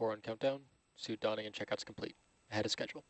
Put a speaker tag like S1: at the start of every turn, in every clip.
S1: core on countdown. Suit donning and checkouts complete. Ahead of schedule.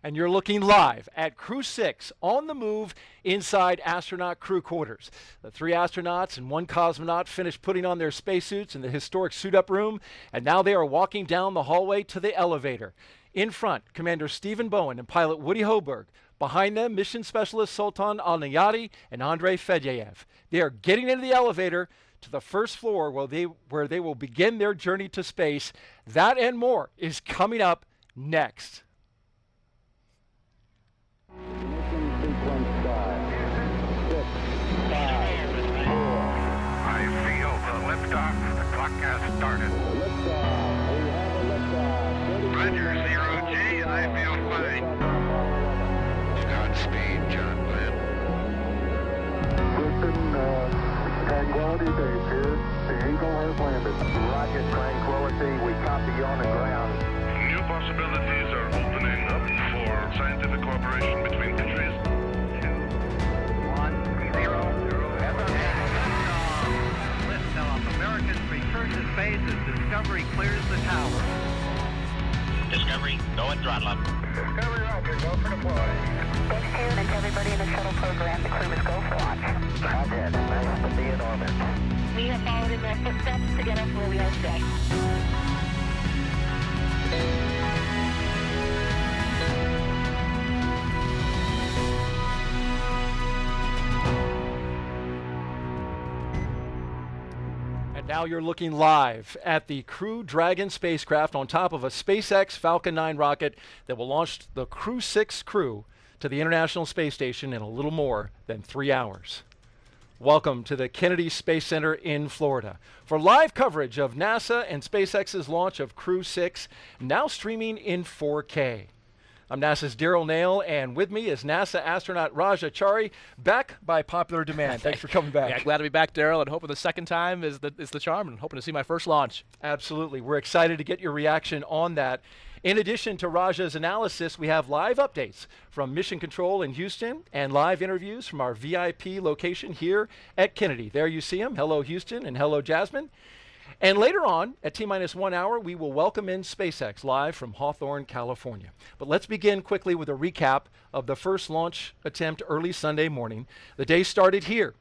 S2: And you're looking live at Crew 6 on the move inside astronaut crew quarters. The 3 astronauts and 1 cosmonaut finished putting on their spacesuits in the historic suit-up room, and now they are walking down the hallway to the elevator. In front, Commander Stephen Bowen and pilot Woody Hoberg. Behind them, mission specialist Sultan Al-Nayati and Andrei Fedyaev. They are getting into the elevator to the first floor where they will begin their journey to space. That and more is coming up next.
S3: Ignition sequence start. 6, 5, 4.
S4: I feel the liftoff. The clock has started.
S3: Liftoff. We have a liftoff.
S4: Roger, 0G, and I feel fine. Godspeed, John Glenn.
S3: Houston, Tranquility Base here. The Eagle has landed.
S5: Roger, Tranquility. We copy you on the ground.
S4: New possibilities are opening up for scientific cooperation between countries.
S5: 2, 1, 0. Liftoff. Americans return to space as Discovery clears the tower.
S6: Discovery, go and throttle up.
S4: Discovery, Roger, go for deploy.
S7: Thanks, June, and to everybody in the shuttle program. The crew is go for launch.
S5: Roger, nice to be in orbit.
S7: We have followed in their footsteps to get us where we are today.
S2: And now you're looking live at the Crew Dragon spacecraft on top of a SpaceX Falcon 9 rocket that will launch the Crew 6 crew to the International Space Station in a little more than 3 hours. Welcome to the Kennedy Space Center in Florida for live coverage of NASA and SpaceX's launch of Crew 6, now streaming in 4K. I'm NASA's Daryl Nail, and with me is NASA astronaut Raja Chari, back by popular demand. Thanks for coming back.
S8: Yeah, glad to be back, Daryl, and hoping the second time is the charm, and hoping to see my first launch.
S2: Absolutely. We're excited to get your reaction on that. In addition to Raja's analysis, we have live updates from Mission Control in Houston and live interviews from our VIP location here at Kennedy. There you see them. Hello, Houston, and hello, Jasmine. And later on, at T-minus 1 hour, we will welcome in SpaceX live from Hawthorne, California. But let's begin quickly with a recap of the first launch attempt early Sunday morning. The day started here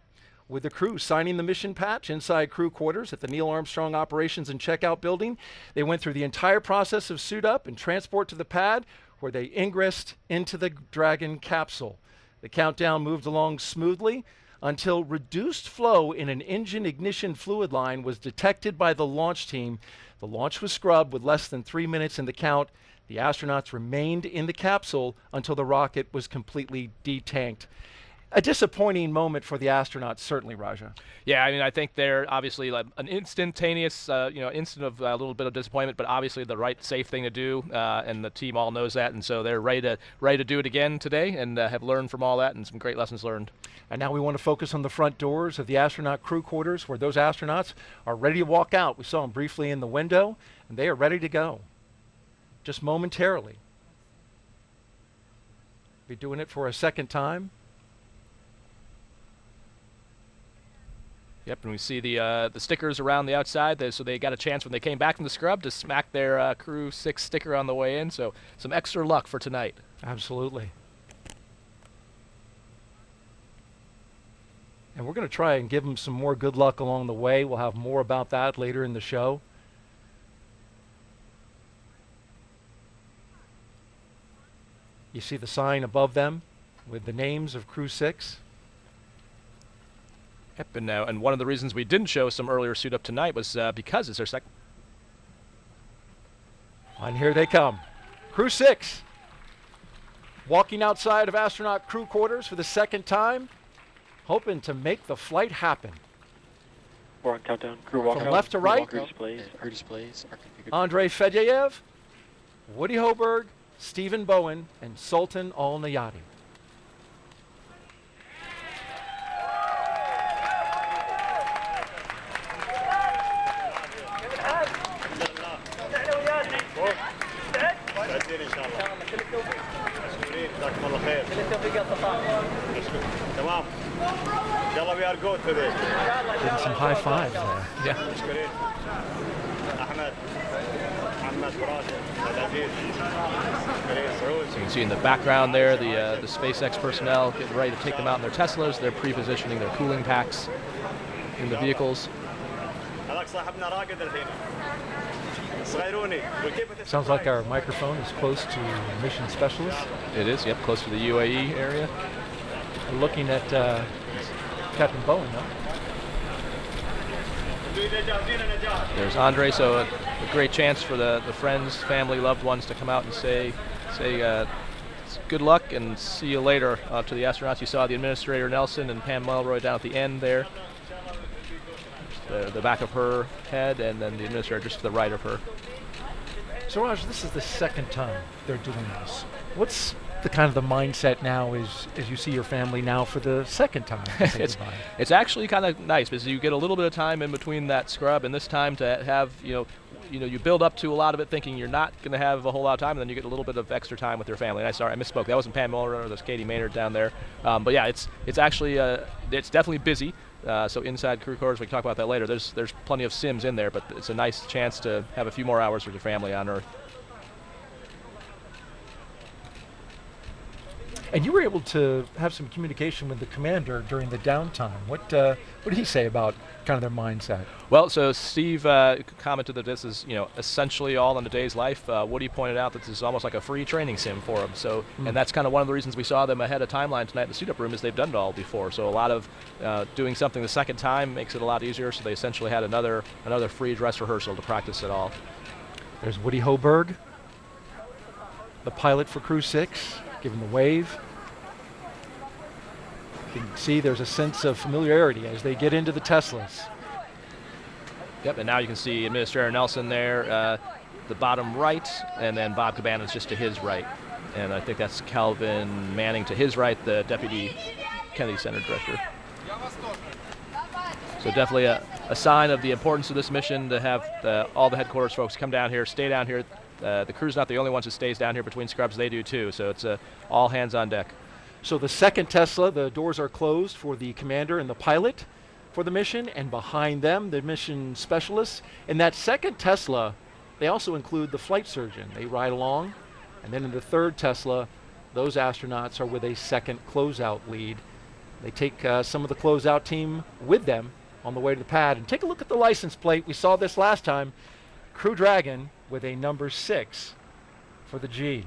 S2: with the crew signing the mission patch inside crew quarters at the Neil Armstrong Operations and Checkout Building. They went through the entire process of suit up and transport to the pad where they ingressed into the Dragon capsule. The countdown moved along smoothly until reduced flow in an engine ignition fluid line was detected by the launch team. The launch was scrubbed with less than 3 minutes in the count. The astronauts remained in the capsule until the rocket was completely detanked. A disappointing moment for the astronauts, certainly, Raja.
S8: Yeah, I mean, I think they're obviously like an instantaneous, instant of a little bit of disappointment, but obviously the right, safe thing to do, and the team all knows that, and so they're ready to do it again today, and have learned from all that, and some great lessons learned.
S2: And now we want to focus on the front doors of the astronaut crew quarters, where those astronauts are ready to walk out. We saw them briefly in the window, and they are ready to go, just momentarily. Be doing it for a second time.
S8: Yep, and we see the stickers around the outside, so they got a chance when they came back from the scrub to smack their Crew 6 sticker on the way in, so some extra luck for tonight.
S2: Absolutely. And we're going to try and give them some more good luck along the way. We'll have more about that later in the show. You see the sign above them with the names of Crew 6.
S8: Yep, and one of the reasons we didn't show some earlier suit up tonight was because it's their second.
S2: And here they come. Crew 6 walking outside of astronaut crew quarters for the second time, hoping to make the flight happen.
S1: We're on countdown. Crew walk
S2: From
S1: out.
S2: left to right.
S1: Crew displays are configured.
S2: Andrei Fedyaev, Woody Hoberg, Stephen Bowen, and Sultan Al-Nayati.
S9: تمام يلا we are good today.
S2: Getting some high fives there.
S8: Yeah. So you can see in the background there the SpaceX personnel getting ready to take them out in their Teslas. They're pre-positioning their cooling packs in the vehicles.
S2: Sounds like our microphone is close to mission specialist.
S8: It is, yep, close to the UAE area.
S2: We're looking at Captain Bowen, no?
S8: There's Andre, so a great chance for the friends, family, loved ones to come out and say good luck and see you later to the astronauts. You saw the Administrator Nelson and Pam Melroy down at the end there. The back of her head, and then the Administrator just to the right of her.
S2: So Raj, this is the second time they're doing this. What's the kind of the mindset now as you see your family now for the second time?
S8: It's actually kind of nice because you get a little bit of time in between that scrub, and this time to have you build up to a lot of it thinking you're not going to have a whole lot of time, and then you get a little bit of extra time with your family. And I misspoke. That wasn't Pam Muller, that's Katie Maynard down there. But yeah, it's actually it's definitely busy. So inside crew quarters, we can talk about that later. There's plenty of sims in there, but it's a nice chance to have a few more hours with your family on Earth.
S2: And you were able to have some communication with the commander during the downtime. What did he say about kind of their mindset?
S8: Well, so Steve commented that this is essentially all in a day's life. Woody pointed out that this is almost like a free training sim for them. So, and that's kind of one of the reasons we saw them ahead of timeline tonight in the suit-up room is they've done it all before. So a lot of doing something the second time makes it a lot easier. So they essentially had another free dress rehearsal to practice it all.
S2: There's Woody Hoberg, the pilot for Crew 6, giving the wave. You can see there's a sense of familiarity as they get into the Teslas.
S8: Yep, and now you can see Administrator Nelson there, the bottom right, and then Bob Cabanas just to his right. And I think that's Calvin Manning to his right, the Deputy Kennedy Center Director. So definitely a sign of the importance of this mission to have all the headquarters folks come down here, stay down here. The crew's not the only ones that stays down here between scrubs, they do too. So it's all hands on deck.
S2: So the second Tesla, the doors are closed for the commander and the pilot for the mission, and behind them, the mission specialists. In that second Tesla, they also include the flight surgeon. They ride along, and then in the third Tesla, those astronauts are with a second closeout lead. They take some of the closeout team with them on the way to the pad. And take a look at the license plate. We saw this last time. Crew Dragon with a number 6 for the G.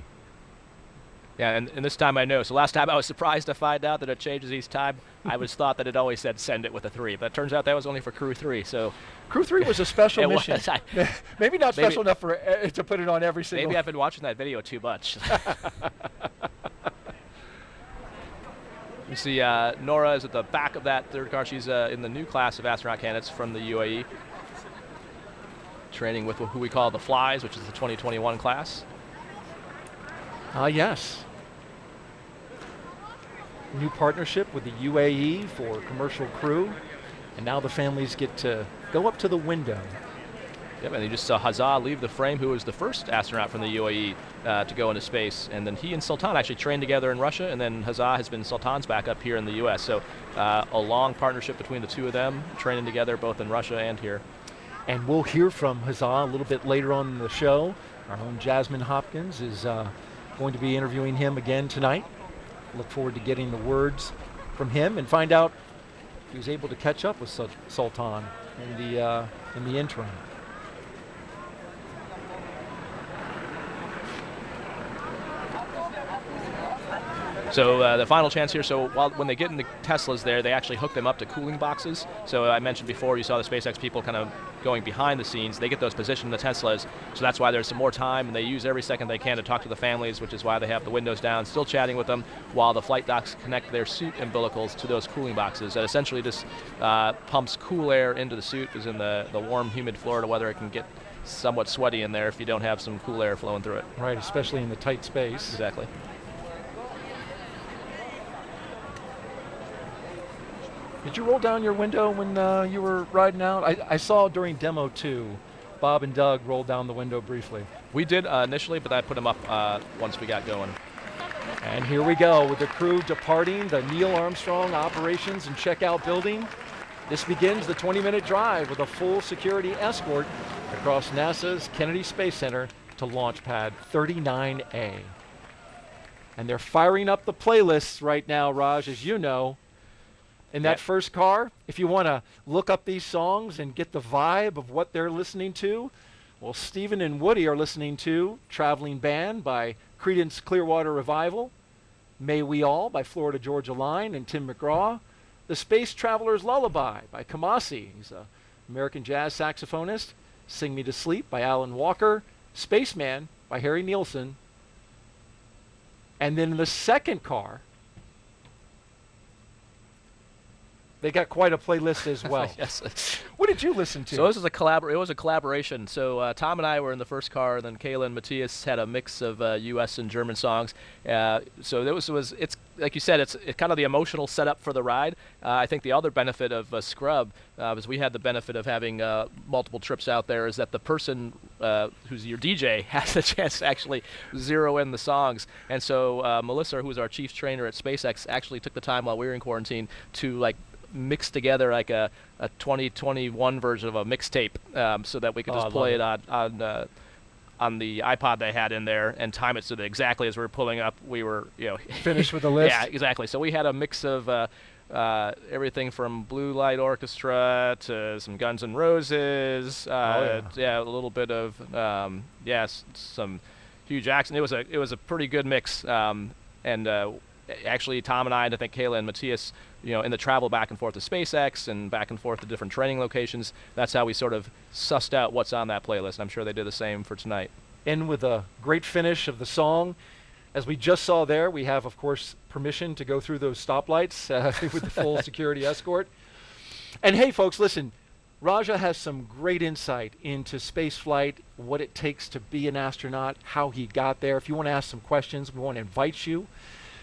S8: Yeah, and this time I know. So last time I was surprised to find out that it changes each time. I was thought that it always said send it with a 3, but it turns out that was only for Crew 3. So
S2: Crew 3 was a special mission. Maybe not special enough for to put it on every single.
S8: Maybe I've been watching that video too much. You see Nora is at the back of that third car. She's in the new class of astronaut candidates from the UAE, training with who we call the Flies, which is the 2021 class.
S2: Yes. New partnership with the UAE for commercial crew, and now the families get to go up to the window.
S8: Yep, and you just saw Hazza leave the frame, who was the first astronaut from the UAE to go into space, and then he and Sultan actually trained together in Russia, and then Hazza has been Sultan's backup here in the U.S. So a long partnership between the two of them, training together both in Russia and here.
S2: And we'll hear from Hazza a little bit later on in the show. Our own Jasmine Hopkins is going to be interviewing him again tonight. Look forward to getting the words from him and find out if he was able to catch up with Sultan in the interim.
S8: So the final chance here, so when they get in the Teslas there, they actually hook them up to cooling boxes. So I mentioned before, you saw the SpaceX people kind of going behind the scenes. They get those positioned in the Teslas, so that's why there's some more time, and they use every second they can to talk to the families, which is why they have the windows down, still chatting with them, while the flight docs connect their suit umbilicals to those cooling boxes. That essentially just pumps cool air into the suit, because in the warm, humid Florida weather, it can get somewhat sweaty in there if you don't have some cool air flowing through it.
S2: Right, especially in the tight space.
S8: Exactly.
S2: Did you roll down your window when you were riding out? I saw during demo 2, Bob and Doug rolled down the window briefly.
S8: We did initially, but I put them up once we got going.
S2: And here we go with the crew departing the Neil Armstrong Operations and Checkout Building. This begins the 20-minute drive with a full security escort across NASA's Kennedy Space Center to Launch Pad 39A. And they're firing up the playlists right now, Raj, as you know. In that first car, if you want to look up these songs and get the vibe of what they're listening to, well, Stephen and Woody are listening to Traveling Band by Creedence Clearwater Revival, May We All by Florida Georgia Line and Tim McGraw, The Space Traveler's Lullaby by Kamasi, he's an American jazz saxophonist, Sing Me to Sleep by Alan Walker, Spaceman by Harry Nilsson, and then in the second car, they got quite a playlist as well.
S8: Yes.
S2: What did you listen to?
S8: So this is it was a collaboration. So Tom and I were in the first car, and then Kayla and Matthias had a mix of U.S. and German songs. So it's like you said, it's kind of the emotional setup for the ride. I think the other benefit of Scrub is we had the benefit of having multiple trips out there, is that the person who's your DJ has a chance to actually zero in the songs. And so Melissa, who was our chief trainer at SpaceX, actually took the time while we were in quarantine to mix together like a 2021 version of a mixtape, so that we could just play it on the iPod they had in there and time it so that exactly as we were pulling up, we were
S2: finished with the list.
S8: Yeah, exactly. So we had a mix of everything from Blue Light Orchestra to some Guns N' Roses. A little bit of some Hugh Jackson. It was a pretty good mix. Actually, Tom and I think Kayla and Matthias, in the travel back and forth to SpaceX and back and forth to different training locations, that's how we sort of sussed out what's on that playlist. I'm sure they did the same for tonight.
S2: In with a great finish of the song. As we just saw there, we have, of course, permission to go through those stoplights with the full security escort. And hey, folks, listen, Raja has some great insight into spaceflight, what it takes to be an astronaut, how he got there. If you want to ask some questions, we want to invite you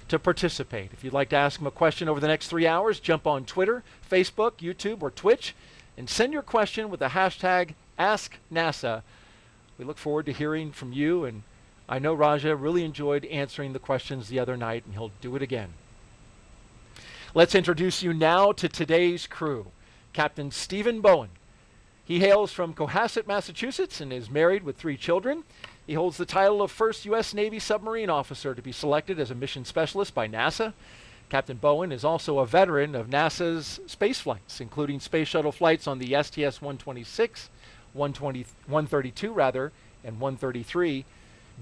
S2: to participate. If you'd like to ask him a question over the next 3 hours, jump on Twitter, Facebook, YouTube, or Twitch, and send your question with the hashtag AskNASA. We look forward to hearing from you, and I know Raja really enjoyed answering the questions the other night, and he'll do it again. Let's introduce you now to today's crew. Captain Stephen Bowen. He hails from Cohasset, Massachusetts, and is married with 3 children. He holds the title of first U.S. Navy submarine officer to be selected as a mission specialist by NASA. Captain Bowen is also a veteran of NASA's space flights, including space shuttle flights on the STS-126, 132 rather, and 133.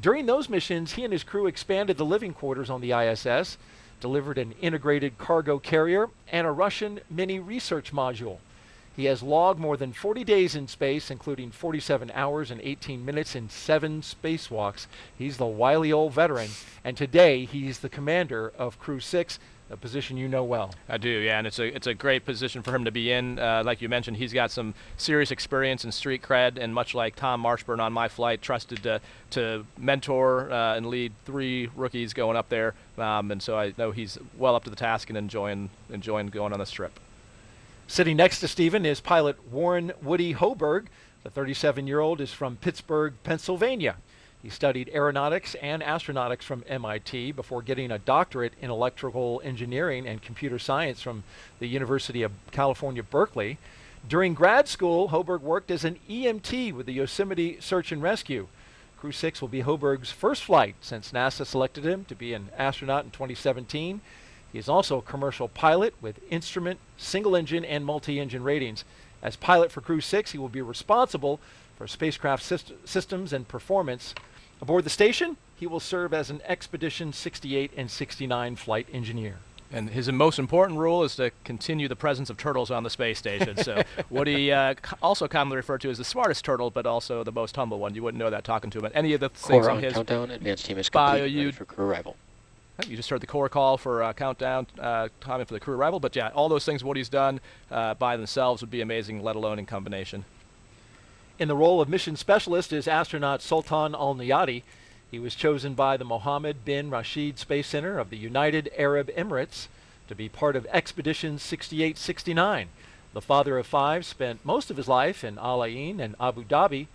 S2: During those missions, he and his crew expanded the living quarters on the ISS, delivered an integrated cargo carrier, and a Russian mini research module. He has logged more than 40 days in space, including 47 hours and 18 minutes in 7 spacewalks. He's the wily old veteran, and today he's the commander of Crew 6, a position you know well.
S8: I do, yeah, and it's a great position for him to be in. Like you mentioned, he's got some serious experience and street cred, and much like Tom Marshburn on my flight, trusted to mentor and lead 3 rookies going up there, and so I know he's well up to the task and enjoying going on this trip.
S2: Sitting next to Stephen is pilot Warren Woody Hoberg. The 37-year-old is from Pittsburgh, Pennsylvania. He studied aeronautics and astronautics from MIT before getting a doctorate in electrical engineering and computer science from the University of California, Berkeley. During grad school, Hoberg worked as an EMT with the Yosemite Search and Rescue. Crew 6 will be Hoberg's first flight since NASA selected him to be an astronaut in 2017. He is also a commercial pilot with instrument, single-engine, and multi-engine ratings. As pilot for Crew 6, he will be responsible for spacecraft systems and performance. Aboard the station, he will serve as an Expedition 68 and 69 flight engineer.
S8: And his most important role is to continue the presence of turtles on the space station. So what he also commonly referred to as the smartest turtle, but also the most humble one. You wouldn't know that talking to him. But any of the things
S1: Core
S8: on
S1: on
S8: his
S1: countdown, advanced team is complete,
S8: bio,
S1: ready for crew arrival.
S8: You just heard the core call for countdown, timing for the crew arrival. But yeah, all those things, what he's done by themselves would be amazing, let alone in combination.
S2: In the role of mission specialist is astronaut Sultan Al-Niyati. He was chosen by the Mohammed bin Rashid Space Center of the United Arab Emirates to be part of Expedition 68-69. The father of 5 spent most of his life in Al Ain and Abu Dhabi,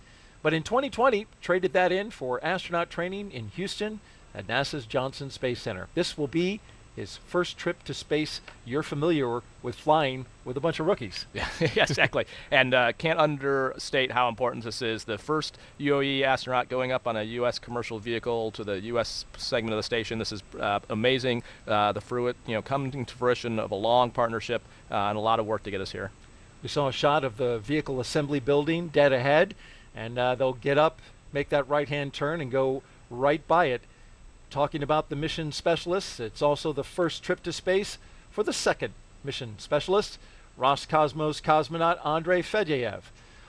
S2: but in 2020 traded that in for astronaut training in Houston, at NASA's Johnson Space Center. This will be his first trip to space. You're familiar with flying with a bunch of rookies.
S8: Yeah, exactly. And can't understate how important this is. The first UAE astronaut going up on a U.S. commercial vehicle to the U.S. segment of the station. This is amazing. The fruit, coming to fruition of a long partnership and a lot of work to get us here.
S2: We saw a shot of the vehicle assembly building dead ahead, and they'll get up, make that right-hand turn, and go right by it. Talking about the mission specialists, it's also the first trip to space for the second mission specialist, Roscosmos cosmonaut Andrei Fedyaev.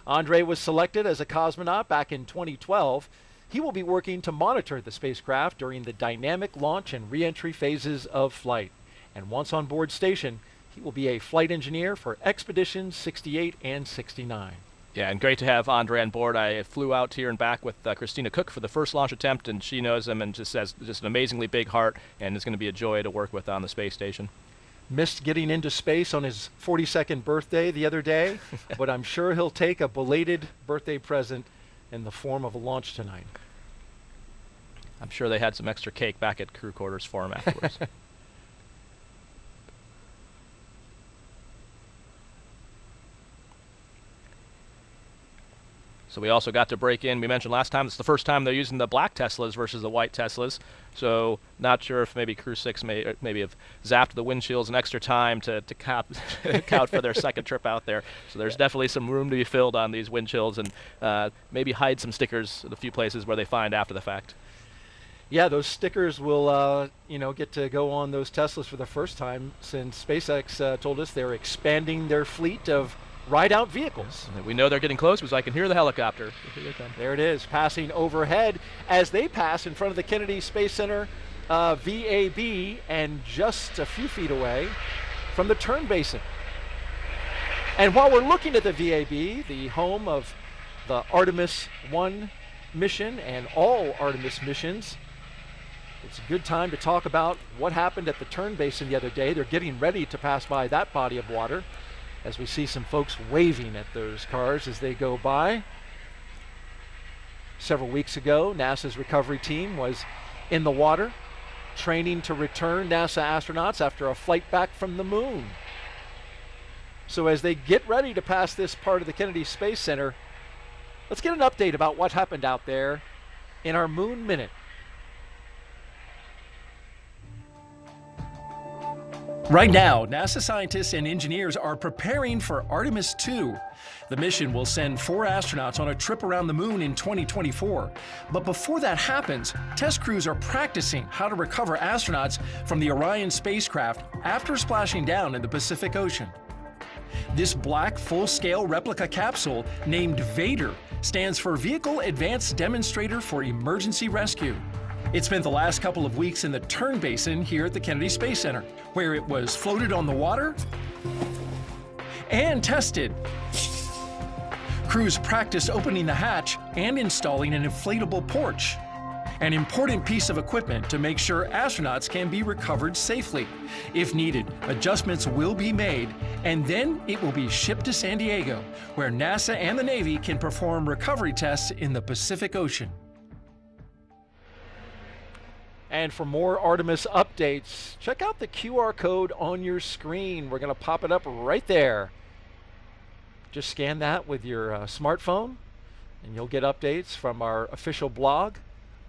S2: Andrei was selected as a cosmonaut back in 2012. He will be working to monitor the spacecraft during the dynamic launch and re-entry phases of flight. And once on board station, he will be a flight engineer for Expeditions 68 and 69.
S8: Yeah, and great to have Andre on board. I flew out here and back with Christina Cook for the first launch attempt, and she knows him and just has just an amazingly big heart, and is going to be a joy to work with on the space station.
S2: Missed getting into space on his 42nd birthday the other day, but I'm sure he'll take a belated birthday present in the form of a launch tonight.
S8: I'm sure they had some extra cake back at crew quarters for him afterwards. So we also got to break in. We mentioned last time it's the first time they're using the black Teslas versus the white Teslas. So not sure if maybe Crew 6 maybe have zapped the windshields an extra time to count for their second trip out there. So there's definitely some room to be filled on these windshields, and maybe hide some stickers at a few places where they find after the fact.
S2: Yeah, those stickers will get to go on those Teslas for the first time since SpaceX told us they're expanding their fleet of ride-out vehicles.
S8: We know they're getting close because I can hear the helicopter. Here they come.
S2: There it is, passing overhead as they pass in front of the Kennedy Space Center VAB, and just a few feet away from the turn basin. And while we're looking at the VAB, the home of the Artemis 1 mission and all Artemis missions, it's a good time to talk about what happened at the turn basin the other day. They're getting ready to pass by that body of water, as we see some folks waving at those cars as they go by. Several weeks ago, NASA's recovery team was in the water, training to return NASA astronauts after a flight back from the moon. So as they get ready to pass this part of the Kennedy Space Center, let's get an update about what happened out there in our Moon Minute. Right now, NASA scientists and engineers are preparing for Artemis 2. The mission will send 4 astronauts on a trip around the moon in 2024. But before that happens, test crews are practicing how to recover astronauts from the Orion spacecraft after splashing down in the Pacific Ocean. This black full-scale replica capsule, named Vader, stands for Vehicle Advanced Demonstrator for Emergency Rescue. It spent the last couple of weeks in the turn basin here at the Kennedy Space Center, where it was floated on the water and tested. Crews practiced opening the hatch and installing an inflatable porch, an important piece of equipment to make sure astronauts can be recovered safely. If needed, adjustments will be made, and then it will be shipped to San Diego, where NASA and the Navy can perform recovery tests in the Pacific Ocean. And for more Artemis updates, check out the QR code on your screen. We're going to pop it up right there. Just scan that with your smartphone, and you'll get updates from our official blog,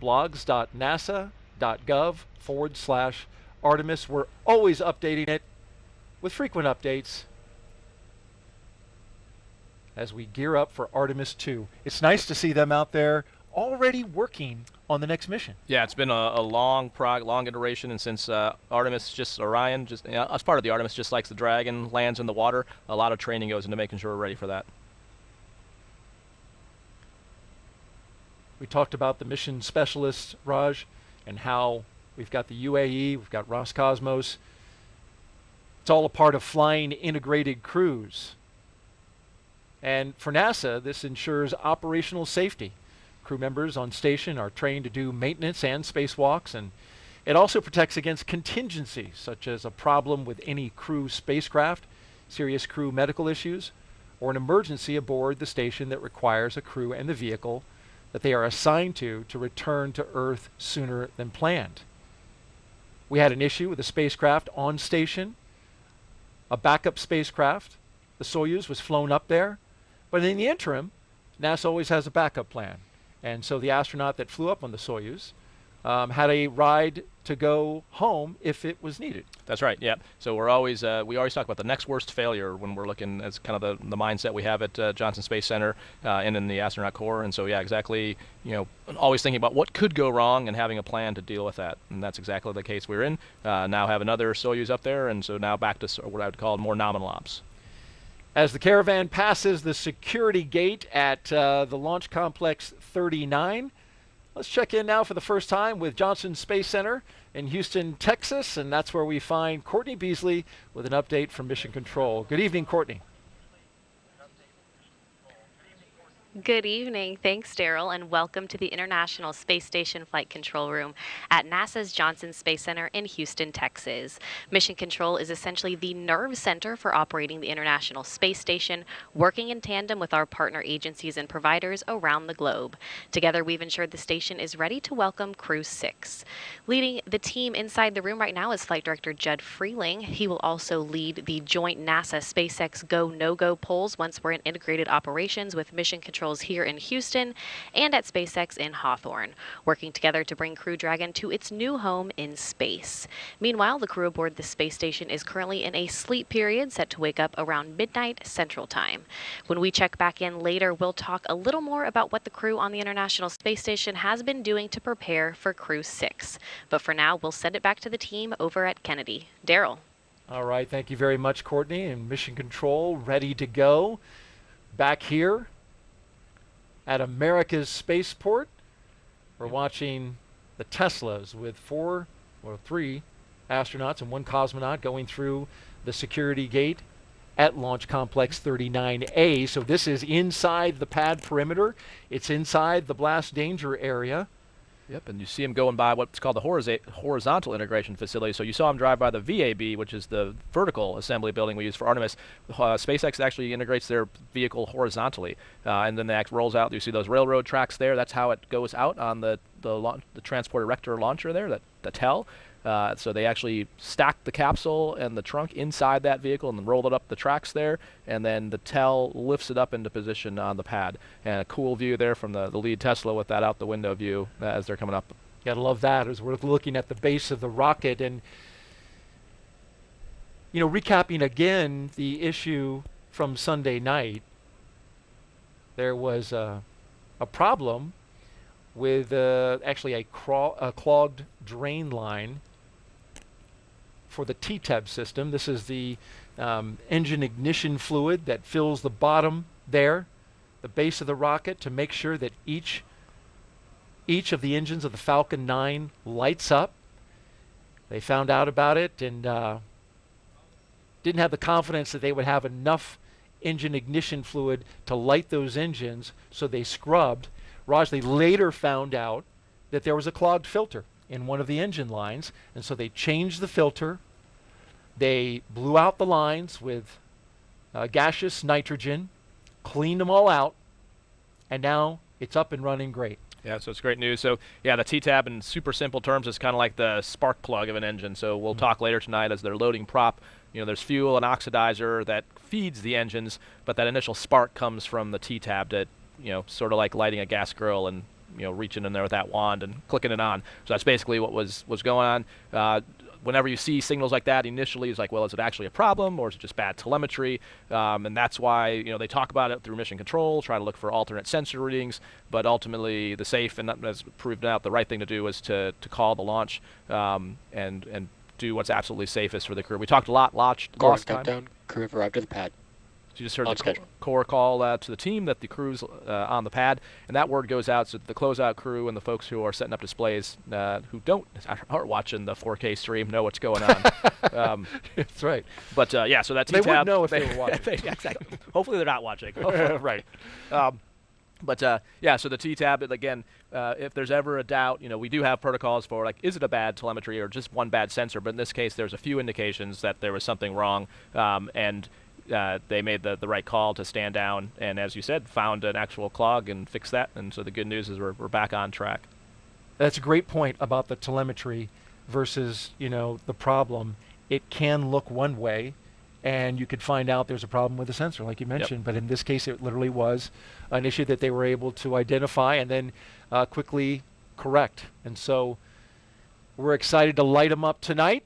S2: blogs.nasa.gov/Artemis. We're always updating it with frequent updates as we gear up for Artemis 2. It's nice to see them out there already working on the next mission.
S8: Yeah, it's been a long iteration, and since Orion, as part of the Artemis, just like the Dragon, lands in the water, a lot of training goes into making sure we're ready for that.
S2: We talked about the mission specialists, Raj, and how we've got the UAE, we've got Roscosmos. It's all a part of flying integrated crews. And for NASA, this ensures operational safety. Crew members on station are trained to do maintenance and spacewalks, and it also protects against contingencies, such as a problem with any crew spacecraft, serious crew medical issues, or an emergency aboard the station that requires a crew and the vehicle that they are assigned to return to Earth sooner than planned. We had an issue with a spacecraft on station, a backup spacecraft. The Soyuz was flown up there, but in the interim, NASA always has a backup plan. And so the astronaut that flew up on the Soyuz had a ride to go home if it was needed.
S8: That's right. Yeah. So we always talk about the next worst failure when we're looking. As kind of the mindset we have at Johnson Space Center and in the astronaut corps. And so yeah, exactly. Always thinking about what could go wrong and having a plan to deal with that. And that's exactly the case we're in. Now have another Soyuz up there, and so now back to what I would call more nominal ops.
S2: As the Caravan passes the security gate at the Launch Complex 39, let's check in now for the first time with Johnson Space Center in Houston, Texas, and that's where we find Courtney Beasley with an update from Mission Control. Good evening, Courtney.
S9: Good evening. Thanks, Daryl, and welcome to the International Space Station Flight Control Room at NASA's Johnson Space Center in Houston, Texas. Mission Control is essentially the nerve center for operating the International Space Station, working in tandem with our partner agencies and providers around the globe. Together, we've ensured the station is ready to welcome Crew 6. Leading the team inside the room right now is Flight Director Judd Freeling. He will also lead the joint NASA-SpaceX Go, No-Go polls once we're in integrated operations with Mission Control here in Houston and at SpaceX in Hawthorne, working together to bring Crew Dragon to its new home in space. Meanwhile, the crew aboard the space station is currently in a sleep period set to wake up around midnight Central Time. When we check back in later, we'll talk a little more about what the crew on the International Space Station has been doing to prepare for Crew 6. But for now, we'll send it back to the team over at Kennedy. Daryl.
S2: All right, thank you very much, Courtney, and Mission Control ready to go. Back here at America's Spaceport, we're watching the Teslas with three astronauts and one cosmonaut going through the security gate at Launch Complex 39A. So this is inside the pad perimeter. It's inside the blast danger area.
S8: Yep, and you see them going by what's called the horizontal integration facility. So you saw them drive by the VAB, which is the vertical assembly building we use for Artemis. SpaceX actually integrates their vehicle horizontally, and then that rolls out. You see those railroad tracks there. That's how it goes out on the transport erector launcher there, the TEL. So they actually stacked the capsule and the trunk inside that vehicle and then rolled it up the tracks there, and then the TEL lifts it up into position on the pad. And a cool view there from the lead Tesla with that out the window view as they're coming up.
S2: Gotta love that as we're looking at the base of the rocket. And recapping again the issue from Sunday night, there was a problem with actually a clogged drain line for the TTAB system. This is the engine ignition fluid that fills the bottom there, the base of the rocket, to make sure that each of the engines of the Falcon 9 lights up. They found out about it and didn't have the confidence that they would have enough engine ignition fluid to light those engines, so they scrubbed. They later found out that there was a clogged filter in one of the engine lines, and so they changed the filter. They blew out the lines with gaseous nitrogen, cleaned them all out, and now it's up and running great.
S8: Yeah, so it's great news. So yeah, the TTAB in super simple terms is kind of like the spark plug of an engine. So we'll talk later tonight as they're loading prop. There's fuel and oxidizer that feeds the engines, but that initial spark comes from the TTAB that, sort of like lighting a gas grill and, reaching in there with that wand and clicking it on. So that's basically what was going on. Whenever you see signals like that, initially it's like, well, is it actually a problem or is it just bad telemetry? And that's why, they talk about it through Mission Control, try to look for alternate sensor readings, but ultimately the safe, and that has proved out the right thing to do, is to call the launch and do what's absolutely safest for the crew. We talked a lot last time.
S1: Countdown, crew have arrived at the pad.
S8: So you just heard the core call to the team that the crew's on the pad, and that word goes out so the closeout crew and the folks who are setting up displays who aren't watching the 4K stream know what's going on.
S2: That's right.
S8: But yeah, so that
S2: they
S8: TTAB,
S2: would know if they were watching.
S8: Exactly. Hopefully they're not watching.
S2: Right.
S8: But yeah, so the TTAB, again, if there's ever a doubt, we do have protocols for, like, is it a bad telemetry or just one bad sensor? But in this case, there's a few indications that there was something wrong, and they made the right call to stand down, and as you said, found an actual clog and fixed that. And so the good news is we're back on track.
S2: That's a great point about the telemetry versus, the problem. It can look one way, and you could find out there's a problem with the sensor, like you mentioned. But in this case, it literally was an issue that they were able to identify and then quickly correct. And so we're excited to light them up tonight.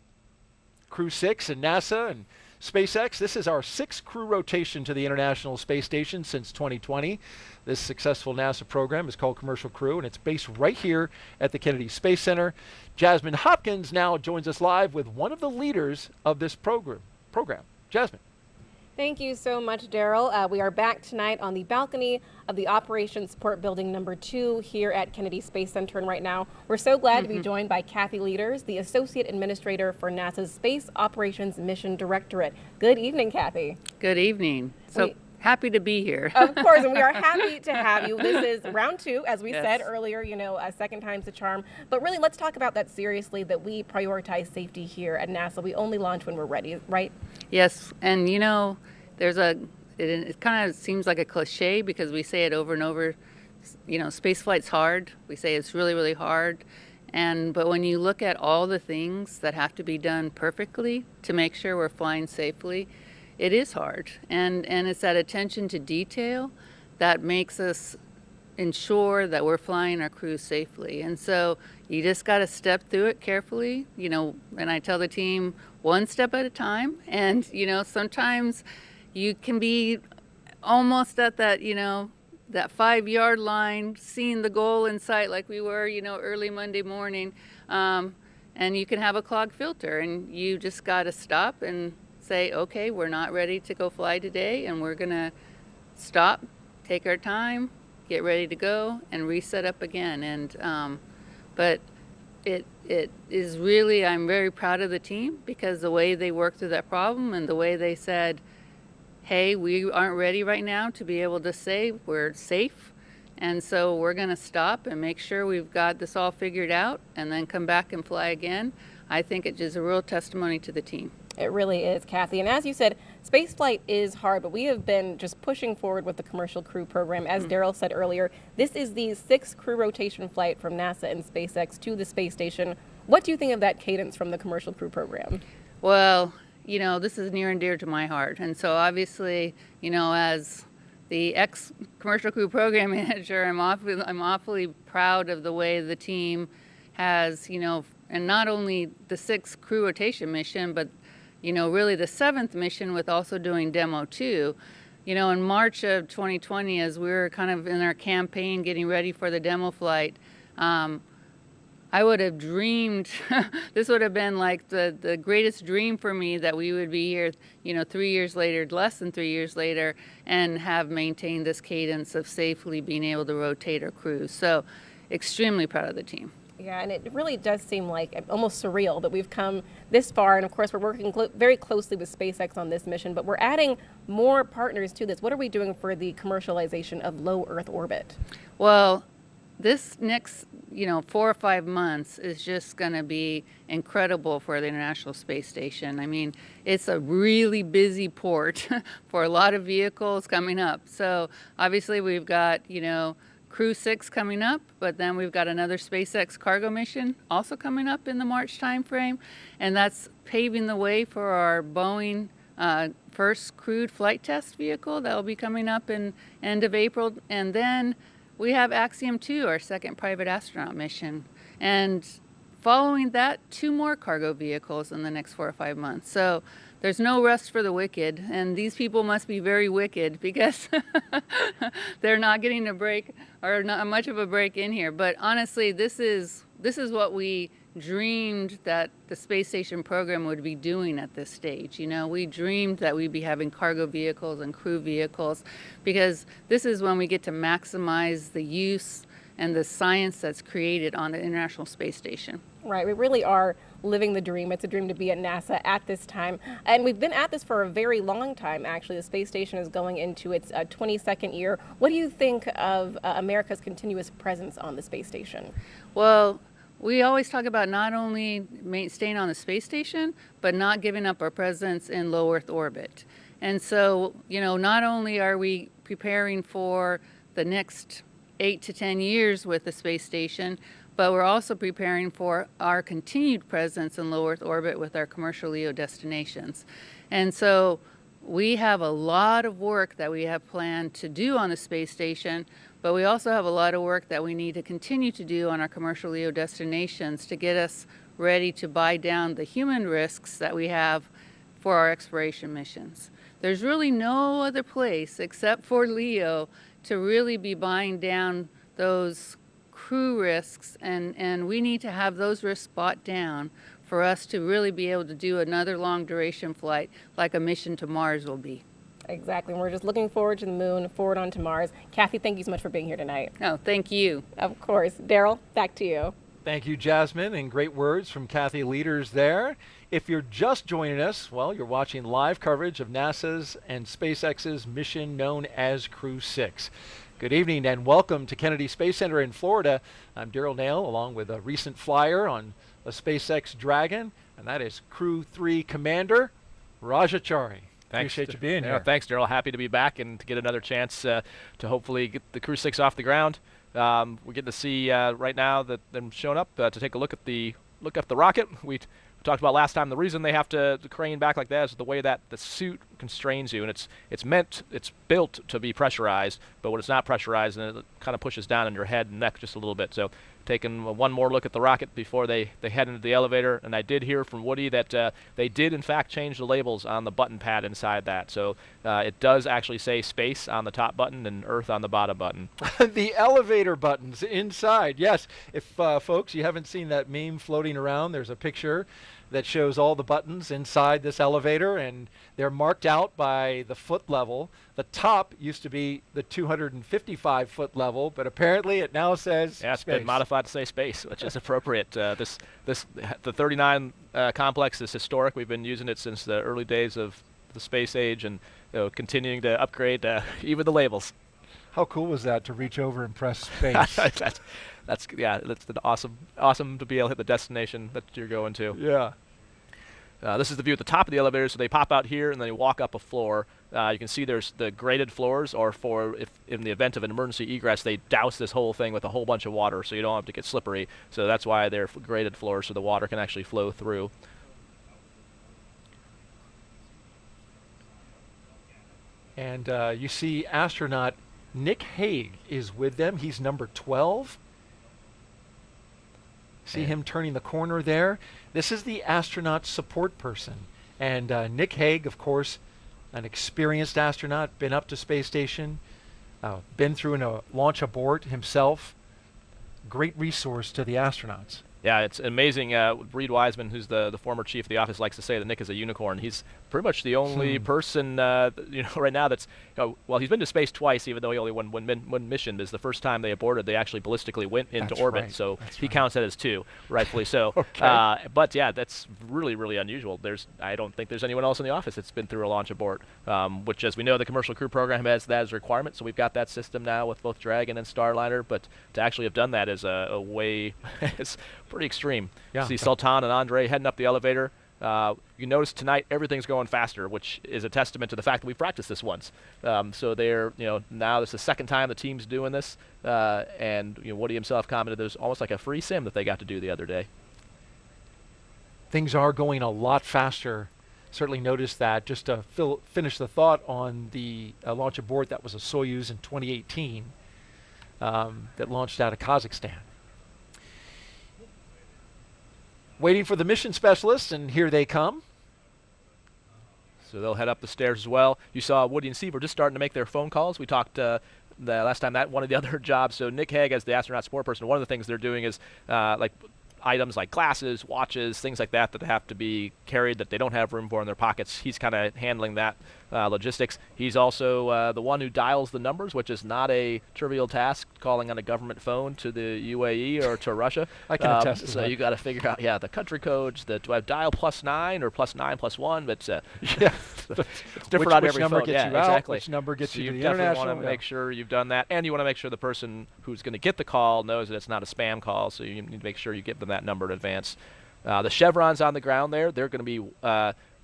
S2: Crew 6 and NASA and SpaceX. This is our 6th crew rotation to the International Space Station since 2020. This successful NASA program is called Commercial Crew, and it's based right here at the Kennedy Space Center. Jasmine Hopkins now joins us live with one of the leaders of this program. Jasmine.
S10: Thank you so much, Daryl. We are back tonight on the balcony of the Operations Support Building number 2 here at Kennedy Space Center. And right now, we're so glad to be joined by Kathy Leaders, the Associate Administrator for NASA's Space Operations Mission Directorate. Good evening, Kathy.
S11: Good evening. So happy to be here.
S10: Of course, and we are happy to have you. This is round 2, as we said earlier, a second time's the charm. But really, let's talk about that seriously, that we prioritize safety here at NASA. We only launch when we're ready, right?
S11: Yes, and it kind of seems like a cliche because we say it over and over. Space flight's hard. We say it's really, really hard. But when you look at all the things that have to be done perfectly to make sure we're flying safely, it is hard. And it's that attention to detail that makes us ensure that we're flying our crews safely. And so you just got to step through it carefully, and I tell the team one step at a time. And, sometimes you can be almost at that, that 5-yard line, seeing the goal in sight like we were, early Monday morning. And you can have a clogged filter, and you just got to stop and say, okay, we're not ready to go fly today, and we're going to stop, take our time, get ready to go, and reset up again. But it is really, I'm very proud of the team because the way they worked through that problem and the way they said, hey, we aren't ready right now to be able to say we're safe, and so we're going to stop and make sure we've got this all figured out and then come back and fly again. I think it is a real testimony to the team.
S10: It really is, Kathy. And as you said, spaceflight is hard, but we have been just pushing forward with the Commercial Crew program. As Daryl said earlier, this is the 6th crew rotation flight from NASA and SpaceX to the space station. What do you think of that cadence from the Commercial Crew program?
S11: Well, this is near and dear to my heart. And so obviously, as the ex-Commercial Crew program manager, I'm awfully proud of the way the team has, and not only the 6th crew rotation mission, but really the 7th mission with also doing Demo 2. In March of 2020, as we were kind of in our campaign getting ready for the demo flight, I would have dreamed, this would have been like the greatest dream for me that we would be here, 3 years later, less than 3 years later, and have maintained this cadence of safely being able to rotate our crews. So extremely proud of the team.
S10: Yeah, and it really does seem like almost surreal that we've come this far. And of course, we're working very closely with SpaceX on this mission, but we're adding more partners to this. What are we doing for the commercialization of low Earth orbit?
S11: Well, this next, 4 or 5 months is just going to be incredible for the International Space Station. I mean, it's a really busy port for a lot of vehicles coming up. So obviously we've got, Crew 6 coming up, but then we've got another SpaceX cargo mission also coming up in the March timeframe, and that's paving the way for our Boeing first crewed flight test vehicle that will be coming up in end of April. And then we have Axiom 2, our 2nd private astronaut mission, and following that, 2 more cargo vehicles in the next 4 or 5 months. So there's no rest for the wicked, and these people must be very wicked because they're not getting a break, or not much of a break in here. But honestly, this is what we dreamed that the space station program would be doing at this stage. We dreamed that we'd be having cargo vehicles and crew vehicles, because this is when we get to maximize the use and the science that's created on the International Space Station.
S10: Right, we really are living the dream. It's a dream to be at NASA at this time. And we've been at this for a very long time, actually. The space station is going into its 22nd year. What do you think of America's continuous presence on the space station?
S11: Well, we always talk about not only staying on the space station, but not giving up our presence in low Earth orbit. And so, not only are we preparing for the next 8 to 10 years with the space station, but we're also preparing for our continued presence in low Earth orbit with our commercial LEO destinations. And so we have a lot of work that we have planned to do on the space station, but we also have a lot of work that we need to continue to do on our commercial LEO destinations to get us ready to buy down the human risks that we have for our exploration missions. There's really no other place except for LEO to really be buying down those crew risks, and we need to have those risks bought down for us to really be able to do another long duration flight like a mission to Mars will be.
S10: Exactly. We're just looking forward to the moon, forward onto Mars. Kathy, thank you so much for being here tonight.
S11: Oh, thank you.
S10: Of course. Daryl, back to you.
S2: Thank you, Jasmine, and great words from Kathy Leaders there. If you're just joining us, well, you're watching live coverage of NASA's and SpaceX's mission known as Crew 6. Good evening and welcome to Kennedy Space Center in Florida. I'm Daryl Nail, along with a recent flyer on a SpaceX Dragon, and that is Crew 3 Commander Rajachari. Appreciate you being here.
S8: Thanks, Daryl. Happy to be back and to get another chance to hopefully get the Crew 6 off the ground. We're getting to see right now that them showing up to take a look at the rocket. We talked about last time the reason they have to crane back like that is the way that the suit constrains you, and it's built to be pressurized, but when it's not pressurized, and it kind of pushes down on your head and neck just a little bit. So taking one more look at the rocket before they head into the elevator, and I did hear from Woody that they did in fact change the labels on the button pad inside that, so it does actually say space on the top button and Earth on the bottom button.
S2: The elevator buttons inside, yes. If folks, you haven't seen that meme floating around, there's a picture that shows all the buttons inside this elevator, and they're marked out by the foot level. The top used to be the 255-foot level, but apparently it now says
S8: it's
S2: space.
S8: Been modified to say space, which is appropriate. The 39 complex is historic. We've been using it since the early days of the space age, and continuing to upgrade even the labels.
S2: How cool was that to reach over and press space?
S8: That's awesome to be able to hit the destination that you're going to.
S2: Yeah.
S8: This is the view at the top of the elevator, so they pop out here and then you walk up a floor. You can see there's the graded floors, or if in the event of an emergency egress, they douse this whole thing with a whole bunch of water so you don't have to get slippery. So that's why they're graded floors, so the water can actually flow through.
S2: And you see astronaut Nick Hague is with them. He's number 12. See him turning the corner there? This is the astronaut support person. And Nick Hague, of course, an experienced astronaut, been up to space station, been through a launch abort himself. Great resource to the astronauts.
S8: Yeah, it's amazing. Reed Wiseman, who's the former chief of the office, likes to say that Nick is a unicorn. He's pretty much the only person, right now that's, well, he's been to space twice, even though he only won one mission. This is the first time they aborted. They actually ballistically went into orbit,
S2: right.
S8: so he counts that as 2, rightfully so.
S2: Okay.
S8: But yeah, that's really, really unusual. I don't think there's anyone else in the office that's been through a launch abort, which, as we know, the commercial crew program has that as a requirement. So we've got that system now with both Dragon and Starliner. But to actually have done that is a way, it's pretty extreme.
S2: Yeah.
S8: See Sultan and Andre heading up the elevator. You notice tonight everything's going faster, which is a testament to the fact that we've practiced this once. So they're, now this is the second time the team's doing this, and Woody himself commented there's almost like a free sim that they got to do the other day.
S2: Things are going a lot faster. Certainly noticed that. Just to finish the thought on the launch abort, that was a Soyuz in 2018 that launched out of Kazakhstan. Waiting for the mission specialists, and here they come.
S8: So they'll head up the stairs as well. You saw Woody and Steve were just starting to make their phone calls. We talked the last time that one of the other jobs. So Nick Hague, as the astronaut support person, one of the things they're doing is like items like glasses, watches, things like that have to be carried that they don't have room for in their pockets. He's kind of handling that logistics. He's also the one who dials the numbers, which is not a trivial task, calling on a government phone to the UAE or to Russia.
S2: I can attest to
S8: so
S2: that.
S8: you got to figure out, the country codes. Do I dial +9 or +9+1? But it's different on every
S2: number
S8: phone.
S2: Gets you
S8: exactly.
S2: out, which number gets you to the
S8: you definitely
S2: international.
S8: want to make sure you've done that, and you want to make sure the person who's going to get the call knows that it's not a spam call. So you need to make sure you give them that number in advance. The chevrons on the ground there, they're going to be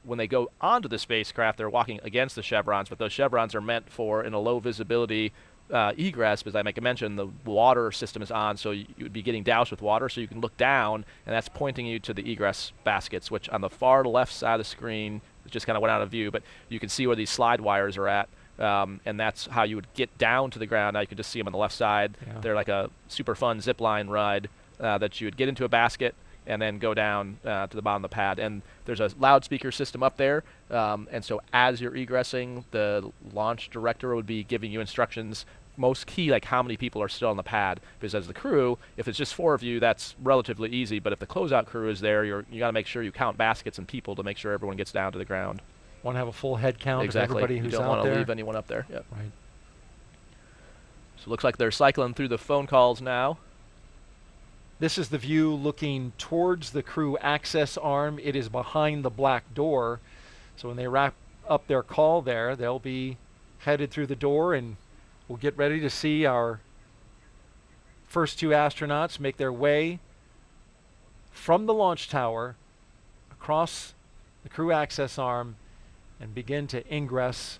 S8: when they go onto the spacecraft, they're walking against the chevrons, but those chevrons are meant for in a low visibility egress, because I make a mention the water system is on, so you would be getting doused with water, so you can look down, and that's pointing you to the egress baskets, which on the far left side of the screen, it just kind of went out of view, but you can see where these slide wires are at, and that's how you would get down to the ground. Now you can just see them on the left side. Yeah. They're like a super fun zip line ride that you would get into a basket and then go down to the bottom of the pad. And there's a loudspeaker system up there, and so as you're egressing, the launch director would be giving you instructions, most key, like how many people are still on the pad, because as the crew, if it's just 4 of you, that's relatively easy, but if the closeout crew is there, you got to make sure you count baskets and people to make sure everyone gets down to the ground.
S2: Want to have a full head count
S8: exactly.
S2: of everybody who's out there.
S8: You don't want to leave anyone up there. Yep.
S2: Right.
S8: So it looks like they're cycling through the phone calls now.
S2: This is the view looking towards the crew access arm. It is behind the black door. So when they wrap up their call there, they'll be headed through the door, and we'll get ready to see our first 2 astronauts make their way from the launch tower across the crew access arm and begin to ingress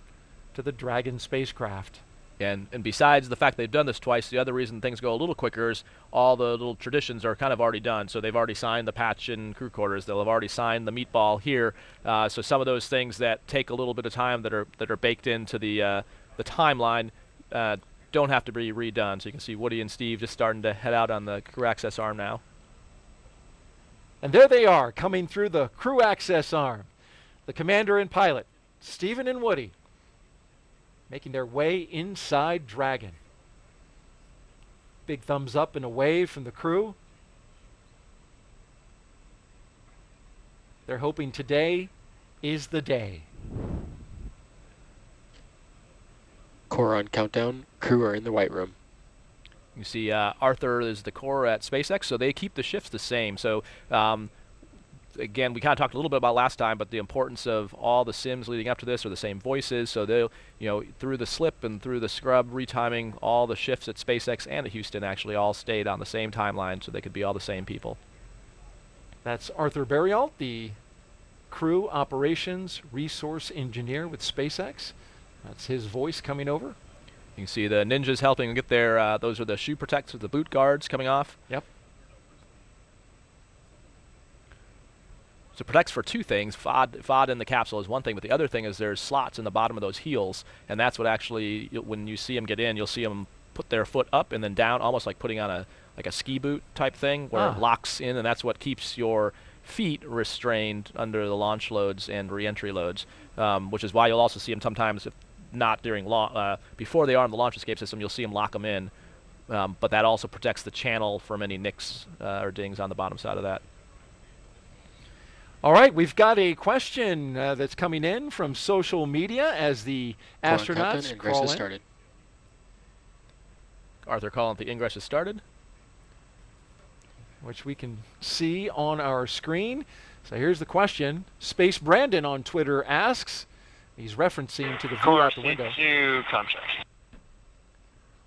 S2: to the Dragon spacecraft.
S8: And besides the fact they've done this twice, the other reason things go a little quicker is all the little traditions are kind of already done. So they've already signed the patch in crew quarters. They'll have already signed the meatball here. So some of those things that take a little bit of time that are baked into the timeline don't have to be redone. So you can see Woody and Steve just starting to head out on the crew access arm now.
S2: And there they are, coming through the crew access arm. The commander and pilot, Stephen and Woody, making their way inside Dragon. Big thumbs up and a wave from the crew. They're hoping today is the day.
S1: Core on countdown. Crew are in the white room.
S8: You see Arthur is the core at SpaceX, so they keep the shifts the same. So again, we kind of talked a little bit about last time, but the importance of all the sims leading up to this are the same voices. So they'll, through the slip and through the scrub, retiming all the shifts at SpaceX and at Houston actually all stayed on the same timeline, so they could be all the same people.
S2: That's Arthur Berrialt, the crew operations resource engineer with SpaceX. That's his voice coming over.
S8: You can see the ninjas helping get their, those are the shoe protectors, the boot guards coming off.
S2: Yep.
S8: So it protects for 2 things. FOD in the capsule is one thing, but the other thing is there's slots in the bottom of those heels, and that's what actually, when you see them get in, you'll see them put their foot up and then down, almost like putting on a ski boot type thing, where it locks in, and that's what keeps your feet restrained under the launch loads and re-entry loads, which is why you'll also see them sometimes, if not during before they are in the launch escape system, you'll see them lock them in, but that also protects the channel from any nicks or dings on the bottom side of that.
S2: All right, we've got a question that's coming in from social media as the astronauts crawl in.
S1: Started.
S8: Arthur calling the ingress has started,
S2: which we can see on our screen. So here's the question. Space Brandon on Twitter asks, he's referencing to the view out the window.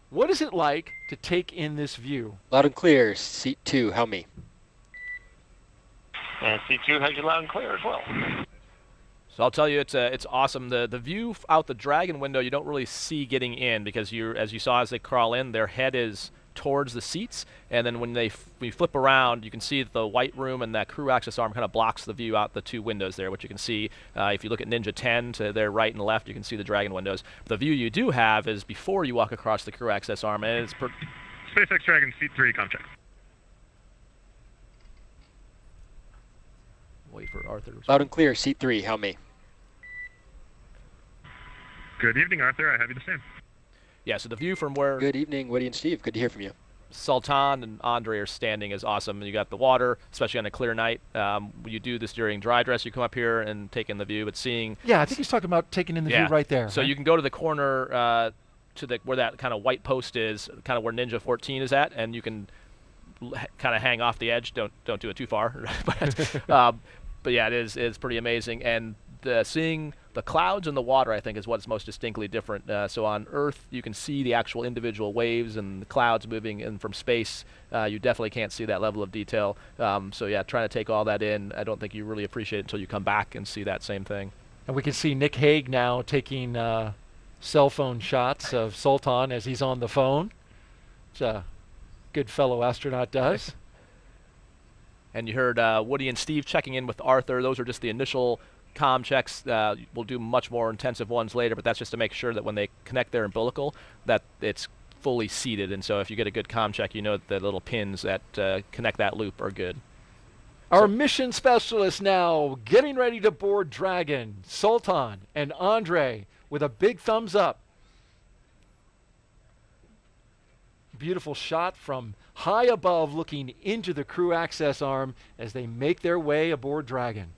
S2: What is it like to take in this view?
S1: Loud and clear. Seat 2, how me?
S6: And C2 has you loud and clear as well.
S8: So I'll tell you, it's awesome. The view out the Dragon window you don't really see getting in, because as you saw as they crawl in, their head is towards the seats, and then when we flip around, you can see that the white room and that crew access arm kind of blocks the view out the 2 windows there, which you can see if you look at Ninja 10 to their right and left, you can see the Dragon windows. The view you do have is before you walk across the crew access arm, and it's
S4: SpaceX Dragon Seat 3, contact.
S8: Wait for Arthur.
S1: Loud and clear, seat 3, how me?
S4: Good evening, Arthur. I have you the same.
S8: Yeah, so the view from where...
S1: Good evening, Woody and Steve. Good to hear from you.
S8: Sultan and Andre are standing is awesome. You got the water, especially on a clear night. You do this during dry dress. You come up here and take in the view, but seeing...
S2: Yeah, I think he's talking about taking in the view right there.
S8: So you can go to the corner to where that kind of white post is, kind of where Ninja 14 is at, and you can kind of hang off the edge. Don't do it too far. But yeah, it's pretty amazing. And seeing the clouds and the water, I think, is what's most distinctly different. So on Earth, you can see the actual individual waves and the clouds moving in from space. You definitely can't see that level of detail. So yeah, trying to take all that in, I don't think you really appreciate it until you come back and see that same thing.
S2: And we can see Nick Hague now taking cell phone shots of Sultan as he's on the phone, which a good fellow astronaut does.
S8: And you heard Woody and Steve checking in with Arthur. Those are just the initial comm checks. We'll do much more intensive ones later, but that's just to make sure that when they connect their umbilical, that it's fully seated. And so if you get a good comm check, you know that the little pins that connect that loop are good.
S2: Our mission specialists now getting ready to board Dragon, Sultan and Andre with a big thumbs up. Beautiful shot from high above looking into the crew access arm as they make their way aboard Dragon.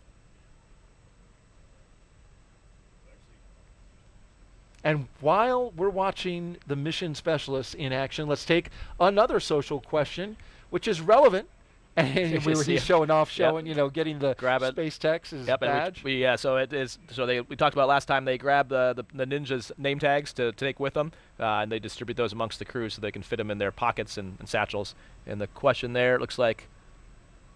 S2: And while we're watching the mission specialists in action, let's take another social question, which is relevant. And he's showing off, you know, getting the space tech's badge.
S8: We talked about last time they grab the Ninja's name tags to take with them, and they distribute those amongst the crew so they can fit them in their pockets and satchels. And the question there, it looks like,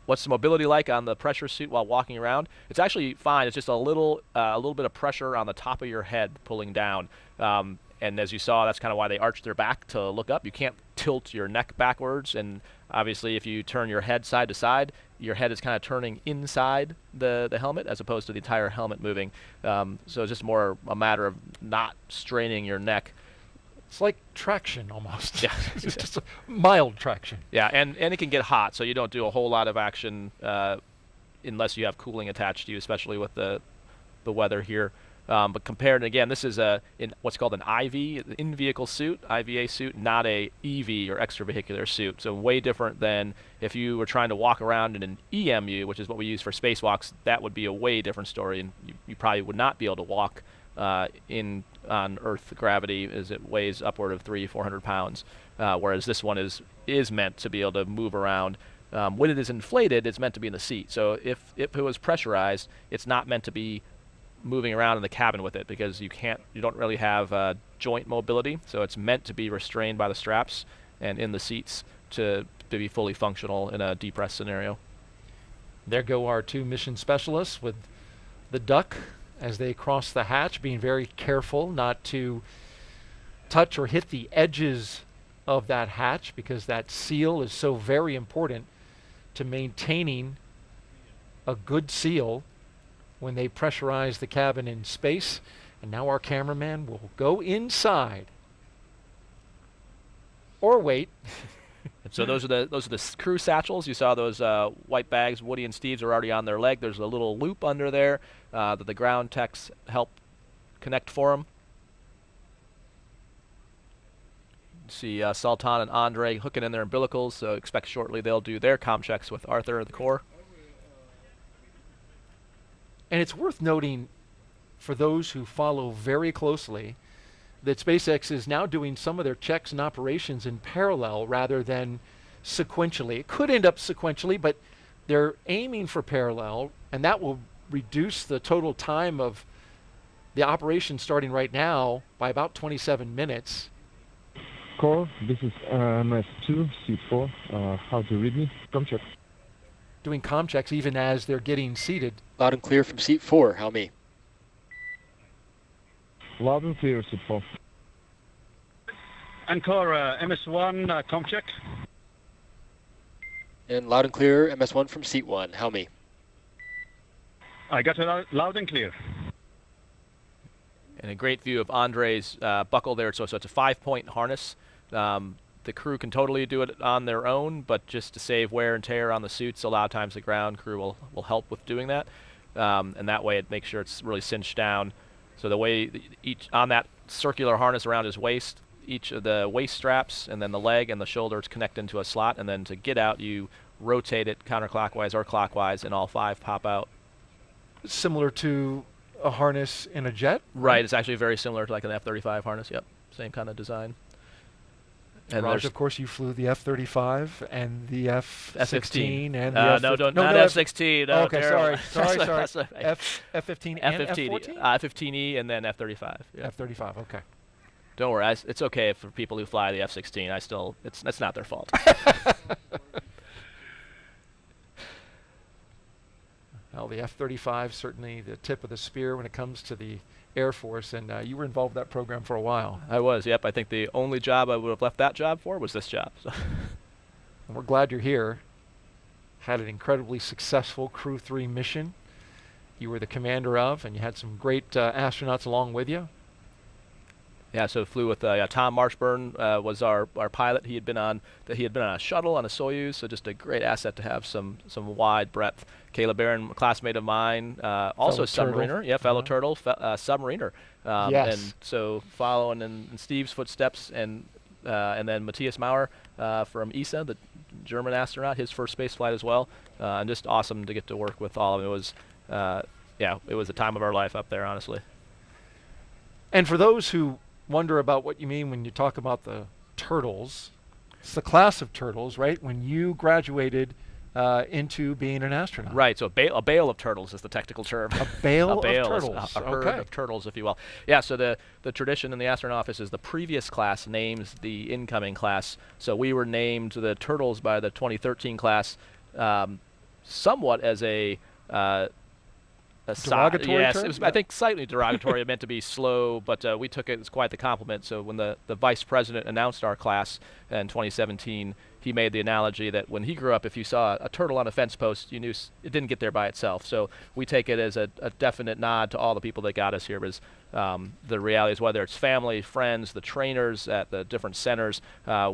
S8: what's the mobility like on the pressure suit while walking around? It's actually fine. It's just a little bit of pressure on the top of your head pulling down. And as you saw, that's kind of why they arched their back to look up. You can't tilt your neck backwards, and obviously if you turn your head side to side, your head is kind of turning inside the helmet as opposed to the entire helmet moving. So it's just more a matter of not straining your neck.
S2: It's like traction almost.
S8: Yeah.
S2: It's just a mild traction.
S8: Yeah, and it can get hot, so you don't do a whole lot of action unless you have cooling attached to you, especially with the weather here. But compared, again, this is in what's called an IV, in-vehicle suit, IVA suit, not a EV or extravehicular suit. So way different than if you were trying to walk around in an EMU, which is what we use for spacewalks. That would be a way different story, and you probably would not be able to walk on Earth gravity, as it weighs upward of 300-400 pounds, whereas this one is meant to be able to move around. When it is inflated, it's meant to be in the seat. So if it was pressurized, it's not meant to be moving around in the cabin with it, because you don't really have joint mobility, so it's meant to be restrained by the straps and in the seats to be fully functional in a depressed scenario.
S2: There go our two mission specialists with the duck as they cross the hatch, being very careful not to touch or hit the edges of that hatch, because that seal is so very important to maintaining a good seal when they pressurize the cabin in space. And now our cameraman will go inside. Or wait.
S8: So those are the crew satchels. You saw those white bags. Woody and Steve's are already on their leg. There's a little loop under there that the ground techs help connect for them. See Sultan and Andre hooking in their umbilicals, so expect shortly they'll do their comm checks with Arthur at the core.
S2: And it's worth noting, for those who follow very closely, that SpaceX is now doing some of their checks and operations in parallel rather than sequentially. It could end up sequentially, but they're aiming for parallel, and that will reduce the total time of the operation starting right now by about 27 minutes.
S3: Core, this is MS2, seat 4. How to read me? Come check.
S2: Doing comm checks even as they're getting seated.
S1: Loud and clear from seat 4. How me?
S3: Loud and clear, seat 4.
S12: Encore, MS1, comm check.
S1: And loud and clear, MS1 from seat 1. How me?
S12: I got it loud and clear.
S8: And a great view of Andre's buckle there. So it's a 5-point harness. The crew can totally do it on their own, but just to save wear and tear on the suits, a lot of times the ground crew will help with doing that. And that way it makes sure it's really cinched down. So the way on that circular harness around his waist, each of the waist straps and then the leg and the shoulders connect into a slot, and then to get out you rotate it counterclockwise or clockwise and all 5 pop out.
S2: Similar to a harness in a jet?
S8: Right, it's actually very similar to like an F-35 harness, yep. Same kind of design. And
S2: Raj, of course, you flew the F-35 and the F-16 and the
S8: F-15. No, not F-16. No,
S2: okay,
S8: terrible.
S2: sorry. F-15 and F-14?
S8: F-15E and then F-35. Yeah.
S2: F-35, okay.
S8: Don't worry, it's okay for people who fly the F-16. It's not their fault.
S2: Well, the F-35 certainly the tip of the spear when it comes to the Air Force, and you were involved in that program for a while.
S8: I was, yep. I think the only job I would have left that job for was this job. So.
S2: And we're glad you're here. Had an incredibly successful Crew 3 mission. You were the commander of, and you had some great astronauts along with you.
S8: Yeah, so flew with Tom Marshburn was our pilot. He had been on a shuttle on a Soyuz, so just a great asset to have some wide breadth. Caleb Barron, classmate of mine, also a submariner. Yeah, fellow turtle, submariner.
S2: Yes.
S8: And so following in Steve's footsteps, and then Matthias Maurer from ESA, the German astronaut, his first space flight as well. And just awesome to get to work with all of them. It was, it was the time of our life up there, honestly.
S2: And for those who wonder about what you mean when you talk about the turtles, it's the class of turtles, right? When you graduated into being an astronaut.
S8: Right, so a bale of turtles is the technical term.
S2: A bale
S8: of
S2: turtles.
S8: A herd of turtles, if you will. Yeah, so the tradition in the astronaut office is the previous class names the incoming class. So we were named the turtles by the 2013 class somewhat as a
S2: derogatory
S8: yes,
S2: term?
S8: It was, I think, slightly derogatory. It meant to be slow, but we took it as quite the compliment. So when the vice president announced our class in 2017, he made the analogy that when he grew up, if you saw a turtle on a fence post, you knew it didn't get there by itself. So we take it as a definite nod to all the people that got us here. Because the reality is, whether it's family, friends, the trainers at the different centers,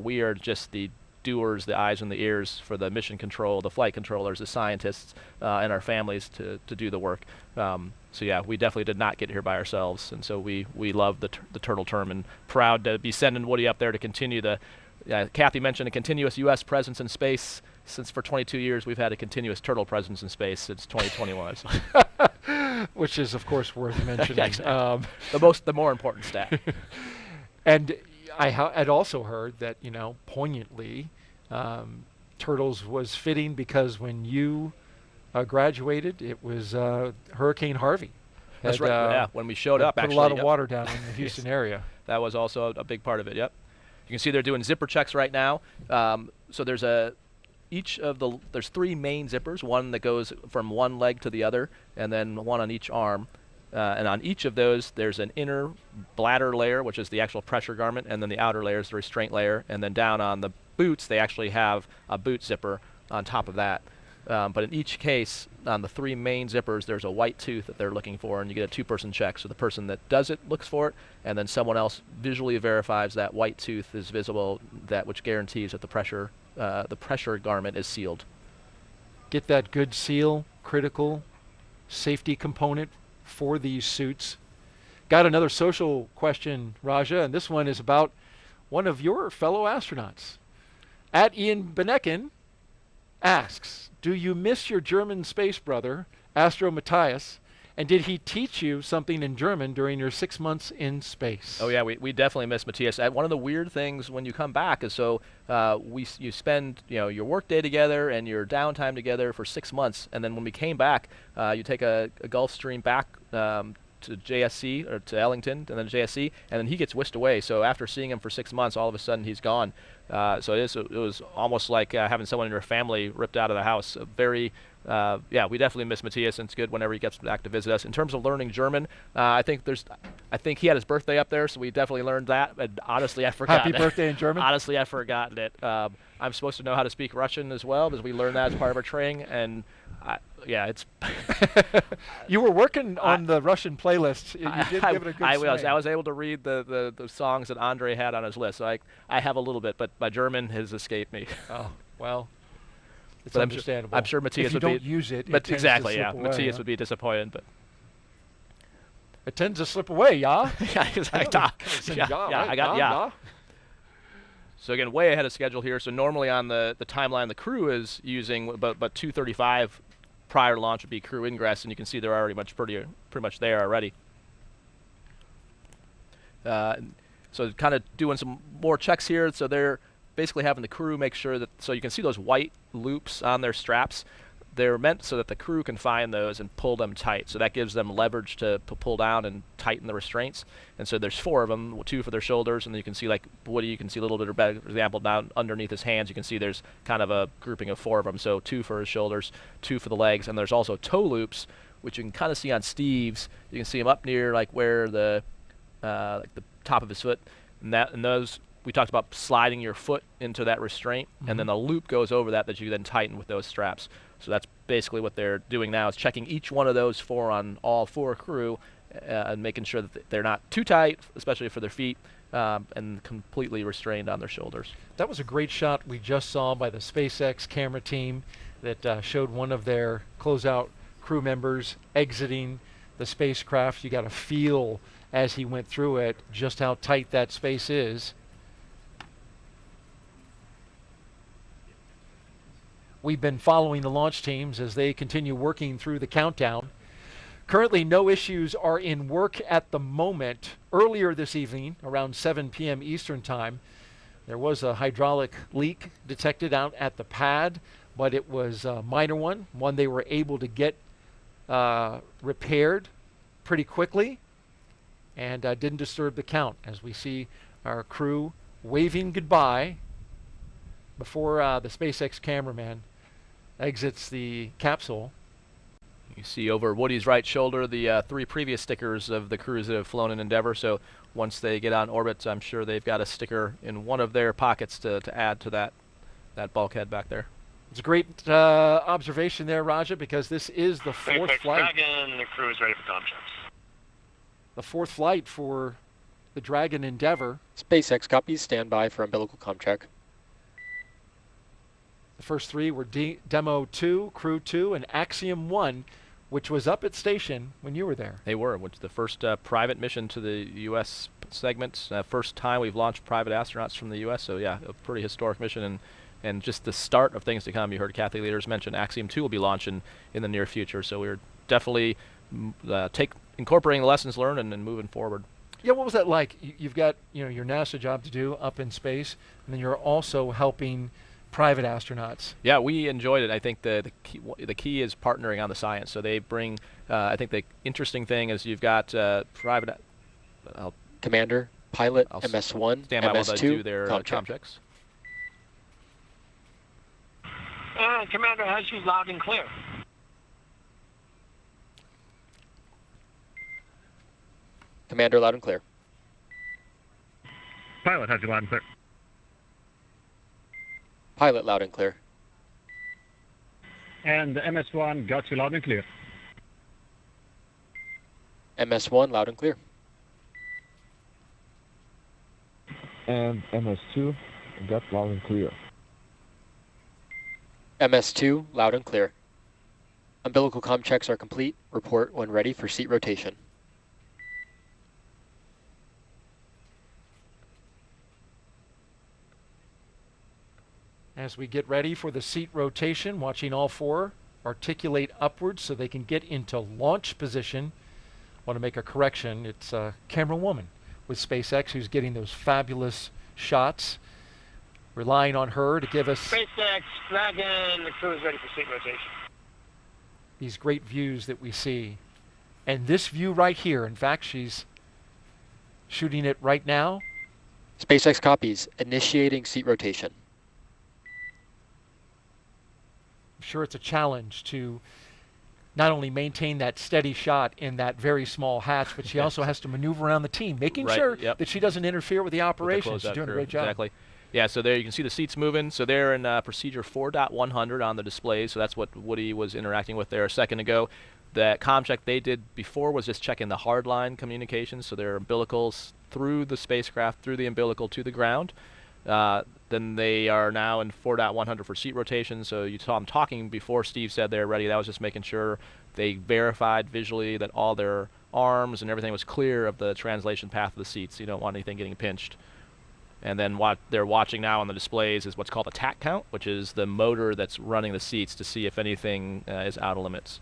S8: we are just the doers, the eyes and the ears for the mission control, the flight controllers, the scientists, and our families to do the work. So yeah, we definitely did not get here by ourselves, and so we love the turtle term, and proud to be sending Woody up there to continue the. Kathy mentioned a continuous U.S. presence in space. Since for 22 years we've had a continuous turtle presence in space since 2021.
S2: Which is, of course, worth mentioning.
S8: Exactly. The more important stat.
S2: And I had also heard that, poignantly, Turtles was fitting because when you graduated, it was Hurricane Harvey.
S8: That's right. Yeah, when we showed up,
S2: put
S8: actually,
S2: a lot of water down in the Houston area.
S8: That was also a big part of it. Yep. You can see they're doing zipper checks right now. So there's there's three main zippers, one that goes from one leg to the other, and then one on each arm. And on each of those, there's an inner bladder layer, which is the actual pressure garment, and then the outer layer is the restraint layer. And then down on the boots, they actually have a boot zipper on top of that. But in each case, on the three main zippers, there's a white tooth that they're looking for, and you get a two-person check. So the person that does it looks for it, and then someone else visually verifies that white tooth is visible, which guarantees that the pressure garment is sealed.
S2: Get that good seal, critical safety component for these suits. Got another social question, Raja, and this one is about one of your fellow astronauts. At Ian Benecken asks, do you miss your German space brother, Astro Matthias, and did he teach you something in German during your 6 months in space?
S8: Oh yeah, we definitely miss Matthias. One of the weird things when you come back is you spend your work day together and your downtime together for 6 months, and then when we came back, you take a Gulfstream back to JSC or to Ellington and then JSC, and then he gets whisked away. So after seeing him for 6 months, all of a sudden he's gone. So it was almost like having someone in your family ripped out of the house. We definitely miss Matthias, and it's good whenever he gets back to visit us. In terms of learning German, I think he had his birthday up there, so we definitely learned that. And honestly, I've forgotten.
S2: Happy birthday in German?
S8: Honestly, I've forgotten it. I'm supposed to know how to speak Russian as well, because we learned that as part of our training. And it's.
S2: You were working on the Russian playlist. You did give it a good
S8: I was able to read the songs that Andre had on his list. So I have a little bit, but my German has escaped me.
S2: Oh well. It's
S8: but
S2: understandable.
S8: I'm sure Matthias would
S2: be. If you don't use it,
S8: but exactly,
S2: yeah.
S8: Matthias would be disappointed, but
S2: it tends to slip away, yeah.
S8: Yeah, exactly. Yeah. So again, way ahead of schedule here. So normally on the timeline, the crew is using about 2:35 prior to launch would be crew ingress, and you can see they're already pretty much there already. So kind of doing some more checks here. So they're basically having the crew make sure that, so you can see those white loops on their straps. They're meant so that the crew can find those and pull them tight. So that gives them leverage to pull down and tighten the restraints. And so there's 4 of them, 2 for their shoulders, and then you can see, like Woody, you can see a little bit of better example down underneath his hands. You can see there's kind of a grouping of 4 of them. So 2 for his shoulders, 2 for the legs, and there's also toe loops, which you can kind of see on Steve's. You can see them up near like where the like the top of his foot, and those. We talked about sliding your foot into that restraint, and then the loop goes over that you then tighten with those straps. So that's basically what they're doing now, is checking each one of those 4 on all 4 crew and making sure that they're not too tight, especially for their feet, and completely restrained on their shoulders.
S2: That was a great shot we just saw by the SpaceX camera team that showed one of their closeout crew members exiting the spacecraft. You got a feel as he went through it just how tight that space is. We've been following the launch teams as they continue working through the countdown. Currently, no issues are in work at the moment. Earlier this evening, around 7 p.m. Eastern Time, there was a hydraulic leak detected out at the pad, but it was a minor one they were able to get repaired pretty quickly, and didn't disturb the count, as we see our crew waving goodbye before the SpaceX cameraman exits the capsule.
S8: You see over Woody's right shoulder the 3 previous stickers of the crews that have flown in Endeavour. So once they get on orbit, I'm sure they've got a sticker in one of their pockets to add to that bulkhead back there.
S2: It's a great observation there, Raja, because this is the 4th
S6: SpaceX
S2: flight.
S6: Dragon, the crew is ready for comm checks.
S2: The 4th flight for the Dragon Endeavour.
S1: SpaceX copies, stand by for umbilical comm check.
S2: The first 3 were Demo 2, Crew 2, and Axiom 1, which was up at station when you were there.
S8: They were, which is the first private mission to the U.S. segment. First time we've launched private astronauts from the U.S., so yeah, a pretty historic mission, and just the start of things to come. You heard Kathy Leaders mention Axiom 2 will be launching in the near future, so we're definitely incorporating the lessons learned and moving forward.
S2: Yeah, what was that like? You've got your NASA job to do up in space, and then you're also helping private astronauts.
S8: Yeah, we enjoyed it. I think the key is partnering on the science. So they bring. I think the interesting thing is you've got private.
S1: Commander, pilot, MS1,
S8: stand by while they
S1: MS2,
S8: do their
S1: comm
S8: comm checks.
S6: Commander has you loud and clear.
S1: Commander, loud and clear.
S12: Pilot has you loud and clear.
S1: Pilot, loud and clear.
S12: And the MS1 got you loud and clear.
S1: MS1, loud and clear.
S3: And MS2 got loud and clear.
S1: MS2, loud and clear. Umbilical comm checks are complete. Report when ready for seat rotation.
S2: As we get ready for the seat rotation, watching all 4 articulate upwards so they can get into launch position. Want to make a correction. It's a camera woman with SpaceX who's getting those fabulous shots. Relying on her to give us
S6: SpaceX Dragon, the crew is ready for seat rotation.
S2: these great views that we see. And this view right here, in fact, she's shooting it right now.
S1: SpaceX copies, initiating seat rotation.
S2: I'm sure it's a challenge to not only maintain that steady shot in that very small hatch, but she also has to maneuver around the team, making sure that she doesn't interfere with the operation. She's doing a great job.
S8: Exactly. Yeah, so there you can see the seats moving. So they're in procedure 4.100 on the display. So that's what Woody was interacting with there a second ago. The comm check they did before was just checking the hardline communications. So their umbilicals through the spacecraft, through the umbilical to the ground. Then they are now in 4.100 for seat rotation. So you saw them talking before Steve said they're ready. That was just making sure they verified visually that all their arms and everything was clear of the translation path of the seats. You don't want anything getting pinched. And then what they're watching now on the displays is what's called a tack count, which is the motor that's running the seats to see if anything is out of limits.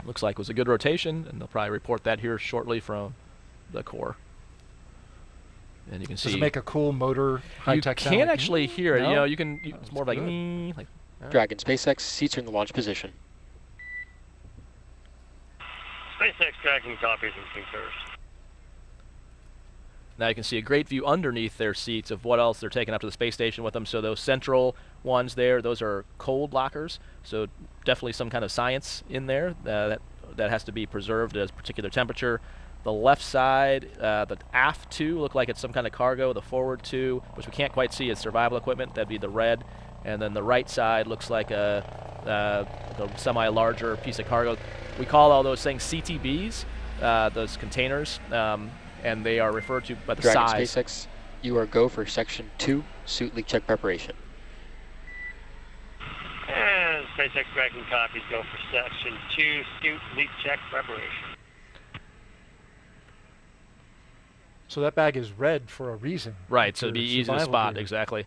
S8: Looks like it was a good rotation, and they'll probably report that here shortly from the core. And you can
S2: Does
S8: see.
S2: it make a cool motor high-tech sound?
S8: You can't
S2: like,
S8: actually hear it.
S2: no?
S8: You know, you can. It's more like, like.
S1: Dragon SpaceX, seats are in the launch position.
S6: SpaceX tracking copies and concurs.
S8: Now you can see a great view underneath their seats of what else they're taking up to the space station with them. So those central ones there, those are cold lockers. So definitely some kind of science in there that has to be preserved at a particular temperature. The left side, the aft two look like it's some kind of cargo. The forward two, which we can't quite see, is survival equipment. That'd be the red. And then the right side looks like a semi-larger piece of cargo. We call all those things CTBs, those containers. And they are referred to by the
S1: Dragon
S8: size.
S1: SpaceX, you are go for Section 2, suit leak check preparation.
S6: And SpaceX tracking copies go for Section 2, suit leak check preparation.
S2: So that bag is red for a reason.
S8: Right, so it'd be easy to spot,
S2: gear.
S8: exactly.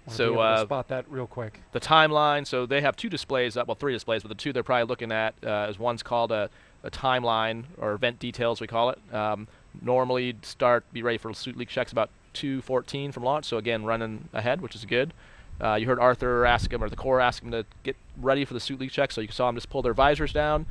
S2: Wanna
S8: So
S2: be able to spot that real quick.
S8: The timeline, so they have two displays up, well, three displays, but the two they're probably looking at is one's called a timeline, or event details we call it. Normally you'd be ready for suit leak checks about 2:14 from launch, so again running ahead, which is good. You heard Arthur ask him, or the Corps ask him to get ready for the suit leak check, so you saw him just pull their visors down.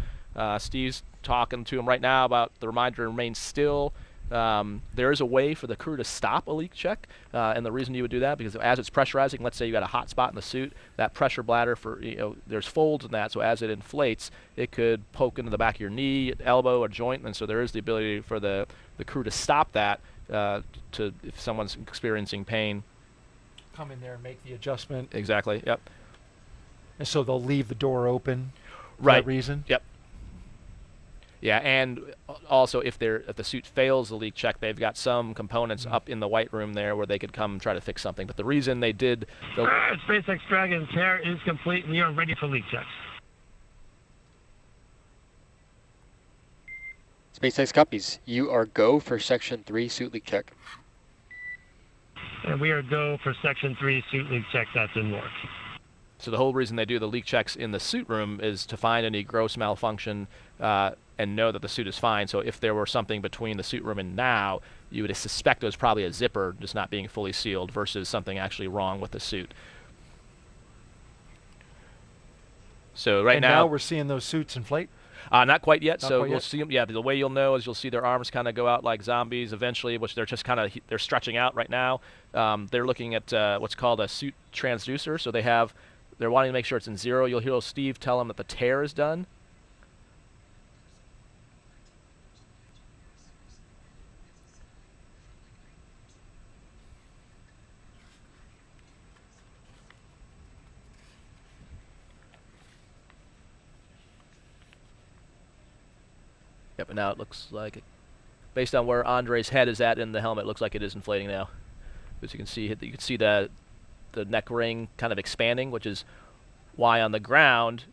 S8: Steve's talking to him right now about the reminder to remain still. There is a way for the crew to stop a leak check, and the reason you would do that, because as it's pressurizing, let's say you got a hot spot in the suit, that pressure bladder, there's folds in that, so as it inflates, it could poke into the back of your knee, elbow, or joint, and so there is the ability for the crew to stop that if someone's experiencing pain.
S2: Come in there and make the adjustment.
S8: Exactly, yep.
S2: And so they'll leave the door open for
S8: Right.
S2: that reason?
S8: Yep. Yeah, and also if the suit fails the leak check, they've got some components up in the white room there where they could come try to fix something. But the reason they did the
S6: SpaceX Dragon tear is complete. We are ready for leak checks.
S1: SpaceX copies, you are go for Section 3, suit leak check.
S6: And we are go for Section 3 suit leak check. That's in work.
S8: So the whole reason they do the leak checks in the suit room is to find any gross malfunction and know that the suit is fine. So if there were something between the suit room and now, you would suspect it was probably a zipper just not being fully sealed versus something actually wrong with the suit. So right
S2: now we're seeing those suits inflate?
S8: Not quite yet.
S2: Not
S8: So
S2: quite
S8: we'll
S2: yet?
S8: see them. Yeah, the way you'll know is you'll see their arms kind of go out like zombies eventually, which they're just kind of they're stretching out right now. They're looking at what's called a suit transducer. So they're wanting to make sure it's in zero. You'll hear Steve tell them that the tear is done. Yep, and now it looks like, based on where Andre's head is at in the helmet, it looks like it is inflating now. As you can see, the neck ring kind of expanding, which is why on the ground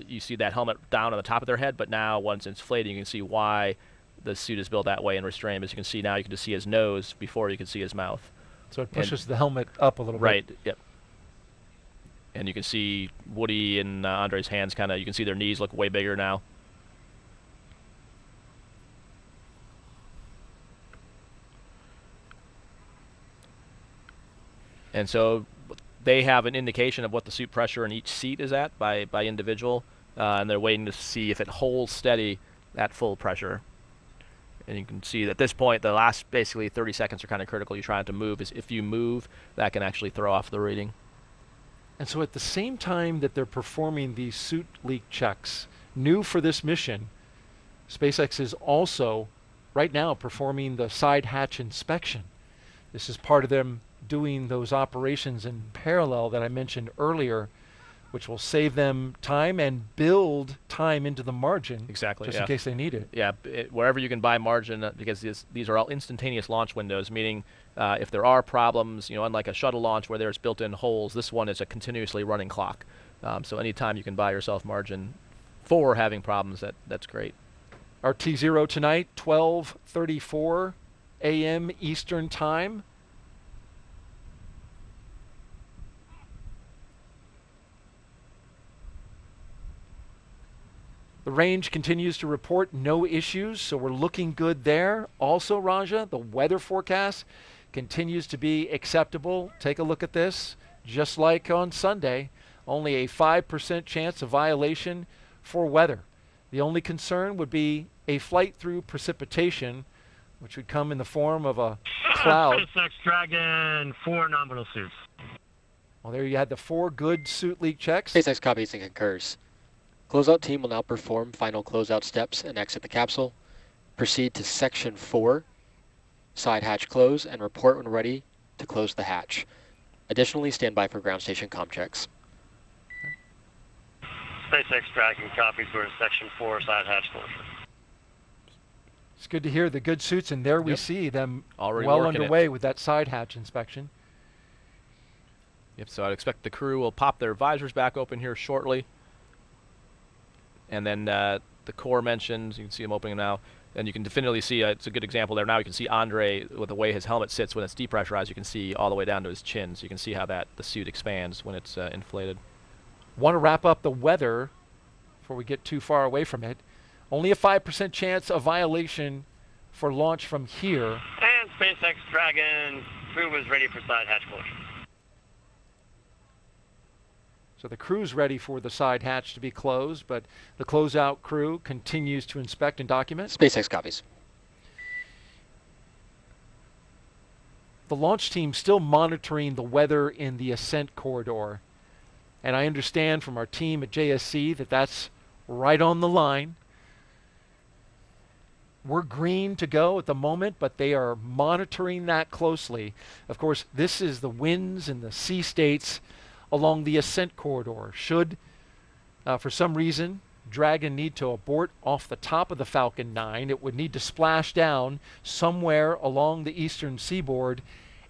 S8: you see that helmet down on the top of their head, but now once it's inflating, you can see why the suit is built that way and restrained. As you can see now, you can just see his nose before you can see his mouth.
S2: So it pushes the helmet up a little bit.
S8: Right, yep. And you can see Woody and Andre's hands kind of, you can see their knees look way bigger now. And so they have an indication of what the suit pressure in each seat is at by individual, and they're waiting to see if it holds steady at full pressure. And you can see that at this point, the last basically 30 seconds are kind of critical. You're trying to move. If you move, that can actually throw off the reading.
S2: And so at the same time that they're performing these suit leak checks, new for this mission, SpaceX is also right now performing the side hatch inspection. This is part of them doing those operations in parallel that I mentioned earlier, which will save them time and build time into the margin.
S8: Exactly.
S2: Just in case they need it.
S8: Yeah, wherever you can buy margin, because these are all instantaneous launch windows, meaning if there are problems, unlike a shuttle launch where there's built-in holes, this one is a continuously running clock. So anytime you can buy yourself margin for having problems, that's great.
S2: Our T0 tonight, 12:34 a.m. Eastern Time. The range continues to report no issues, so we're looking good there. Also, Raja, the weather forecast continues to be acceptable. Take a look at this. Just like on Sunday, only a 5% chance of violation for weather. The only concern would be a flight through precipitation, which would come in the form of a cloud.
S6: SpaceX Dragon, 4 nominal suits.
S2: Well, there you had the 4 good suit leak checks.
S1: SpaceX copies and concurs. Closeout team will now perform final closeout steps and exit the capsule. Proceed to Section 4, side hatch close, and report when ready to close the hatch. Additionally, stand by for ground station comm checks.
S6: SpaceX Dragon copies. We're in Section 4, side hatch closure.
S2: It's good to hear the good suits, and there we see them
S8: already
S2: well
S8: working
S2: underway
S8: it.
S2: with that side hatch inspection.
S8: Yep, so I'd expect the crew will pop their visors back open here shortly. And then the core mentioned, you can see them opening now. And you can definitively see, it's a good example there now, you can see Andre, with the way his helmet sits when it's depressurized, you can see all the way down to his chin. So you can see how the suit expands when it's inflated.
S2: Want to wrap up the weather before we get too far away from it. Only a 5% chance of violation for launch from here.
S6: And SpaceX Dragon crew is ready for side hatch closure.
S2: So the crew's ready for the side hatch to be closed, but the closeout crew continues to inspect and document.
S1: SpaceX copies.
S2: The launch team still monitoring the weather in the ascent corridor. And I understand from our team at JSC that that's right on the line. We're green to go at the moment, but they are monitoring that closely. Of course, this is the winds and the sea states along the ascent corridor. Should, for some reason, Dragon need to abort off the top of the Falcon 9, it would need to splash down somewhere along the eastern seaboard.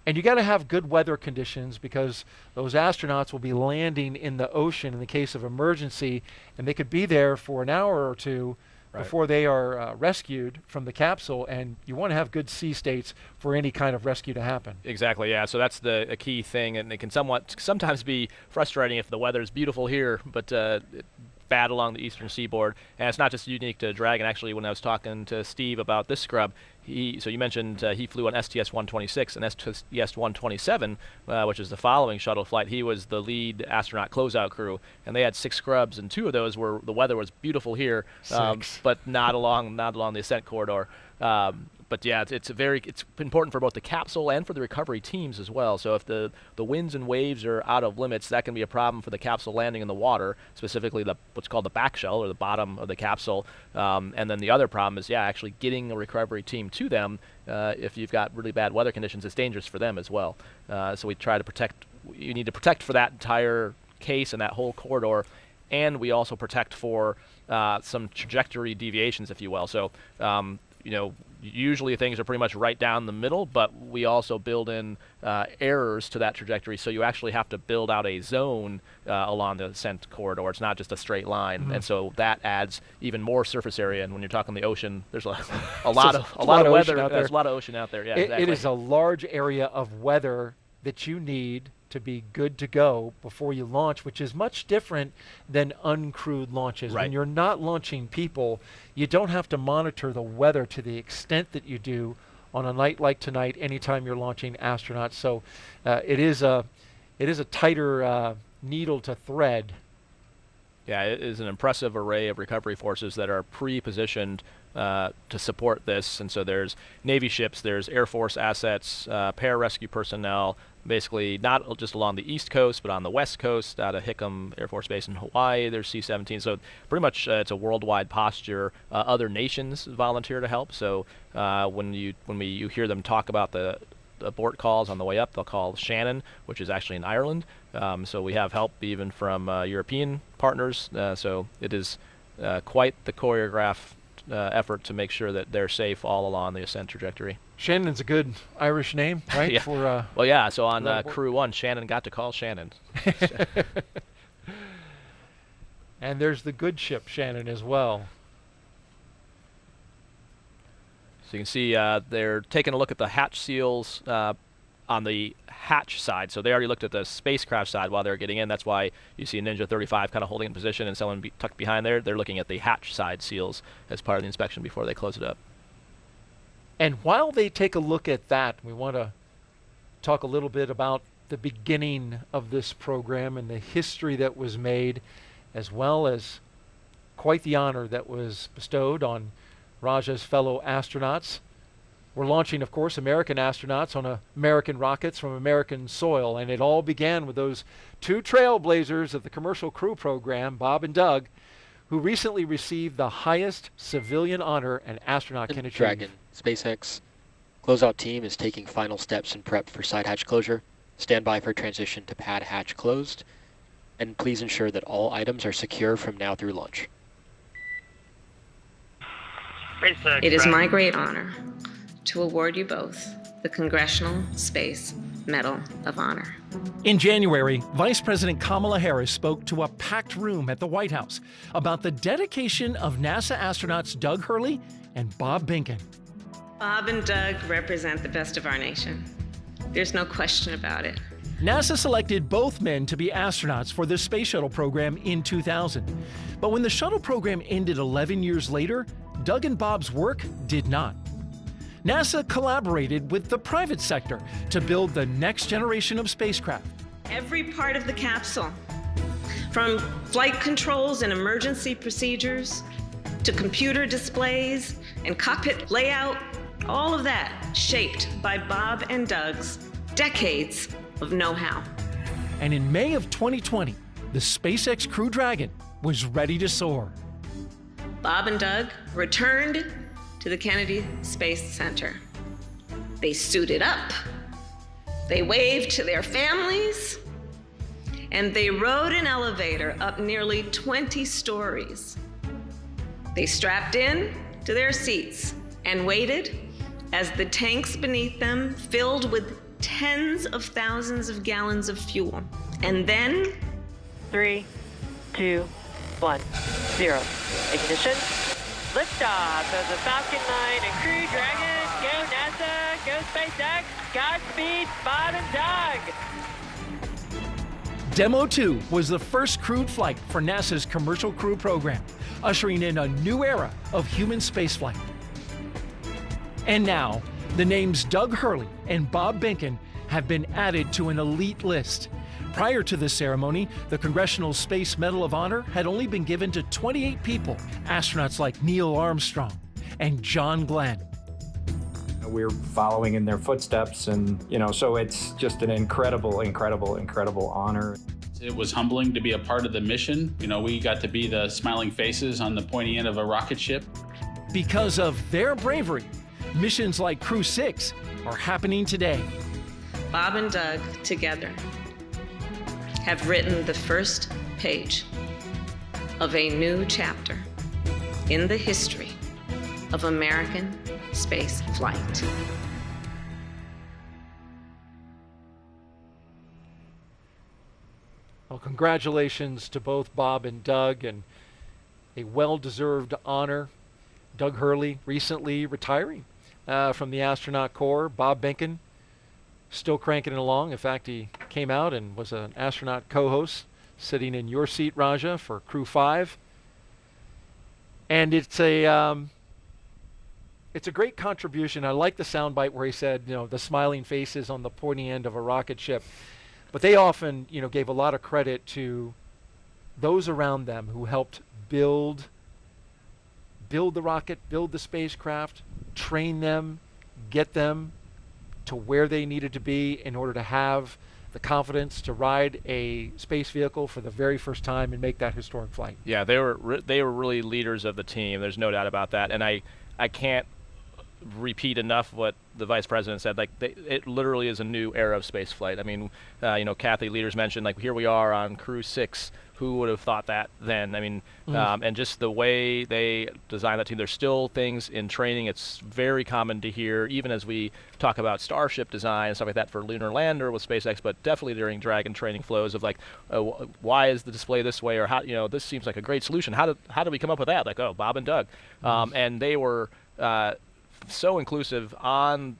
S2: And you got to have good weather conditions because those astronauts will be landing in the ocean in the case of emergency, and they could be there for an hour or two before they are rescued from the capsule, and you want to have good sea states for any kind of rescue to happen.
S8: Exactly, yeah. So that's a key thing, and it can sometimes be frustrating if the weather is beautiful here, but bad along the eastern seaboard. And it's not just unique to Dragon. Actually, when I was talking to Steve about this scrub, so you mentioned he flew on STS-126 and STS-127, which is the following shuttle flight. He was the lead astronaut closeout crew, and they had 6 scrubs, and 2 of those were the weather was beautiful here, but not along the ascent corridor. But yeah, it's important for both the capsule and for the recovery teams as well. So if the winds and waves are out of limits, that can be a problem for the capsule landing in the water, specifically what's called the back shell or the bottom of the capsule. And then the other problem is, actually getting a recovery team to them. If you've got really bad weather conditions, it's dangerous for them as well. So we try to protect. You need to protect for that entire case and that whole corridor. And we also protect for some trajectory deviations, if you will. So, usually things are pretty much right down the middle, but we also build in errors to that trajectory, so you actually have to build out a zone along the ascent corridor. It's not just a straight line, and so that adds even more surface area. And when you're talking the ocean, there's a lot of weather. There's a lot of ocean out there. Yeah, exactly.
S2: It is a large area of weather that you need to be good to go before you launch, which is much different than uncrewed launches.
S8: Right.
S2: When you're not launching people, you don't have to monitor the weather to the extent that you do on a night like tonight anytime you're launching astronauts. So it is a tighter needle to thread.
S8: Yeah, it is an impressive array of recovery forces that are pre-positioned to support this. And so there's Navy ships, there's Air Force assets, pararescue personnel, basically not just along the East Coast, but on the West Coast, out of Hickam Air Force Base in Hawaii. There's C-17. So pretty much it's a worldwide posture. Other nations volunteer to help. So when you hear them talk about the abort calls on the way up, they'll call Shannon, which is actually in Ireland. So we have help even from European partners. So it is quite the choreographed effort to make sure that they're safe all along the ascent trajectory.
S2: Shannon's a good Irish name, right?
S8: Yeah.
S2: For,
S8: well, yeah. So on Crew 1, Shannon got to call Shannon.
S2: And there's the good ship Shannon as well.
S8: So you can see they're taking a look at the hatch seals on the hatch side. So they already looked at the spacecraft side while they were getting in. That's why you see a Ninja 35 kind of holding in position and someone tucked behind there. They're looking at the hatch side seals as part of the inspection before they close it up.
S2: And while they take a look at that, we want to talk a little bit about the beginning of this program and the history that was made, as well as quite the honor that was bestowed on Raja's fellow astronauts. We're launching, of course, American astronauts on American rockets from American soil, and it all began with those two trailblazers of the Commercial Crew program, Bob and Doug, who recently received the highest civilian honor an astronaut can achieve.
S1: Dragon, SpaceX closeout team is taking final steps in prep for side hatch closure. Stand by for transition to pad hatch closed, and please ensure that all items are secure from now through launch.
S13: It is my great honor to award you both the Congressional Space Medal of Honor.
S2: In January, Vice President Kamala Harris spoke to a packed room at the White House about the dedication of NASA astronauts Doug Hurley and Bob Behnken.
S13: Bob and Doug represent the best of our nation. There's no question about it.
S2: NASA selected both men to be astronauts for the Space Shuttle program in 2000. But when the shuttle program ended 11 years later, Doug and Bob's work did not. NASA collaborated with the private sector to build the next generation of spacecraft.
S13: Every part of the capsule, from flight controls and emergency procedures to computer displays and cockpit layout, all of that shaped by Bob and Doug's decades of know-how.
S2: And in May of 2020, the SpaceX Crew Dragon was ready to soar.
S13: Bob and Doug returned to the Kennedy Space Center. They suited up, they waved to their families, and they rode an elevator up nearly 20 stories. They strapped in to their seats and waited as the tanks beneath them filled with tens of thousands of gallons of fuel. And then
S14: 3, 2, 1, 0. Ignition. Liftoff of the Falcon 9 and Crew Dragon. Go NASA, go SpaceX, Godspeed, Bob and Doug.
S2: Demo 2 was the first crewed flight for NASA's Commercial Crew program, ushering in a new era of human spaceflight. And now, the names Doug Hurley and Bob Behnken have been added to an elite list. Prior to this ceremony, the Congressional Space Medal of Honor had only been given to 28 people, astronauts like Neil Armstrong and John Glenn.
S15: We're following in their footsteps, and so it's just an incredible honor.
S16: It was humbling to be a part of the mission. We got to be the smiling faces on the pointy end of a rocket ship.
S2: Because of their bravery, missions like Crew 6 are happening today.
S13: Bob and Doug together have written the first page of a new chapter in the history of American space flight.
S2: Well, congratulations to both Bob and Doug, and a well-deserved honor. Doug Hurley recently retiring from the astronaut corps. Bob Behnken still cranking it along. In fact, he came out and was an astronaut co-host, sitting in your seat, Raja, for Crew 5. And it's a great contribution. I like the soundbite where he said, the smiling faces on the pointy end of a rocket ship. But they often, gave a lot of credit to those around them who helped build the rocket, build the spacecraft, train them, get them to where they needed to be in order to have the confidence to ride a space vehicle for the very first time and make that historic flight.
S8: Yeah, they were really leaders of the team. There's no doubt about that. And I can't repeat enough what the vice president said. It literally is a new era of space flight. I mean, Kathy Leaders mentioned, here we are on Crew 6. Who would have thought that then? I mean, and just the way they designed that team, there's still things in training. It's very common to hear, even as we talk about Starship design and stuff like that for lunar lander with SpaceX, but definitely during Dragon training flows of why is the display this way, or how, this seems like a great solution. How did we come up with that? Bob and Doug. And they were so inclusive on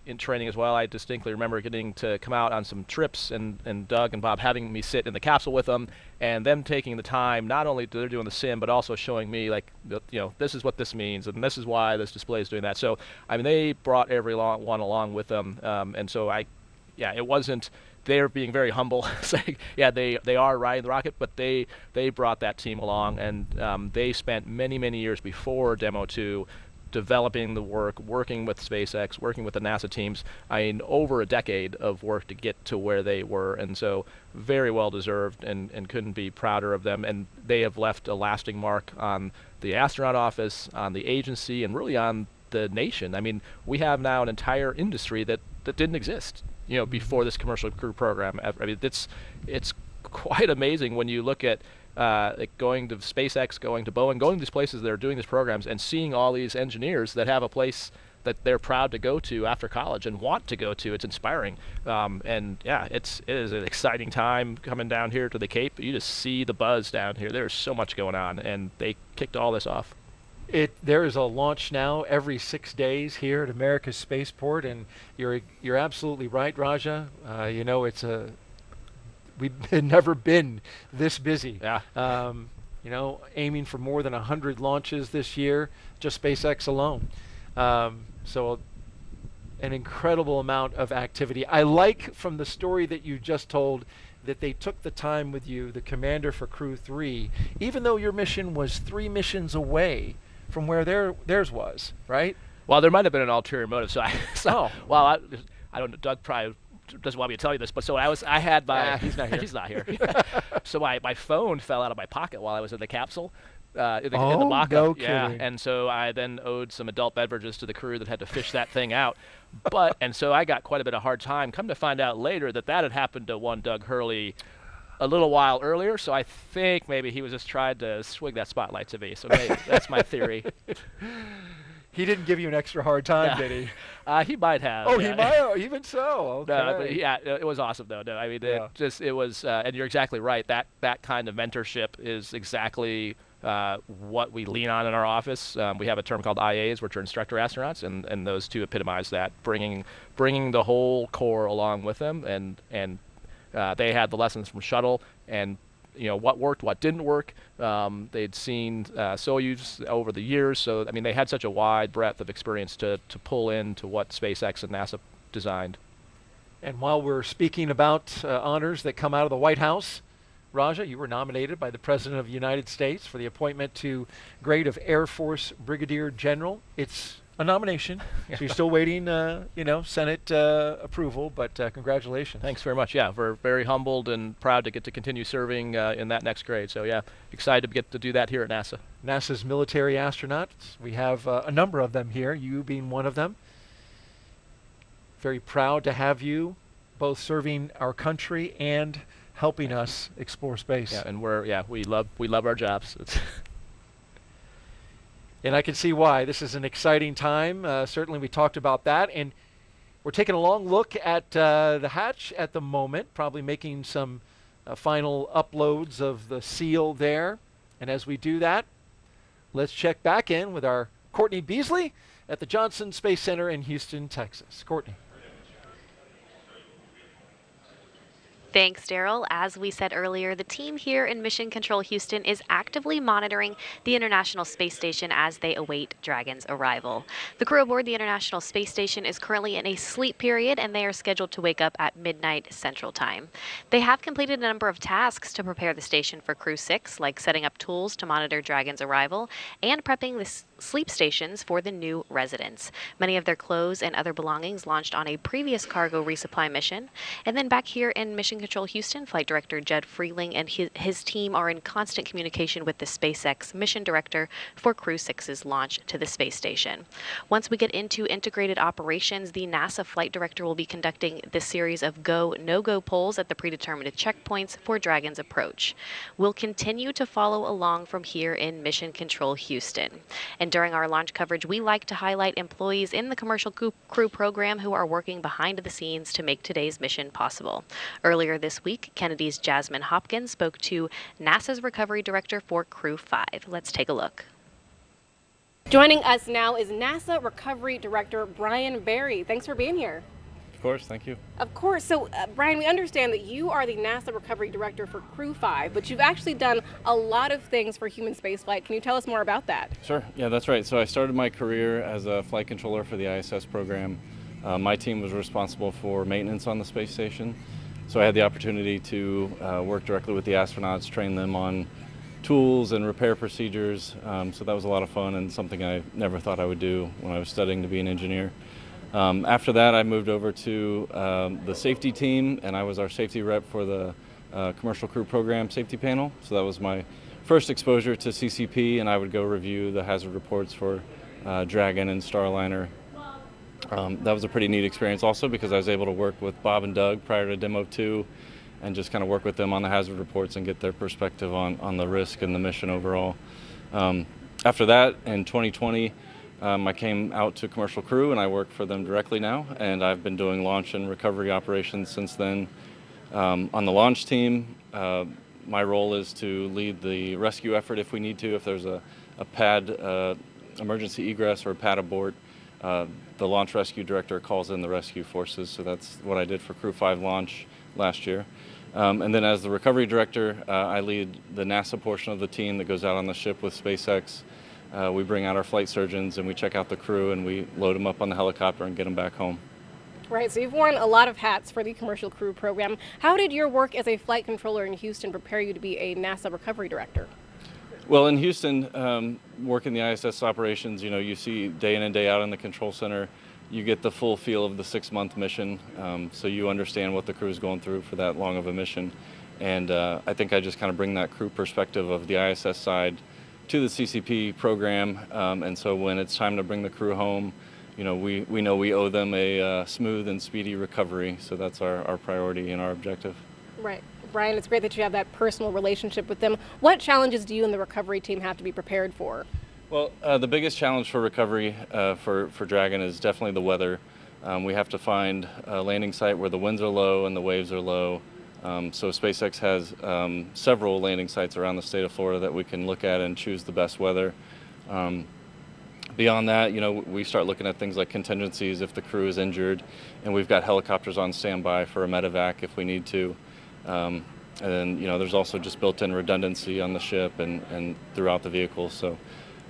S8: in training as well. I distinctly remember getting to come out on some trips and Doug and Bob having me sit in the capsule with them and them taking the time, not only they're doing the sim, but also showing me like, this is what this means and this is why this display is doing that. So, I mean, they brought one along with them. And so it wasn't, they're being very humble, saying, they are riding the rocket, but they brought that team along, and they spent many, many years before Demo 2 developing the work, working with SpaceX, working with the NASA teams. I mean, over a decade of work to get to where they were, and so very well deserved, and couldn't be prouder of them. And they have left a lasting mark on the astronaut office, on the agency, and really on the nation. I mean, we have now an entire industry that didn't exist, before this commercial crew program. I mean, it's quite amazing when you look at like going to SpaceX, going to Boeing, going to these places that are doing these programs, and seeing all these engineers that have a place that they're proud to go to after college and want to go to. It's inspiring, and it is an exciting time coming down here to the Cape. You just see the buzz down here. There's so much going on, and they kicked all this off.
S2: There is a launch now every 6 days here at America's Spaceport, and you're absolutely right, Raja. We've never been this busy.
S8: Yeah.
S2: Aiming for more than 100 launches this year, just SpaceX alone. So an incredible amount of activity. I like from the story that you just told that they took the time with you, the commander for Crew 3, even though your mission was 3 missions away from where theirs was, right?
S8: Well, there might have been an ulterior motive. I don't know, Doug probably doesn't want me to tell you this, but I had my...
S2: he's not here.
S8: He's not here. So my phone fell out of my pocket while I was in the capsule. In the mock-up.
S2: No kidding.
S8: And so I then owed some adult beverages to the crew that had to fish that thing out. And so I got quite a bit of hard time. Come to find out later that had happened to one Doug Hurley a little while earlier, so I think maybe he was just trying to swing that spotlight to me. So maybe that's my theory.
S2: He didn't give you an extra hard time, did he?
S8: He might have.
S2: Oh, he might have, even so. Okay.
S8: No, but it was awesome though. No, I mean, it was, and you're exactly right. That kind of mentorship is exactly what we lean on in our office. We have a term called IAs, which are instructor astronauts, and those two epitomize that, bringing the whole corps along with them, and they had the lessons from shuttle and what worked, what didn't work. They'd seen Soyuz over the years, so I mean they had such a wide breadth of experience to pull into what SpaceX and NASA designed.
S2: And while we're speaking about honors that come out of the White House, Raja, you were nominated by the President of the United States for the appointment to grade of Air Force Brigadier General. It's a nomination, so you're still waiting, Senate approval, but congratulations.
S8: Thanks very much. Yeah, we're very humbled and proud to get to continue serving in that next grade. So yeah, excited to get to do that here at NASA.
S2: NASA's military astronauts, we have a number of them here, you being one of them. Very proud to have you both serving our country and helping us explore space.
S8: Yeah, and we love our jobs.
S2: And I can see why. This is an exciting time. Certainly we talked about that. And we're taking a long look at the hatch at the moment, probably making some final uploads of the seal there. And as we do that, let's check back in with our Courtney Beasley at the Johnson Space Center in Houston, Texas. Courtney.
S9: Thanks, Daryl. As we said earlier, the team here in Mission Control Houston is actively monitoring the International Space Station as they await Dragon's arrival. The crew aboard the International Space Station is currently in a sleep period, and they are scheduled to wake up at midnight Central Time. They have completed a number of tasks to prepare the station for Crew 6, like setting up tools to monitor Dragon's arrival and prepping the sleep stations for the new residents. Many of their clothes and other belongings launched on a previous cargo resupply mission. And then back here in Mission Control Houston, Flight Director Jed Freeling and his team are in constant communication with the SpaceX mission director for Crew 6's launch to the space station. Once we get into integrated operations, the NASA flight director will be conducting this series of go, no-go polls at the predetermined checkpoints for Dragon's approach. We'll continue to follow along from here in Mission Control Houston. And during our launch coverage, we like to highlight employees in the commercial crew program who are working behind the scenes to make today's mission possible. Earlier this week, Kennedy's Jasmine Hopkins spoke to NASA's recovery director for Crew 5. Let's take a look.
S10: Joining us now is NASA Recovery Director Brian Barry. Thanks for being here.
S17: Of course, thank you.
S10: Of course. So, Brian, we understand that you are the NASA Recovery Director for Crew 5, but you've actually done a lot of things for human spaceflight. Can you tell us more about that?
S17: Sure. Yeah, that's right. So I started my career as a flight controller for the ISS program. My team was responsible for maintenance on the space station. So I had the opportunity to work directly with the astronauts, train them on tools and repair procedures. So that was a lot of fun and something I never thought I would do when I was studying to be an engineer. After that, I moved over to the safety team, and I was our safety rep for the Commercial Crew Program Safety Panel. So that was my first exposure to CCP, and I would go review the hazard reports for Dragon and Starliner. That was a pretty neat experience also because I was able to work with Bob and Doug prior to Demo 2 and just kind of work with them on the hazard reports and get their perspective on the risk and the mission overall. After that, in 2020, I came out to Commercial Crew and I work for them directly now, and I've been doing launch and recovery operations since then. On the launch team, my role is to lead the rescue effort if we need to. If there's a pad emergency egress or a pad abort, the launch rescue director calls in the rescue forces, so that's what I did for Crew 5 launch last year. And then as the recovery director, I lead the NASA portion of the team that goes out on the ship with SpaceX. We bring out our flight surgeons and we check out the crew and we load them up on the helicopter and get them back home.
S10: Right, so you've worn a lot of hats for the Commercial Crew Program. How did your work as a flight controller in Houston prepare you to be a NASA Recovery Director?
S17: Well, in Houston, working the ISS operations, you see day in and day out in the control center, you get the full feel of the 6-month mission, so you understand what the crew is going through for that long of a mission. And I think I just kind of bring that crew perspective of the ISS side to the CCP program, and so when it's time to bring the crew home, we know we owe them a smooth and speedy recovery, so that's our priority and our objective. Right.
S10: Brian, it's great that you have that personal relationship with them. What challenges do you and the recovery team have to be prepared for?
S17: Well, the biggest challenge for recovery for Dragon is definitely the weather. We have to find a landing site where the winds are low and the waves are low. So SpaceX has several landing sites around the state of Florida that we can look at and choose the best weather. Beyond that, we start looking at things like contingencies if the crew is injured, and we've got helicopters on standby for a medevac if we need to. And then, there's also just built-in redundancy on the ship and throughout the vehicle. So,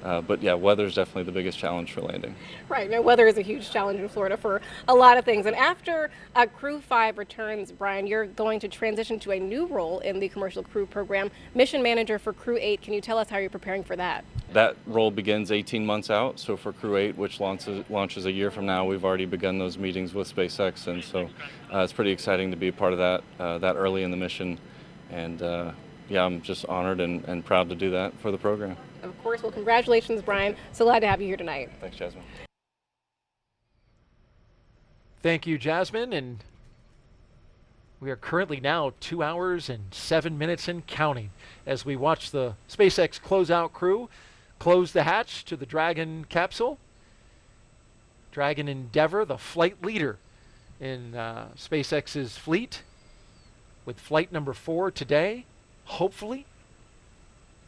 S17: but yeah, weather is definitely the biggest challenge for landing.
S10: Right. No, weather is a huge challenge in Florida for a lot of things. And after Crew 5 returns, Brian, you're going to transition to a new role in the Commercial Crew Program, Mission Manager for Crew 8. Can you tell us how you're preparing for that?
S17: That role begins 18 months out. So for Crew 8, which launches a year from now, we've already begun those meetings with SpaceX. And so it's pretty exciting to be a part of that early in the mission. And yeah, I'm just honored and proud to do that for the program.
S10: Of course. Well, congratulations, Brian. So glad to have you here tonight.
S17: Thanks, Jasmine.
S2: Thank you, Jasmine. And we are currently now 2 hours and 7 minutes and counting as we watch the SpaceX closeout crew close the hatch to the Dragon capsule. Dragon Endeavour, the flight leader in SpaceX's fleet, with flight number 4 today, hopefully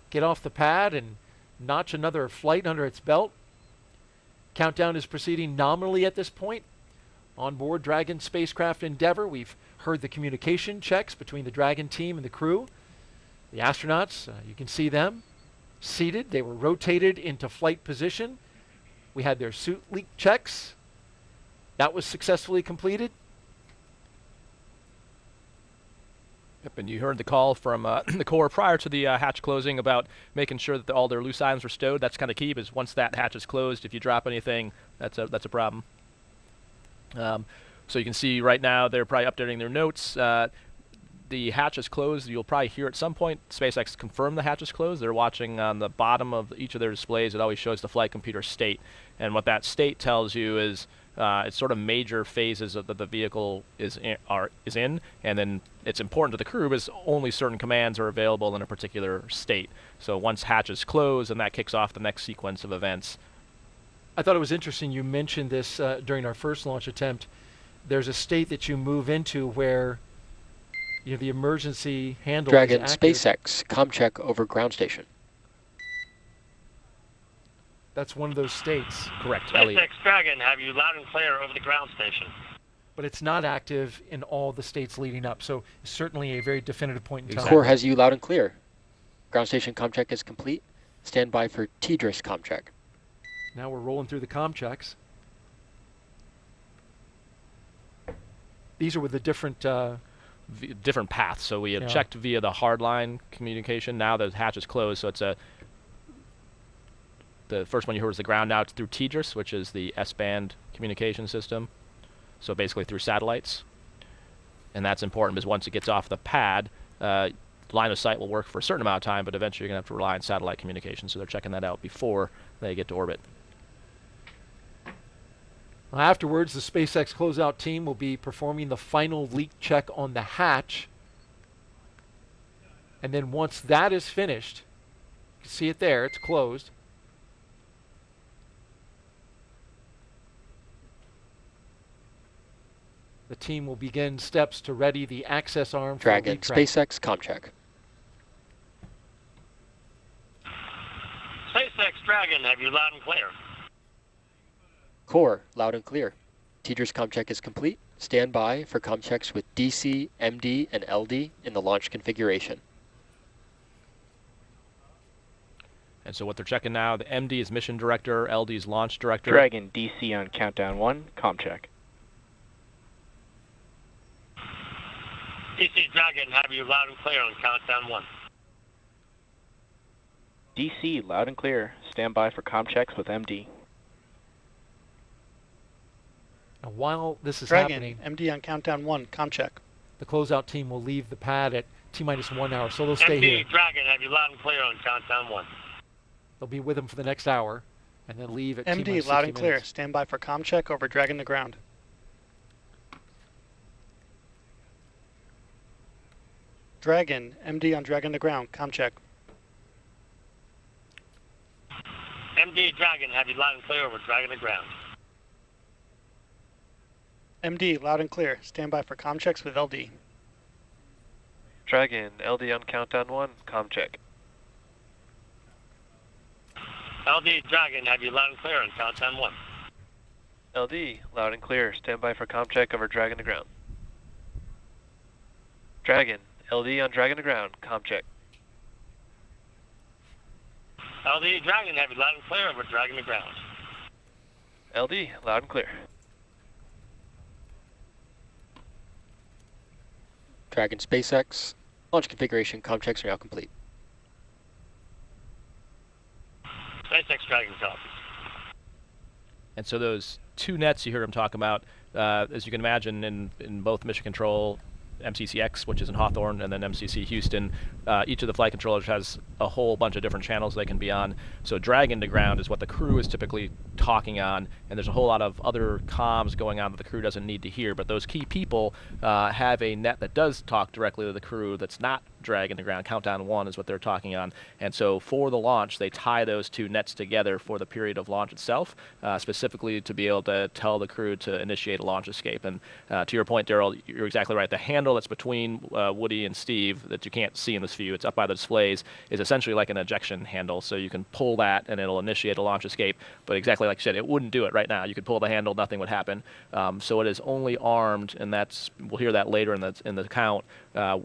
S2: get off the pad and notch another flight under its belt. Countdown is proceeding nominally at this point. On board Dragon spacecraft Endeavour, we've heard the communication checks between the Dragon team and the crew. The astronauts, you can see them seated. They were rotated into flight position. We had their suit leak checks. That was successfully completed.
S8: Yep, and you heard the call from the Corps prior to the hatch closing about making sure that all their loose items were stowed. That's kind of key, because once that hatch is closed, if you drop anything, that's a problem. So you can see right now they're probably updating their notes. The hatch is closed. You'll probably hear at some point SpaceX confirm the hatch is closed. They're watching on the bottom of each of their displays. It always shows the flight computer state, and what that state tells you is it's sort of major phases that the vehicle is in, and then it's important to the crew because only certain commands are available in a particular state. So once hatch is closed, and that kicks off the next sequence of events.
S2: I thought it was interesting you mentioned this during our first launch attempt. There's a state that you move into where the emergency handle
S1: Dragon
S2: is active.
S1: SpaceX, comm check over ground station.
S2: That's one of those states.
S8: Correct, Elliot.
S6: SpaceX Dragon have you loud and clear over the ground station.
S2: But it's not active in all the states leading up, so it's certainly a very definitive point in time.
S1: Core has you loud and clear. Ground station comm check is complete. Stand by for TDRS comm check.
S2: Now we're rolling through the comm checks. These are with the different
S8: different paths. So we had checked via the hardline communication. Now the hatch is closed, so it's the first one you heard was the ground. Now it's through TDRS, which is the S-band communication system. So basically through satellites. And that's important because once it gets off the pad, line of sight will work for a certain amount of time, but eventually you're going to have to rely on satellite communication. So they're checking that out before they get to orbit.
S2: Afterwards, the SpaceX closeout team will be performing the final leak check on the hatch. And then once that is finished, you can see it there, it's closed. The team will begin steps to ready the access arm for
S1: Dragon,
S2: leak track.
S1: SpaceX comm check.
S6: SpaceX Dragon have you loud and clear.
S1: Core, loud and clear. TDRS comm check is complete. Stand by for comm checks with DC, MD, and LD in the launch configuration.
S8: And so what they're checking now, the MD is mission director, LD is launch director.
S18: Dragon, DC on countdown 1, comm check.
S6: DC Dragon have you loud and clear on countdown 1.
S18: DC, loud and clear. Stand by for comm checks with MD.
S2: Now, while this is
S19: Dragon,
S2: happening,
S19: MD on countdown 1, comm check.
S2: the closeout team will leave the pad at T-minus 1 hour, so they'll stay here.
S6: MD Dragon have you loud and clear on countdown 1.
S2: They'll be with them for the next hour, and then leave at
S19: MD,
S2: T-minus
S19: loud
S2: 60
S19: and clear.
S2: minutes.
S19: Stand by for comm check over Dragon to ground. Dragon, MD on Dragon to ground, comm check.
S6: MD Dragon have you loud and clear over Dragon to ground.
S19: MD, loud and clear. Stand by for comm checks with LD.
S20: Dragon, LD on countdown 1, comm check.
S6: LD Dragon have you loud and clear on countdown 1.
S20: LD, loud and clear. Stand by for comm check over Dragon to ground. Dragon, LD on Dragon to ground, comm check.
S6: LD Dragon have you loud and clear over Dragon to ground.
S20: LD, loud and clear.
S1: Dragon, SpaceX. Launch configuration comm checks are now complete.
S6: SpaceX Dragon copies.
S8: And so those two nets you heard him talk about, as you can imagine, in both Mission Control, MCCX, which is in Hawthorne, and then MCC Houston, each of the flight controllers has a whole bunch of different channels they can be on. So Dragon to ground is what the crew is typically talking on, and there's a whole lot of other comms going on that the crew doesn't need to hear. But those key people have a net that does talk directly to the crew that's not Dragon to ground. Countdown 1 is what they're talking on. And so for the launch, they tie those two nets together for the period of launch itself, specifically to be able to tell the crew to initiate a launch escape. And to your point, Daryl, you're exactly right. The handle that's between Woody and Steve that you can't see in this view, it's up by the displays, is essentially like an ejection handle. So you can pull that and it'll initiate a launch escape. But exactly like you said, it wouldn't do it right now. You could pull the handle, nothing would happen. So it is only armed, and we'll hear that later in the count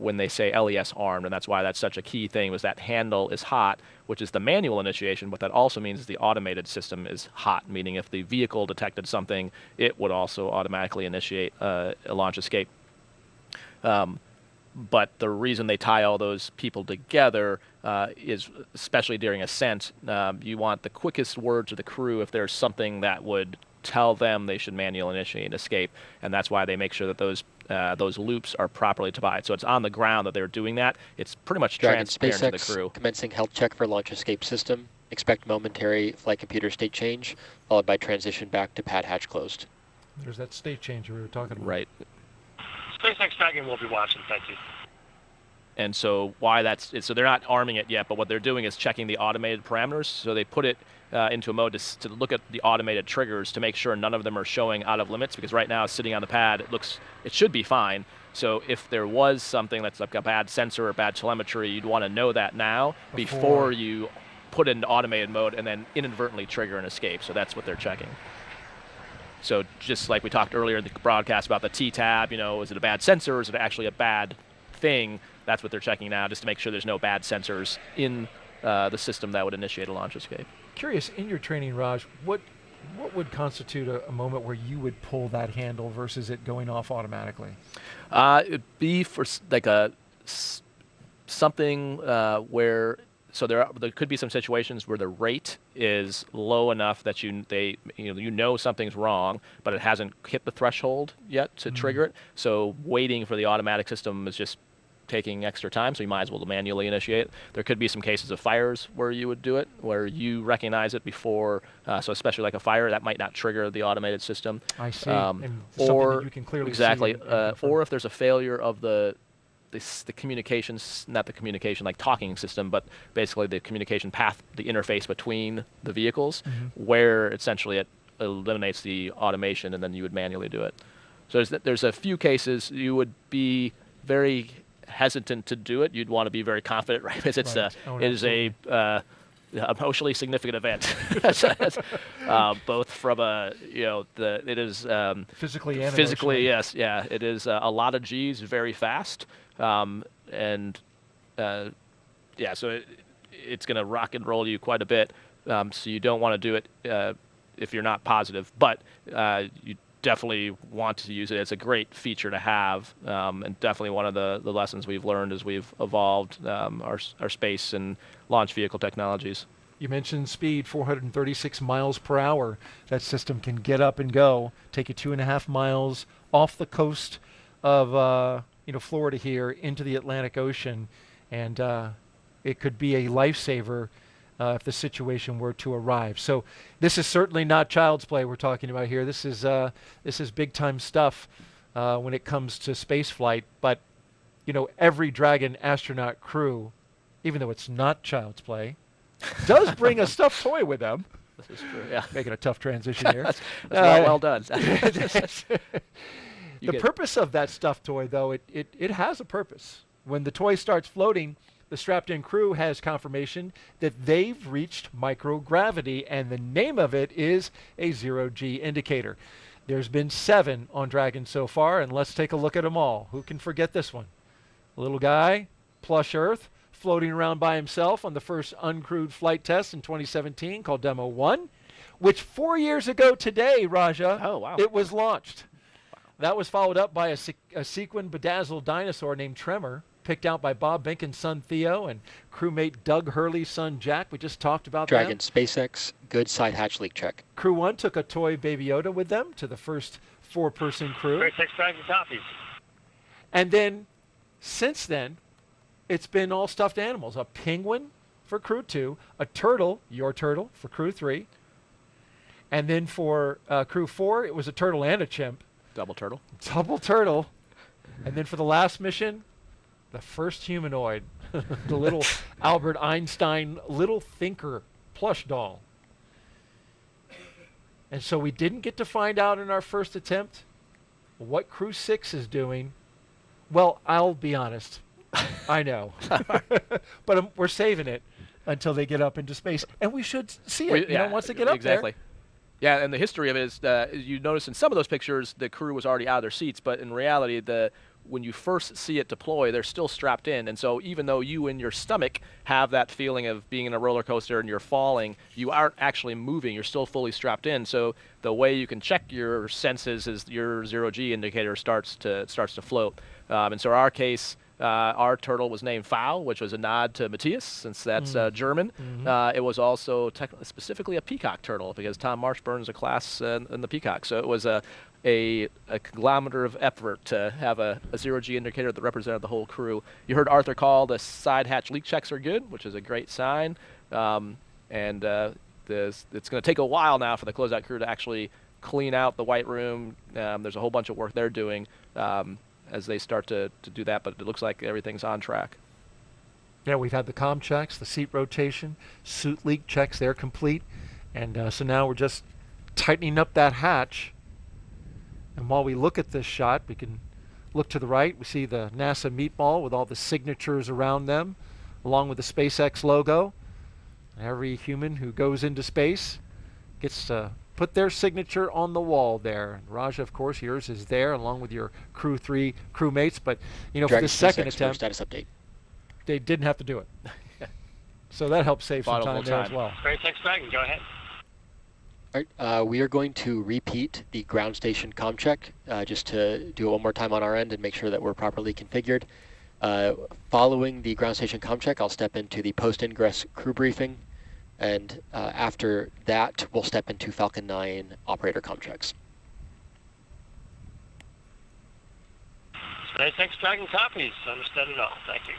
S8: when they say LES armed, and that's why that's such a key thing, was that handle is hot, which is the manual initiation, but that also means the automated system is hot, meaning if the vehicle detected something, it would also automatically initiate a launch escape. But the reason they tie all those people together is, especially during ascent, you want the quickest word to the crew if there's something that would tell them they should manually initiate an escape, and that's why they make sure that those loops are properly tied. So it's on the ground that they're doing that. It's pretty much
S1: Dragon,
S8: transparent
S1: SpaceX,
S8: to the crew.
S1: Commencing health check for launch escape system. Expect momentary flight computer state change, followed by transition back to pad hatch closed.
S2: There's that state change we were talking about.
S8: Right.
S6: SpaceX Dragon will be watching, thank you.
S8: And so so they're not arming it yet, but what they're doing is checking the automated parameters. So they put it into a mode to look at the automated triggers to make sure none of them are showing out of limits, because right now sitting on the pad, it should be fine. So if there was something that's like a bad sensor or bad telemetry, you'd want to know that now before you put it into automated mode and then inadvertently trigger an escape. So that's what they're checking. So just like we talked earlier in the broadcast about the T-tab, is it a bad sensor or is it actually a bad thing? That's what they're checking now, just to make sure there's no bad sensors in the system that would initiate a launch escape.
S2: Curious, in your training, Raj, what would constitute a moment where you would pull that handle versus it going off automatically?
S8: It'd be for like something where. So there could be some situations where the rate is low enough that something's wrong, but it hasn't hit the threshold yet to trigger it. So waiting for the automatic system is just taking extra time, so you might as well manually initiate. There could be some cases of fires where you would do it, where you recognize it before. So especially like a fire, that might not trigger the automated system.
S2: I see. And something that you can clearly
S8: exactly.
S2: see.
S8: Or if there's a failure of the communications, not the communication like talking system, but basically the communication path, the interface between the vehicles, where essentially it eliminates the automation and then you would manually do it. So there's a few cases you would be very hesitant to do it. You'd want to be very confident, right? Because it is a emotionally significant event, both from it is
S2: physically and
S8: physically, yes, yeah. It is a lot of G's, very fast, so it's going to rock and roll you quite a bit. So you don't want to do it if you're not positive, but you definitely want to use it. It's a great feature to have, and definitely one of the lessons we've learned as we've evolved our space and launch vehicle technologies.
S2: You mentioned speed, 436 miles per hour. That system can get up and go, take you 2.5 miles off the coast of Florida here into the Atlantic Ocean, and it could be a lifesaver if the situation were to arrive. So this is certainly not child's play we're talking about here. This is big time stuff when it comes to space flight. But every Dragon astronaut crew, even though it's not child's play, does bring a stuffed toy with them.
S8: This is true. Yeah,
S2: making a tough transition here.
S8: that's well done.
S2: The purpose of that stuffed toy, though, it has a purpose. When the toy starts floating, the strapped-in crew has confirmation that they've reached microgravity, and the name of it is a zero-G indicator. There's been 7 on Dragon so far, and let's take a look at them all. Who can forget this one? A little guy, plush Earth, floating around by himself on the first uncrewed flight test in 2017 called Demo 1, which 4 years ago today, Raja, it was launched. Wow. That was followed up by a sequin bedazzled dinosaur named Tremor, picked out by Bob Benken's son Theo and crewmate Doug Hurley's son Jack. We just talked about
S1: Dragon
S2: them.
S1: SpaceX, good side hatch leak check.
S2: Crew 1 took a toy Baby Yoda with them to the first 4-person crew.
S6: SpaceX Dragon copies.
S2: And then, since then, it's been all stuffed animals. A penguin for Crew 2, a turtle, your turtle, for Crew 3. And then for Crew 4, it was a turtle and a chimp.
S8: Double turtle.
S2: Double turtle. And then for the last mission, the first humanoid, the little Albert Einstein little thinker plush doll. And so we didn't get to find out in our first attempt what Crew 6 is doing. Well, I'll be honest. I know. But we're saving it until they get up into space. And we should see it once they get up there.
S8: Exactly. Yeah, and the history of it is you notice in some of those pictures the crew was already out of their seats, but in reality when you first see it deploy, they're still strapped in. And so even though you in your stomach have that feeling of being in a roller coaster and you're falling, you aren't actually moving. You're still fully strapped in. So the way you can check your senses is your zero-G indicator starts to float. And so in our case, our turtle was named Fowl, which was a nod to Matthias, since that's German. It was also specifically a peacock turtle because Tom Marshburn is a class in the peacock. So it was a conglomerate of effort to have a zero-G indicator that represented the whole crew. You heard Arthur call the side hatch leak checks are good, which is a great sign. It's going to take a while now for the closeout crew to actually clean out the white room. There's a whole bunch of work they're doing as they start to do that, but it looks like everything's on track.
S2: Yeah, we've had the comm checks, the seat rotation, suit leak checks, they're complete. And so now we're just tightening up that hatch. And while we look at this shot, we can look to the right. We see the NASA meatball with all the signatures around them, along with the SpaceX logo. Every human who goes into space gets to put their signature on the wall there. And Raja, of course, yours is there along with your Crew 3 crewmates. But, you know, for the second attempt,
S1: status update.
S2: They didn't have to do it. So that helps save some time there as well.
S6: SpaceX Dragon, go ahead.
S1: All right, we are going to repeat the ground station comm check just to do it one more time on our end and make sure that we're properly configured. Following the ground station comm check, I'll step into the post-ingress crew briefing, and after that, we'll step into Falcon 9 operator comm checks.
S6: SpaceX Dragon copies. Understood it all. Thank you.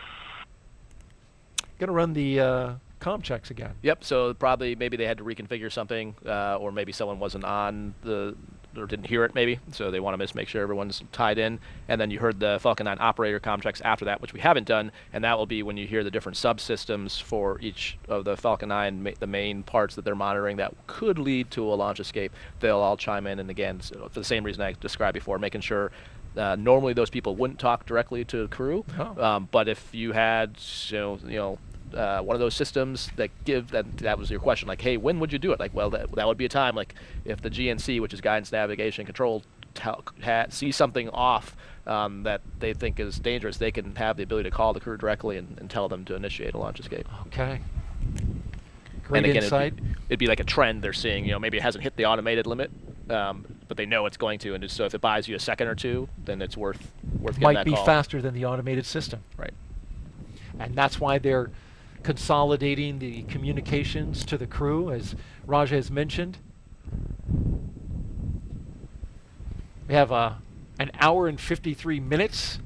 S2: Going to run the comm checks again.
S8: Yep, so probably maybe they had to reconfigure something, or maybe someone wasn't on or didn't hear it maybe, so they want to just make sure everyone's tied in. And then you heard the Falcon 9 operator comm checks after that, which we haven't done, and that will be when you hear the different subsystems for each of the Falcon 9, the main parts that they're monitoring that could lead to a launch escape. They'll all chime in, and again, so for the same reason I described before, making sure normally those people wouldn't talk directly to the crew, but if you had, one of those systems that that was your question, like, hey, when would you do it? Like, well, that would be a time, like, if the GNC, which is guidance, navigation, and control, sees something off that they think is dangerous, they can have the ability to call the crew directly and tell them to initiate a launch escape.
S2: Okay. Great
S8: and again,
S2: insight.
S8: It'd be like a trend they're seeing. Maybe it hasn't hit the automated limit, but they know it's going to, and so if it buys you a second or two, then it's worth getting
S2: Might
S8: that
S2: be
S8: call.
S2: faster than the automated system.
S8: Right.
S2: And that's why they're consolidating the communications to the crew, as Raja has mentioned. We have an hour and 53 minutes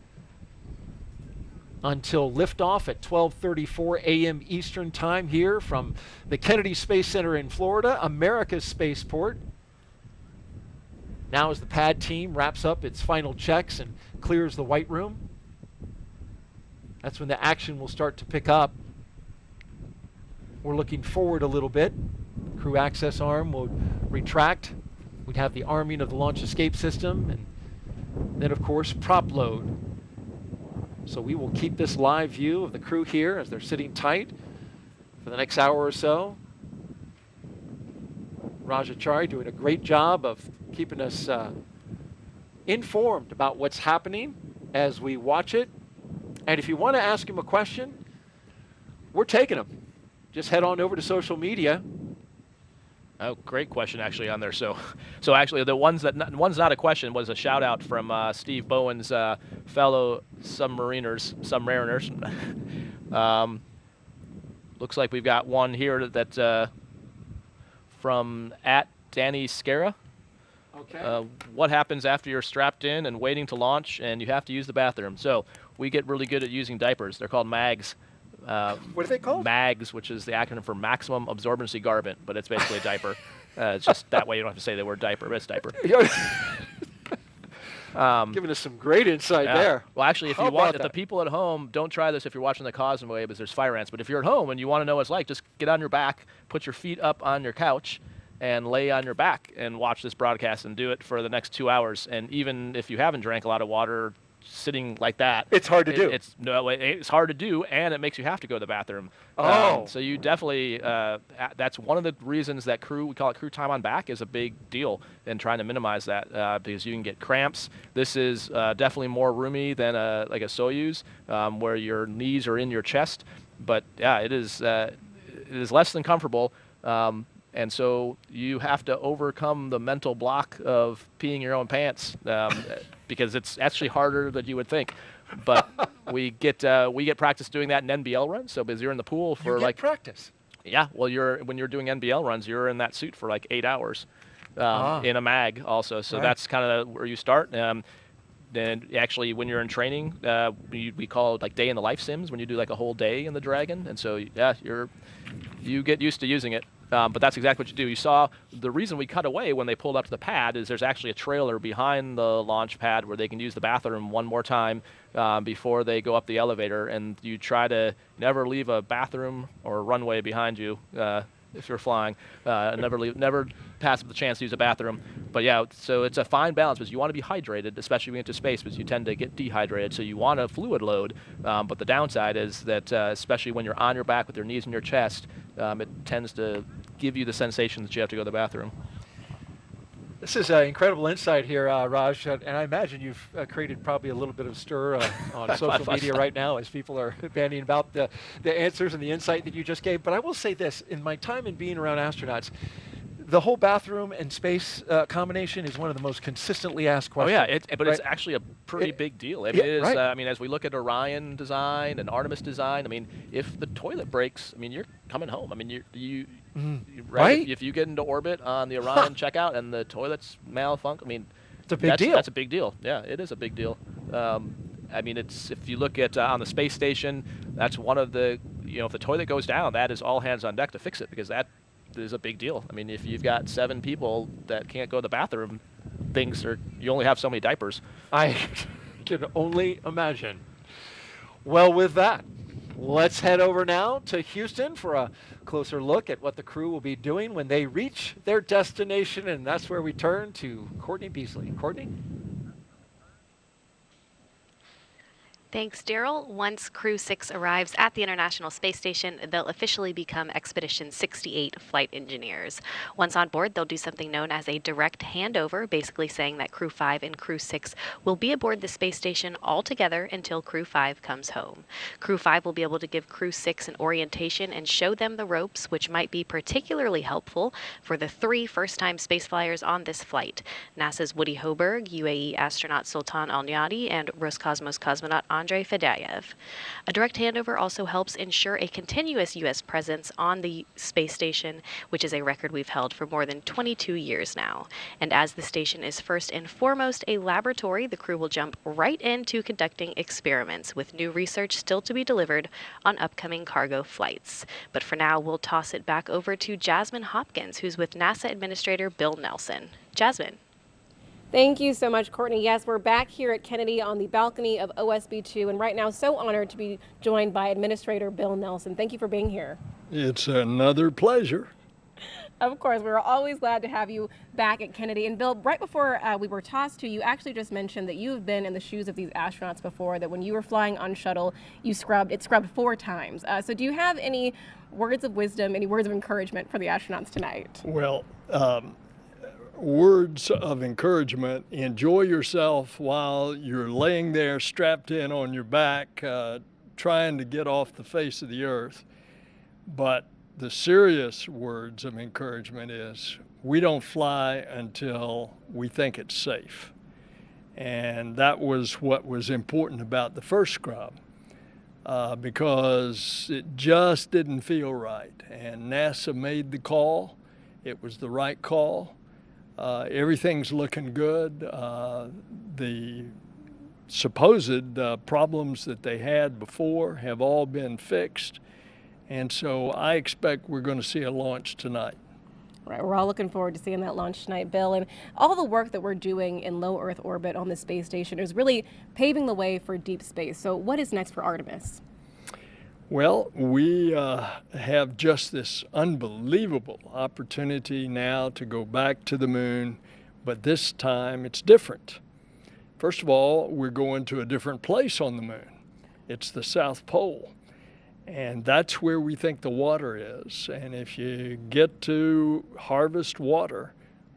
S2: until liftoff at 12:34 a.m. Eastern Time here from the Kennedy Space Center in Florida, America's spaceport. Now as the pad team wraps up its final checks and clears the white room, that's when the action will start to pick up. We're looking forward a little bit. Crew access arm will retract. We'd have the arming of the launch escape system, and then of course prop load. So we will keep this live view of the crew here as they're sitting tight for the next hour or so. Rajachari doing a great job of keeping us informed about what's happening as we watch it. And if you want to ask him a question, we're taking them. Just head on over to social media.
S8: Oh, great question actually on there. So actually the one's not a question was a shout out from Steve Bowen's fellow submariners. Looks like we've got one here that from @Danny Scara.
S2: Okay.
S8: What happens after you're strapped in and waiting to launch and you have to use the bathroom? So we get really good at using diapers. They're called MAGs.
S2: What are they called?
S8: MAGs, which is the acronym for Maximum Absorbency Garment, but it's basically a diaper. It's just that way you don't have to say the word diaper, but it's diaper.
S2: Giving us some great insight there.
S8: Well, actually, if the people at home, don't try this if you're watching the Causeway because there's fire ants, but if you're at home and you want to know what it's like, just get on your back, put your feet up on your couch, and lay on your back and watch this broadcast and do it for the next 2 hours. And even if you haven't drank a lot of water, sitting like that,
S2: it's hard to do.
S8: It's hard to do, and it makes you have to go to the bathroom. So you definitely that's one of the reasons that we call it crew time on back is a big deal in trying to minimize that because you can get cramps. This is definitely more roomy than like a Soyuz where your knees are in your chest, but yeah, it is less than comfortable. And so you have to overcome the mental block of peeing your own pants because it's actually harder than you would think. But we get practice doing that in NBL runs. So because you're in the pool for
S2: you get practice.
S8: Yeah, well, when you're doing NBL runs, you're in that suit for like 8 hours in a mag also. So that's kind of where you start. Then actually, when you're in training, we call it like day in the life sims when you do like a whole day in the Dragon. And so yeah, you get used to using it. But that's exactly what you do. You saw the reason we cut away when they pulled up to the pad is there's actually a trailer behind the launch pad where they can use the bathroom one more time before they go up the elevator. And you try to never leave a bathroom or a runway behind you if you're flying. Never pass up the chance to use a bathroom. But yeah, so it's a fine balance because you want to be hydrated, especially when you get into space, because you tend to get dehydrated. So you want a fluid load. But the downside is that, especially when you're on your back with your knees in your chest, it tends to give you the sensation that you have to go to the bathroom.
S2: This is incredible insight here, Raj, and I imagine you've created probably a little bit of stir on social media right now as people are bandying about the answers and the insight that you just gave. But I will say this, in my time in being around astronauts, the whole bathroom and space combination is one of the most consistently asked questions.
S8: Oh yeah, but it's actually a pretty big deal. I mean, it is, I mean, as we look at Orion design and Artemis design, I mean, if the toilet breaks, I mean, you're coming home. I mean, right? If you get into orbit on the Orion checkout and the toilets malfunction, I mean,
S2: it's a big deal.
S8: That's a big deal. Yeah, it is a big deal. I mean, it's, if you look at on the space station, that's one of the, if the toilet goes down, that is all hands on deck to fix it, because that is a big deal. I mean, if you've got 7 people that can't go to the bathroom, you only have so many diapers.
S2: I can only imagine. Well, with that, let's head over now to Houston for a closer look at what the crew will be doing when they reach their destination, and that's where we turn to Courtney Beasley. Courtney?
S9: Thanks, Daryl. Once Crew 6 arrives at the International Space Station, they'll officially become Expedition 68 flight engineers. Once on board, they'll do something known as a direct handover, basically saying that Crew 5 and Crew 6 will be aboard the space station all together until Crew 5 comes home. Crew 5 will be able to give Crew 6 an orientation and show them the ropes, which might be particularly helpful for the 3 first-time space flyers on this flight: NASA's Woody Hoberg, UAE astronaut Sultan Al-Nyadi, and Roscosmos cosmonaut Andrei Fedyaev. A direct handover also helps ensure a continuous U.S. presence on the space station, which is a record we've held for more than 22 years now. And as the station is first and foremost a laboratory, the crew will jump right into conducting experiments, with new research still to be delivered on upcoming cargo flights. But for now, we'll toss it back over to Jasmine Hopkins, who's with NASA Administrator Bill Nelson. Jasmine.
S10: Thank you so much, Courtney. Yes, we're back here at Kennedy on the balcony of OSB-2, and right now so honored to be joined by Administrator Bill Nelson. Thank you for being here.
S21: It's another pleasure.
S10: Of course, we're always glad to have you back at Kennedy. And Bill, right before we were tossed to you, actually just mentioned that you've been in the shoes of these astronauts before, that when you were flying on shuttle, it scrubbed 4 times. So do you have any words of wisdom, any words of encouragement for the astronauts tonight?
S21: Well, words of encouragement: enjoy yourself while you're laying there strapped in on your back, trying to get off the face of the earth. But the serious words of encouragement is, we don't fly until we think it's safe. And that was what was important about the first scrub, because it just didn't feel right. And NASA made the call. It was the right call. Everything's looking good. The supposed problems that they had before have all been fixed. And so I expect we're going to see a launch tonight.
S10: Right, we're all looking forward to seeing that launch tonight, Bill. And all the work that we're doing in low Earth orbit on the space station is really paving the way for deep space. So what is next for Artemis?
S21: Well, we have just this unbelievable opportunity now to go back to the moon, but this time it's different. First of all, we're going to a different place on the moon. It's the South Pole, and that's where we think the water is. And if you get to harvest water,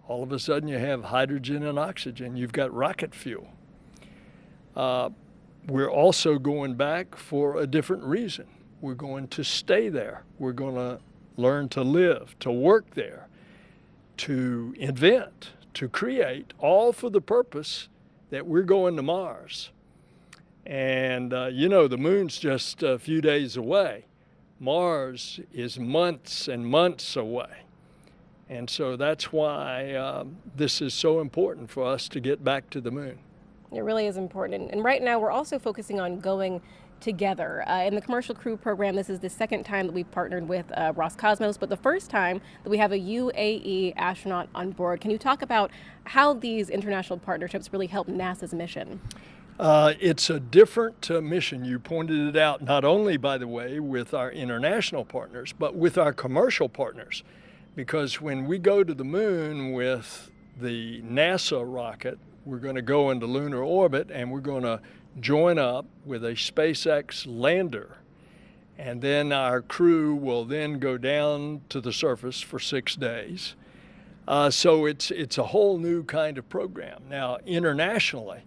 S21: all of a sudden you have hydrogen and oxygen. You've got rocket fuel. We're also going back for a different reason. We're going to stay there. We're going to learn to live, to work there, to invent, to create, all for the purpose that we're going to Mars. And the moon's just a few days away. Mars is months and months away. And so that's why this is so important for us to get back to the moon.
S10: It really is important. And right now we're also focusing on going together. In the Commercial Crew program, this is the second time that we've partnered with Roscosmos, but the first time that we have a UAE astronaut on board. Can you talk about how these international partnerships really help NASA's mission?
S21: It's a different mission. You pointed it out, not only, by the way, with our international partners, but with our commercial partners. Because when we go to the moon with the NASA rocket, we're going to go into lunar orbit and we're going to join up with a SpaceX lander. And then our crew will then go down to the surface for 6 days. So it's a whole new kind of program. Now, internationally,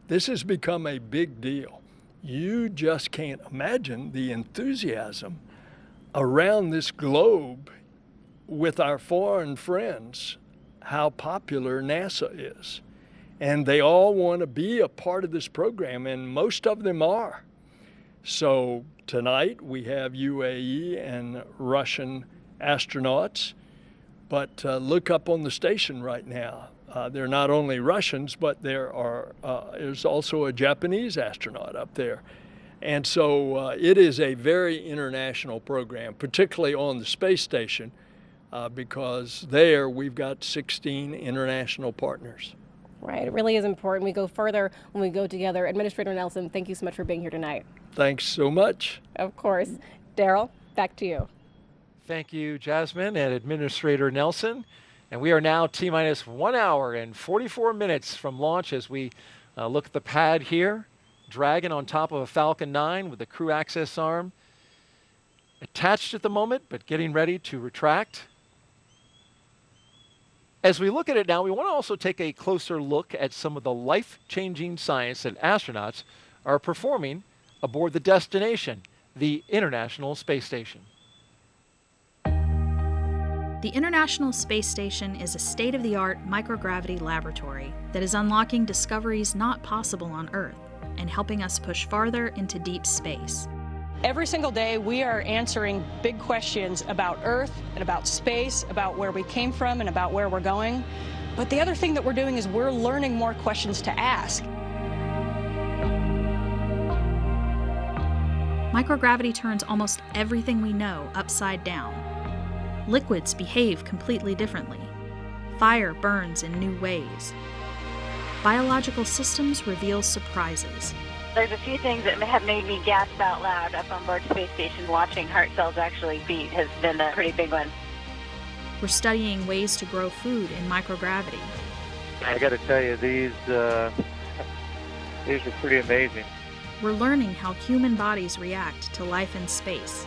S21: this has become a big deal. You just can't imagine the enthusiasm around this globe with our foreign friends, how popular NASA is. And they all want to be a part of this program, and most of them are. So tonight we have UAE and Russian astronauts, but look up on the station right now. They're not only Russians, but there's also a Japanese astronaut up there. And so it is a very international program, particularly on the space station, because there we've got 16 international partners.
S10: Right, it really is important. We go further when we go together. Administrator Nelson, thank you so much for being here tonight.
S21: Thanks so much.
S10: Of course. Daryl, back to you.
S2: Thank you, Jasmine and Administrator Nelson. And we are now T-minus 1 hour and 44 minutes from launch as we look at the pad here. Dragon on top of a Falcon 9 with the crew access arm attached at the moment, but getting ready to retract. As we look at it now, we want to also take a closer look at some of the life-changing science that astronauts are performing aboard the destination, the International Space Station.
S5: The International Space Station is a state-of-the-art microgravity laboratory that is unlocking discoveries not possible on Earth and helping us push farther into deep space.
S22: Every single day, we are answering big questions about Earth and about space, about where we came from and about where we're going. But the other thing that we're doing is we're learning more questions to ask.
S5: Microgravity turns almost everything we know upside down. Liquids behave completely differently. Fire burns in new ways. Biological systems reveal surprises.
S7: There's a few things that have made me gasp out loud up on board Space Station. Watching heart cells actually beat has been a pretty big one.
S5: We're studying ways to grow food in microgravity.
S20: I got to tell you, these are pretty amazing.
S5: We're learning how human bodies react to life in space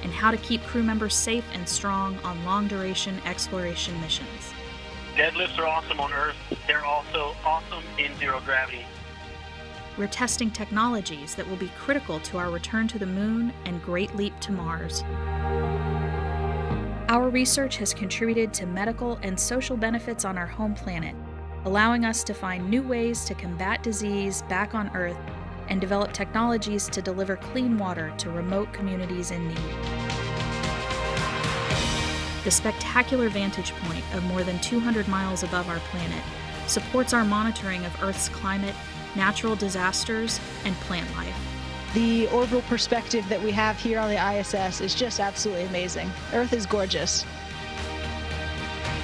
S5: and how to keep crew members safe and strong on long-duration exploration missions.
S6: Deadlifts are awesome on Earth. They're also awesome in zero gravity.
S5: We're testing technologies that will be critical to our return to the moon and great leap to Mars. Our research has contributed to medical and social benefits on our home planet, allowing us to find new ways to combat disease back on Earth and develop technologies to deliver clean water to remote communities in need. The spectacular vantage point of more than 200 miles above our planet supports our monitoring of Earth's climate, natural disasters, and plant life.
S22: The orbital perspective that we have here on the ISS is just absolutely amazing. Earth is gorgeous.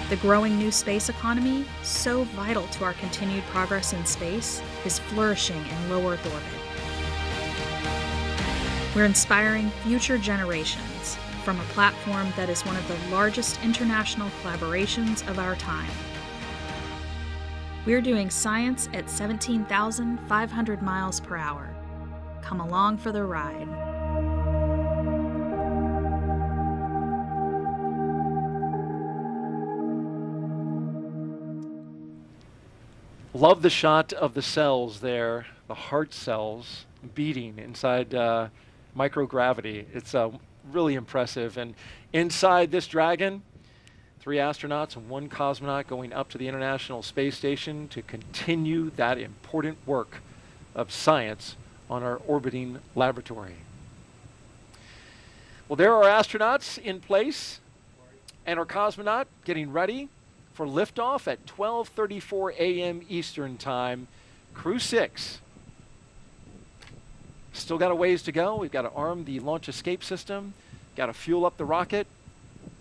S5: The growing new space economy, so vital to our continued progress in space, is flourishing in low Earth orbit. We're inspiring future generations from a platform that is one of the largest international collaborations of our time. We're doing science at 17,500 miles per hour. Come along for the ride.
S2: Love the shot of the cells there, the heart cells beating inside microgravity. It's really impressive. And inside this Dragon, 3 astronauts and 1 cosmonaut going up to the International Space Station to continue that important work of science on our orbiting laboratory. Well, there are astronauts in place and our cosmonaut getting ready for liftoff at 12:34 a.m. Eastern Time. Crew 6. Still got a ways to go. We've got to arm the launch escape system, got to fuel up the rocket,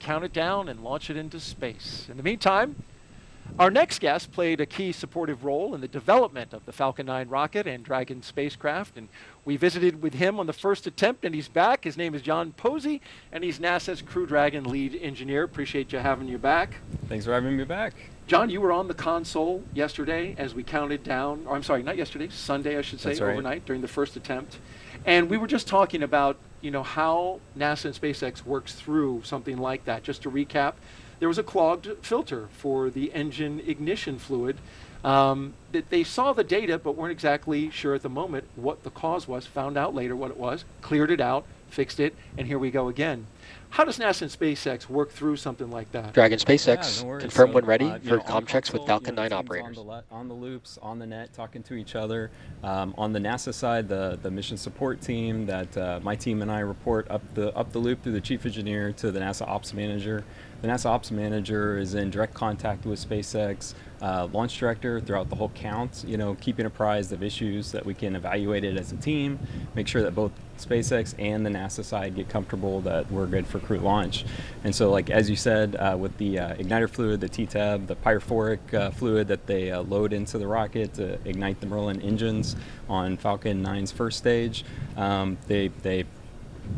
S2: count it down, and launch it into space. In the meantime, Our next guest played a key supportive role in the development of the Falcon 9 rocket and Dragon spacecraft, and we visited with him on the first attempt, and he's back. His name is John Posey, and he's NASA's Crew Dragon lead engineer. Appreciate you having you back.
S4: Thanks for having me back.
S2: John, you were on the console yesterday as we counted down, or I'm sorry, not yesterday, Sunday, I should say,
S4: That's right.
S2: overnight during the first attempt. And we were just talking about, how NASA and SpaceX works through something like that. Just to recap, there was a clogged filter for the engine ignition fluid. That they saw the data, but weren't exactly sure at the moment what the cause was, found out later what it was, cleared it out, fixed it, and here we go again. How does NASA and SpaceX work through something like that?
S1: Dragon SpaceX, confirm when ready for com checks with
S4: console,
S1: Falcon 9 operators.
S4: On the loops, on the net, talking to each other. On the NASA side, the mission support team that my team and I report up the loop through the chief engineer to the NASA ops manager. The NASA ops manager is in direct contact with SpaceX launch director throughout the whole count, keeping apprised of issues that we can evaluate it as a team, make sure that both SpaceX and the NASA side get comfortable that we're good for crew launch. And so, like as you said, with the igniter fluid, the T-tab, the pyrophoric fluid that they load into the rocket to ignite the Merlin engines on Falcon 9's first stage, they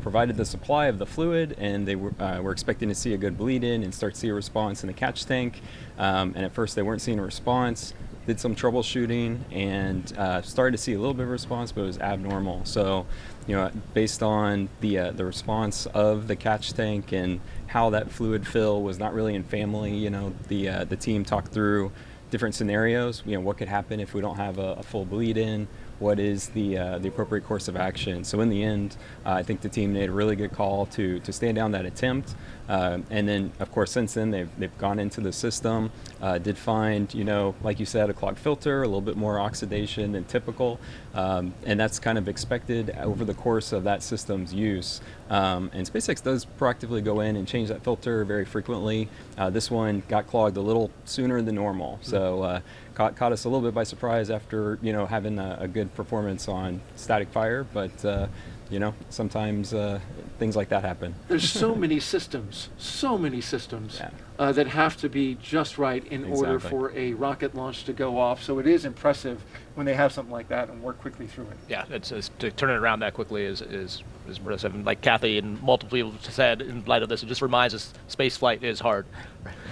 S4: provided the supply of the fluid, and they were expecting to see a good bleed in and start to see a response in the catch tank. And at first they weren't seeing a response. Did some troubleshooting and started to see a little bit of response, but it was abnormal. So, based on the response of the catch tank and how that fluid fill was not really in family, the team talked through different scenarios. What could happen if we don't have a full bleed in? What is the appropriate course of action? So in the end, I think the team made a really good call to stand down that attempt. And then, of course, since then, they've gone into the system, did find, like you said, a clogged filter, a little bit more oxidation than typical. And that's kind of expected over the course of that system's use. And SpaceX does proactively go in and change that filter very frequently. This one got clogged a little sooner than normal. So caught us a little bit by surprise after, having a good performance on static fire. But, sometimes things like that happen.
S2: There's so many systems that have to be just right in order for a rocket launch to go off. So it is impressive when they have something like that and work quickly through it.
S8: Yeah, it's to turn it around that quickly is impressive. And like Kathy and multiple people said, in light of this, it just reminds us space flight is hard.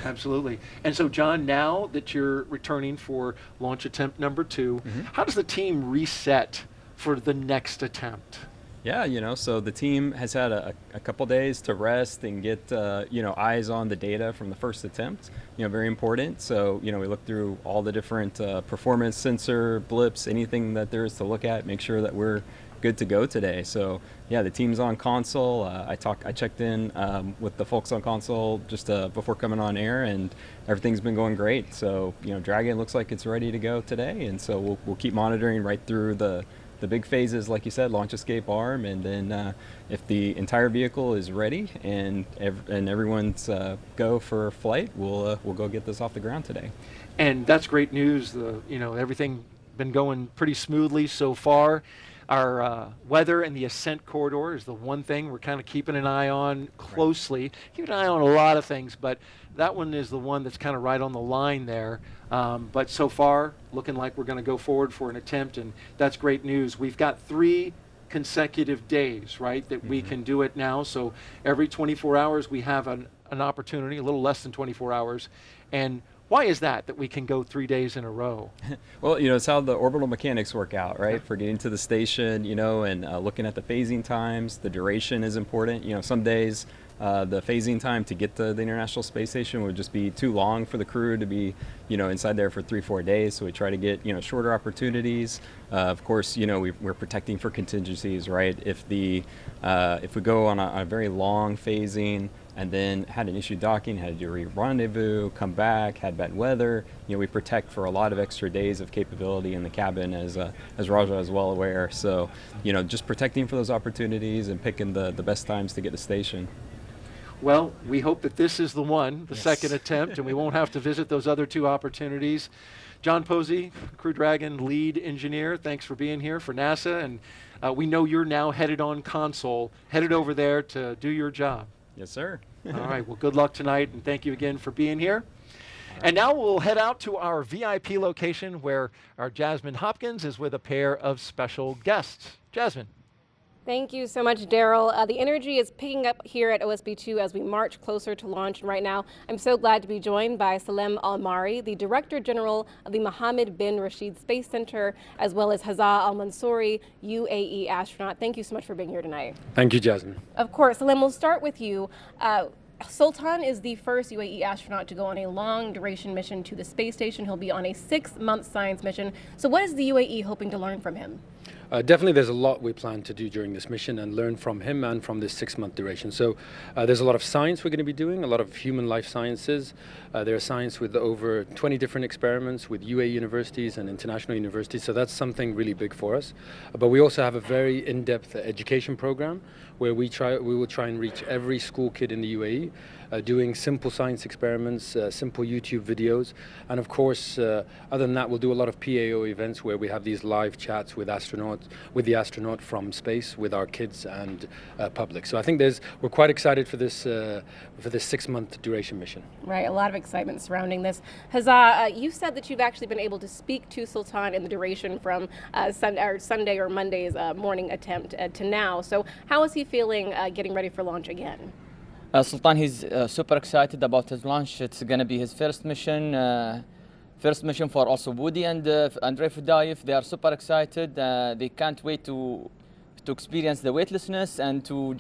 S2: Absolutely. And so, John, now that you're returning for launch attempt number 2, how does the team reset for the next attempt?
S4: Yeah, so the team has had a couple days to rest and get, eyes on the data from the first attempt, very important. So, we look through all the different performance sensor blips, anything that there is to look at, make sure that we're good to go today. So, yeah, the team's on console. I checked in with the folks on console just before coming on air, and everything's been going great. So, Dragon looks like it's ready to go today, and so we'll keep monitoring right through the big phases, like you said, launch escape arm, and then if the entire vehicle is ready and everyone's go for flight, we'll go get this off the ground today.
S2: And that's great news. Everything been going pretty smoothly so far. Our weather and the ascent corridor is the one thing we're kind of keeping an eye on closely. Keeping an eye on a lot of things, but that one is the one that's kind of right on the line there. But so far, looking like we're going to go forward for an attempt, and that's great news. We've got 3 consecutive days, right, that we can do it now. So every 24 hours we have an opportunity, a little less than 24 hours. And why is that we can go 3 days in a row?
S4: Well, it's how the orbital mechanics work out, right? For getting to the station, and looking at the phasing times, the duration is important. Some days the phasing time to get to the International Space Station would just be too long for the crew to be, inside there for 3-4 days. So we try to get, shorter opportunities. Of course, we're protecting for contingencies, right? If we go on a very long phasing and then had an issue docking, had to do a rendezvous, come back, had bad weather, we protect for a lot of extra days of capability in the cabin, as Raja is well aware. So, just protecting for those opportunities and picking the best times to get to station.
S2: Well, we hope that this is the one, the second attempt, and we won't have to visit those other 2 opportunities. John Posey, Crew Dragon lead engineer, thanks for being here for NASA. And we know you're now headed on console, headed over there to do your job.
S4: Yes, sir.
S2: All right, well, good luck tonight, and thank you again for being here. And now we'll head out to our VIP location where our Jasmine Hopkins is with a pair of special guests. Jasmine.
S10: Thank you so much, Daryl. The energy is picking up here at OSB2 as we march closer to launch. And right now, I'm so glad to be joined by Salem Al-Mari, the Director General of the Mohammed bin Rashid Space Center, as well as Hazza Al-Mansouri, UAE astronaut. Thank you so much for being here tonight.
S11: Thank you, Jasmine.
S10: Of course, Salem, we'll start with you. Sultan is the first UAE astronaut to go on a long-duration mission to the space station. He'll be on a 6-month science mission. So what is the UAE hoping to learn from him?
S11: Definitely there's a lot we plan to do during this mission and learn from him and from this 6-month duration. So there's a lot of science we're going to be doing, a lot of human life sciences. There's science with over 20 different experiments with UAE universities and international universities. So that's something really big for us. But we also have a very in-depth education program where we will try and reach every school kid in the UAE. Doing simple science experiments, simple YouTube videos, and of course, other than that, we'll do a lot of PAO events where we have these live chats with the astronaut from space, with our kids and public. So I think we're quite excited for this 6-month duration mission.
S10: Right, a lot of excitement surrounding this. Hazza, you said that you've actually been able to speak to Sultan in the duration from Sunday or Monday's morning attempt to now. So how is he feeling getting ready for launch again?
S12: Sultan, he's super excited about his launch. It's going to be his first mission for also Woody and Andrei Fudayev. They are super excited. They can't wait to experience the weightlessness and to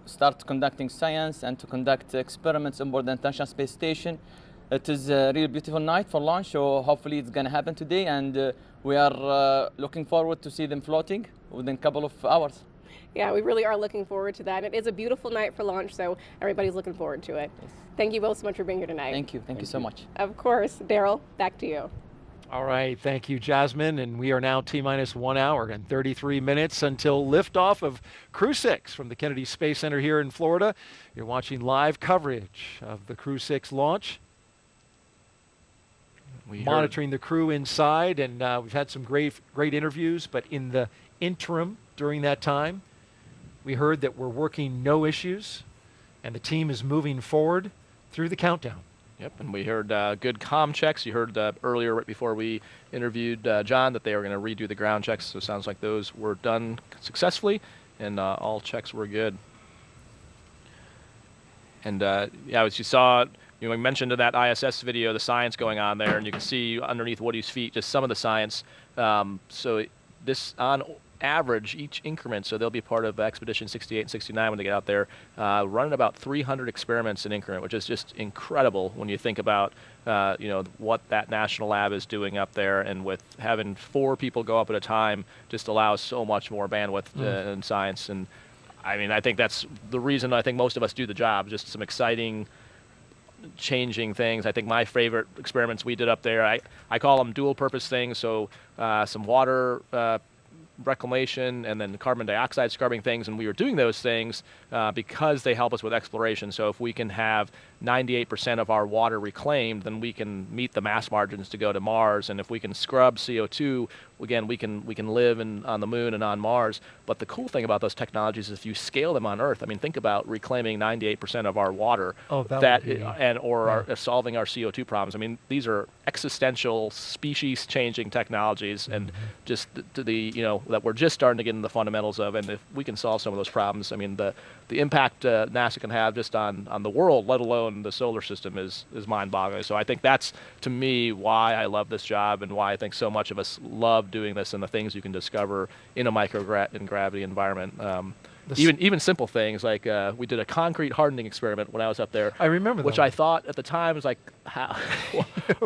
S12: start conducting science and to conduct experiments on board the International Space Station. It is a really beautiful night for launch, so hopefully it's going to happen today, and we are looking forward to see them floating within a couple of hours.
S10: Yeah, we really are looking forward to that. It is a beautiful night for launch, so everybody's looking forward to it. Yes. Thank you both so much for being here tonight.
S12: Thank you. Thank you so much.
S10: Of course. Daryl, back to you.
S2: All right. Thank you, Jasmine. And we are now T-minus 1 hour and 33 minutes until liftoff of Crew 6 from the Kennedy Space Center here in Florida. You're watching live coverage of the Crew 6 launch. Monitoring the crew inside, and we've had some great interviews, but in the interim during that time, we heard that we're working no issues, and the team is moving forward through the countdown.
S8: Yep, and we heard good comm checks. You heard earlier, right before we interviewed John, that they were going to redo the ground checks, so it sounds like those were done successfully, and all checks were good. And yeah, as you saw, we mentioned in that ISS video the science going on there, and you can see underneath Woody's feet just some of the science. So this, on average, each increment, so they'll be part of Expedition 68 and 69 when they get out there, running about 300 experiments an increment, which is just incredible when you think about what that national lab is doing up there, and with having 4 people go up at a time just allows so much more bandwidth in science. And I mean, I think that's the reason I think most of us do the job, just some exciting changing things. I think my favorite experiments we did up there, I call them dual purpose things, so some water reclamation and then carbon dioxide scrubbing things, and we were doing those things because they help us with exploration. So if we can have 98% of our water reclaimed, then we can meet the mass margins to go to Mars. And if we can scrub CO2, again, we can live on the moon and on Mars. But the cool thing about those technologies is if you scale them on Earth, I mean, think about reclaiming 98% of our water, or solving our CO2 problems. I mean, these are existential, species-changing technologies, and just that we're just starting to get into the fundamentals of. And if we can solve some of those problems, I mean, the impact NASA can have just on the world, let alone the solar system, is mind-boggling. So I think that's, to me, why I love this job and why I think so much of us love doing this and the things you can discover in a microgravity environment. Even simple things like we did a concrete hardening experiment when I was up there.
S2: I remember that,
S8: which I thought at the time was like, how?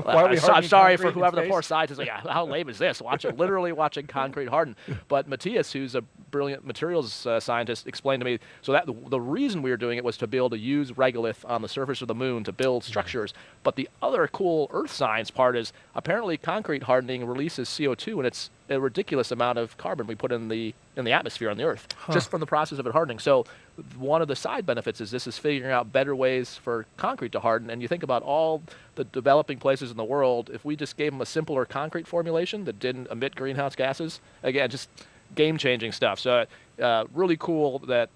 S8: I'm sorry for whoever the poor scientist. Like, how lame is this? Literally watching concrete harden. But Matthias, who's a brilliant materials scientist, explained to me. So that the reason we were doing it was to be able to use regolith on the surface of the moon to build structures. But the other cool Earth science part is apparently concrete hardening releases CO2, and it's a ridiculous amount of carbon we put in the atmosphere on the Earth just from the process of it hardening. So one of the side benefits is this is figuring out better ways for concrete to harden. And you think about all the developing places in the world, if we just gave them a simpler concrete formulation that didn't emit greenhouse gases, again, just game-changing stuff. So really cool that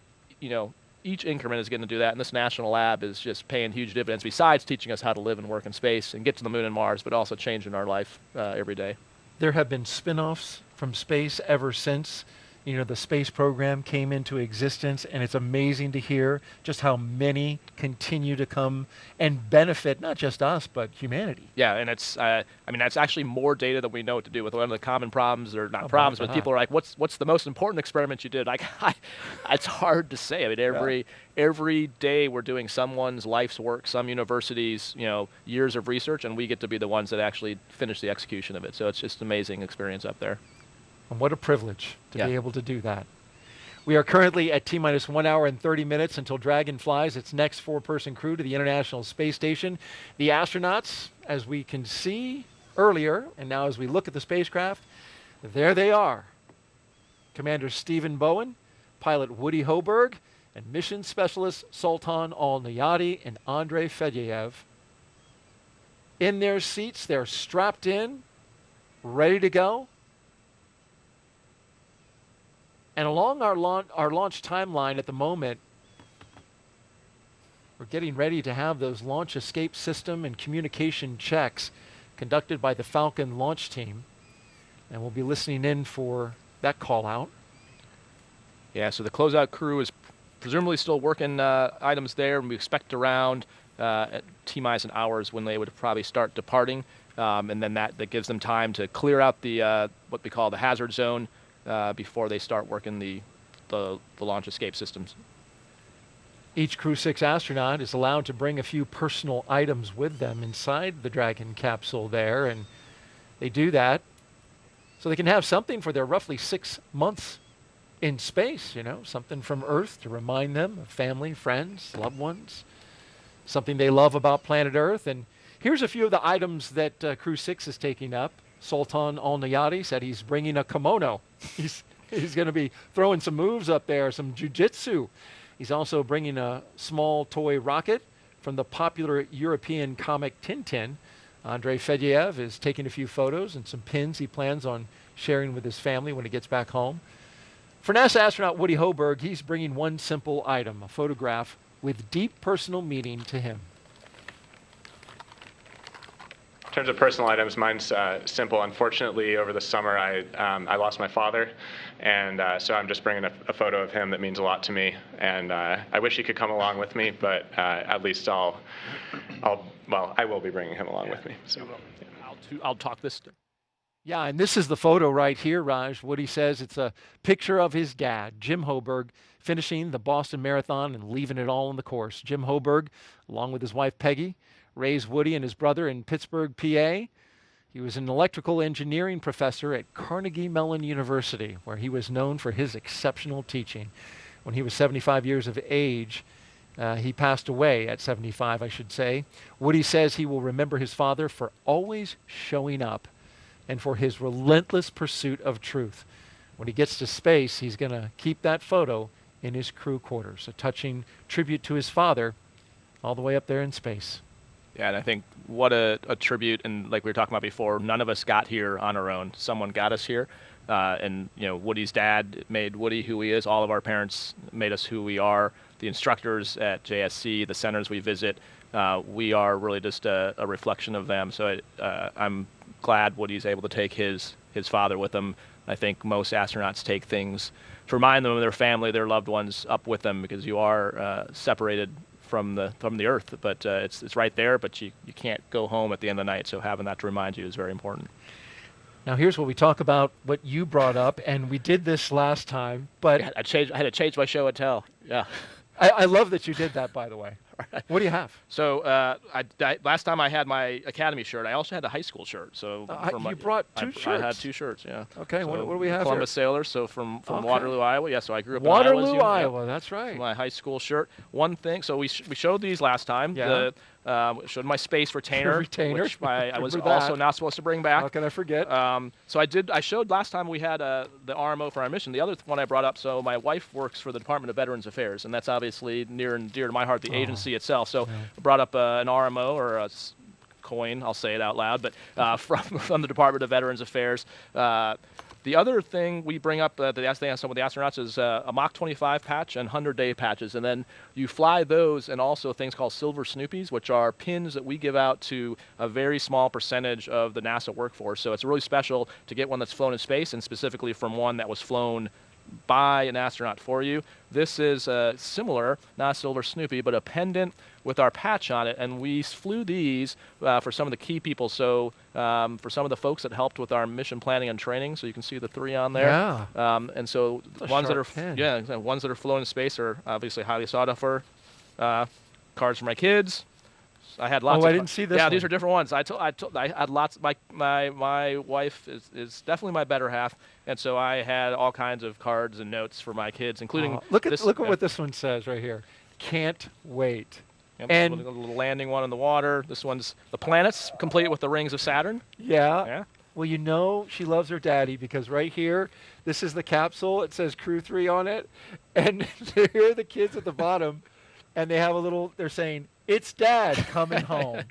S8: each increment is getting to do that, and this national lab is just paying huge dividends, besides teaching us how to live and work in space and get to the moon and Mars, but also changing our life every day.
S2: There have been spin-offs from space ever since, you know, the space program came into existence, and it's amazing to hear just how many continue to come and benefit not just us, but humanity.
S8: Yeah, and it's, I mean, that's actually more data than we know what to do with. One of the common problems, or not problems, but people are like, what's the most important experiment you did? Like, it's hard to say. I mean, every day we're doing someone's life's work, some universities, you know, years of research, and we get to be the ones that actually finish the execution of it. So it's just an amazing experience up there.
S2: And what a privilege to be able to do that. We are currently at T-minus 1 hour and 30 minutes until Dragon flies its next 4-person crew to the International Space Station. The astronauts, as we can see earlier, and now as we look at the spacecraft, there they are. Commander Stephen Bowen, pilot Woody Hoburg, and mission specialist Sultan Al-Nayati and Andrei Fedyaev. In their seats, they're strapped in, ready to go. And along our launch timeline at the moment, we're getting ready to have those launch escape system and communication checks conducted by the Falcon launch team. And we'll be listening in for that call out.
S8: Yeah, so the closeout crew is presumably still working items there, and we expect around at T-minus an hour is when they would probably start departing. And then that gives them time to clear out the what we call the hazard zone before they start working the launch escape systems.
S2: Each Crew 6 astronaut is allowed to bring a few personal items with them inside the Dragon capsule there, and they do that so they can have something for their roughly 6 months in space, you know, something from Earth to remind them of family, friends, loved ones, something they love about planet Earth. And here's a few of the items that Crew 6 is taking up. Sultan Al-Nayati said he's bringing a kimono. He's going to be throwing some moves up there, some jiu-jitsu. He's also bringing a small toy rocket from the popular European comic Tintin. Andrei Fedyaev is taking a few photos and some pins he plans on sharing with his family when he gets back home. For NASA astronaut Woody Hoburg, he's bringing one simple item, a photograph with deep personal meaning to him.
S3: In terms of personal items, mine's simple. Unfortunately, over the summer, I lost my father, and so I'm just bringing a photo of him that means a lot to me. And I wish he could come along with me, but at least I will be bringing him along with me. So yeah.
S8: I'll talk this.
S2: Yeah, and this is the photo right here, Raj. Woody says it's a picture of his dad, Jim Hoburg, finishing the Boston Marathon and leaving it all on the course. Jim Hoburg, along with his wife Peggy, raised Woody and his brother in Pittsburgh, PA. He was an electrical engineering professor at Carnegie Mellon University, where he was known for his exceptional teaching. When he was 75 years of age, he passed away at 75, I should say. Woody says he will remember his father for always showing up and for his relentless pursuit of truth. When he gets to space, he's going to keep that photo in his crew quarters, a touching tribute to his father all the way up there in space.
S8: Yeah, and I think what a tribute, and like we were talking about before, none of us got here on our own. Someone got us here, and you know, Woody's dad made Woody who he is. All of our parents made us who we are. The instructors at JSC, the centers we visit, we are really just a reflection of them. So I'm glad Woody's able to take his father with him. I think most astronauts take things to remind them of their family, their loved ones, up with them, because you are separated from the Earth, but it's right there, but you can't go home at the end of the night, so having that to remind you is very important.
S2: Now here's what we talk about, what you brought up, and we did this last time, but
S8: I had to change my show and tell. Yeah.
S2: I love that you did that, by the way. What do you have?
S8: So last time I had my Academy shirt. I also had a high school shirt. So
S2: you brought two shirts?
S8: I had two shirts, yeah.
S2: Okay,
S8: so
S2: what do we have
S8: Columbus
S2: here?
S8: Sailors, so from Waterloo, Iowa. Yeah, so I grew up
S2: Waterloo,
S8: in Iowa.
S2: Iowa, that's right.
S8: My high school shirt. One thing, so we showed these last time.
S2: Yeah.
S8: Showed my space retainer, which I was also not supposed to bring back.
S2: How can I forget?
S8: So I showed last time we had the RMO for our mission. The other one I brought up, so my wife works for the Department of Veterans Affairs, and that's obviously near and dear to my heart, the agency itself. So I brought up an RMO, or a coin, I'll say it out loud, but from the Department of Veterans Affairs. The other thing we bring up that they ask some of the astronauts is a Mach 25 patch and 100-day patches. And then you fly those and also things called Silver Snoopies, which are pins that we give out to a very small percentage of the NASA workforce. So it's really special to get one that's flown in space, and specifically from one that was flown by an astronaut for you. This is similar, not a Silver Snoopy, but a pendant with our patch on it, and we flew these for some of the key people. So for some of the folks that helped with our mission planning and training, so you can see the 3 on there.
S2: Yeah.
S8: And so ones that are ones that are flown in space are obviously highly sought after. Cards for my kids. I had lots.
S2: I didn't see this.
S8: Yeah,
S2: one.
S8: These are different ones. I had lots. My wife is definitely my better half, and so I had all kinds of cards and notes for my kids, including
S2: look at what this one says right here. Can't wait.
S8: Yep,
S2: and
S8: a little landing one in the water. This one's the planets, complete with the rings of Saturn.
S2: Yeah.
S8: Yeah.
S2: Well, you know she loves her daddy because right here, this is the capsule. It says Crew 3 on it, and here are the kids at the bottom, and they have a little. They're saying, "It's Dad coming home."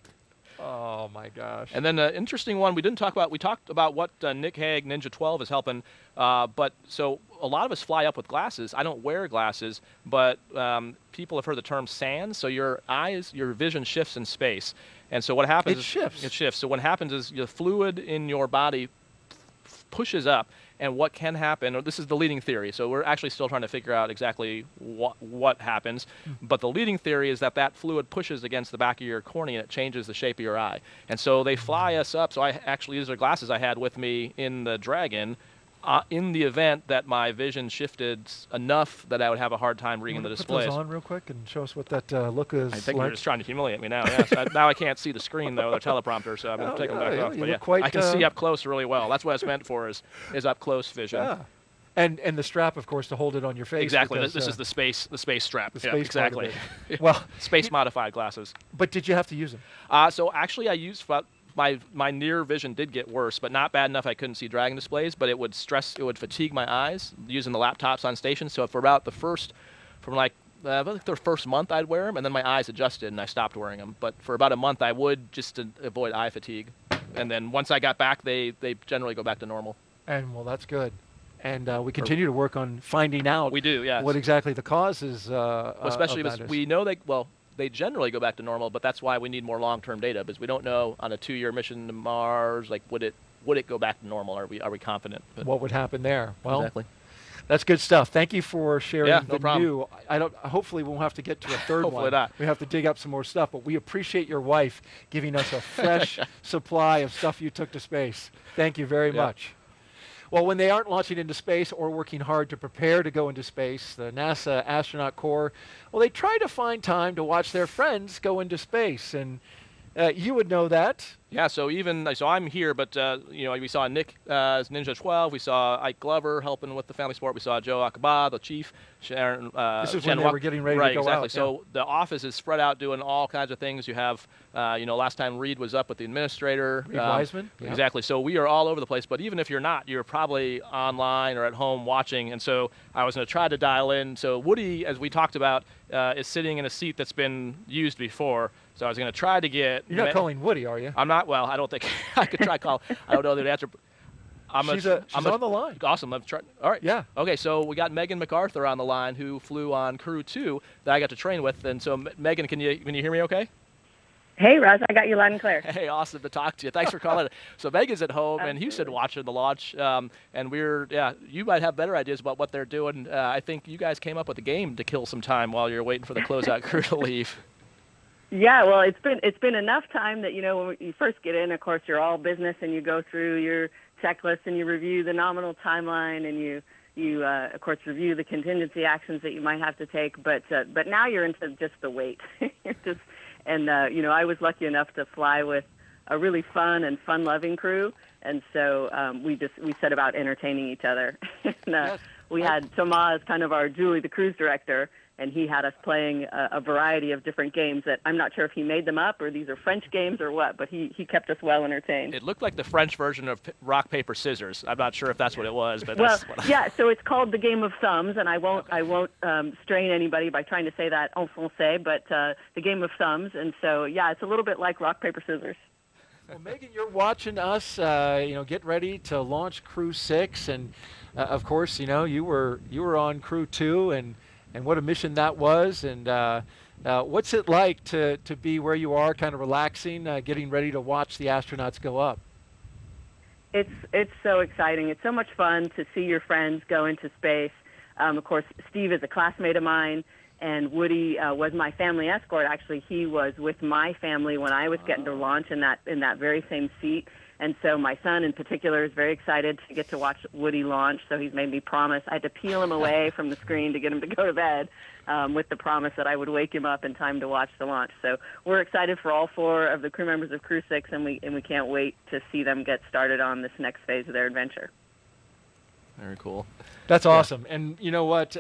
S2: Oh my gosh!
S8: And then an interesting one we didn't talk about. We talked about what Nick Hague Ninja 12 is helping, but so a lot of us fly up with glasses. I don't wear glasses, but people have heard the term SANS. So your vision shifts in space, and so what happens? It shifts. So what happens is the fluid in your body pushes up. And what can happen, this is the leading theory, so we're actually still trying to figure out exactly what happens, but the leading theory is that fluid pushes against the back of your cornea and it changes the shape of your eye. And so they fly us up, so these are glasses I had with me in the Dragon, in the event that my vision shifted enough that I would have a hard time reading the displays.
S2: Put those on real quick and show us what that look is.
S8: I think you're just trying to humiliate me now. Yes. Now I can't see the screen though, the teleprompter, so I'm going to take them back off. But yeah, I can see up close really well. That's what it's meant for is up close vision.
S2: Yeah. And the strap, of course, to hold it on your face.
S8: Exactly.
S2: Because,
S8: this is the space strap.
S2: The space
S8: exactly.
S2: Well,
S8: space modified glasses.
S2: But did you have to use them?
S8: So actually, I used. My near vision did get worse, but not bad enough I couldn't see Dragon displays, but it would fatigue my eyes using the laptops on station. So for about the first month I'd wear them, and then my eyes adjusted and I stopped wearing them. But for about a month I would, just to avoid eye fatigue. And then once I got back, they generally go back to normal.
S2: And well, that's good. And we continue to work on finding out.
S8: We do, yes.
S2: What exactly the cause is.
S8: Especially because we know they generally go back to normal, but that's why we need more long-term data, because we don't know on a 2-year mission to Mars, would it go back to normal? Are we confident? But
S2: what would happen there? Well,
S8: exactly.
S2: That's good stuff. Thank you for sharing
S8: no problem.
S2: new. Hopefully we won't have to get to a third
S8: Hopefully
S2: one.
S8: Not.
S2: We have to dig up some more stuff, but we appreciate your wife giving us a fresh supply of stuff you took to space. Thank you very much. Well, when they aren't launching into space or working hard to prepare to go into space, the NASA Astronaut Corps, well, they try to find time to watch their friends go into space. And you would know that.
S8: Yeah, so I'm here, but we saw Nick Ninja 12, we saw Ike Glover helping with the family sport, we saw Joe Akaba, the chief, Sharon.
S2: This is when they were getting ready to go
S8: exactly.
S2: out.
S8: So the office is spread out doing all kinds of things. You have, last time Reed was up with the administrator.
S2: Reed Wiseman.
S8: Exactly. So we are all over the place. But even if you're not, you're probably online or at home watching. And so I was going to try to dial in. So Woody, as we talked about, is sitting in a seat that's been used before. So I was going to try to get.
S2: You're not calling Woody, are you?
S8: I'm not. Well, I don't think I could try call. I don't know the answer.
S2: She's on the line.
S8: Awesome. All right.
S2: Yeah.
S8: Okay, so we got Megan MacArthur on the line, who flew on Crew 2 that I got to train with. And so, Megan, can you hear me okay?
S14: Hey, Russ, I got you loud and clear.
S8: Hey, awesome to talk to you. Thanks for calling. So Megan's at home in Houston watching the launch, and you might have better ideas about what they're doing. I think you guys came up with a game to kill some time while you're waiting for the closeout crew to leave.
S14: Yeah, well, it's been enough time that, when you first get in, of course, you're all business and you go through your checklist and you review the nominal timeline and you of course, review the contingency actions that you might have to take. But now you're into just the wait. I was lucky enough to fly with a really fun and fun-loving crew, and so we set about entertaining each other. And, we had Tomas, kind of our Julie, the cruise director, and he had us playing a variety of different games that I'm not sure if he made them up or these are French games or what, but he kept us well entertained.
S8: It looked like the French version of rock, paper, scissors. I'm not sure if that's what it was, but
S14: so it's called the game of thumbs, and I won't strain anybody by trying to say that en français, but the game of thumbs, and so it's a little bit like rock, paper, scissors.
S2: Well, Megan, you're watching us, get ready to launch Crew 6, and of course, you were on Crew 2, and what a mission that was, and what's it like to be where you are, kind of relaxing, getting ready to watch the astronauts go up?
S14: It's so exciting. It's so much fun to see your friends go into space. Of course, Steve is a classmate of mine, and Woody was my family escort. Actually, he was with my family when I was getting to launch in that very same seat. And so my son in particular is very excited to get to watch Woody launch. So he's made me promise. I had to peel him away from the screen to get him to go to bed with the promise that I would wake him up in time to watch the launch. So we're excited for all 4 of the crew members of Crew 6, and we can't wait to see them get started on this next phase of their adventure.
S8: Very cool.
S2: That's awesome. And you know what?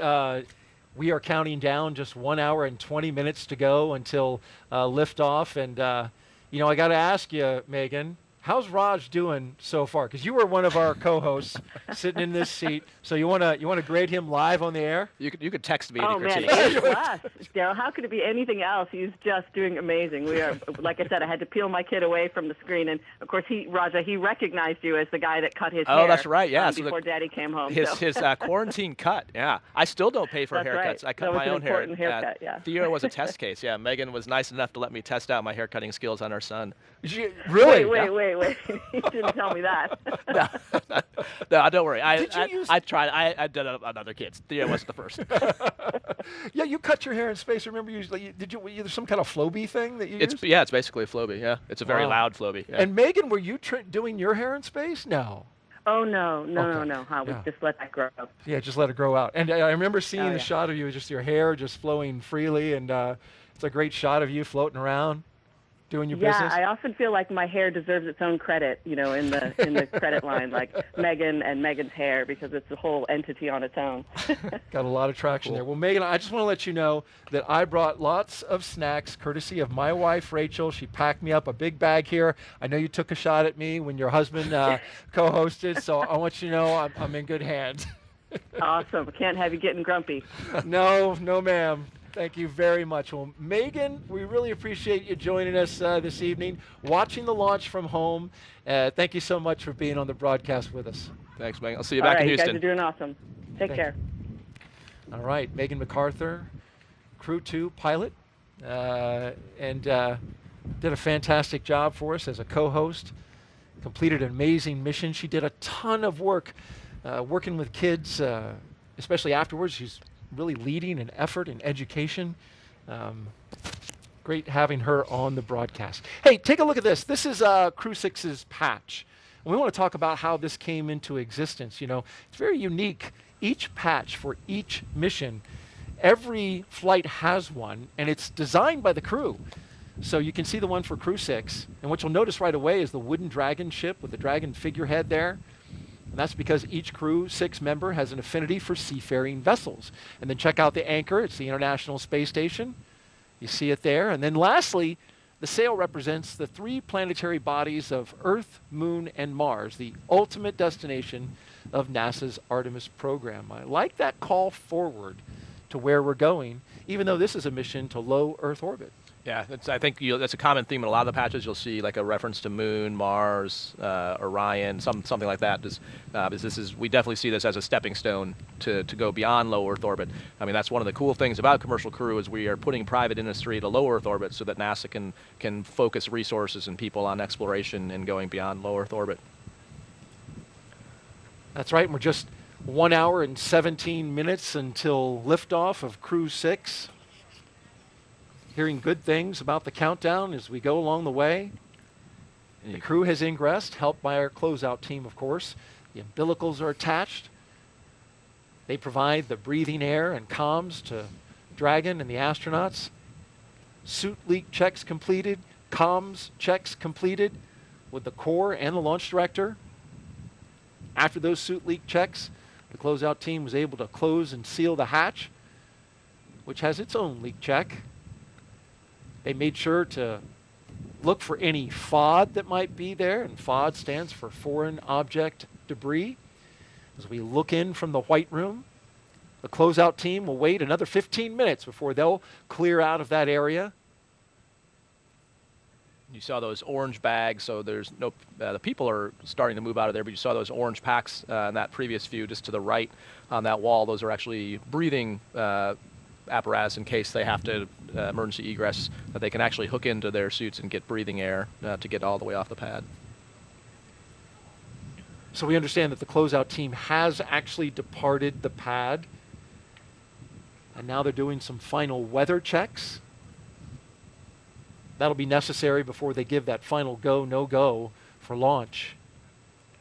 S2: We are counting down just 1 hour and 20 minutes to go until liftoff. And, I got to ask you, Megan, how's Raj doing so far? Because you were one of our co-hosts sitting in this seat. So you want to grade him live on the air?
S8: You could text me.
S14: Oh, man, it's a blast. Daryl, how could it be anything else? He's just doing amazing. We are, like I said, I had to peel my kid away from the screen. And, of course, Raja, he recognized you as the guy that cut his hair.
S8: Oh, that's right, yeah.
S14: Before Daddy came home.
S8: His quarantine cut, yeah. I still don't pay for haircuts.
S14: Right.
S8: I cut my own hair.
S14: Haircut, yeah.
S8: Theo was a test case, yeah. Megan was nice enough to let me test out my hair cutting skills on our son.
S2: Really?
S14: Wait. You didn't tell me that.
S8: No, don't worry. I tried. I did it on other kids. Theo wasn't the first.
S2: Yeah, you cut your hair in space. Remember, did you? There's some kind of Flowbee thing that you used?
S8: Yeah, it's basically a Flowbee. Yeah, it's a very loud Flowbee. Yeah.
S2: And Megan, were you doing your hair in space? No.
S14: Oh no. We just let that grow.
S2: Yeah, just let it grow out. And I remember seeing the shot of you, just your hair just flowing freely, and it's a great shot of you floating around, doing your business.
S14: Yeah, I often feel like my hair deserves its own credit, in the credit line, like Megan and Megan's hair, because it's a whole entity on its own.
S2: Got a lot of traction there. Well, Megan, I just want to let you know that I brought lots of snacks, courtesy of my wife, Rachel. She packed me up a big bag here. I know you took a shot at me when your husband co-hosted, so I want you to know I'm in good hands.
S14: Awesome. Can't have you getting grumpy.
S2: No, ma'am. Thank you very much. Well, Megan, we really appreciate you joining us this evening, watching the launch from home. Thank you so much for being on the broadcast with us.
S8: Thanks, Megan. I'll see you back in Houston.
S14: You guys are doing awesome. Take care.
S2: All right, Megan MacArthur, Crew 2 pilot, and did a fantastic job for us as a co-host, completed an amazing mission. She did a ton of work working with kids, especially afterwards. She's really leading an effort in education. Great having her on the broadcast. Hey, take a look at this. This is Crew 6's patch. And we want to talk about how this came into existence. It's very unique. Each patch for each mission, every flight has one, and it's designed by the crew. So you can see the one for Crew 6. And what you'll notice right away is the wooden dragon ship with the dragon figurehead there. And that's because each Crew 6 member has an affinity for seafaring vessels. And then check out the anchor. It's the International Space Station. You see it there. And then lastly, the sail represents the 3 planetary bodies of Earth, Moon, and Mars, the ultimate destination of NASA's Artemis program. I like that call forward to where we're going, even though this is a mission to low Earth orbit.
S8: Yeah, I think that's a common theme in a lot of the patches. You'll see like a reference to Moon, Mars, Orion, something like that. We definitely see this as a stepping stone to go beyond low Earth orbit. I mean, that's one of the cool things about Commercial Crew is we are putting private industry to low Earth orbit so that NASA can focus resources and people on exploration and going beyond low Earth orbit.
S2: That's right. We're just 1 hour and 17 minutes until liftoff of Crew 6. Hearing good things about the countdown as we go along the way. The crew has ingressed, helped by our closeout team, of course. The umbilicals are attached. They provide the breathing air and comms to Dragon and the astronauts. Suit leak checks completed, comms checks completed with the core and the launch director. After those suit leak checks, the closeout team was able to close and seal the hatch, which has its own leak check. They made sure to look for any FOD that might be there, and FOD stands for Foreign Object Debris. As we look in from the White Room, the closeout team will wait another 15 minutes before they'll clear out of that area.
S8: You saw those orange bags, so there's no, the people are starting to move out of there, but you saw those orange packs in that previous view just to the right on that wall. Those are actually breathing apparatus in case they have to emergency egress, that they can actually hook into their suits and get breathing air to get all the way off the pad.
S2: So we understand that the closeout team has actually departed the pad, and now they're doing some final weather checks. That'll be necessary before they give that final go, no-go for launch.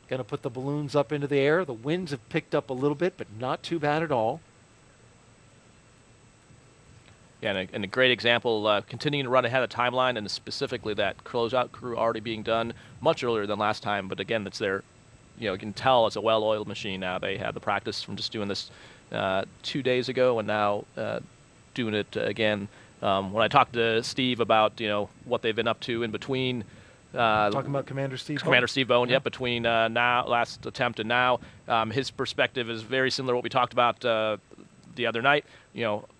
S2: Going to put the balloons up into the air. The winds have picked up a little bit, but not too bad at all.
S8: Yeah, and a great example, continuing to run ahead of timeline, and specifically that closeout crew already being done much earlier than last time. But again, it's their, you can tell it's a well-oiled machine now. They had the practice from just doing this 2 days ago, and now doing it again. When I talked to Steve about what they've been up to in between,
S2: talking about Commander Steve
S8: Bowen, yeah, between now last attempt and now, his perspective is very similar to what we talked about the other night.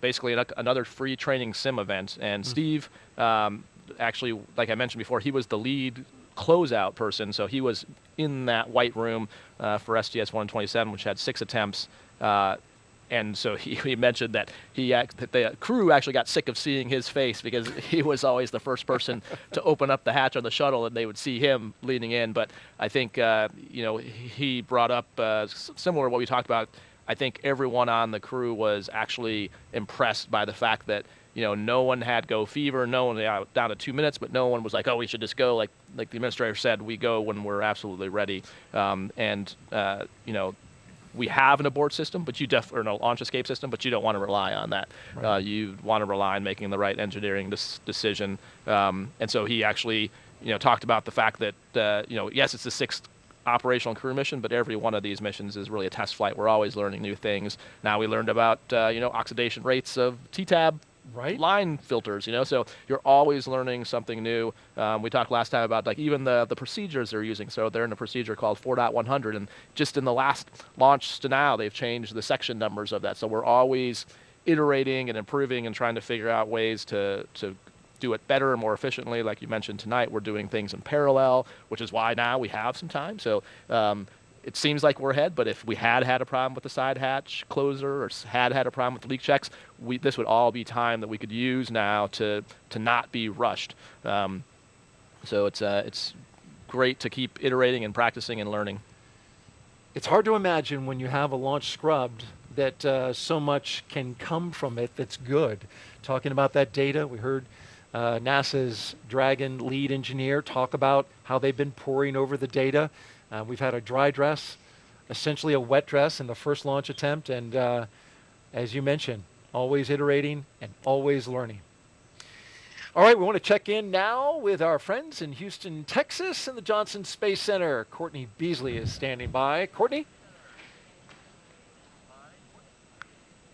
S8: Basically another free training sim event, and Steve actually, like I mentioned before, he was the lead closeout person, so he was in that white room for STS-127, which had 6 attempts. And so he mentioned that that the crew actually got sick of seeing his face because he was always the first person to open up the hatch on the shuttle, and they would see him leaning in. But I think he brought up similar to what we talked about. I think everyone on the crew was actually impressed by the fact that no one had go fever, no one down to 2 minutes, but no one was like, oh, we should just go. Like the administrator said, we go when we're absolutely ready. We have an abort system, but or a launch escape system, but you don't want to rely on that. Right. You want to rely on making the right engineering decision. And so he actually, talked about the fact that, yes, it's the 6th operational crew mission, but every one of these missions is really a test flight. We're always learning new things. Now we learned about, oxidation rates of T-tab line filters, so you're always learning something new. We talked last time about even the procedures they're using. So they're in a procedure called 4.100, and just in the last launch to now, they've changed the section numbers of that. So we're always iterating and improving and trying to figure out ways to do it better and more efficiently. Like you mentioned tonight, we're doing things in parallel, which is why now we have some time. So it seems like we're ahead, but if we had a problem with the side hatch closer or had a problem with the leak checks, this would all be time that we could use now to not be rushed. So it's great to keep iterating and practicing and learning.
S2: It's hard to imagine when you have a launch scrubbed that so much can come from it that's good. Talking about that data, we heard NASA's Dragon lead engineer talk about how they've been poring over the data. We've had a dry dress, essentially a wet dress in the first launch attempt, and as you mentioned, always iterating and always learning. All right, we want to check in now with our friends in Houston, Texas, in the Johnson Space Center. Courtney Beasley is standing by. Courtney?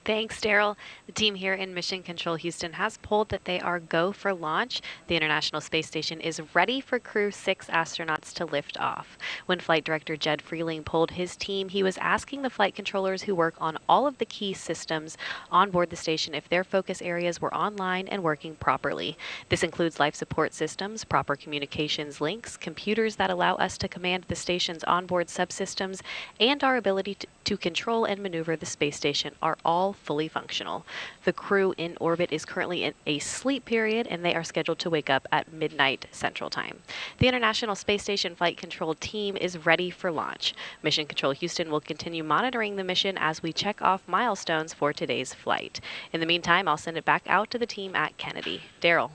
S9: Thanks, Daryl. The team here in Mission Control Houston has polled that they are go for launch. The International Space Station is ready for Crew 6 astronauts to lift off. When Flight Director Jed Freeling polled his team, he was asking the flight controllers who work on all of the key systems on board the station if their focus areas were online and working properly. This includes life support systems, proper communications links, computers that allow us to command the station's onboard subsystems, and our ability to control and maneuver the space station are all fully functional. The crew in orbit is currently in a sleep period, and they are scheduled to wake up at midnight Central Time. The International Space Station Flight Control team is ready for launch. Mission Control Houston will continue monitoring the mission as we check off milestones for today's flight. In the meantime, I'll send it back out to the team at Kennedy. Daryl.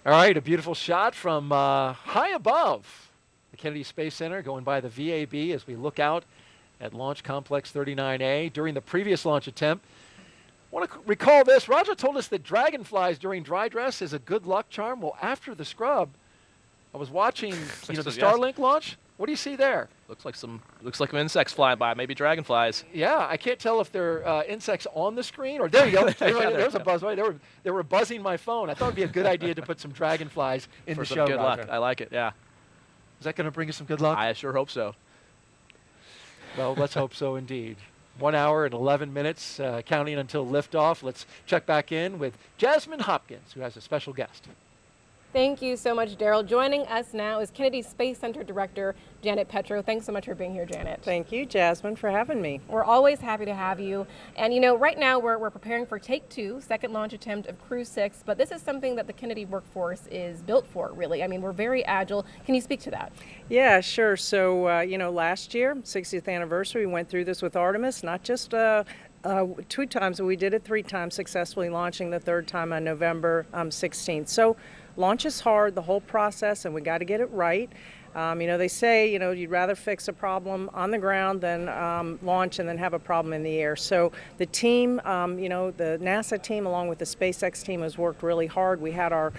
S2: All right, a beautiful shot from high above the Kennedy Space Center, going by the VAB as we look out at Launch Complex 39A. During the previous launch attempt, I want to recall this. Raja told us that dragonflies during dry dress is a good luck charm. Well, after the scrub, I was watching the Starlink launch. What do you see there?
S8: Looks like some insects flying by, maybe dragonflies.
S2: Yeah, I can't tell if they're insects on the screen or there you go. There's a buzz. Right, they were buzzing my phone. I thought it'd be a good idea to put some dragonflies in the show.
S8: Good luck. I like it. Yeah.
S2: Is that going to bring us some good luck?
S8: I sure hope so.
S2: Well, let's hope so indeed. 1 hour and 11 minutes, counting until liftoff. Let's check back in with Jasmine Hopkins, who has a special guest.
S10: Thank you so much, Daryl. Joining us now is Kennedy Space Center Director Janet Petro. Thanks so much for being here, Janet.
S15: Thank you, Jasmine, for having me.
S10: We're always happy to have you. And you know, right now we're preparing for Take 2, second launch attempt of Crew 6, but this is something that the Kennedy workforce is built for, really. I mean, we're very agile. Can you speak to that?
S15: Yeah, sure. So, you know, last year, 60th anniversary, we went through this with Artemis, not just 2 times, but we did it 3 times, successfully launching the 3rd time on November 16th. So, launch is hard, the whole process, and we got to get it right. You know, they say, you know, you'd rather fix a problem on the ground than launch and then have a problem in the air. So the team, you know, the NASA team along with the SpaceX team has worked really hard. We had our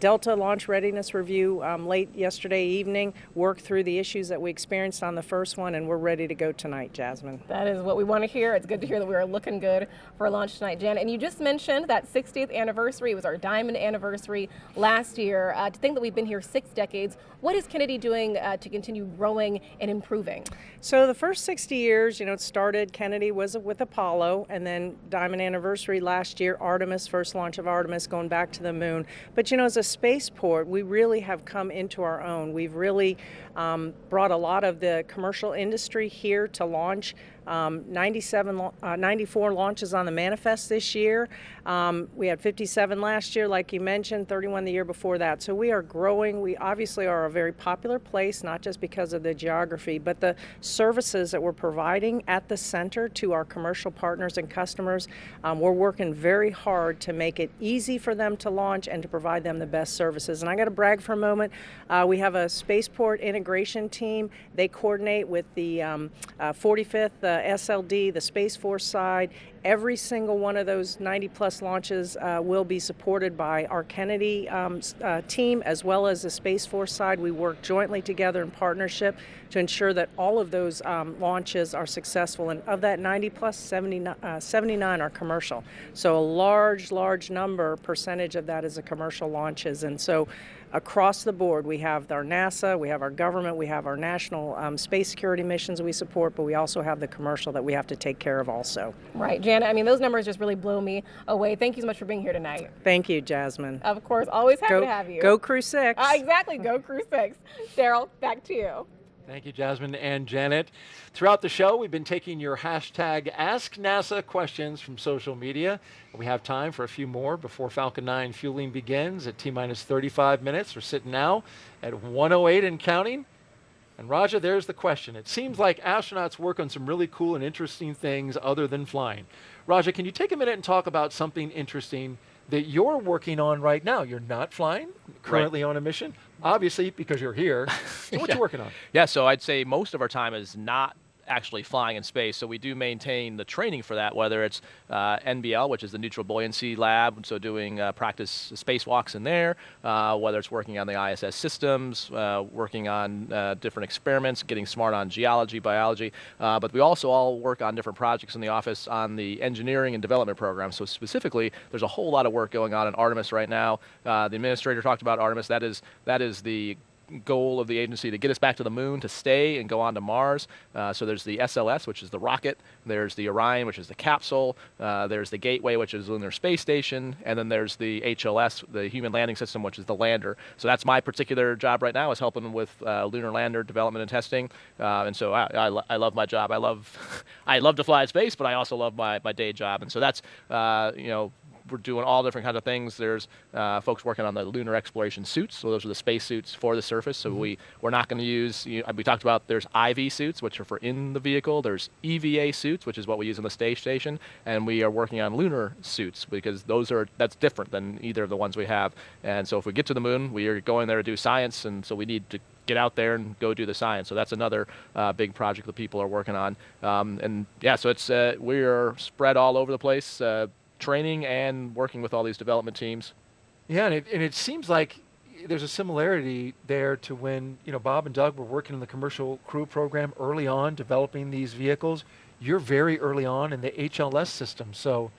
S15: Delta launch readiness review late yesterday evening, worked through the issues that we experienced on the first one, and we're ready to go tonight, Jasmine.
S10: That is what we want to hear. It's good to hear that we are looking good for launch tonight, Janet. And you just mentioned that 60th anniversary. It was our diamond anniversary last year. To think that we've been here 6 decades, what is Kennedy doing to continue growing and improving?
S15: So the first 60 years, you know, it started, Kennedy was with Apollo, and then diamond anniversary last year, Artemis, first launch of Artemis, going back to the moon. But, you know, as a spaceport, we really have come into our own. We've really brought a lot of the commercial industry here to launch. 94 launches on the manifest this year. We had 57 last year, like you mentioned, 31 the year before that. So we are growing. We obviously are a very popular place, not just because of the geography, but the services that we're providing at the center to our commercial partners and customers. We're working very hard to make it easy for them to launch and to provide them the best services. And I got to brag for a moment. We have a spaceport integration team. They coordinate with the 45th SLD, the Space Force side. Every single one of those 90-plus launches will be supported by our Kennedy team as well as the Space Force side. We work jointly together in partnership to ensure that all of those launches are successful. And of that 90-plus, 79 are commercial. So a large percentage of that is the commercial launches. And so across the board, we have our NASA, we have our government, we have our national space security missions we support, but we also have the commercial that we have to take care of also.
S10: Right, Janet, I mean, those numbers just really blow me away. Thank you so much for being here tonight.
S15: Thank you, Jasmine.
S10: Of course, always happy to have you.
S15: Go Crew 6.
S10: Exactly, go Crew 6. Daryl, back to you.
S2: Thank you, Jasmine and Janet. Throughout the show, we've been taking your hashtag Ask NASA questions from social media. We have time for a few more before Falcon 9 fueling begins at T-minus 35 minutes. We're sitting now at 1:08 and counting. And Raja, there's the question. It seems like astronauts work on some really cool and interesting things other than flying. Raja, can you take a minute and talk about something interesting that you're working on right now? You're not flying, currently on a mission, obviously because you're here. So what you working on?
S8: Yeah, so I'd say most of our time is not actually flying in space. So we do maintain the training for that, whether it's NBL, which is the Neutral Buoyancy Lab, so doing practice spacewalks in there, whether it's working on the ISS systems, working on different experiments, getting smart on geology, biology. But we also all work on different projects in the office on the engineering and development program. So specifically, there's a whole lot of work going on in Artemis right now. The administrator talked about Artemis. That is the goal of the agency to get us back to the moon, to stay and go on to Mars. So there's the SLS, which is the rocket. There's the Orion, which is the capsule. There's the Gateway, which is the Lunar Space Station. And then there's the HLS, the Human Landing System, which is the lander. So that's my particular job right now, is helping with lunar lander development and testing. And so I love my job. I love to fly in space, but I also love my day job. And so that's, you know, we're doing all different kinds of things. There's folks working on the lunar exploration suits. So those are the space suits for the surface. So we're not going to use, we talked about there's IV suits, which are for in the vehicle. There's EVA suits, which is what we use on the space station. And we are working on lunar suits because that's different than either of the ones we have. And so if we get to the moon, we are going there to do science. And so we need to get out there and go do the science. So that's another big project that people are working on. And yeah, so it's we are spread all over the place, training and working with all these development teams.
S2: Yeah, and it seems like there's a similarity there to when, Bob and Doug were working in the commercial crew program early on, developing these vehicles. You're very early on in the HLS system. So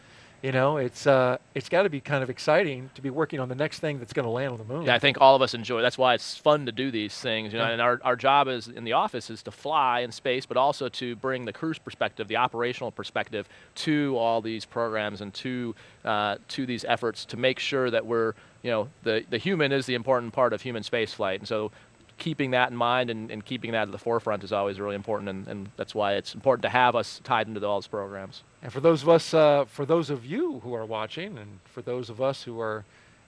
S2: You know, it's got to be kind of exciting to be working on the next thing that's going to land on the moon.
S8: Yeah, I think all of us enjoy. That's why it's fun to do these things. You know,
S2: Yeah.
S8: and our job is in the office is to fly in space, but also to bring the crew's perspective, the operational perspective, to all these programs and to these efforts to make sure that we're, you know, the human is the important part of human space flight, and so keeping that in mind and keeping that at the forefront is always really important, and that's why it's important to have us tied into all those programs.
S2: And for those of us, for those of you who are watching, and for those of us who are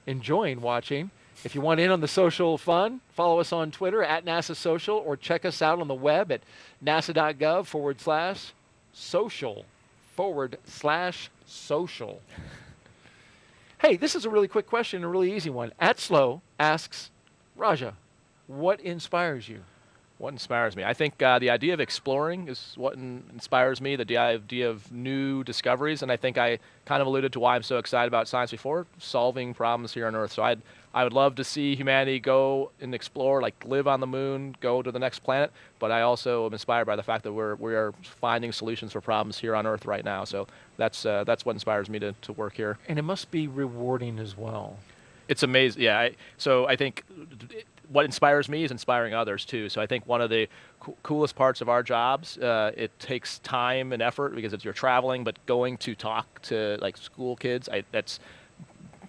S2: enjoying watching, if you want in on the social fun, follow us on Twitter at NASA Social, or check us out on the web at nasa.gov/social/social. Hey, this is a really quick question, a really easy one. At Slow asks, Raja, what inspires you?
S8: What inspires me? I think the idea of exploring is what inspires me, the idea of new discoveries, and I think I kind of alluded to why I'm so excited about science before, solving problems here on Earth. So I would love to see humanity go and explore, like live on the moon, go to the next planet, but I also am inspired by the fact that we are finding solutions for problems here on Earth right now. So that's what inspires me to work here.
S2: And it must be rewarding as well.
S8: It's amazing, yeah. So I think what inspires me is inspiring others too. So I think one of the coolest parts of our jobs, it takes time and effort because you're traveling, but going to talk to like school kids, that's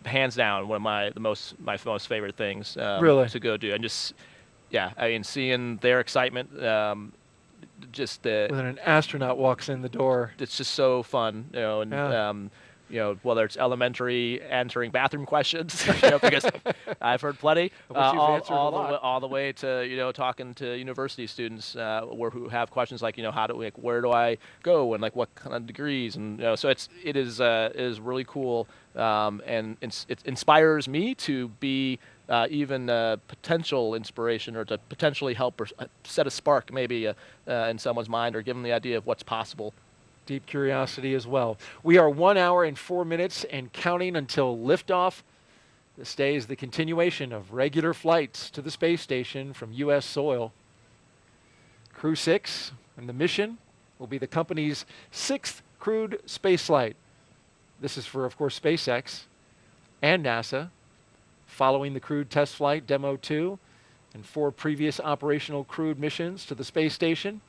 S8: hands down one of my most favorite things
S2: really?
S8: To go do. And just, yeah, I mean, seeing their excitement, just
S2: when an astronaut walks in the door,
S8: it's just so fun, you know, and
S2: yeah.
S8: You know, whether it's elementary answering bathroom questions, you know, because I've heard plenty, all the way to, you know, talking to university students who have questions like, you know, where do I go, and like what kind of degrees, and you know, so it is really cool, and it inspires me to be even potential inspiration, or to potentially help or set a spark maybe in someone's mind, or give them the idea of what's possible.
S2: Deep curiosity as well. We are 1 hour and 4 minutes and counting until liftoff. This day is the continuation of regular flights to the space station from U.S. soil. Crew 6 and the mission will be the company's 6th crewed spaceflight. This is for, of course, SpaceX and NASA, following the crewed test flight Demo 2 and 4 previous operational crewed missions to the space station.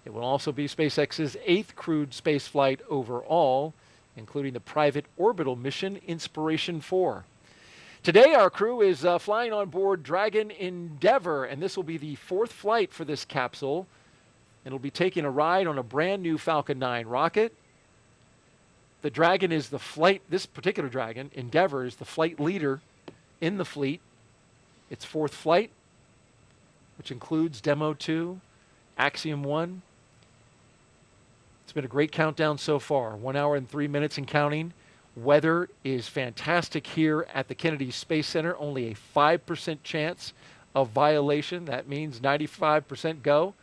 S2: It will also be SpaceX's 8th crewed spaceflight overall, including the private orbital mission Inspiration 4. Today, our crew is flying on board Dragon Endeavour, and this will be the 4th flight for this capsule. It'll be taking a ride on a brand new Falcon 9 rocket. The Dragon is this particular Dragon, Endeavour, is the flight leader in the fleet. Its 4th flight, which includes Demo 2, Axiom 1. It's been a great countdown so far, 1 hour and 3 minutes and counting. Weather is fantastic here at the Kennedy Space Center, only a 5% chance of violation. That means 95% go.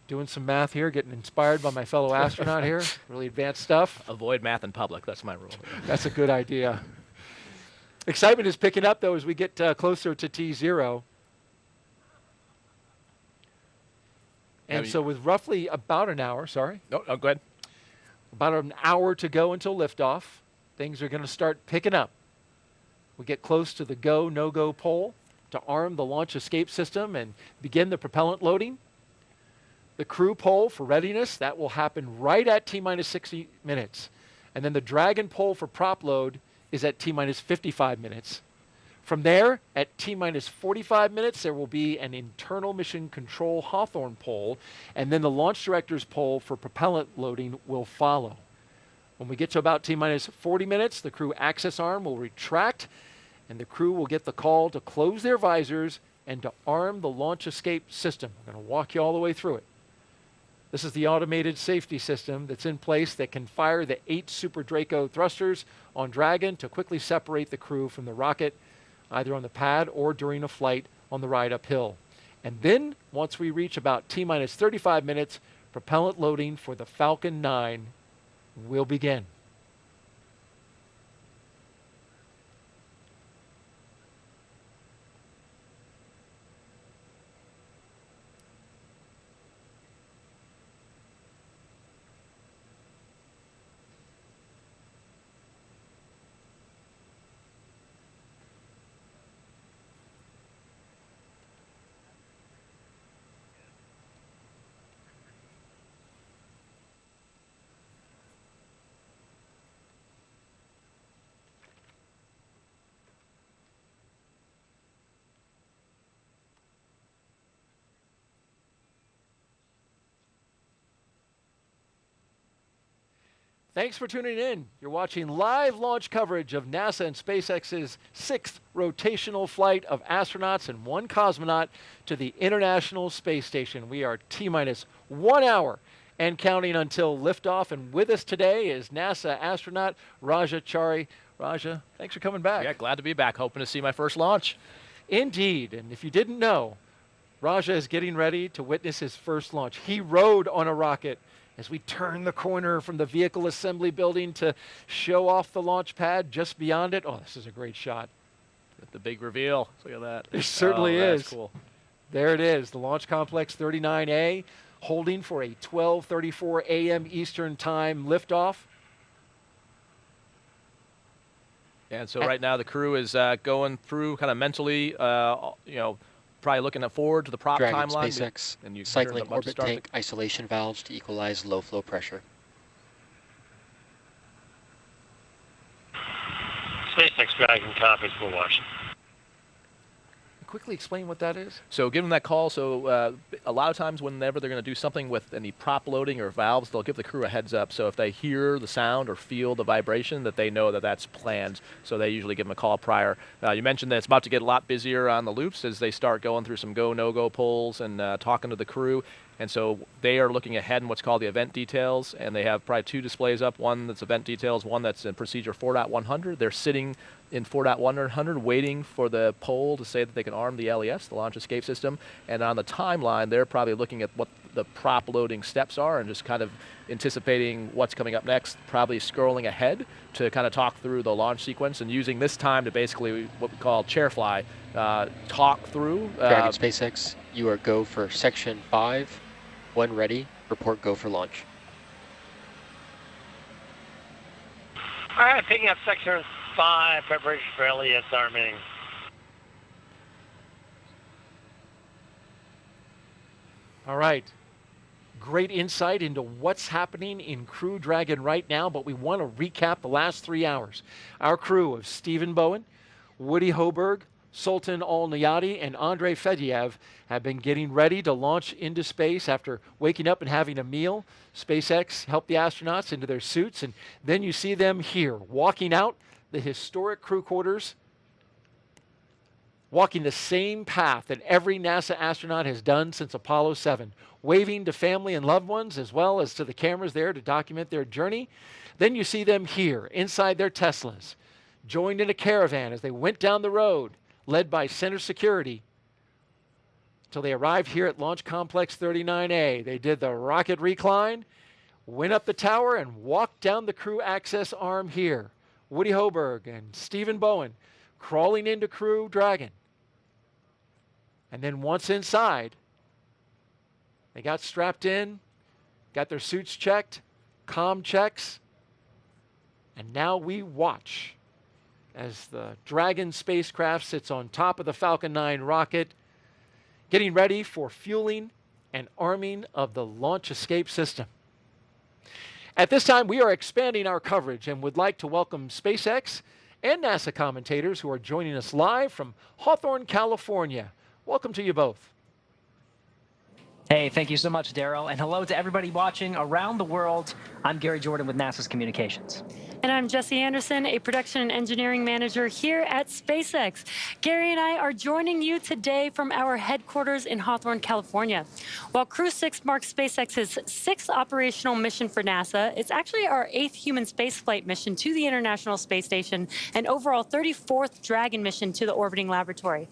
S2: Doing some math here, getting inspired by my fellow astronaut here. Really advanced stuff.
S8: Avoid math in public, that's my rule.
S2: That's a good idea. Excitement is picking up, though, as we get closer to T0. And so with roughly about an hour,
S8: No, go ahead.
S2: About an hour to go until liftoff, things are going to start picking up. We get close to the go, no-go pole to arm the launch escape system and begin the propellant loading. The crew pole for readiness, that will happen right at T-minus 60 minutes. And then the Dragon pole for prop load is at T-minus 55 minutes. From there, at T-minus 45 minutes, there will be an internal mission control Hawthorne pole, and then the launch director's pole for propellant loading will follow. When we get to about T-minus 40 minutes, the crew access arm will retract, and the crew will get the call to close their visors and to arm the launch escape system. I'm going to walk you all the way through it. This is the automated safety system that's in place that can fire the 8 Super Draco thrusters on Dragon to quickly separate the crew from the rocket, either on the pad or during a flight on the ride uphill. And then, once we reach about T-minus 35 minutes, propellant loading for the Falcon 9 will begin. Thanks for tuning in. You're watching live launch coverage of NASA and SpaceX's 6th rotational flight of astronauts and 1 cosmonaut to the International Space Station. We are T-minus 1 hour and counting until liftoff. And with us today is NASA astronaut Raja Chari. Raja, thanks for coming back.
S8: Yeah, glad to be back. Hoping to see my first launch.
S2: Indeed. And if you didn't know, Raja is getting ready to witness his first launch. He rode on a rocket as we turn the corner from the vehicle assembly building to show off the launch pad just beyond it. Oh, this is a great shot.
S8: The big reveal. Look at that.
S2: It certainly is.
S8: That's cool.
S2: There it is, the Launch Complex 39A, holding for a 12:34 a.m. Eastern Time liftoff.
S8: And so right now the crew is going through kind of mentally, probably looking forward to the prop
S1: Dragon
S8: timeline.
S1: SpaceX,
S8: and you
S1: cycling orbit tank isolation valves to equalize low flow pressure.
S6: SpaceX Dragon copies, we're watching.
S2: Quickly explain what that is.
S8: So give them that call. So a lot of times whenever they're going to do something with any prop loading or valves, they'll give the crew a heads up. So if they hear the sound or feel the vibration, that they know that that's planned. So they usually give them a call prior. You mentioned that it's about to get a lot busier on the loops as they start going through some go, no-go polls and talking to the crew. And so they are looking ahead in what's called the event details, and they have probably 2 displays up, one that's event details, one that's in procedure 4.100. They're sitting in 4.100 waiting for the poll to say that they can arm the LES, the launch escape system. And on the timeline, they're probably looking at what the prop loading steps are and just kind of anticipating what's coming up next, probably scrolling ahead to kind of talk through the launch sequence and using this time to basically what we call chair fly, talk through.
S1: Dragon SpaceX, you are go for section 5. When ready, report go for launch.
S6: All right, picking up section 5, preparation for LES arming.
S2: All right. Great insight into what's happening in Crew Dragon right now, but we want to recap the last 3 hours. Our crew of Stephen Bowen, Woody Hoberg, Sultan Al-Nayati, and Andrei Fedyaev have been getting ready to launch into space after waking up and having a meal. SpaceX helped the astronauts into their suits, and then you see them here, walking out the historic crew quarters, walking the same path that every NASA astronaut has done since Apollo 7, waving to family and loved ones as well as to the cameras there to document their journey. Then you see them here, inside their Teslas, joined in a caravan as they went down the road, led by Center Security, till they arrived here at Launch Complex 39A. They did the rocket recline, went up the tower, and walked down the crew access arm here. Woody Hoberg and Stephen Bowen crawling into Crew Dragon. And then once inside, they got strapped in, got their suits checked, comm checks, and now we watch as the Dragon spacecraft sits on top of the Falcon 9 rocket, getting ready for fueling and arming of the launch escape system. At this time, we are expanding our coverage and would like to welcome SpaceX and NASA commentators who are joining us live from Hawthorne, California. Welcome to you both.
S13: Hey, thank you so much, Daryl, and hello to everybody watching around the world. I'm Gary Jordan with NASA's Communications.
S16: And I'm Jesse Anderson, a production and engineering manager here at SpaceX. Gary and I are joining you today from our headquarters in Hawthorne, California. While Crew 6 marks SpaceX's 6th operational mission for NASA, it's actually our 8th human spaceflight mission to the International Space Station and overall 34th Dragon mission to the orbiting laboratory.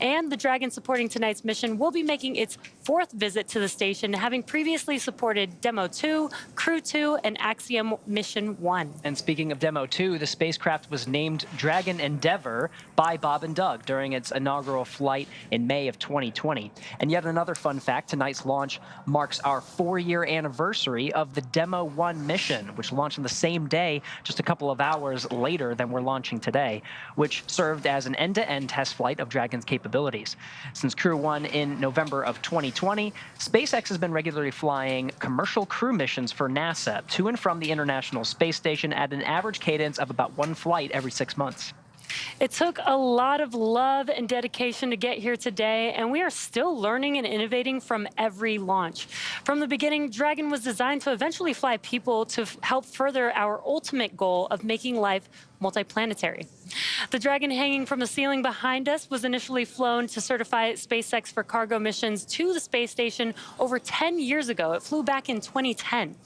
S16: And the Dragon supporting tonight's mission will be making its 4th visit to the station, having previously supported Demo 2, Crew 2, and Axiom Mission 1.
S13: And speaking of Demo 2, the spacecraft was named Dragon Endeavour by Bob and Doug during its inaugural flight in May of 2020. And yet another fun fact, tonight's launch marks our 4-year anniversary of the Demo 1 mission, which launched on the same day, just a couple of hours later than we're launching today, which served as an end-to-end test flight of Dragon's capabilities. Since Crew 1 in November of 2020, SpaceX has been regularly flying commercial crew missions for NASA to and from the International Space Station at an average cadence of about 1 flight every 6 months.
S16: It took a lot of love and dedication to get here today, and we are still learning and innovating from every launch. From the beginning, Dragon was designed to eventually fly people to help further our ultimate goal of making life multiplanetary. The Dragon hanging from the ceiling behind us was initially flown to certify SpaceX for cargo missions to the space station over 10 years ago. It flew back in 2010,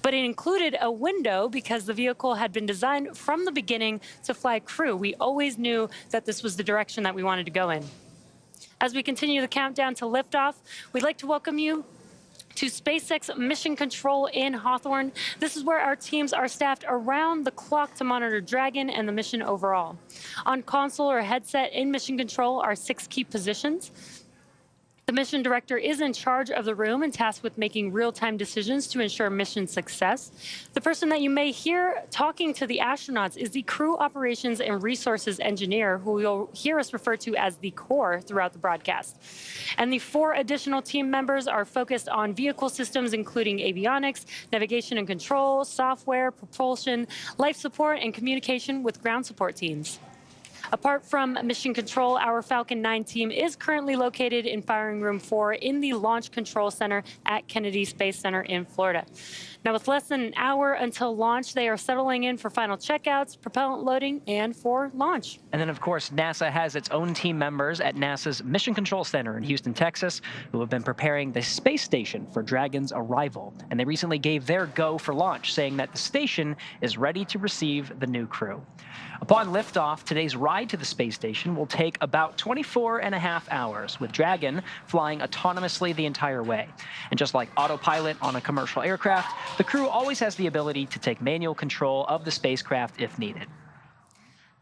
S16: but it included a window because the vehicle had been designed from the beginning to fly crew. We always knew that this was the direction that we wanted to go in. As we continue the countdown to liftoff, we'd like to welcome you to SpaceX Mission Control in Hawthorne. This is where our teams are staffed around the clock to monitor Dragon and the mission overall. On console or headset in Mission Control are 6 key positions. The mission director is in charge of the room and tasked with making real-time decisions to ensure mission success. The person that you may hear talking to the astronauts is the crew operations and resources engineer, who you'll hear us refer to as the core throughout the broadcast. And the 4 additional team members are focused on vehicle systems, including avionics, navigation and control, software, propulsion, life support, and communication with ground support teams. Apart from Mission Control, our Falcon 9 team is currently located in Firing Room 4 in the Launch Control Center at Kennedy Space Center in Florida. Now, with less than an hour until launch, they are settling in for final checkouts, propellant loading, and for launch.
S13: And then, of course, NASA has its own team members at NASA's Mission Control Center in Houston, Texas, who have been preparing the space station for Dragon's arrival. And they recently gave their go for launch, saying that the station is ready to receive the new crew. Upon liftoff, today's ride to the space station will take about 24.5 hours, with Dragon flying autonomously the entire way. And just like autopilot on a commercial aircraft, the crew always has the ability to take manual control of the spacecraft if needed.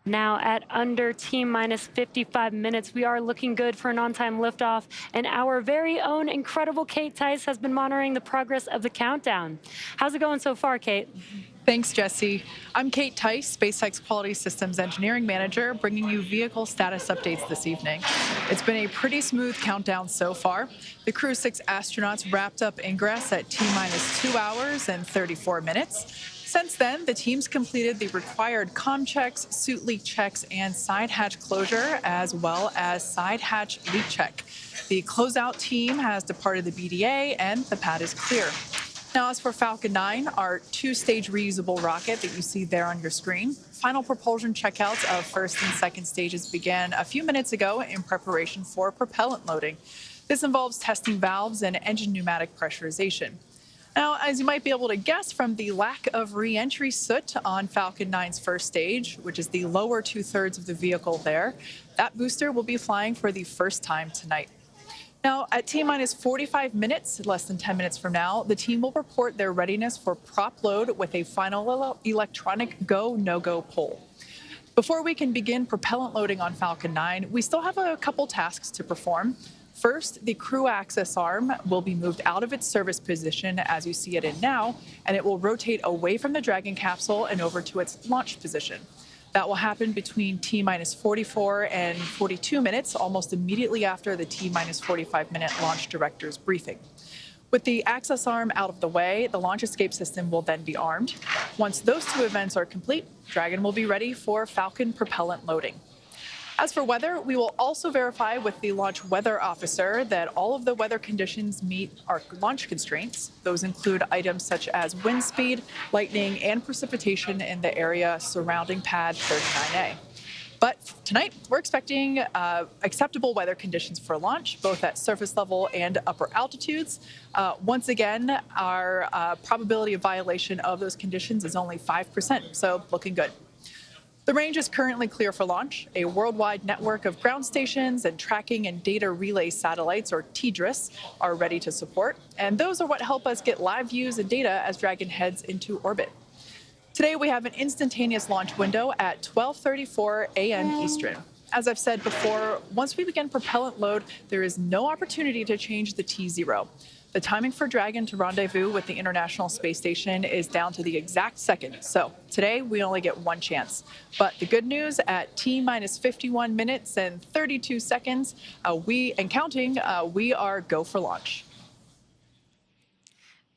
S16: Now at under T-minus 55 minutes, we are looking good for an on-time liftoff, and our very own incredible Kate Tice has been monitoring the progress of the countdown. How's it going so far, Kate?
S17: Thanks, Jesse. I'm Kate Tice, SpaceX Quality Systems Engineering Manager, bringing you vehicle status updates this evening. It's been a pretty smooth countdown so far. The Crew 6 astronauts wrapped up ingress at T-minus 2 hours and 34 minutes. Since then, the teams completed the required comm checks, suit leak checks, and side hatch closure, as well as side hatch leak check. The closeout team has departed the BDA, and the pad is clear. Now, as for Falcon 9, our 2-stage reusable rocket that you see there on your screen, final propulsion checkouts of first and second stages began a few minutes ago in preparation for propellant loading. This involves testing valves and engine pneumatic pressurization. Now, as you might be able to guess from the lack of re-entry soot on Falcon 9's first stage, which is the lower 2/3 of the vehicle there, that booster will be flying for the first time tonight. Now, at T-minus 45 minutes, less than 10 minutes from now, the team will report their readiness for prop load with a final electronic go, no-go poll. Before we can begin propellant loading on Falcon 9, we still have a couple tasks to perform. First, the crew access arm will be moved out of its service position as you see it in now, and it will rotate away from the Dragon capsule and over to its launch position. That will happen between T-minus 44 and 42 minutes, almost immediately after the T-minus 45-minute launch director's briefing. With the access arm out of the way, the launch escape system will then be armed. Once those 2 events are complete, Dragon will be ready for Falcon propellant loading. As for weather, we will also verify with the launch weather officer that all of the weather conditions meet our launch constraints. Those include items such as wind speed, lightning, and precipitation in the area surrounding pad 39A. But tonight, we're expecting acceptable weather conditions for launch, both at surface level and upper altitudes. Once again, our probability of violation of those conditions is only 5%, so looking good. The range is currently clear for launch. A worldwide network of ground stations and tracking and data relay satellites, or TDRS, are ready to support. And those are what help us get live views and data as Dragon heads into orbit. Today, we have an instantaneous launch window at 12:34 a.m. Eastern. As I've said before, once we begin propellant load, there is no opportunity to change the T0. The timing for Dragon to rendezvous with the International Space Station is down to the exact second. So today, we only get one chance. But the good news, at T-minus 51 minutes and 32 seconds, we are go for launch.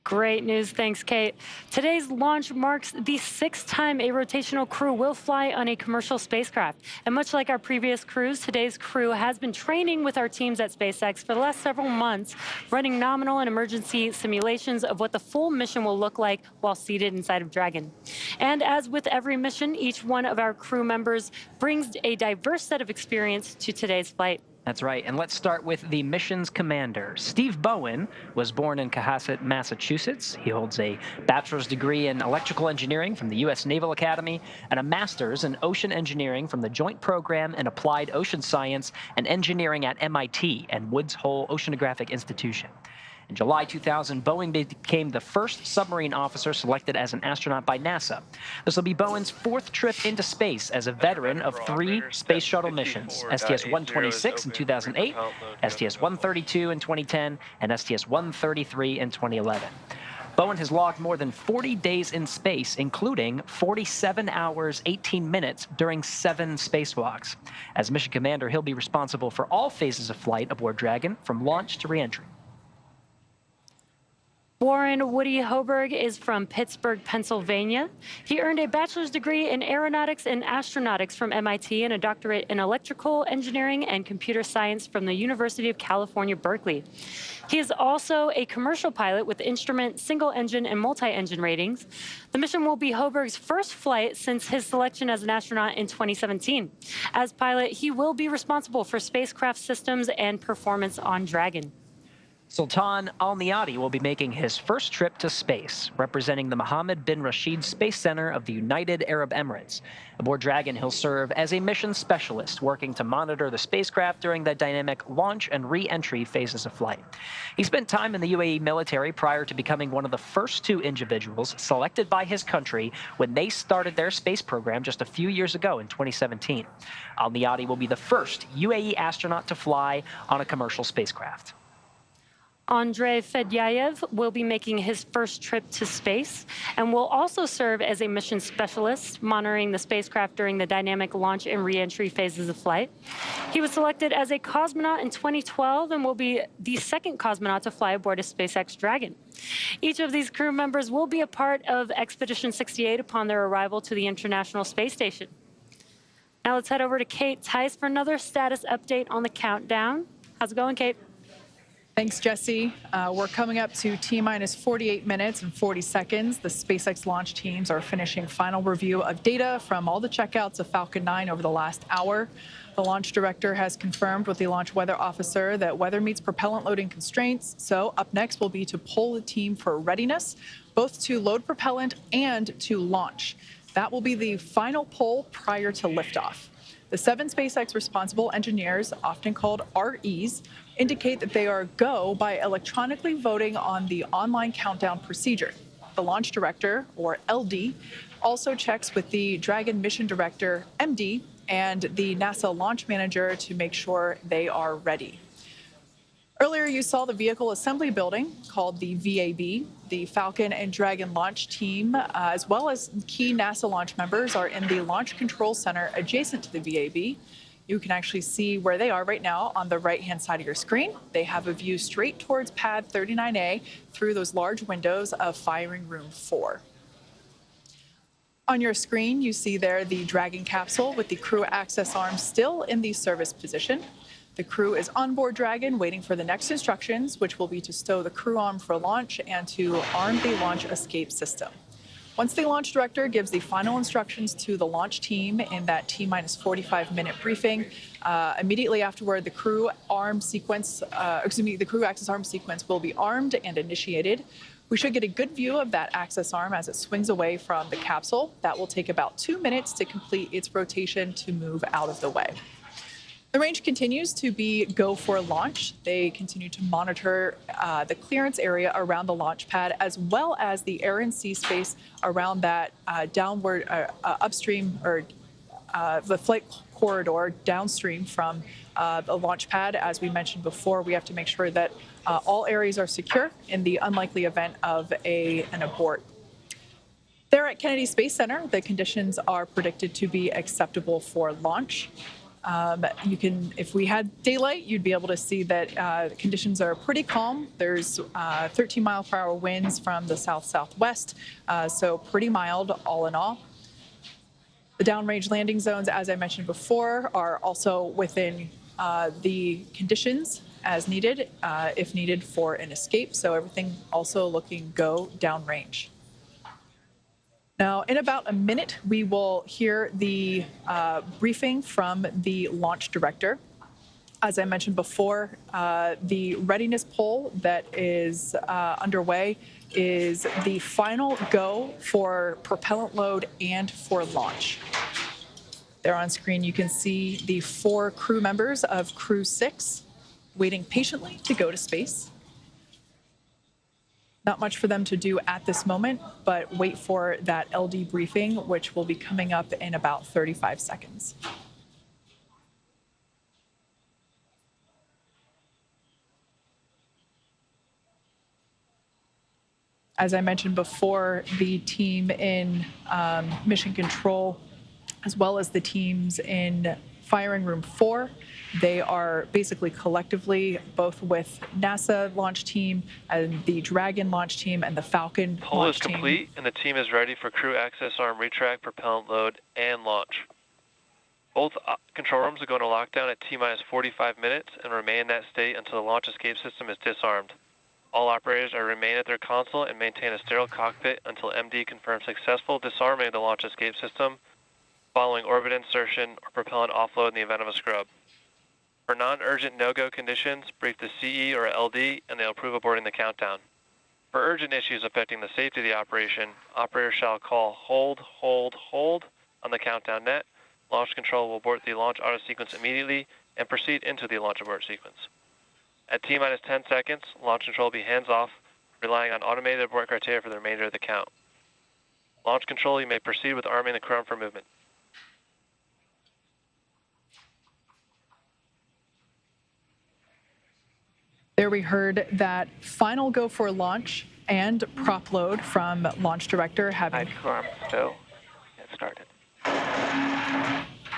S16: Great news. Thanks, Kate. Today's launch marks the 6th time a rotational crew will fly on a commercial spacecraft. And much like our previous crews, today's crew has been training with our teams at SpaceX for the last several months, running nominal and emergency simulations of what the full mission will look like while seated inside of Dragon. And as with every mission, each one of our crew members brings a diverse set of experience to today's flight.
S13: That's right, and let's start with the mission's commander. Steve Bowen was born in Cohasset, Massachusetts. He holds a bachelor's degree in electrical engineering from the U.S. Naval Academy and a master's in ocean engineering from the Joint Program in Applied Ocean Science and Engineering at MIT and Woods Hole Oceanographic Institution. In July 2000, Bowen became the first submarine officer selected as an astronaut by NASA. This will be Bowen's 4th trip into space as a veteran of 3 space shuttle missions, STS-126 in 2008, STS-132 in 2010, and STS-133 in 2011. Bowen has logged more than 40 days in space, including 47 hours, 18 minutes during 7 spacewalks. As mission commander, he'll be responsible for all phases of flight aboard Dragon, from launch to reentry.
S16: Warren Woody Hoberg is from Pittsburgh, Pennsylvania. He earned a bachelor's degree in aeronautics and astronautics from MIT and a doctorate in electrical engineering and computer science from the University of California, Berkeley. He is also a commercial pilot with instrument, single-engine, and multi-engine ratings. The mission will be Hoberg's first flight since his selection as an astronaut in 2017. As pilot, he will be responsible for spacecraft systems and performance on Dragon.
S13: Sultan Al Niyadi will be making his first trip to space, representing the Mohammed bin Rashid Space Center of the United Arab Emirates. Aboard Dragon, he'll serve as a mission specialist, working to monitor the spacecraft during the dynamic launch and re-entry phases of flight. He spent time in the UAE military prior to becoming one of the first 2 individuals selected by his country when they started their space program just a few years ago in 2017. Al Niyadi will be the first UAE astronaut to fly on a commercial spacecraft.
S16: Andrei Fedyayev will be making his first trip to space and will also serve as a mission specialist, monitoring the spacecraft during the dynamic launch and re-entry phases of flight. He was selected as a cosmonaut in 2012 and will be the 2nd cosmonaut to fly aboard a SpaceX Dragon. Each of these crew members will be a part of Expedition 68 upon their arrival to the International Space Station. Now let's head over to Kate Tice for another status update on the countdown. How's it going, Kate?
S17: Thanks, Jesse. We're coming up to T-minus 48 minutes and 40 seconds. The SpaceX launch teams are finishing final review of data from all the checkouts of Falcon 9 over the last hour. The launch director has confirmed with the launch weather officer that weather meets propellant loading constraints. So up next will be to poll the team for readiness, both to load propellant and to launch. That will be the final poll prior to liftoff. The 7 SpaceX responsible engineers, often called REs, indicate that they are go by electronically voting on the online countdown procedure. The launch director, or LD, also checks with the Dragon mission director, MD, and the NASA launch manager to make sure they are ready. Earlier, you saw the vehicle assembly building called the VAB. The Falcon and Dragon launch team, as well as key NASA launch members, are in the Launch Control Center adjacent to the VAB. You can actually see where they are right now on the right-hand side of your screen. They have a view straight towards pad 39A through those large windows of firing room 4. On your screen, you see there the Dragon capsule with the crew access arm still in the service position. The crew is on board Dragon waiting for the next instructions, which will be to stow the crew arm for launch and to arm the launch escape system. Once the launch director gives the final instructions to the launch team in that T-minus 45-minute briefing, immediately afterward, the crew access arm sequence will be armed and initiated. We should get a good view of that access arm as it swings away from the capsule. That will take about 2 minutes to complete its rotation to move out of the way. The range continues to be go for launch. They continue to monitor the clearance area around the launch pad, as well as the air and sea space around that downward upstream or the flight corridor downstream from the launch pad. As we mentioned before, we have to make sure that all areas are secure in the unlikely event of an abort. There at Kennedy Space Center, the conditions are predicted to be acceptable for launch. You can, if we had daylight, you'd be able to see that conditions are pretty calm. There's 13-mile-per-hour winds from the south-southwest, so pretty mild all in all. The downrange landing zones, as I mentioned before, are also within the conditions as needed, if needed for an escape. So everything also looking go downrange. Now, in about a minute, we will hear the briefing from the launch director. As I mentioned before, the readiness poll that is underway is the final go for propellant load and for launch. There on screen, you can see the 4 crew members of Crew 6 waiting patiently to go to space. Not much for them to do at this moment, but wait for that LD briefing, which will be coming up in about 35 seconds. As I mentioned before, the team in Mission Control, as well as the teams in Firing Room 4, they are basically collectively both with NASA launch team and the Dragon launch team and the Falcon
S20: Poll
S17: launch
S20: is
S17: team.
S20: complete, and the team is ready for crew access arm retract, propellant load, and launch. Both control rooms are going to lockdown at T-minus 45 minutes and remain in that state until the launch escape system is disarmed. All operators are remain at their console and maintain a sterile cockpit until MD confirms successful disarming of the launch escape system following orbit insertion or propellant offload in the event of a scrub. For non-urgent no-go conditions, brief the CE or LD and they'll approve aborting the countdown. For urgent issues affecting the safety of the operation, operators shall call hold, hold, hold on the countdown net. Launch control will abort the launch auto sequence immediately and proceed into the launch abort sequence. At T-minus 10 seconds, launch control will be hands-off, relying on automated abort criteria for the remainder of the count. Launch control, you may proceed with arming the crew arm for movement.
S17: There we heard that final go for launch and prop load from launch director having...
S20: Crew arm stow. Get started.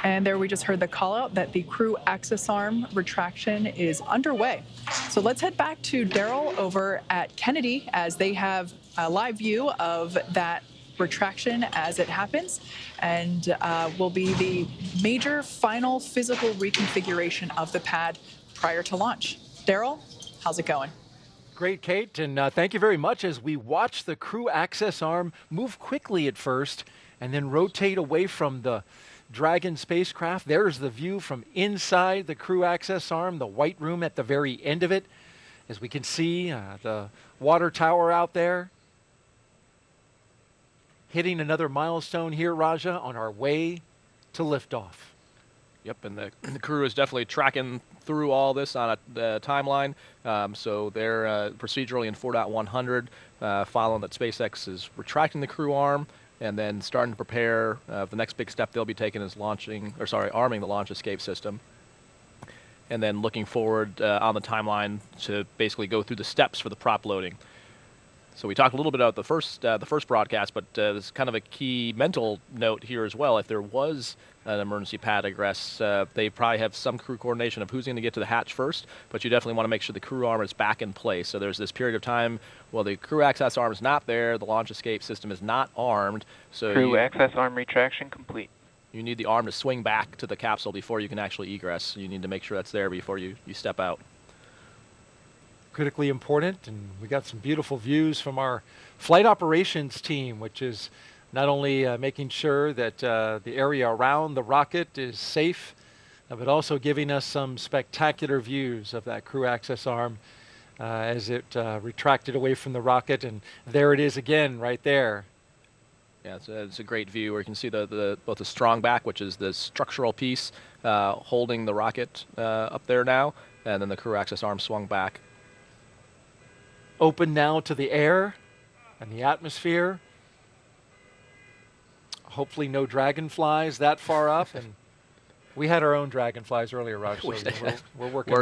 S17: And there we just heard the call out that the crew access arm retraction is underway. So let's head back to Daryl over at Kennedy as they have a live view of that retraction as it happens and will be the major final physical reconfiguration of the pad prior to launch. Daryl, how's it going?
S2: Great, Kate, and thank you very much as we watch the crew access arm move quickly at first and then rotate away from the Dragon spacecraft. There's the view from inside the crew access arm, the white room at the very end of it. As we can see, the water tower out there. Hitting another milestone here, Raja, on our way to liftoff.
S8: Yep, and the crew is definitely tracking through all this on a timeline. So they're procedurally in 4.100, following that SpaceX is retracting the crew arm and then starting to prepare. The next big step they'll be taking is arming the launch escape system. And then looking forward on the timeline to basically go through the steps for the prop loading. So we talked a little bit about the first broadcast, but there's kind of a key mental note here as well. If there was an emergency pad egress, they probably have some crew coordination of who's going to get to the hatch first, but you definitely want to make sure the crew arm is back in place. So there's this period of time while the crew access arm is not there, the launch escape system is not armed. So
S20: Crew access arm retraction complete.
S8: You need the arm to swing back to the capsule before you can actually egress. You need to make sure that's there before you step out.
S2: Critically important, and we got some beautiful views from our flight operations team, which is not only making sure that the area around the rocket is safe, but also giving us some spectacular views of that crew access arm as it retracted away from the rocket, and there it is again right there.
S8: Yeah, it's a great view where you can see both the strong back, which is the structural piece holding the rocket up there now, and then the crew access arm swung back.
S2: Open now to the air and the atmosphere. Hopefully no dragonflies that far up, and We had our own dragonflies earlier, Raj. So we're working.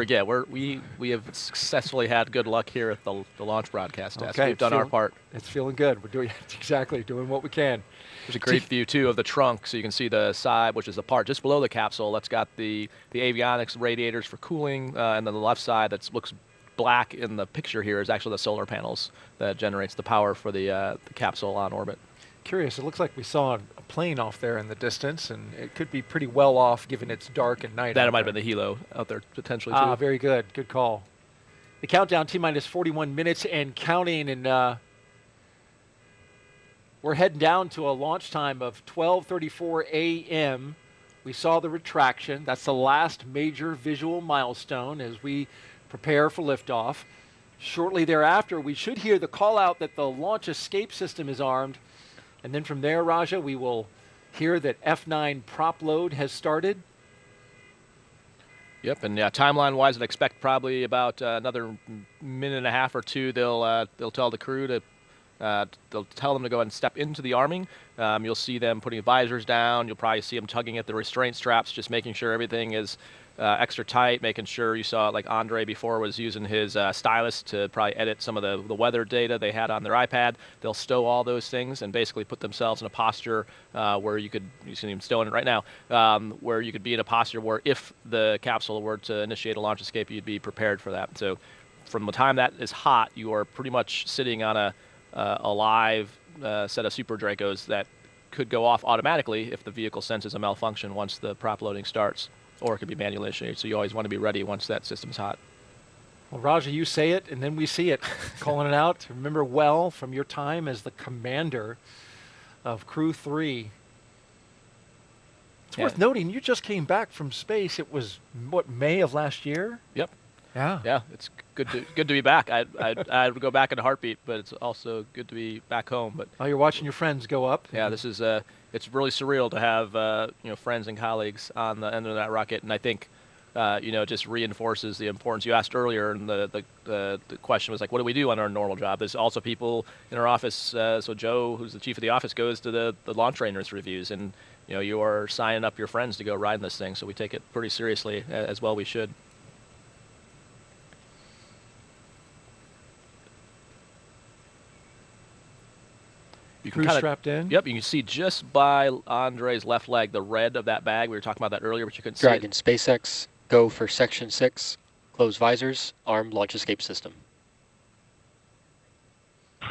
S8: We have successfully had good luck here at the launch broadcast test.
S2: Okay,
S8: We've done our part.
S2: It's feeling good. We're doing doing what we can.
S8: There's a great view too of the trunk, so you can see the side, which is the part just below the capsule. That's got the avionics radiators for cooling, and then the left side that looks black in the picture here is actually the solar panels that generates the power for the capsule on orbit.
S2: Curious, it looks like we saw a plane off there in the distance, and it could be pretty well off given it's dark at night.
S8: That might have been the helo out there potentially too.
S2: Very good. Good call. The countdown, T-minus 41 minutes and counting, and we're heading down to a launch time of 12:34 a.m. We saw the retraction. That's the last major visual milestone as we prepare for liftoff. Shortly thereafter, we should hear the call out that the launch escape system is armed. And then from there, Raja, we will hear that F9 prop load has started.
S8: Yep, and timeline-wise, I'd expect probably about another minute and a half or two. They'll tell the crew to they'll tell them to go ahead and step into the arming. You'll see them putting visors down. You'll probably see them tugging at the restraint straps, just making sure everything is extra tight, making sure you saw like Andre before was using his stylus to probably edit some of the weather data they had on their iPad. They'll stow all those things and basically put themselves in a posture where you see them stowing it right now, where you could be in a posture where if the capsule were to initiate a launch escape, you'd be prepared for that. So from the time that is hot, you are pretty much sitting on a live set of Super Dracos that could go off automatically if the vehicle senses a malfunction once the prop loading starts. Or it could be manually initiated, so you always want to be ready once that system's hot.
S2: Well, Raja, you say it, and then we see it. Calling it out. Remember well from your time as the commander of Crew 3. It's worth noting, you just came back from space. It was, what, May of last year?
S8: Yep.
S2: Yeah.
S8: Yeah, it's good to be back. I would go back in a heartbeat, but it's also good to be back home. But
S2: you're watching your friends go up.
S8: Yeah, this is it's really surreal to have friends and colleagues on the end of that rocket, and I think just reinforces the importance. You asked earlier, and the question was like, what do we do on our normal job? There's also people in our office. So Joe, who's the chief of the office, goes to the launch trainers reviews, and you are signing up your friends to go ride in this thing. So we take it pretty seriously, as well we should. You can
S2: strapped in?
S8: Yep, you can see just by Andre's left leg, the red of that bag. We were talking about that earlier, but you couldn't see it.
S1: Dragon SpaceX, go for Section 6, close visors, armed launch escape system.
S6: All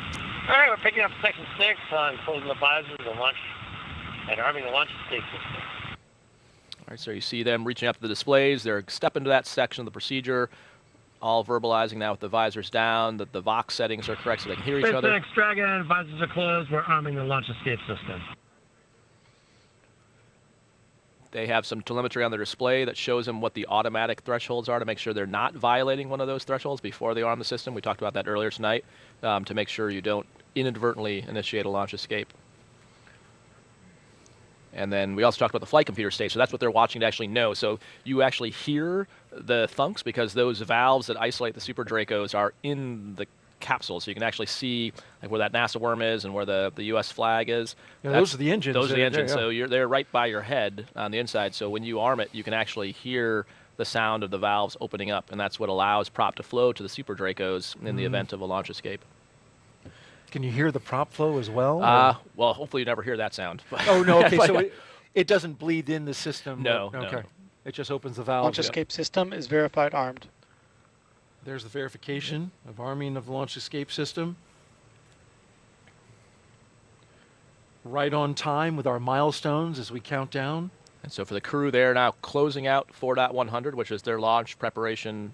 S6: right, we're picking up Section 6 on closing the visors and arming the launch escape system.
S8: All right, so you see them reaching out to the displays. They're stepping into that section of the procedure. All verbalizing now with the visors down, that the Vox settings are correct so they can hear each other.
S6: SpaceX Dragon, visors are closed. We're arming the launch escape system.
S8: They have some telemetry on their display that shows them what the automatic thresholds are to make sure they're not violating one of those thresholds before they arm the system. We talked about that earlier tonight to make sure you don't inadvertently initiate a launch escape. And then we also talked about the flight computer state, so that's what they're watching to actually know. So you actually hear the thunks because those valves that isolate the Super Dracos are in the capsule, so you can actually see like where that NASA worm is and where the U.S. flag is.
S2: Yeah, those are the engines.
S8: Those are the engines,
S2: there, yeah.
S8: So they're right by your head on the inside, so when you arm it, you can actually hear the sound of the valves opening up, and that's what allows prop to flow to the Super Dracos in the event of a launch escape.
S2: Can you hear the prop flow as well?
S8: Well, hopefully you never hear that sound.
S2: Oh, no, okay, so it doesn't bleed in the system?
S8: No,
S2: okay.
S8: No.
S2: It just opens the valve.
S18: Launch escape system is verified armed.
S2: There's the verification of arming of the launch escape system. Right on time with our milestones as we count down.
S8: And so for the crew, they're now closing out 4.100, which is their launch preparation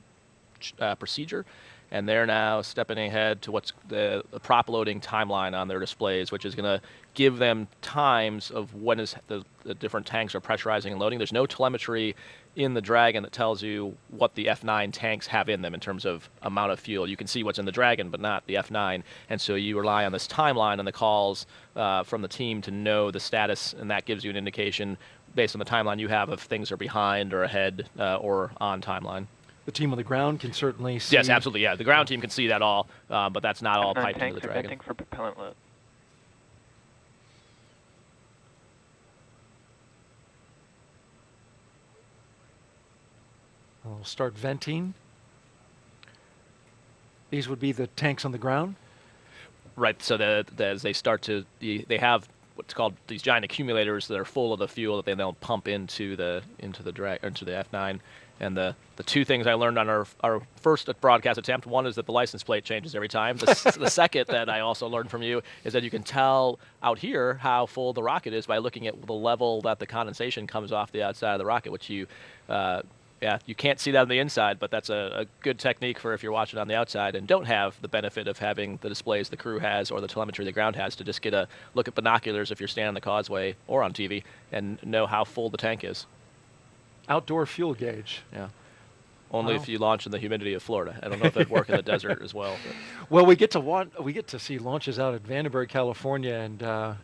S8: procedure. And they're now stepping ahead to what's the prop loading timeline on their displays, which is going to give them times of when is the different tanks are pressurizing and loading. There's no telemetry in the Dragon that tells you what the F9 tanks have in them in terms of amount of fuel. You can see what's in the Dragon, but not the F9. And so you rely on this timeline and the calls from the team to know the status, and that gives you an indication based on the timeline you have if things are behind or ahead or on timeline.
S2: The team on the ground can certainly see.
S8: Yes, absolutely. Yeah, the ground team can see that all, but that's not all piped into the Dragon.
S20: Venting for propellant load.
S2: We'll start venting. These would be the tanks on the ground?
S8: Right, so as they start to, they have what's called these giant accumulators that are full of the fuel that they then pump into the F9. And the two things I learned on our first broadcast attempt, one is that the license plate changes every time. The second that I also learned from you is that you can tell out here how full the rocket is by looking at the level that the condensation comes off the outside of the rocket, which you can't see that on the inside, but that's a good technique for if you're watching on the outside and don't have the benefit of having the displays the crew has or the telemetry the ground has to just get a look at binoculars if you're standing on the causeway or on TV and know how full the tank is.
S2: Outdoor fuel gauge.
S8: Yeah. Only if you launch in the humidity of Florida. I don't know if it'd work in the desert as well. But.
S2: Well, we get to see launches out at Vandenberg, California, and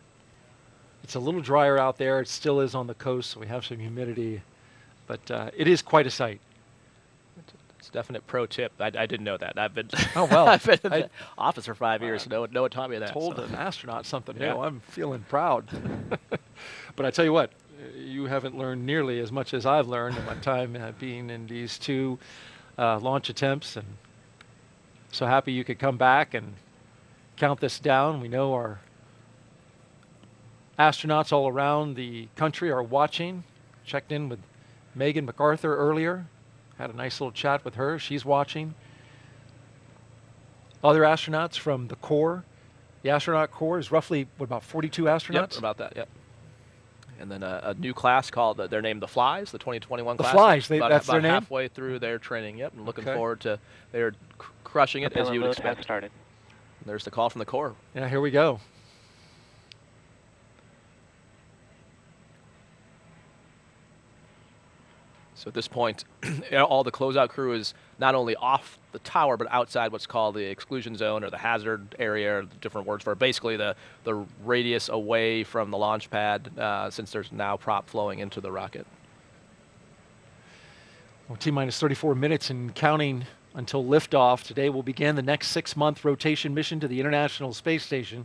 S2: it's a little drier out there. It still is on the coast, so we have some humidity, but it is quite a sight.
S8: It's a definite pro tip. I didn't know that. I've been
S2: I've
S8: been in the office for 5 years. No one taught me that.
S2: Told an astronaut something new.
S8: Yeah.
S2: I'm feeling proud. But I tell you what. You haven't learned nearly as much as I've learned in my time being in these two launch attempts, and so happy you could come back and count this down. We know our astronauts all around the country are watching. Checked in with Megan MacArthur earlier. Had a nice little chat with her. She's watching. Other astronauts from the Corps. The astronaut Corps is roughly, about 42 astronauts?
S8: Yep, about that, yep. And then a new class called, they're named the Flies, the 2021 class.
S2: The Flies,
S8: that's
S2: their name?
S8: About halfway through their training, yep, and looking forward to, they're crushing it as you would expect.
S20: Started.
S8: There's the call from the Corps.
S2: Yeah, here we go.
S8: So at this point, all the closeout crew is not only off the tower, but outside what's called the exclusion zone or the hazard area, or different words for it. Basically the radius away from the launch pad, since there's now prop flowing into the rocket.
S2: Well, T-minus 34 minutes and counting until liftoff. Today will begin the next 6-month rotation mission to the International Space Station.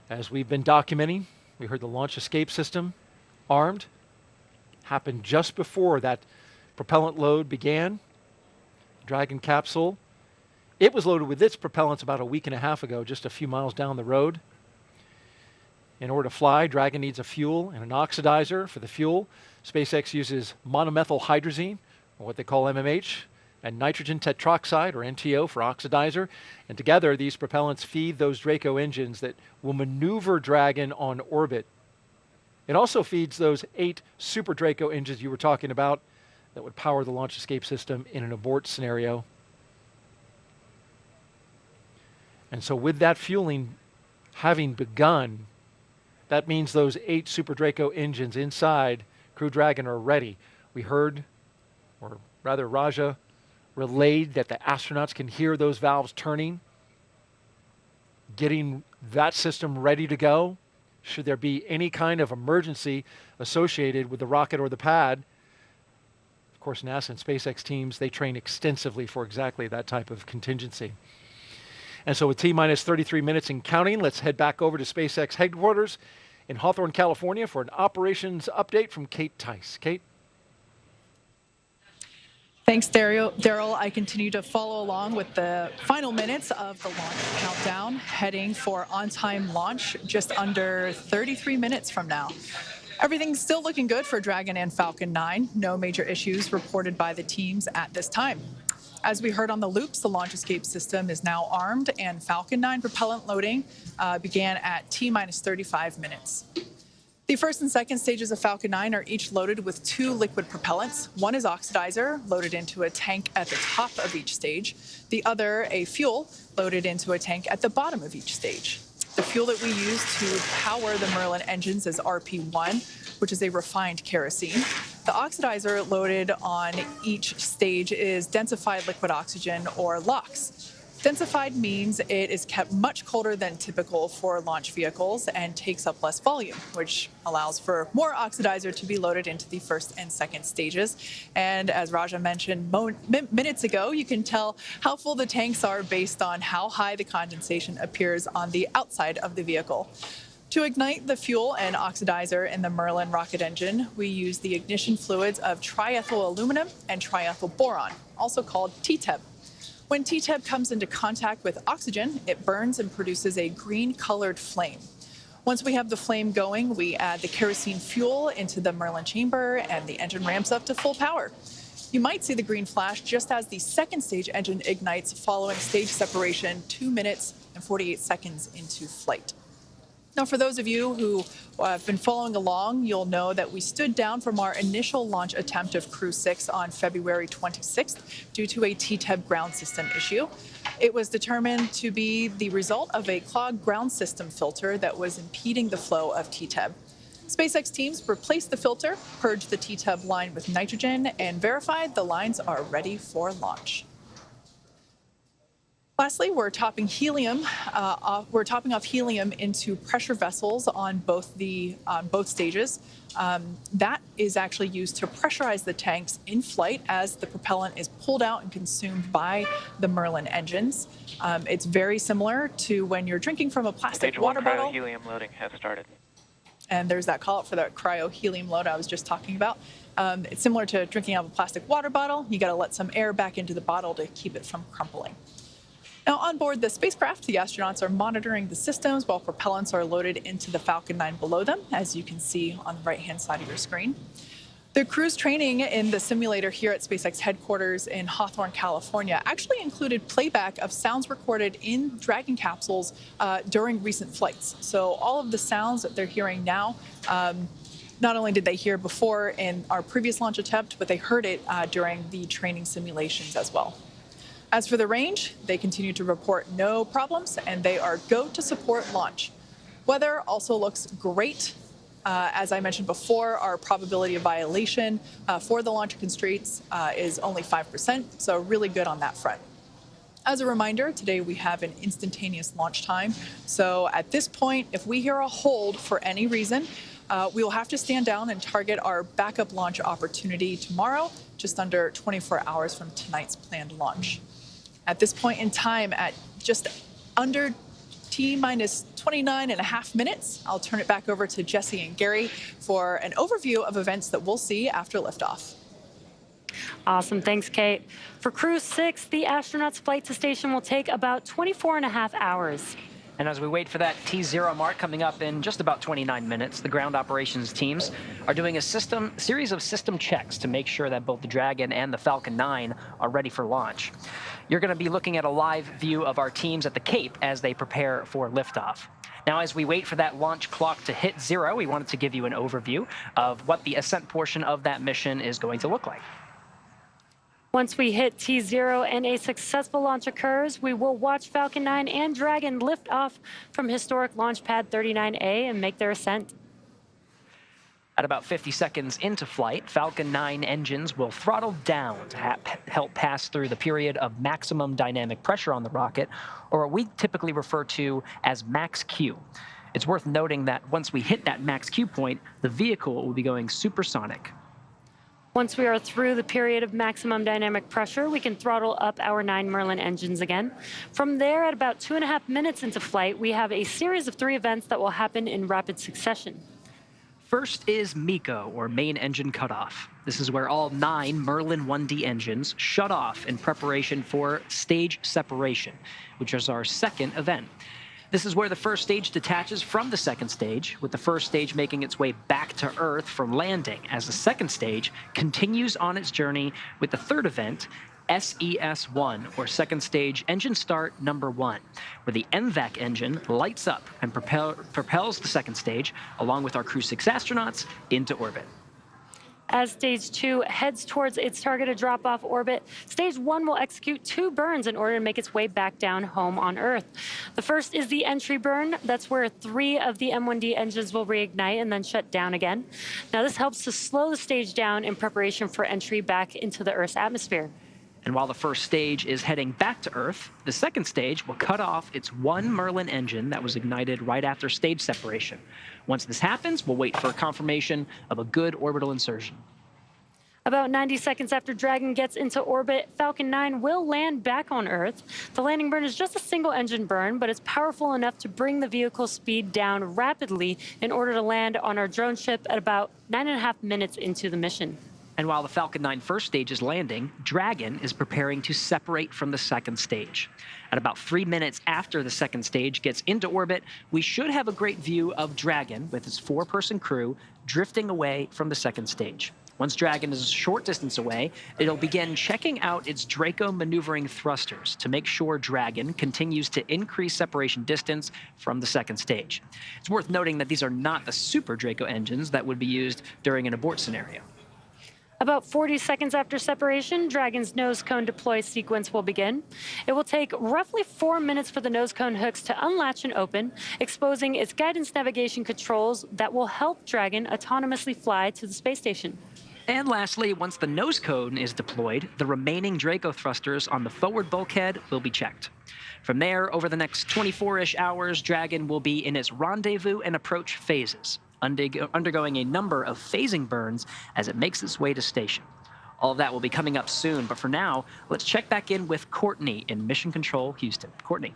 S2: As we've been documenting, we heard the launch escape system armed. Happened just before that propellant load began. Dragon capsule. It was loaded with its propellants about a week and a half ago, just a few miles down the road. In order to fly, Dragon needs a fuel and an oxidizer for the fuel. SpaceX uses monomethyl hydrazine, or what they call MMH, and nitrogen tetroxide, or NTO, for oxidizer. And together, these propellants feed those Draco engines that will maneuver Dragon on orbit. It also feeds those 8 Super Draco engines you were talking about that would power the launch escape system in an abort scenario. And so with that fueling having begun, that means those 8 Super Draco engines inside Crew Dragon are ready. We heard, or rather Raja relayed, that the astronauts can hear those valves turning, getting that system ready to go. Should there be any kind of emergency associated with the rocket or the pad. Of course, NASA and SpaceX teams, they train extensively for exactly that type of contingency. And so with T-minus 33 minutes and counting, let's head back over to SpaceX headquarters in Hawthorne, California for an operations update from Kate Tice. Kate?
S17: Thanks, Daryl. I continue to follow along with the final minutes of the launch countdown, heading for on-time launch just under 33 minutes from now. Everything's still looking good for Dragon and Falcon 9. No major issues reported by the teams at this time. As we heard on the loops, the launch escape system is now armed, and Falcon 9 propellant loading began at T-minus 35 minutes. The first and second stages of Falcon 9 are each loaded with 2 liquid propellants. One is oxidizer, loaded into a tank at the top of each stage. The other, a fuel, loaded into a tank at the bottom of each stage. The fuel that we use to power the Merlin engines is RP1, which is a refined kerosene. The oxidizer loaded on each stage is densified liquid oxygen, or LOX. Densified means it is kept much colder than typical for launch vehicles and takes up less volume, which allows for more oxidizer to be loaded into the first and second stages. And as Raja mentioned minutes ago, you can tell how full the tanks are based on how high the condensation appears on the outside of the vehicle. To ignite the fuel and oxidizer in the Merlin rocket engine, we use the ignition fluids of triethyl aluminum and triethyl boron, also called TTEB. When TTEB comes into contact with oxygen, it burns and produces a green-colored flame. Once we have the flame going, we add the kerosene fuel into the Merlin chamber and the engine ramps up to full power. You might see the green flash just as the second stage engine ignites following stage separation 2 minutes and 48 seconds into flight. Now, for those of you who have been following along, you'll know that we stood down from our initial launch attempt of Crew 6 on February 26th due to a TTEB ground system issue. It was determined to be the result of a clogged ground system filter that was impeding the flow of TTEB. SpaceX teams replaced the filter, purged the TTEB line with nitrogen, and verified the lines are ready for launch. Lastly, we're topping off helium into pressure vessels on both stages. That is actually used to pressurize the tanks in flight as the propellant is pulled out and consumed by the Merlin engines. It's very similar to when you're drinking from a plastic water bottle.
S20: Helium loading has started.
S17: And there's that call out for that cryo-helium load I was just talking about. It's similar to drinking out of a plastic water bottle. You got to let some air back into the bottle to keep it from crumpling. Now, on board the spacecraft, the astronauts are monitoring the systems while propellants are loaded into the Falcon 9 below them, as you can see on the right-hand side of your screen. The crew's training in the simulator here at SpaceX headquarters in Hawthorne, California, actually included playback of sounds recorded in Dragon capsules during recent flights. So all of the sounds that they're hearing now, not only did they hear before in our previous launch attempt, but they heard it during the training simulations as well. As for the range, they continue to report no problems, and they are go to support launch. Weather also looks great. As I mentioned before, our probability of violation for the launch constraints is only 5%, so really good on that front. As a reminder, today we have an instantaneous launch time. So at this point, if we hear a hold for any reason, we will have to stand down and target our backup launch opportunity tomorrow, just under 24 hours from tonight's planned launch. At this point in time, at just under T-minus 29.5 minutes, I'll turn it back over to Jesse and Gary for an overview of events that we'll see after liftoff.
S16: Awesome. Thanks, Kate. For Crew 6, the astronauts' flight to station will take about 24.5 hours.
S13: And as we wait for that T0 mark coming up in just about 29 minutes, the ground operations teams are doing a series of system checks to make sure that both the Dragon and the Falcon 9 are ready for launch. You're going to be looking at a live view of our teams at the Cape as they prepare for liftoff. Now, as we wait for that launch clock to hit 0, we wanted to give you an overview of what the ascent portion of that mission is going to look like.
S16: Once we hit T0 and a successful launch occurs, we will watch Falcon 9 and Dragon lift off from historic launch pad 39A and make their ascent.
S13: At about 50 seconds into flight, Falcon 9 engines will throttle down to help pass through the period of maximum dynamic pressure on the rocket, or what we typically refer to as max Q. It's worth noting that once we hit that max Q point, the vehicle will be going supersonic.
S16: Once we are through the period of maximum dynamic pressure, we can throttle up our 9 Merlin engines again. From there, at about 2.5 minutes into flight, we have a series of 3 events that will happen in rapid succession.
S13: First is MECO, or main engine cutoff. This is where all 9 Merlin 1D engines shut off in preparation for stage separation, which is our second event. This is where the first stage detaches from the second stage, with the first stage making its way back to Earth from landing, as the second stage continues on its journey with the third event, SES-1, or second stage engine start number 1, where the MVAC engine lights up and propels the second stage, along with our Crew 6 astronauts, into orbit.
S16: As Stage 2 heads towards its targeted drop-off orbit, Stage 1 will execute 2 burns in order to make its way back down home on Earth. The first is the entry burn. That's where 3 of the M1D engines will reignite and then shut down again. Now, this helps to slow the stage down in preparation for entry back into the Earth's atmosphere.
S13: And while the first stage is heading back to Earth, the second stage will cut off its 1 Merlin engine that was ignited right after stage separation. Once this happens, we'll wait for confirmation of a good orbital insertion.
S16: About 90 seconds after Dragon gets into orbit, Falcon 9 will land back on Earth. The landing burn is just a single engine burn, but it's powerful enough to bring the vehicle's speed down rapidly in order to land on our drone ship at about 9.5 minutes into the mission.
S13: And while the Falcon 9 first stage is landing, Dragon is preparing to separate from the second stage. At about 3 minutes after the second stage gets into orbit, we should have a great view of Dragon with its 4-person crew drifting away from the second stage. Once Dragon is a short distance away, it'll begin checking out its Draco maneuvering thrusters to make sure Dragon continues to increase separation distance from the second stage. It's worth noting that these are not the Super Draco engines that would be used during an abort scenario.
S16: About 40 seconds after separation, Dragon's nose cone deploy sequence will begin. It will take roughly 4 minutes for the nose cone hooks to unlatch and open, exposing its guidance navigation controls that will help Dragon autonomously fly to the space station.
S13: And lastly, once the nose cone is deployed, the remaining Draco thrusters on the forward bulkhead will be checked. From there, over the next 24-ish hours, Dragon will be in its rendezvous and approach phases, undergoing a number of phasing burns as it makes its way to station. All of that will be coming up soon, but for now, let's check back in with Courtney in Mission Control Houston. Courtney.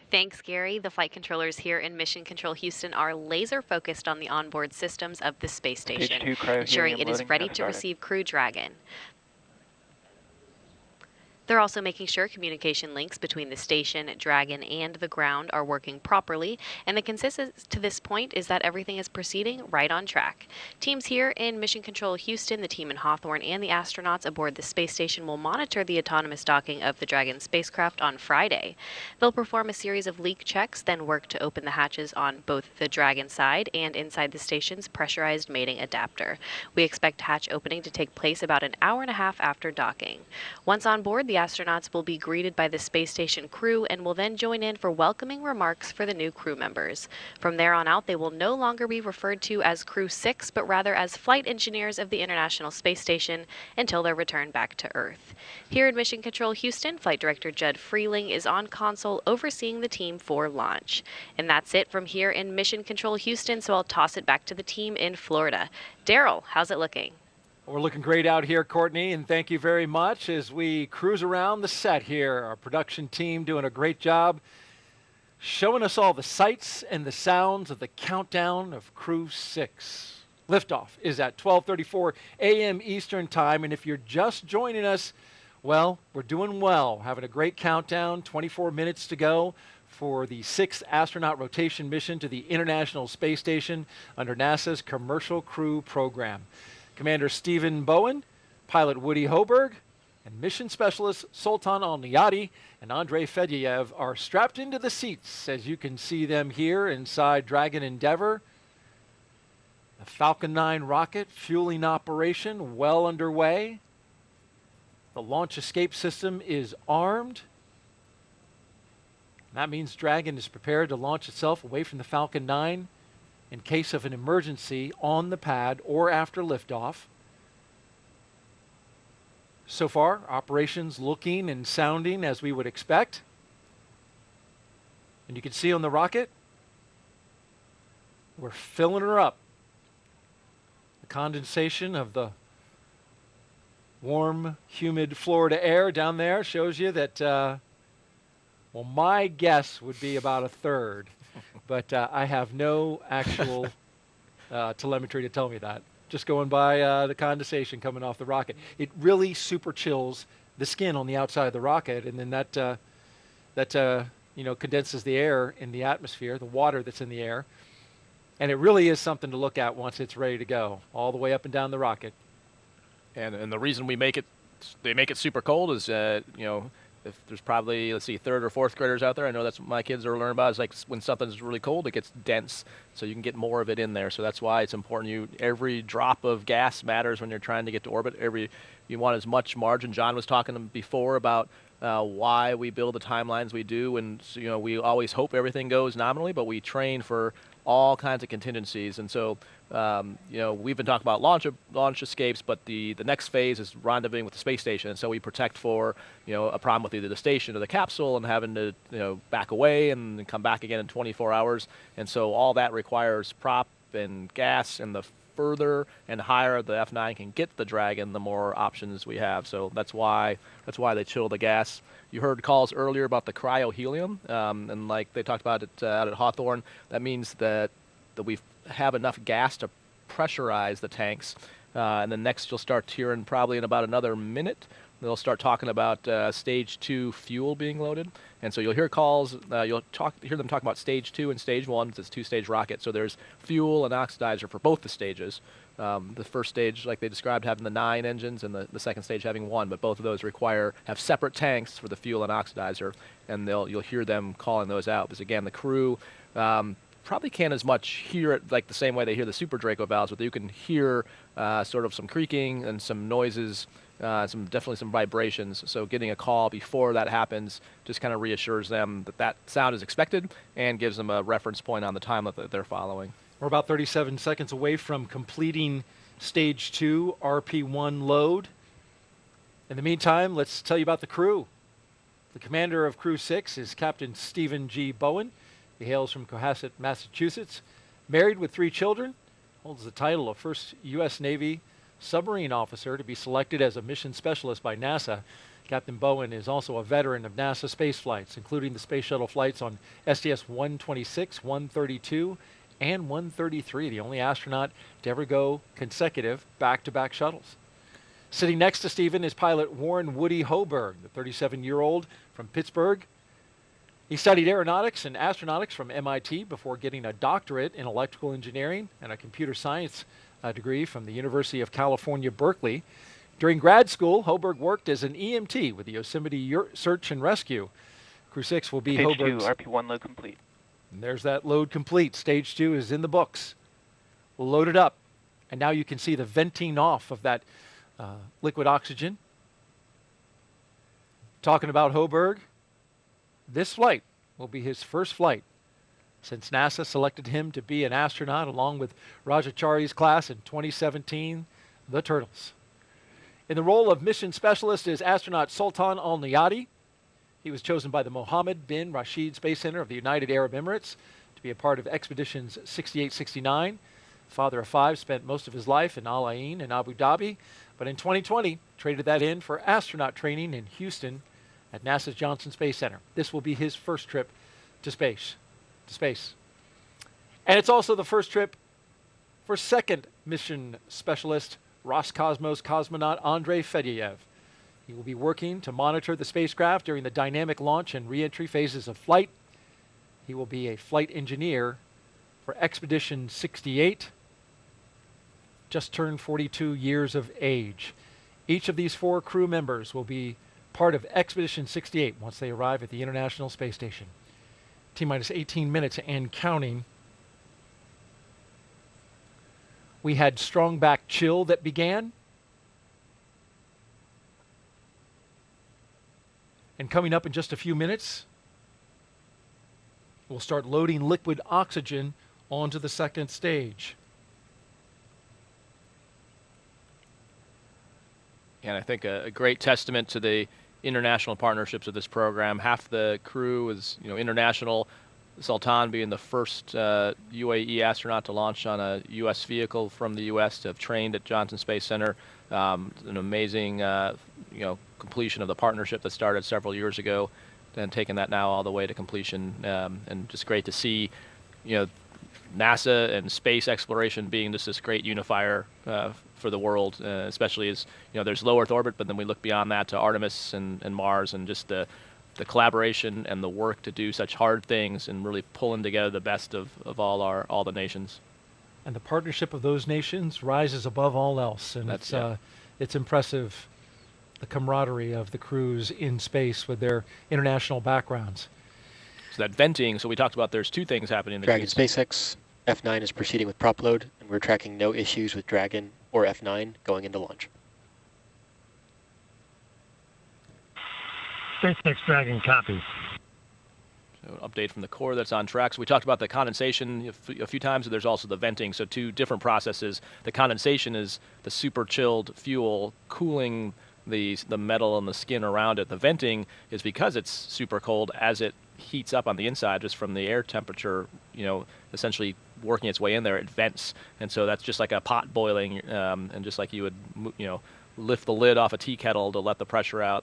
S9: Thanks, Gary. The flight controllers here in Mission Control Houston are laser focused on the onboard systems of the space station, ensuring it is ready to receive Crew Dragon. They're also making sure communication links between the station, Dragon, and the ground are working properly, and the consensus to this point is that everything is proceeding right on track. Teams here in Mission Control Houston, the team in Hawthorne, and the astronauts aboard the space station will monitor the autonomous docking of the Dragon spacecraft on Friday. They'll perform a series of leak checks, then work to open the hatches on both the Dragon side and inside the station's pressurized mating adapter. We expect hatch opening to take place about an hour and a half after docking. Once on board, the astronauts will be greeted by the space station crew and will then join in for welcoming remarks for the new crew members. From there on out, they will no longer be referred to as Crew 6, but rather as flight engineers of the International Space Station until their return back to Earth. Here in Mission Control Houston, Flight Director Judd Freeling is on console overseeing the team for launch. And that's it from here in Mission Control Houston, so I'll toss it back to the team in Florida. Daryl, how's it looking?
S2: We're looking great out here, Courtney, and thank you very much as we cruise around the set here. Our production team doing a great job showing us all the sights and the sounds of the countdown of Crew 6. Liftoff is at 12:34 a.m. Eastern Time, and if you're just joining us, well, we're doing well. Having a great countdown, 24 minutes to go for the 6th astronaut rotation mission to the International Space Station under NASA's Commercial Crew Program. Commander Stephen Bowen, pilot Woody Hoberg, and mission specialists Sultan Al-Niyadi and Andrei Fedyaev are strapped into the seats, as you can see them here inside Dragon Endeavour. The Falcon 9 rocket fueling operation well underway. The launch escape system is armed. That means Dragon is prepared to launch itself away from the Falcon 9 in case of an emergency on the pad or after liftoff. So far, operations looking and sounding as we would expect. And you can see on the rocket, we're filling her up. The condensation of the warm, humid Florida air down there shows you that, well, my guess would be about a third. But I have no actual telemetry to tell me that. Just going by the condensation coming off the rocket. It really super chills the skin on the outside of the rocket, and then that condenses the air in the atmosphere, the water that's in the air. And it really is something to look at once it's ready to go, all the way up and down the rocket.
S8: And the reason they make it super cold is, if there's probably, let's see, 3rd or 4th graders out there, I know that's what my kids are learning about, is like when something's really cold, it gets dense, so you can get more of it in there. So that's why it's important. Every drop of gas matters when you're trying to get to orbit. You want as much margin. John was talking before about why we build the timelines we do, and so, we always hope everything goes nominally, but we train for all kinds of contingencies. And so we've been talking about launch escapes, but the next phase is rendezvousing with the space station. And so we protect for a problem with either the station or the capsule and having to back away and come back again in 24 hours. And so all that requires prop and gas, and the further and higher the F9 can get the Dragon, the more options we have. So that's why they chill the gas. You heard calls earlier about the cryo-helium, and like they talked about it out at Hawthorne. That means that we have enough gas to pressurize the tanks. And then next you'll start hearing probably in about another minute, they'll start talking about stage 2 fuel being loaded. And so you'll hear calls, hear them talk about stage 2 and stage 1. It's a 2-stage rocket. So there's fuel and oxidizer for both the stages. The first stage, like they described, having the 9 engines, and the second stage having 1, but both of those have separate tanks for the fuel and oxidizer, and you'll hear them calling those out. Because again, the crew probably can't as much hear it like the same way they hear the Super Draco valves, but you can hear sort of some creaking and some noises, definitely some vibrations. So getting a call before that happens just kind of reassures them that sound is expected and gives them a reference point on the time that they're following.
S2: We're about 37 seconds away from completing stage 2 RP1 load. In the meantime, let's tell you about the crew. The commander of Crew 6 is Captain Stephen G. Bowen. He hails from Cohasset, Massachusetts. Married with 3 children, holds the title of first U.S. Navy submarine officer to be selected as a mission specialist by NASA. Captain Bowen is also a veteran of NASA space flights, including the space shuttle flights on STS-126, 132, and 133, the only astronaut to ever go consecutive back-to-back shuttles. Sitting next to Stephen is pilot Warren Woody Hoberg, the 37-year-old from Pittsburgh. He studied aeronautics and astronautics from MIT before getting a doctorate in electrical engineering and a computer science degree from the University of California, Berkeley. During grad school, Hoberg worked as an EMT with the Yosemite Search and Rescue. Crew 6 will be
S19: Stage 2,
S2: Hoberg's...
S19: RP1 load complete.
S2: And there's that load complete. Stage 2 is in the books. We'll load it up. And now you can see the venting off of that liquid oxygen. Talking about Hoberg, this flight will be his first flight since NASA selected him to be an astronaut along with Rajachari's class in 2017, the Turtles. In the role of mission specialist is astronaut Sultan Al-Niyadi. He was chosen by the Mohammed bin Rashid Space Center of the United Arab Emirates to be a part of expeditions 68-69. Father of 5, spent most of his life in Al Ain and Abu Dhabi, but in 2020 traded that in for astronaut training in Houston at NASA's Johnson Space Center. This will be his first trip to space. And it's also the first trip for second mission specialist Roscosmos cosmonaut Andrei Fedyaev. He will be working to monitor the spacecraft during the dynamic launch and re-entry phases of flight. He will be a flight engineer for Expedition 68, just turned 42 years of age. Each of these 4 crew members will be part of Expedition 68 once they arrive at the International Space Station. T-minus 18 minutes and counting. We had strong back chill that began. And coming up in just a few minutes, we'll start loading liquid oxygen onto the second stage.
S8: And I think a great testament to the international partnerships of this program. Half the crew is, international. Sultan being the first UAE astronaut to launch on a U.S. vehicle from the U.S. to have trained at Johnson Space Center. An amazing, completion of the partnership that started several years ago, and taking that now all the way to completion. And just great to see, NASA and space exploration being just this great unifier for the world, especially as there's low Earth orbit, but then we look beyond that to Artemis and Mars, and just the collaboration and the work to do such hard things and really pulling together the best of all the nations.
S2: And the partnership of those nations rises above all else, and it's impressive, the camaraderie of the crews in space with their international backgrounds.
S8: So that venting, so we talked about there's 2 things happening.
S1: Dragon SpaceX, F9 is proceeding with prop load, and we're tracking no issues with Dragon or F9 going into launch.
S6: SpaceX Dragon copies.
S8: So an update from the core that's on track. So we talked about the condensation a few times, and there's also the venting. So 2 different processes. The condensation is the super chilled fuel cooling the metal and the skin around it. The venting is because it's super cold as it heats up on the inside just from the air temperature, essentially working its way in there, it vents, and so that's just like a pot boiling, and just like you would, lift the lid off a tea kettle to let the pressure out.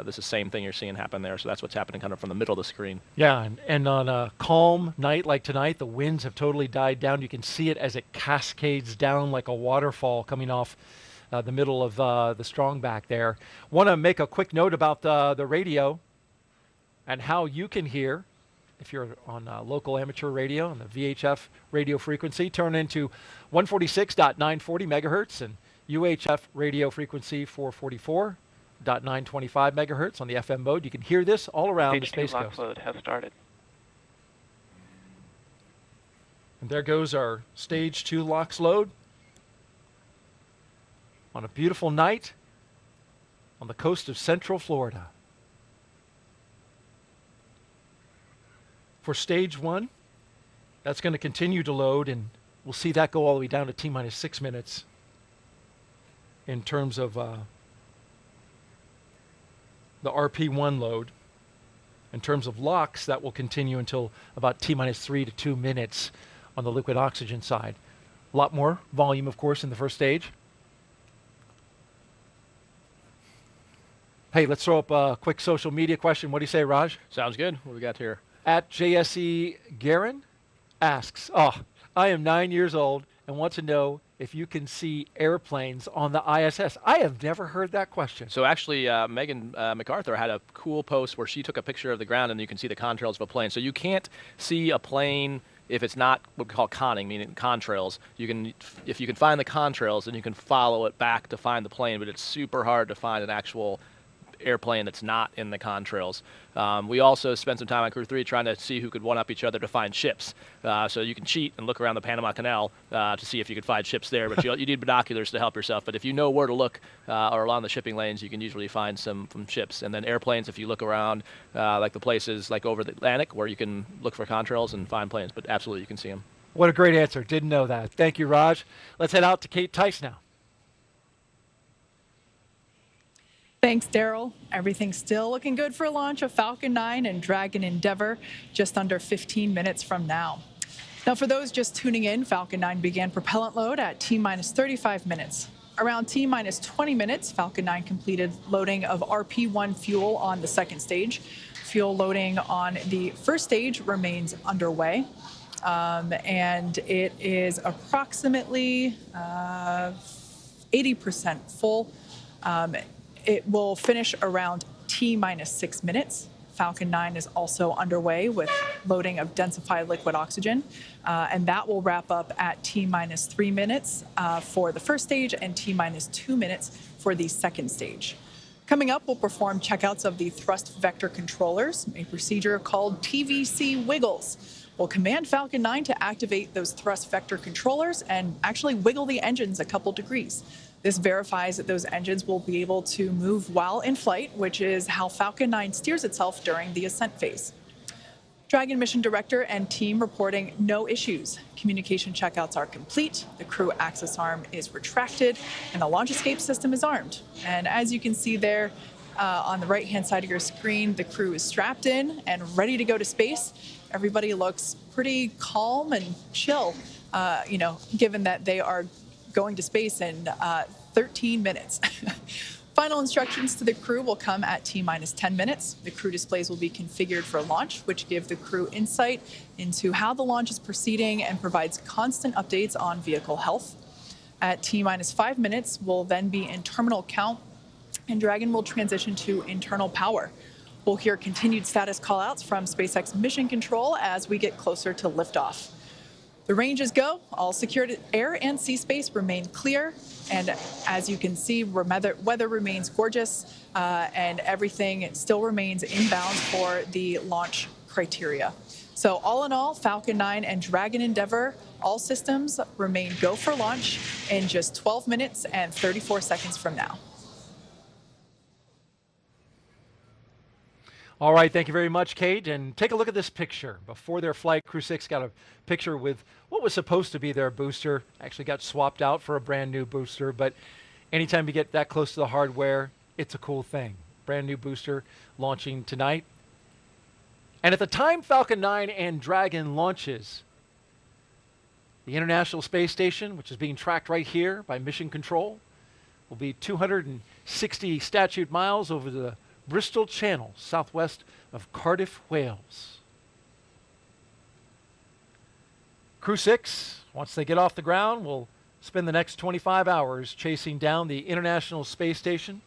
S8: This is the same thing you're seeing happen there. So that's what's happening kind of from the middle of the screen.
S2: Yeah, and on a calm night like tonight, the winds have totally died down. You can see it as it cascades down like a waterfall coming off the middle of the strong back there. Want to make a quick note about the radio and how you can hear. If you're on local amateur radio on the VHF radio frequency, turn into 146.940 megahertz and UHF radio frequency 444.925 megahertz on the FM mode. You can hear this all around the Space Coast.
S20: Load has started.
S2: And there goes our Stage 2 LOX load on a beautiful night on the coast of Central Florida. For Stage 1, that's going to continue to load, and we'll see that go all the way down to T-minus 6 minutes. In terms of the RP1 load. In terms of LOX, that will continue until about T-minus 3 to 2 minutes on the liquid oxygen side. A lot more volume, of course, in the first stage. Hey, let's throw up a quick social media question. What do you say, Raj?
S8: Sounds good. What do we got here?
S2: At JSE Garin asks, I am 9 years old and want to know if you can see airplanes on the ISS. I have never heard that question.
S8: So actually, Megan MacArthur had a cool post where she took a picture of the ground and you can see the contrails of a plane. So you can't see a plane if it's not what we call conning, meaning contrails. If you can find the contrails, then you can follow it back to find the plane, but it's super hard to find an actual airplane that's not in the contrails. We also spent some time on Crew 3 trying to see who could one-up each other to find ships. So you can cheat and look around the Panama Canal to see if you could find ships there, but you need binoculars to help yourself. But if you know where to look or along the shipping lanes, you can usually find some ships. And then airplanes, if you look around like the places like over the Atlantic where you can look for contrails and find planes, but absolutely you can see them.
S2: What a great answer. Didn't know that. Thank you, Raj. Let's head out to Kate Tice now.
S17: Thanks, Daryl. Everything's still looking good for launch of Falcon 9 and Dragon Endeavour just under 15 minutes from now. Now, for those just tuning in, Falcon 9 began propellant load at T-minus 35 minutes. Around T-minus 20 minutes, Falcon 9 completed loading of RP1 fuel on the second stage. Fuel loading on the first stage remains underway, and it is approximately 80% full. It will finish around T-minus 6 minutes. Falcon 9 is also underway with loading of densified liquid oxygen, and that will wrap up at T-minus 3 minutes for the first stage and T-minus 2 minutes for the second stage. Coming up, we'll perform checkouts of the thrust vector controllers, a procedure called TVC wiggles. We'll command Falcon 9 to activate those thrust vector controllers and actually wiggle the engines a couple degrees. This verifies that those engines will be able to move while in flight, which is how Falcon 9 steers itself during the ascent phase. Dragon mission director and team reporting no issues. Communication checkouts are complete, the crew access arm is retracted, and the launch escape system is armed. And as you can see there on the right-hand side of your screen, the crew is strapped in and ready to go to space. Everybody looks pretty calm and chill, given that they are going to space in 13 minutes. Final instructions to the crew will come at T-minus 10 minutes. The crew displays will be configured for launch, which give the crew insight into how the launch is proceeding and provides constant updates on vehicle health. At T-minus 5 minutes, we'll then be in terminal count, and Dragon will transition to internal power. We'll hear continued status callouts from SpaceX Mission Control as we get closer to liftoff. The ranges go. All secured air and sea space remain clear. And as you can see, weather remains gorgeous and everything still remains inbound for the launch criteria. So all in all, Falcon 9 and Dragon Endeavour, all systems remain go for launch in just 12 minutes and 34 seconds from now.
S2: All right, thank you very much, Kate. And take a look at this picture. Before their flight, Crew 6 got a picture with what was supposed to be their booster. Actually got swapped out for a brand new booster, but anytime you get that close to the hardware, it's a cool thing. Brand new booster launching tonight. And at the time Falcon 9 and Dragon launches, The International Space Station, which is being tracked right here by Mission Control, will be 260 statute miles over the Bristol Channel, southwest of Cardiff, Wales. Crew 6, once they get off the ground, will spend the next 25 hours chasing down the International Space Station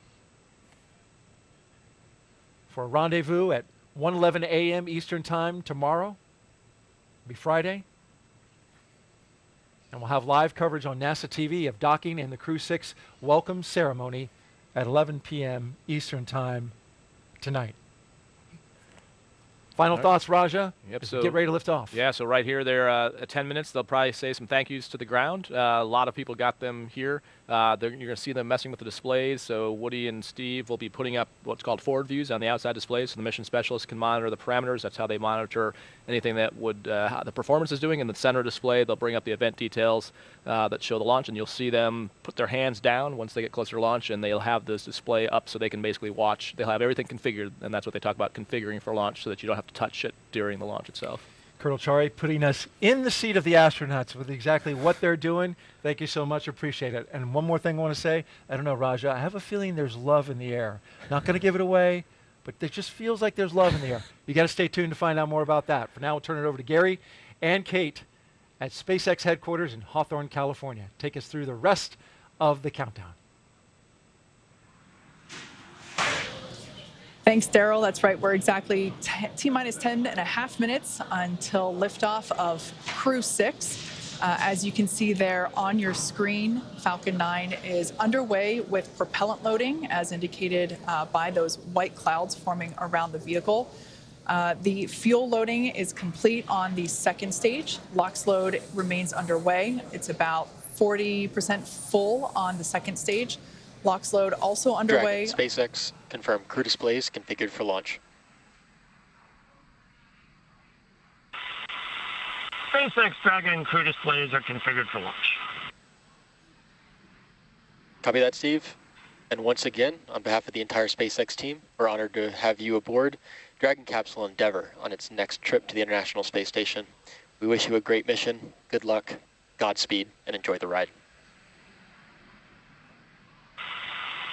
S2: for a rendezvous at 1:11 a.m. Eastern Time tomorrow. It'll be Friday. And we'll have live coverage on NASA TV of docking and the Crew 6 welcome ceremony at 11 p.m. Eastern Time tonight. Final thoughts, Raja?
S8: Yep,
S2: As we get ready to lift off.
S8: Yeah, so right here, they're at 10 minutes. They'll probably say some thank yous to the ground. A lot of people got them here. You're going to see them messing with the displays. So Woody and Steve will be putting up what's called forward views on the outside displays, so the mission specialists can monitor the parameters. That's how they monitor anything that would how the performance is doing. In the center display, they'll bring up the event details that show the launch, and you'll see them put their hands down once they get closer to launch, and they'll have this display up so they can basically watch. They'll have everything configured, and that's what they talk about, configuring for launch, so that you don't have to touch it during the launch itself.
S2: Colonel Chari putting us in the seat of the astronauts with exactly what they're doing. Thank you so much. Appreciate it. And one more thing I want to say. I don't know, Raja. I have a feeling there's love in the air. Not going to give it away, but it just feels like there's love in the air. You got to stay tuned to find out more about that. For now, we'll turn it over to Gary and Kate at SpaceX headquarters in Hawthorne, California. Take us through the rest of the countdown.
S17: Thanks, Daryl. That's right. We're exactly T-minus 10.5 minutes until liftoff of Crew 6. As you can see there on your screen, Falcon 9 is underway with propellant loading, as indicated by those white clouds forming around the vehicle. The fuel loading is complete on the second stage. LOX load remains underway. It's about 40% full on the second stage. LOX load also underway.
S1: Dragon, SpaceX, confirm crew displays configured for launch.
S6: SpaceX Dragon crew displays are configured for launch.
S1: Copy that, Steve. And once again, on behalf of the entire SpaceX team, we're honored to have you aboard Dragon Capsule Endeavour on its next trip to the International Space Station. We wish you a great mission, good luck, Godspeed, and enjoy the ride.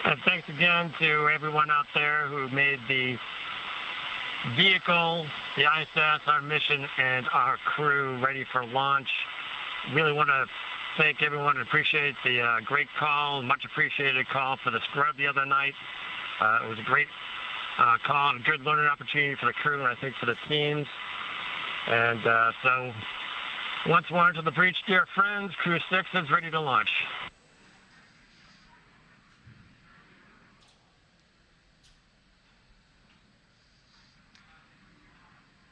S6: And thanks again to everyone out there who made the vehicle, the ISS, our mission, and our crew ready for launch. Really want to thank everyone and appreciate the great call, much appreciated call for the scrub the other night. It was a great call and a good learning opportunity for the crew and I think for the teams. And so once more into the breach, dear friends, Crew 6 is ready to launch.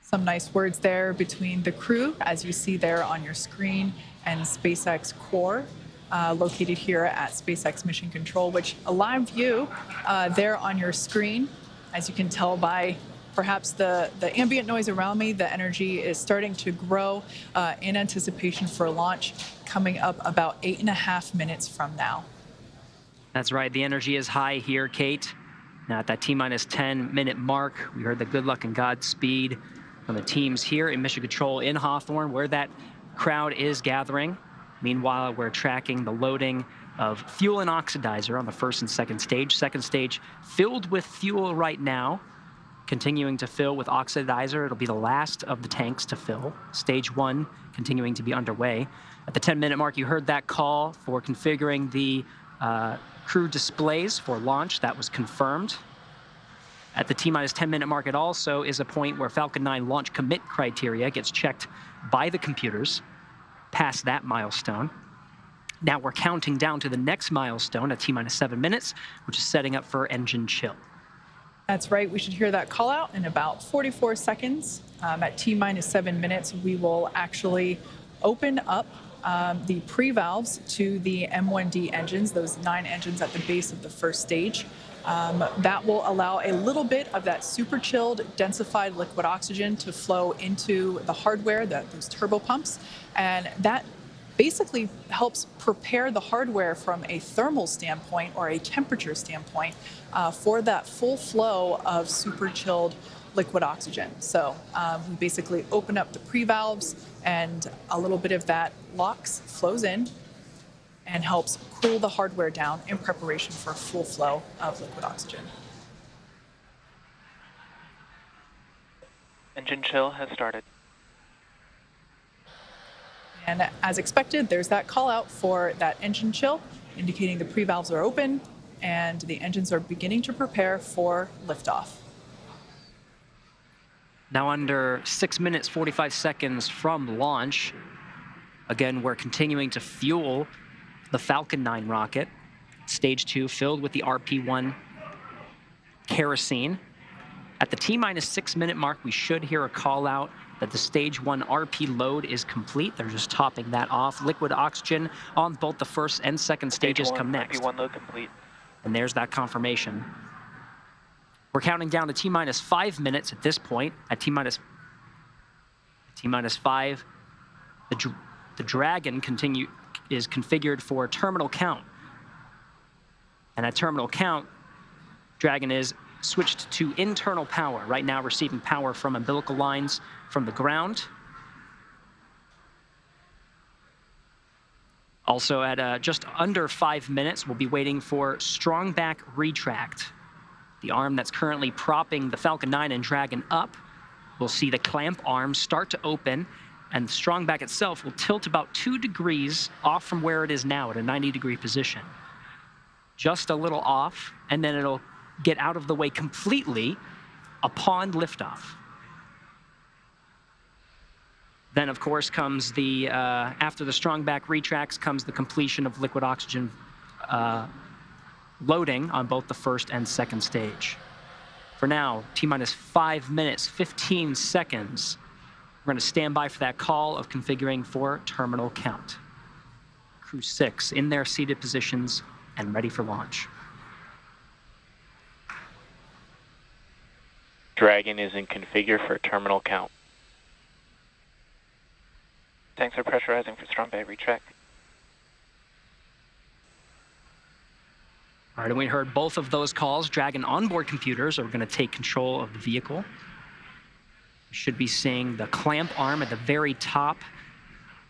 S17: Some nice words there between the crew, as you see there on your screen, and SpaceX core, located here at SpaceX Mission Control, which a live view there on your screen, as you can tell by perhaps the ambient noise around me, the energy is starting to grow in anticipation for launch coming up about 8.5 minutes from now.
S13: That's right. The energy is high here, Kate. Now at that T-minus 10-minute mark, we heard the good luck and Godspeed from the teams here in Mission Control in Hawthorne, where that crowd is gathering. Meanwhile, we're tracking the loading of fuel and oxidizer on the first and second stage. Second stage filled with fuel right now, continuing to fill with oxidizer. It'll be the last of the tanks to fill. Stage 1 continuing to be underway. At the 10-minute mark, you heard that call for configuring the crew displays for launch. That was confirmed. At the T-minus 10-minute mark, it also is a point where Falcon 9 launch commit criteria gets checked by the computers past that milestone. Now we're counting down to the next milestone at T-minus 7 minutes, which is setting up for engine chill.
S17: That's right. We should hear that call out in about 44 seconds. At T-minus 7 minutes, we will actually open up the pre-valves to the M1D engines, those 9 engines at the base of the first stage. That will allow a little bit of that super chilled, densified liquid oxygen to flow into the hardware, those turbo pumps, and that basically helps prepare the hardware from a thermal standpoint or a temperature standpoint for that full flow of super chilled liquid oxygen. So we basically open up the pre-valves, and a little bit of that LOX flows in and helps cool the hardware down in preparation for full flow of liquid oxygen.
S20: Engine chill has started.
S17: And as expected, there's that call out for that engine chill, indicating the pre-valves are open and the engines are beginning to prepare for liftoff.
S13: Now under 6 minutes, 45 seconds from launch. Again, we're continuing to fuel the Falcon 9 rocket. Stage 2 filled with the RP-1 kerosene. At the T-minus 6 minute mark, we should hear a call out that the stage 1 RP load is complete. They're just topping that off. Liquid oxygen on both the first and second stages come next.
S20: RP-1 load complete.
S13: And there's that confirmation. We're counting down to T-minus 5 minutes at this point. At T-minus 5, the Dragon is configured for terminal count. And at terminal count, Dragon is switched to internal power. Right now receiving power from umbilical lines from the ground. Also at just under 5 minutes, we'll be waiting for strong back retract. The arm that's currently propping the Falcon 9 and Dragon up. We'll see the clamp arm start to open, and the strong back itself will tilt about 2 degrees off from where it is now at a 90-degree position. Just a little off, and then it'll get out of the way completely upon liftoff. Then, of course, comes the, after the strong back retracts, comes the completion of liquid oxygen loading on both the first and second stage. For now, T-minus 5 minutes, 15 seconds. We're going to stand by for that call of configuring for terminal count. Crew 6 in their seated positions and ready for launch.
S20: Dragon is in configure for terminal count. Tanks are pressurizing for strong bay retract.
S13: All right, and we heard both of those calls. Dragon onboard computers are going to take control of the vehicle. You should be seeing the clamp arm at the very top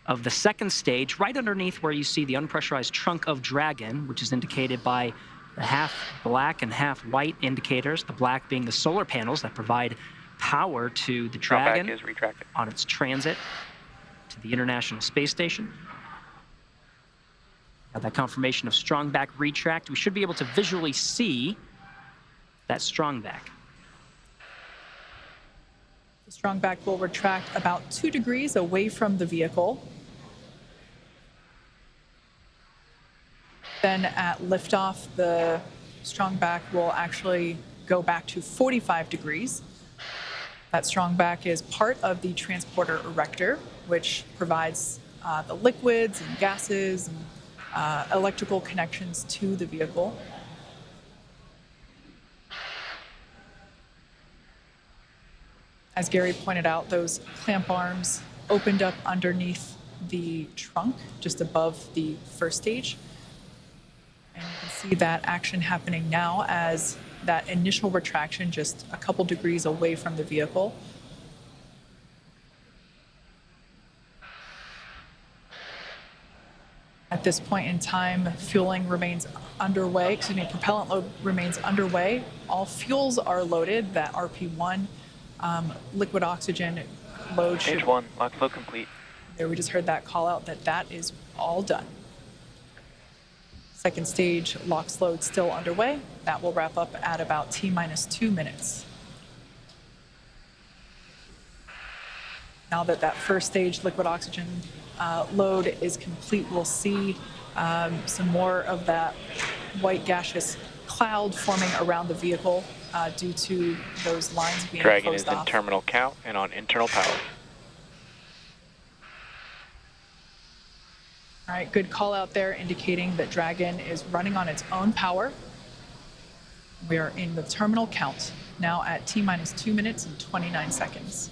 S13: of the second stage, right underneath where you see the unpressurized trunk of Dragon, which is indicated by the half black and half white indicators, the black being the solar panels that provide power to the Dragon on its transit to the International Space Station. Got that confirmation of strong back retract. We should be able to visually see that strong back.
S17: The strong back will retract about 2 degrees away from the vehicle. Then at liftoff, the strong back will actually go back to 45 degrees. That strong back is part of the transporter erector, which provides the liquids and gases and electrical connections to the vehicle. As Gary pointed out, those clamp arms opened up underneath the trunk, just above the first stage. And you can see that action happening now as that initial retraction just a couple degrees away from the vehicle. At this point in time, fueling remains underway, propellant load remains underway. All fuels are loaded. That RP-1 liquid oxygen load should...
S20: Stage 1, lock flow complete.
S17: There, we just heard that call out that is all done. Second stage LOX load still underway. That will wrap up at about T-minus 2 minutes. Now that that first stage liquid oxygen load is complete, we'll see some more of that white gaseous cloud forming around the vehicle due to those lines being
S20: Dragon
S17: closed
S20: is
S17: off.
S20: in terminal count and on internal power.
S17: All right, good call out there indicating that Dragon is running on its own power. We are in the terminal count now at T-minus 2 minutes and 29 seconds.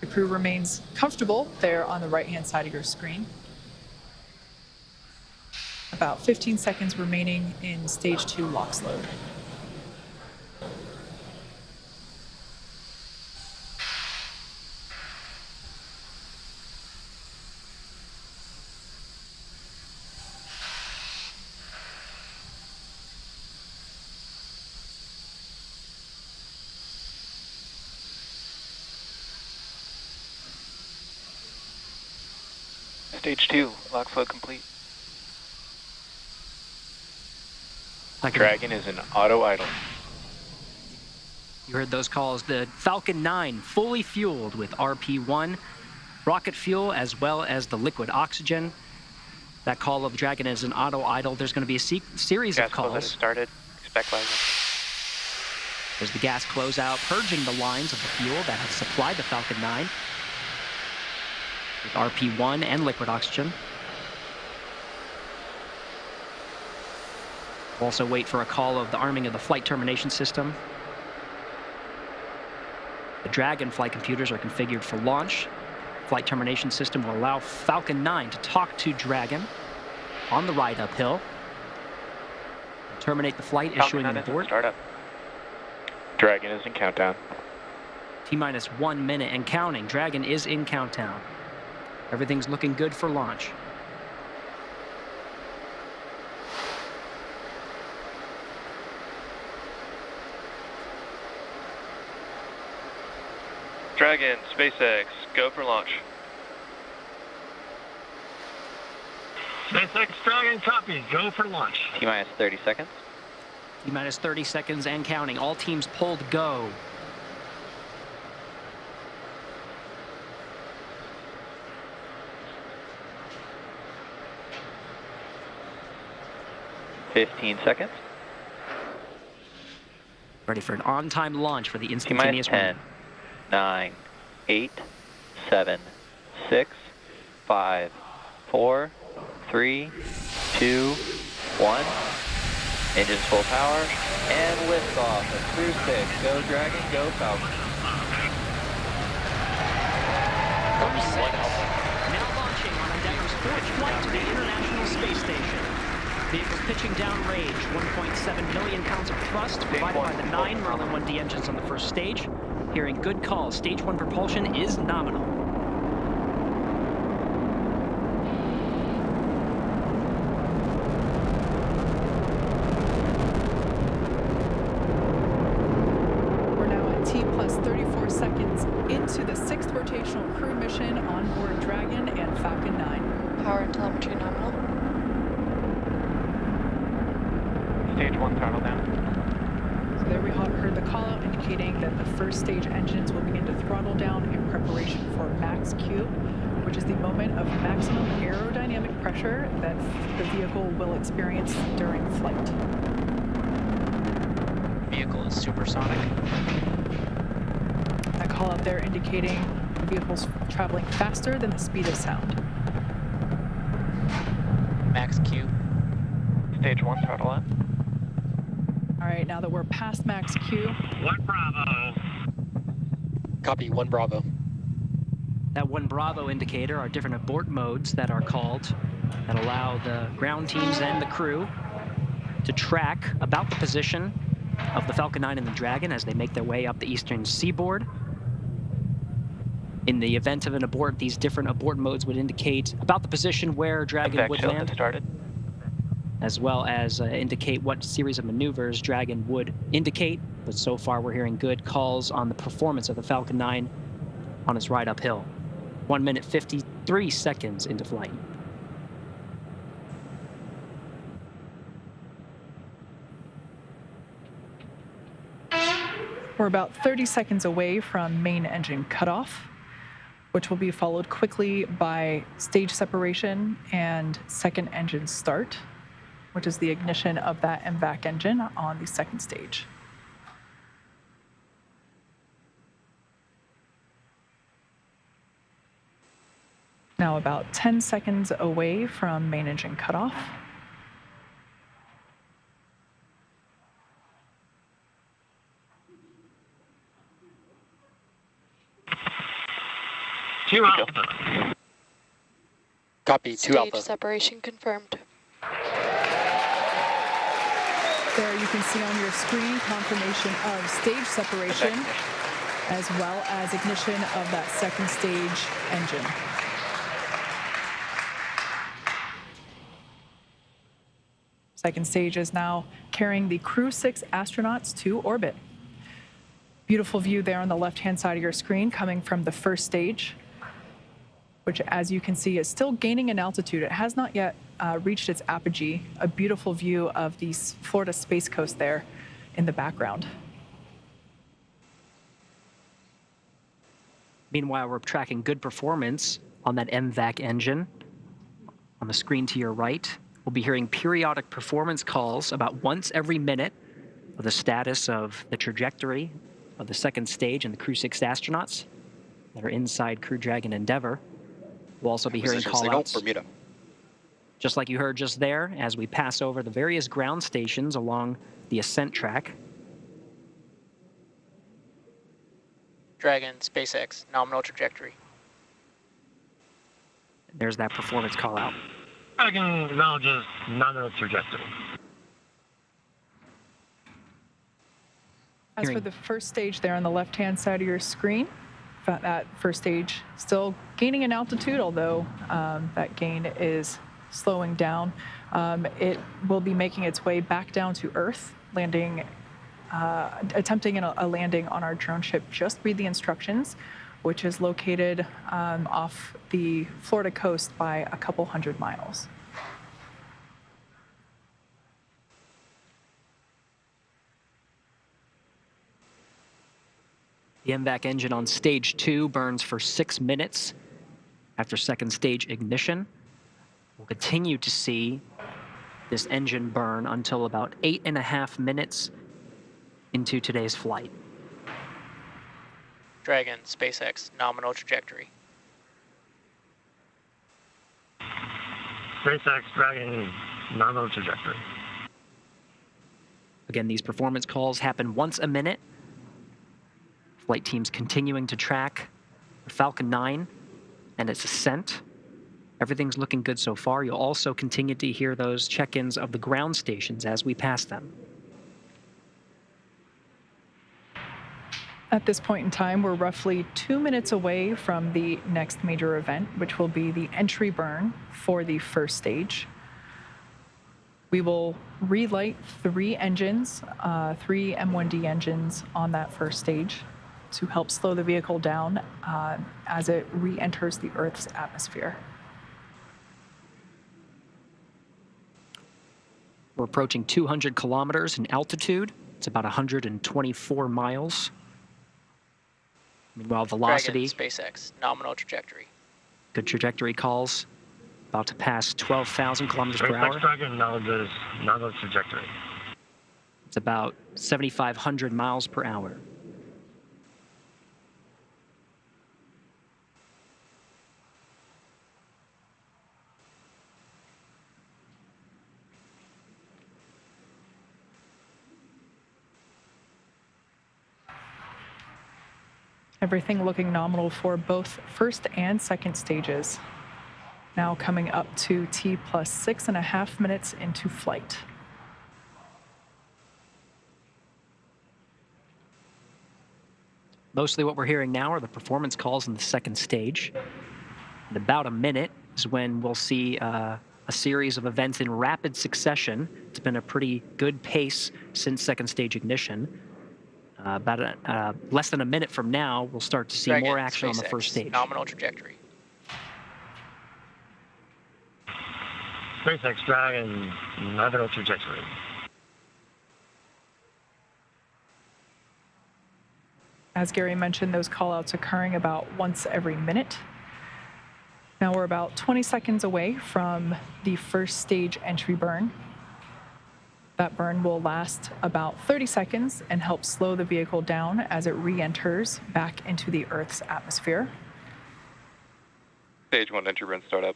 S17: The crew remains comfortable there on the right-hand side of your screen. About 15 seconds remaining in stage 2 LOX load.
S20: Stage 2, LOX load complete. Dragon is in auto idle.
S13: You heard those calls. The Falcon 9 fully fueled with RP-1, rocket fuel, as well as the liquid oxygen. That call of the Dragon is in auto idle. There's going to be a series of calls.
S20: Gas close started. Expect landing.
S13: There's the gas closeout, purging the lines of the fuel that have supplied the Falcon 9 with RP-1 and liquid oxygen. Also wait for a call of the arming of the flight termination system. The Dragon flight computers are configured for launch. Flight termination system will allow Falcon 9 to talk to Dragon on the ride uphill. Terminate the flight, issuing an abort.
S20: Startup. Dragon is in countdown.
S13: T-minus 1 minute and counting. Dragon is in countdown. Everything's looking good for launch.
S20: Dragon, SpaceX, go for launch.
S6: SpaceX Dragon, copy. Go for launch.
S20: T-minus 30 seconds.
S13: T-minus 30 seconds and counting. All teams pulled go.
S20: $15 seconds.
S13: Ready for an on-time launch for the instantaneous
S20: T-minus 10, 9, 8, 7, 6, 5, 4, 3, 2, 1. Engines full power and liftoff of Crew 6. Go Dragon, go Falcon.
S13: Now launching on Endeavour's fourth flight to the International Space Station. Vehicles pitching downrange, 1.7 million pounds of thrust provided by the 9 Merlin 1D engines on the first stage. Hearing good calls, stage 1 propulsion is nominal.
S17: We're now at T plus 34 seconds into the 6th rotational crew mission on board Dragon and Falcon 9.
S19: Power and telemetry nominal.
S20: Stage 1 throttle down.
S17: So there we heard the call out indicating that the first stage engines will begin to throttle down in preparation for max Q, which is the moment of maximum aerodynamic pressure that the vehicle will experience during flight.
S19: Vehicle is supersonic.
S17: That call out there indicating the vehicle's traveling faster than the speed of sound.
S19: Max Q.
S20: Stage 1 throttle up.
S17: All right, now that we're past max Q.
S6: 1 Bravo.
S1: Copy, 1 Bravo.
S13: That 1 Bravo indicator are different abort modes that are called that allow the ground teams and the crew to track about the position of the Falcon 9 and the Dragon as they make their way up the eastern seaboard. In the event of an abort, these different abort modes would indicate about the position where Dragon would land, as well as indicate what series of maneuvers Dragon would indicate. But so far, we're hearing good calls on the performance of the Falcon 9 on its ride uphill. 1 minute, 53 seconds into flight.
S17: We're about 30 seconds away from main engine cutoff, which will be followed quickly by stage separation and second engine start, which is the ignition of that MVAC engine on the second stage. Now about 10 seconds away from main engine cutoff.
S6: Two Alpha.
S1: Copy, 2 Alpha.
S19: Stage separation confirmed.
S17: There you can see on your screen confirmation of stage separation, as well as ignition of that second stage engine. Second stage is now carrying the Crew 6 astronauts to orbit. Beautiful view there on the left-hand side of your screen coming from the first stage, which, as you can see, is still gaining in altitude. It has not yet reached its apogee. A beautiful view of the Florida Space Coast there in the background.
S13: Meanwhile, we're tracking good performance on that MVAC engine. On the screen to your right, we'll be hearing periodic performance calls about once every minute of the status of the trajectory of the second stage and the Crew 6 astronauts that are inside Crew Dragon Endeavour. We'll also be hearing call-outs, just like you heard just there, as we pass over the various ground stations along the ascent track.
S19: Dragon, SpaceX, nominal trajectory.
S13: There's that performance call-out.
S6: Dragon acknowledges nominal trajectory.
S17: As for the first stage there on the left-hand side of your screen, that first stage still gaining in altitude, although that gain is slowing down. It will be making its way back down to Earth, landing, attempting a landing on our drone ship. Just read the instructions, which is located off the Florida coast by a couple hundred miles.
S13: The MVAC engine on stage 2 burns for 6 minutes after second stage ignition. We'll continue to see this engine burn until about 8.5 minutes into today's flight.
S19: Dragon, SpaceX, nominal trajectory.
S6: SpaceX Dragon, nominal trajectory.
S13: Again, these performance calls happen once a minute. Flight teams continuing to track the Falcon 9 and its ascent. Everything's looking good so far. You'll also continue to hear those check-ins of the ground stations as we pass them.
S17: At this point in time, we're roughly 2 minutes away from the next major event, which will be the entry burn for the first stage. We will relight 3 engines, 3 M1D engines on that first stage to help slow the vehicle down as it re-enters the Earth's atmosphere.
S13: We're approaching 200 kilometers in altitude. It's about 124 miles. Meanwhile, velocity.
S19: Dragon, SpaceX, nominal trajectory.
S13: Good trajectory calls. About to pass 12,000 kilometers per hour.
S6: SpaceX Dragon acknowledges nominal trajectory.
S13: It's about 7,500 miles per hour.
S17: Everything looking nominal for both first and second stages. Now coming up to T plus 6.5 minutes into flight.
S13: Mostly what we're hearing now are the performance calls in the second stage. In about a minute is when we'll see a series of events in rapid succession. It's been a pretty good pace since second stage ignition. About less than a minute from now, we'll start to see
S19: Dragon,
S13: more action
S19: SpaceX,
S13: on the first stage.
S19: Nominal trajectory.
S6: SpaceX Dragon, nominal trajectory.
S17: As Gary mentioned, those callouts occurring about once every minute. Now we're about 20 seconds away from the first stage entry burn. That burn will last about 30 seconds and help slow the vehicle down as it re-enters back into the Earth's atmosphere.
S7: Stage 1 entry burn startup.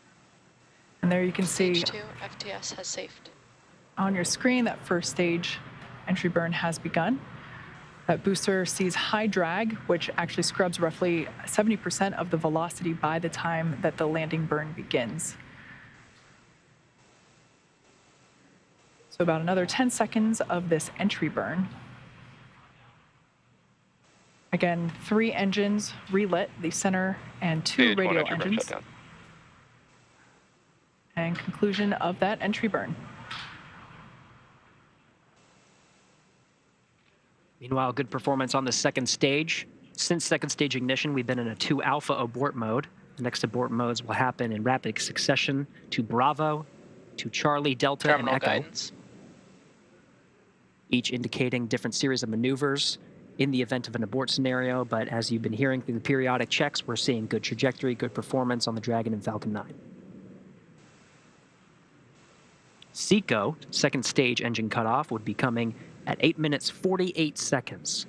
S17: And there you can see
S21: Stage 2 FTS has safed.
S17: on your screen that first stage entry burn has begun. That booster sees high drag, which actually scrubs roughly 70% of the velocity by the time that the landing burn begins. So about another 10 seconds of this entry burn. Again, 3 engines relit, the center and 2 radial engines. And conclusion of that entry burn.
S13: Meanwhile, good performance on the second stage. Since second stage ignition, we've been in a 2 alpha abort mode. The next abort modes will happen in rapid succession to Bravo, to Charlie, Delta,
S19: Terminal
S13: and Echo.
S19: guidance.
S13: Each indicating different series of maneuvers in the event of an abort scenario, but as you've been hearing through the periodic checks, we're seeing good trajectory, good performance on the Dragon and Falcon 9. SECO, second stage engine cutoff, would be coming at 8 minutes 48 seconds.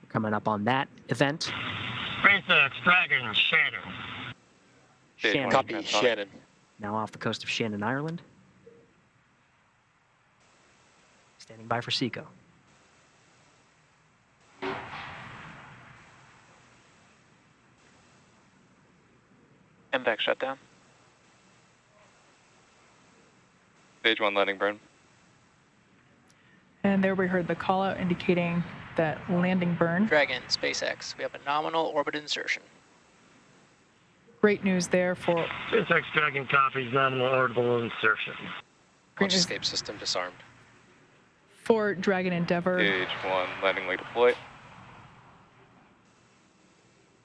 S13: We're coming up on that event.
S6: SpaceX Dragon Shannon.
S13: Shannon.
S1: Copy, Shannon.
S13: Now off the coast of Shannon, Ireland. Standing by for SECO.
S7: MVAC shutdown. Stage 1 landing burn.
S17: And there we heard the call out indicating that landing burn.
S19: Dragon, SpaceX. We have a nominal orbit insertion.
S17: Great news there for
S6: SpaceX Dragon copies nominal orbital insertion.
S1: Launch escape system disarmed.
S17: For Dragon Endeavour.
S7: Stage 1 landing leg deploy.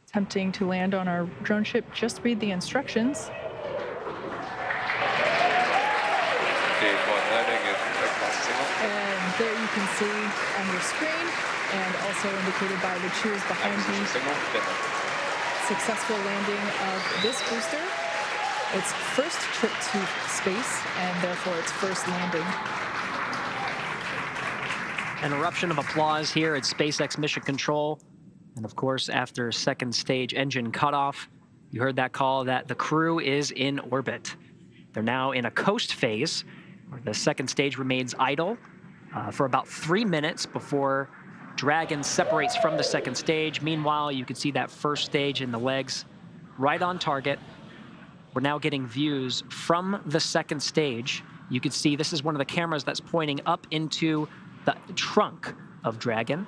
S17: Attempting to land on our drone ship, just read the instructions.
S7: Stage 1 landing is expected signal.
S17: And there you can see on your screen, and also indicated by the cheers behind me, successful landing of this booster. Its first trip to space, and therefore its first landing.
S13: An eruption of applause here at SpaceX Mission Control. And of course, after second stage engine cutoff, you heard that call that the crew is in orbit. They're now in a coast phase, where the second stage remains idle for about 3 minutes before Dragon separates from the second stage. Meanwhile, you can see that first stage in the legs right on target. We're now getting views from the second stage. You can see this is one of the cameras that's pointing up into the trunk of Dragon.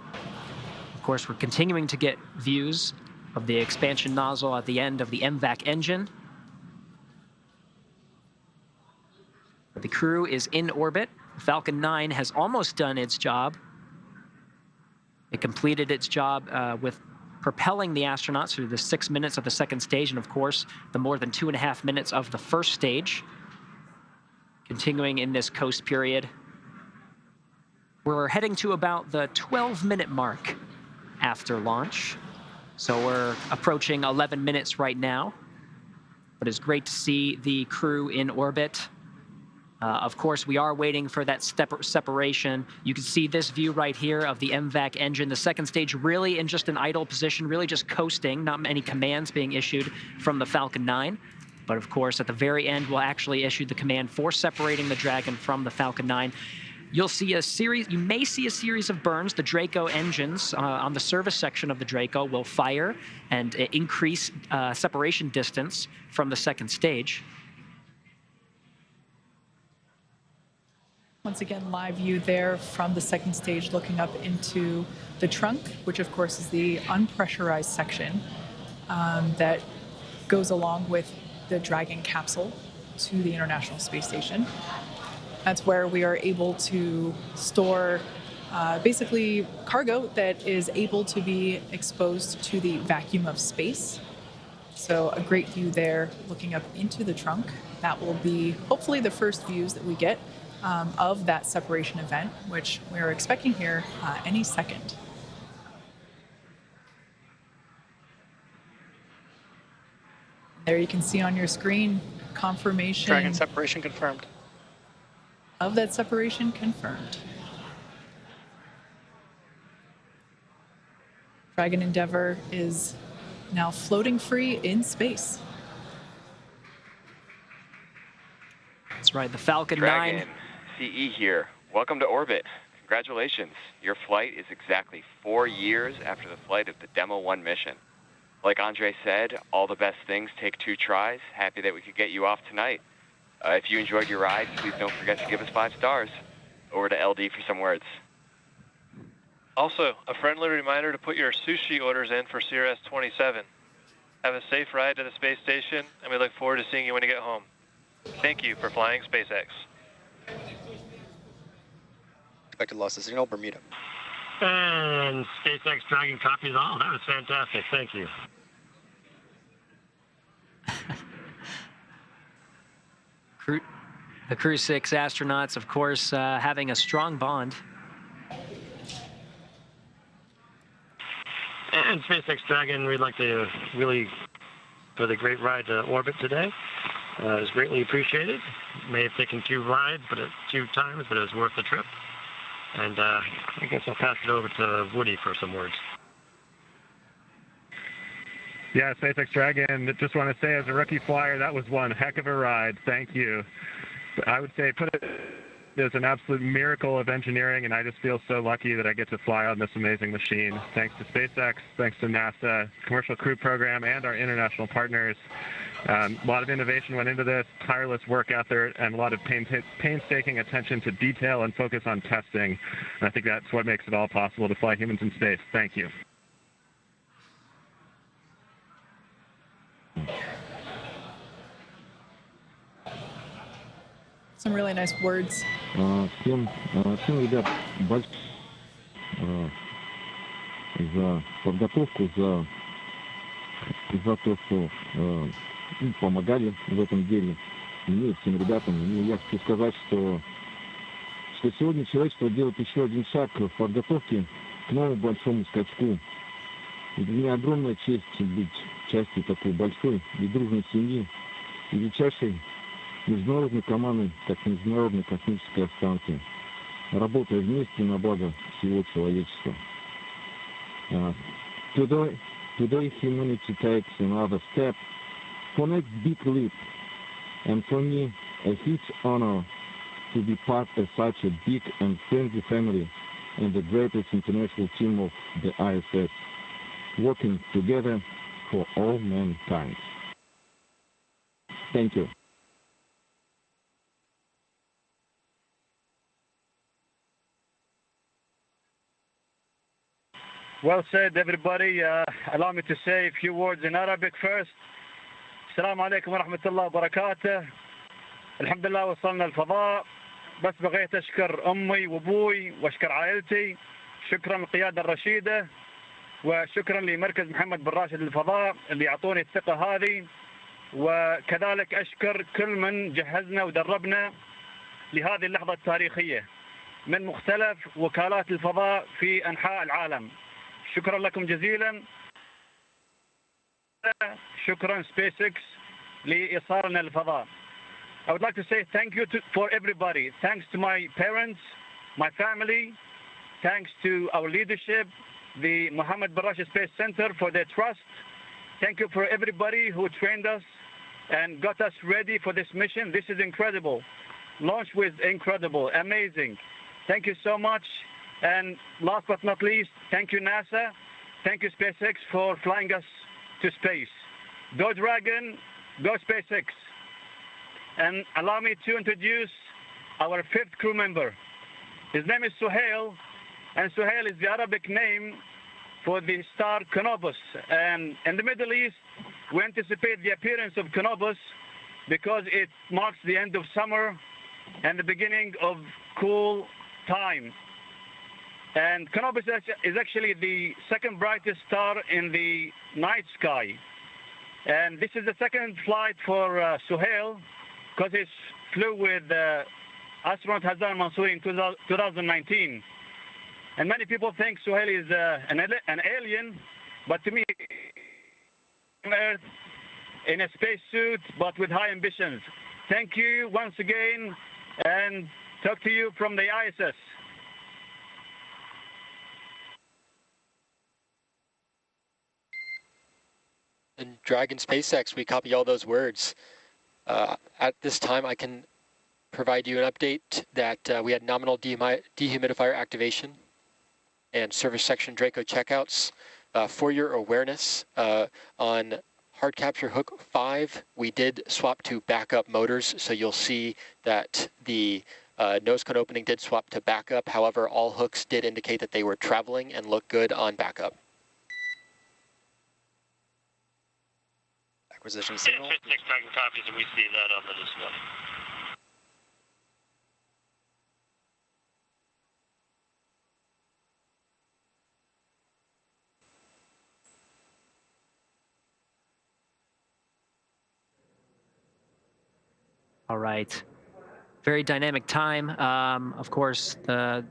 S13: Of course, we're continuing to get views of the expansion nozzle at the end of the MVAC engine. The crew is in orbit. Falcon 9 has almost done its job. It completed its job with propelling the astronauts through the 6 minutes of the second stage, and of course, the more than 2.5 minutes of the first stage. Continuing in this coast period. We're heading to about the 12-minute mark after launch. So we're approaching 11 minutes right now. But it's great to see the crew in orbit. Of course, we are waiting for that separation. You can see this view right here of the MVAC engine. The second stage really in just an idle position, really just coasting, not many commands being issued from the Falcon 9. But of course, at the very end, we'll actually issue the command for separating the Dragon from the Falcon 9. You'll see a series, you may see a series of burns. The Draco engines on the service section of the Draco will fire and increase separation distance from the second stage.
S17: Once again, live view there from the second stage looking up into the trunk, which of course is the unpressurized section that goes along with the Dragon capsule to the International Space Station. That's where we are able to store basically cargo that is able to be exposed to the vacuum of space. So a great view there looking up into the trunk. That will be hopefully the first views that we get of that separation event, which we're expecting here any second. There you can see on your screen confirmation.
S19: Dragon separation confirmed.
S17: Of that separation confirmed. Dragon Endeavour is now floating free in space.
S13: That's right, the Falcon 9.
S22: Dragon, CE here. Welcome to orbit. Congratulations. Your flight is exactly 4 years after the flight of the Demo 1 mission. Like Andre said, all the best things take 2 tries. Happy that we could get you off tonight. If you enjoyed your ride, please don't forget to give us 5 stars. Over to LD for some words.
S20: Also, a friendly reminder to put your sushi orders in for CRS 27. Have a safe ride to the space station, and we look forward to seeing you when you get home. Thank you for flying SpaceX.
S7: Expected loss of signal, Bermuda.
S6: And SpaceX Dragon copies all. That was fantastic. Thank you.
S13: The Crew 6 astronauts, of course, having a strong bond.
S6: And SpaceX Dragon, we'd like to really, for the great ride to orbit today. It was greatly appreciated. May have taken 2 rides, but 2 times, but it was worth the trip. And I guess I'll pass it over to Woody for some words.
S4: Yeah, SpaceX Dragon, just want to say as a rookie flyer, that was one heck of a ride. Thank you. I would say put it as an absolute miracle of engineering, and I just feel so lucky that I get to fly on this amazing machine. Thanks to SpaceX, thanks to NASA, Commercial Crew Program, and our international partners. A lot of innovation went into this, tireless work out there, and a lot of painstaking attention to detail and focus on testing. And I think that's what makes it all possible to fly humans in space. Thank you.
S17: Some really nice words.
S5: Всем ребят, большое за подготовку, за то, что помогали в этом деле. Мне и всем ребятам. Я хочу сказать, что сегодня человечество делает еще один шаг в подготовке к новому большому скачку. И для меня огромная честь быть частью такой большой и дружной семьи, величайшей международной команды, как Международной космической станции, работая вместе на благо всего человечества. Today humanity takes another step for next big leap, and for me a huge honor to be part of such a big and friendly family and the greatest international team of the ISS, working together for all mankind. Thank you.
S23: Well said, everybody. Allow me to say a few words in Arabic first. السلام عليكم ورحمة الله وبركاته. الحمد لله وصلنا الفضاء. بس بغيت أشكر أمي وأبوي وأشكر عائلتي. شكرا للقيادة الرشيدة وشكرا لمركز محمد بن راشد للفضاء اللي يعطوني الثقة هذه. وكذلك أشكر كل من جهزنا ودربنا لهذه اللحظة التاريخية من مختلف وكالات الفضاء في أنحاء العالم. شكرا لكم جزيلا. شكرا SpaceX لإيصالنا للفضاء. I would like to say thank you for everybody. Thanks to my parents, my family, thanks to our leadership, the Mohammed bin Rashid Space Center for their trust. Thank you for everybody who trained us and got us ready for this mission. This is incredible. Launch was incredible, amazing. Thank you so much. And last but not least, thank you NASA, thank you SpaceX for flying us to space. Go Dragon, go SpaceX. And allow me to introduce our 5th crew member. His name is Suhail, and Suhail is the Arabic name for the star Canopus. And in the Middle East, we anticipate the appearance of Canopus because it marks the end of summer and the beginning of cool time. And Canopus is actually the 2nd brightest star in the night sky. And this is the 2nd flight for Suhail because he flew with astronaut Hassan Mansouri in 2019. And many people think Suhail is an alien, but to me, Earth in a spacesuit, but with high ambitions. Thank you once again, and talk to you from the ISS.
S1: In Dragon SpaceX, we copy all those words. At this time, I can provide you an update that we had nominal dehumidifier activation and service section Draco checkouts. For your awareness, on hard capture hook 5, we did swap to backup motors, so you'll see that the nose cone opening did swap to backup. However, all hooks did indicate that they were traveling and look good on backup.
S7: Acquisition signal.
S6: 56 Dragon copies, and we see that on the display.
S13: All right. Very dynamic time. Of course, the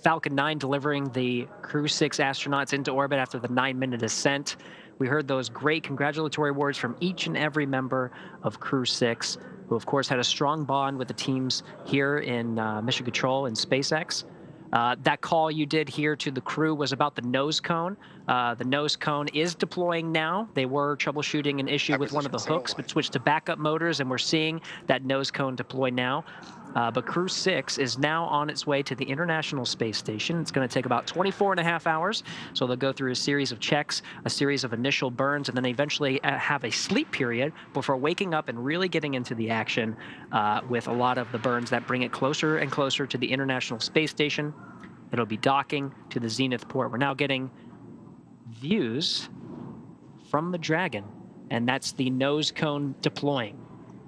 S13: Falcon 9 delivering the Crew 6 astronauts into orbit after the 9-minute ascent. We heard those great congratulatory words from each and every member of Crew 6, who of course had a strong bond with the teams here in Mission Control and SpaceX. That call you did here to the crew was about the nose cone. The nose cone is deploying now. They were troubleshooting an issue with one of the hooks, but switched to backup motors, and we're seeing that nose cone deploy now. But Crew 6 is now on its way to the International Space Station. It's going to take about 24.5 hours. So they'll go through a series of checks, a series of initial burns, and then eventually have a sleep period before waking up and really getting into the action with a lot of the burns that bring it closer and closer to the International Space Station. It'll be docking to the Zenith port. We're now getting views from the Dragon, and that's the nose cone deploying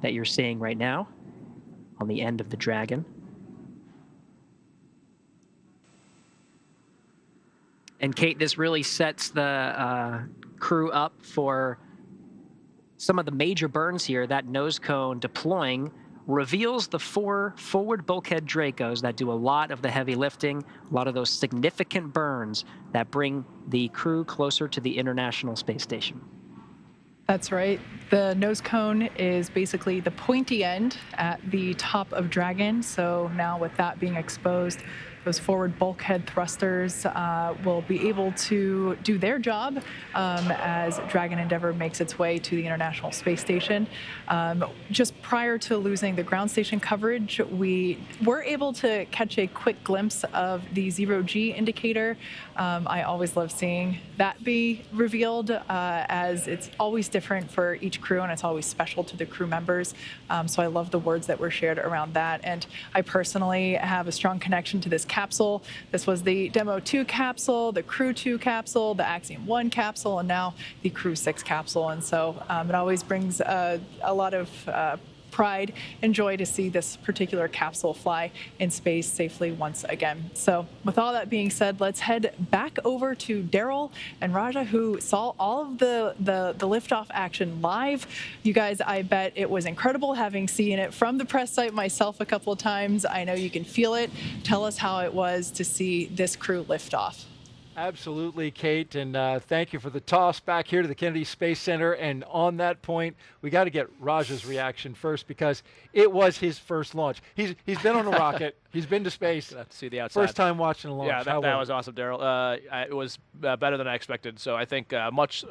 S13: that you're seeing right now on the end of the Dragon. And Kate, this really sets the crew up for some of the major burns here. That nose cone deploying reveals the 4 forward bulkhead Dracos that do a lot of the heavy lifting, a lot of those significant burns that bring the crew closer to the International Space Station.
S17: That's right. The nose cone is basically the pointy end at the top of Dragon. So now with that being exposed, those forward bulkhead thrusters will be able to do their job as Dragon Endeavour makes its way to the International Space Station. Just prior to losing the ground station coverage, we were able to catch a quick glimpse of the 0G indicator. I always love seeing that be revealed as it's always different for each crew and it's always special to the crew members. So I love the words that were shared around that. And I personally have a strong connection to this capsule. This was the Demo 2 capsule, the Crew 2 capsule, the Axiom 1 capsule, and now the Crew 6 capsule. And so it always brings a lot of pride and joy to see this particular capsule fly in space safely once again. So with all that being said, let's head back over to Daryl and Raja, who saw all of the liftoff action live. You guys, I bet it was incredible having seen it from the press site myself a couple of times. I know you can feel it. Tell us how it was to see this crew lift off.
S2: Absolutely, Kate, and thank you for the toss back here to the Kennedy Space Center. And on that point, we got to get Raja's reaction first because it was his first launch. He's been on a rocket. He's been to space.
S8: Got to see the outside.
S2: First time watching a launch.
S8: Yeah, that was awesome, Daryl. It was better than I expected. So I think a much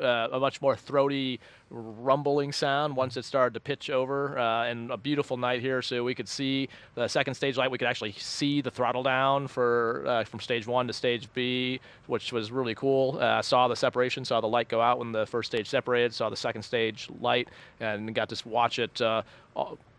S8: more throaty, rumbling sound once it started to pitch over, and a beautiful night here, so we could see the second stage light. We could actually see the throttle down for from stage 1 to stage B, which was really cool. Saw the separation, saw the light go out when the first stage separated, saw the second stage light, and got to watch it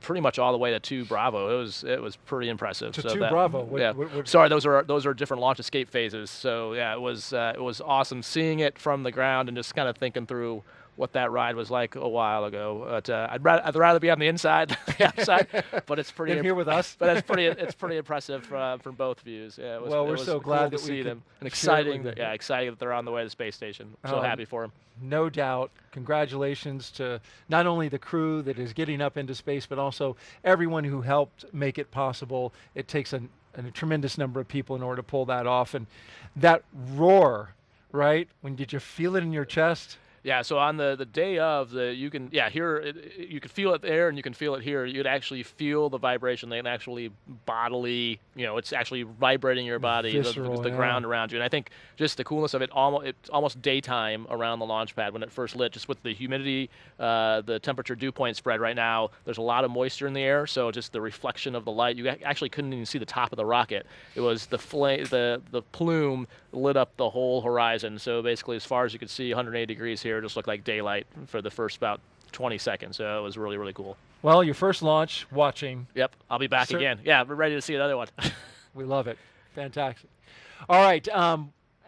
S8: pretty much all the way to 2 Bravo. It was pretty impressive.
S2: To 2 Bravo.
S8: Yeah. Sorry, those are different launch escape phases. So yeah, it was awesome seeing it from the ground and just kind of thinking through what that ride was like a while ago. But I'd rather be on the inside than the outside. But it's pretty
S2: here with us.
S8: But it's pretty impressive from both views. Yeah,
S2: we're so glad
S8: to see them, and exciting that they're on the way to the space station. So happy for them.
S2: No doubt. Congratulations to not only the crew that is getting up into space, but also everyone who helped make it possible. It takes a tremendous number of people in order to pull that off. And that roar, right? Did you feel it in your chest?
S8: Yeah, so on the day of, you can hear it, you can feel it there and you can feel it here. You'd actually feel the vibration. They can actually bodily, it's actually vibrating your body,
S2: Visceral,
S8: the ground around you. And I think just the coolness of it, it's almost daytime around the launch pad when it first lit, just with the humidity, the temperature dew point spread right now. There's a lot of moisture in the air, so just the reflection of the light, you actually couldn't even see the top of the rocket. It was the flame, the plume lit up the whole horizon. So basically, as far as you could see, 180 degrees here. here just looked like daylight for the first about 20 seconds. So it was really, really cool.
S2: Well, your first launch, watching.
S8: Yep, I'll be back again. Yeah, we're ready to see another one.
S2: We love it. Fantastic. All right.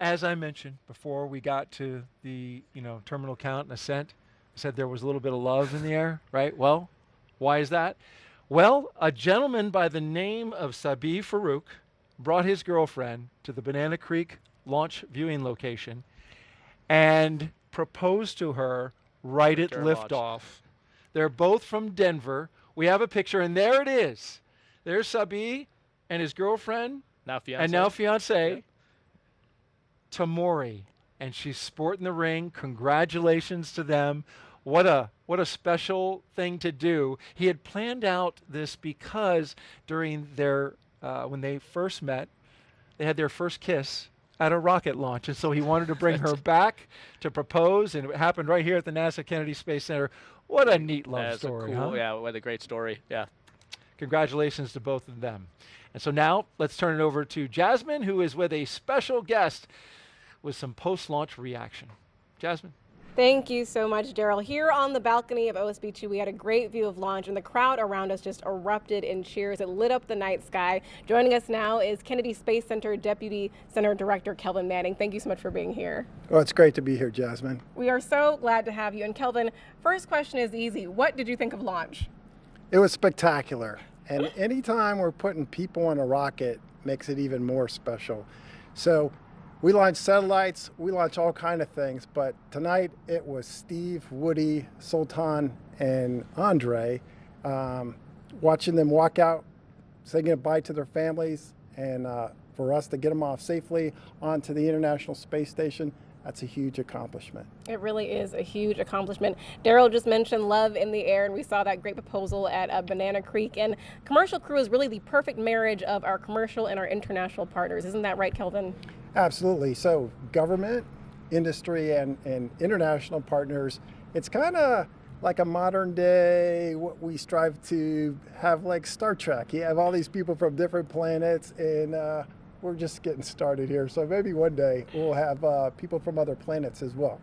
S2: As I mentioned before we got to the terminal count and ascent, I said there was a little bit of love in the air, right? Well, why is that? Well, a gentleman by the name of Sabi Farouk brought his girlfriend to the Banana Creek launch viewing location and proposed to her right at liftoff. They're both from Denver. We have a picture, and there it is. There's Sabi and his girlfriend,
S8: now fiance.
S2: and now fiance,
S8: Yep.
S2: Tamori, and she's sporting the ring. Congratulations to them. What a special thing to do. He had planned out this because during their when they first met, they had their first kiss at a rocket launch, and so he wanted to bring her back to propose, and it happened right here at the NASA Kennedy Space Center. What a neat love story,
S8: cool,
S2: huh?
S8: Yeah, what a great story. Yeah.
S2: Congratulations to both of them. And so now let's turn it over to Jasmine, who is with a special guest with some post-launch reaction. Jasmine.
S10: Thank you so much, Daryl. Here on the balcony of OSB2, we had a great view of launch, and the crowd around us just erupted in cheers. It lit up the night sky. Joining us now is Kennedy Space Center Deputy Center Director Kelvin Manning. Thank you so much for being here.
S3: Well, it's great to be here, Jasmine.
S10: We are so glad to have you. And Kelvin, first question is easy. What did you think of launch?
S3: It was spectacular. And anytime we're putting people on a rocket makes it even more special. So we launch satellites, we launch all kind of things, but tonight it was Steve, Woody, Sultan, and Andre, watching them walk out, saying goodbye to their families, and for us to get them off safely onto the International Space Station. That's a huge accomplishment.
S10: It really is a huge accomplishment. Daryl just mentioned love in the air, and we saw that great proposal at Banana Creek. And Commercial Crew is really the perfect marriage of our commercial and our international partners. Isn't that right, Kelvin?
S3: Absolutely. So government, industry, and international partners, it's kind of like a modern day, what we strive to have like Star Trek. You have all these people from different planets, and we're just getting started here. So maybe one day we'll have people from other planets as well.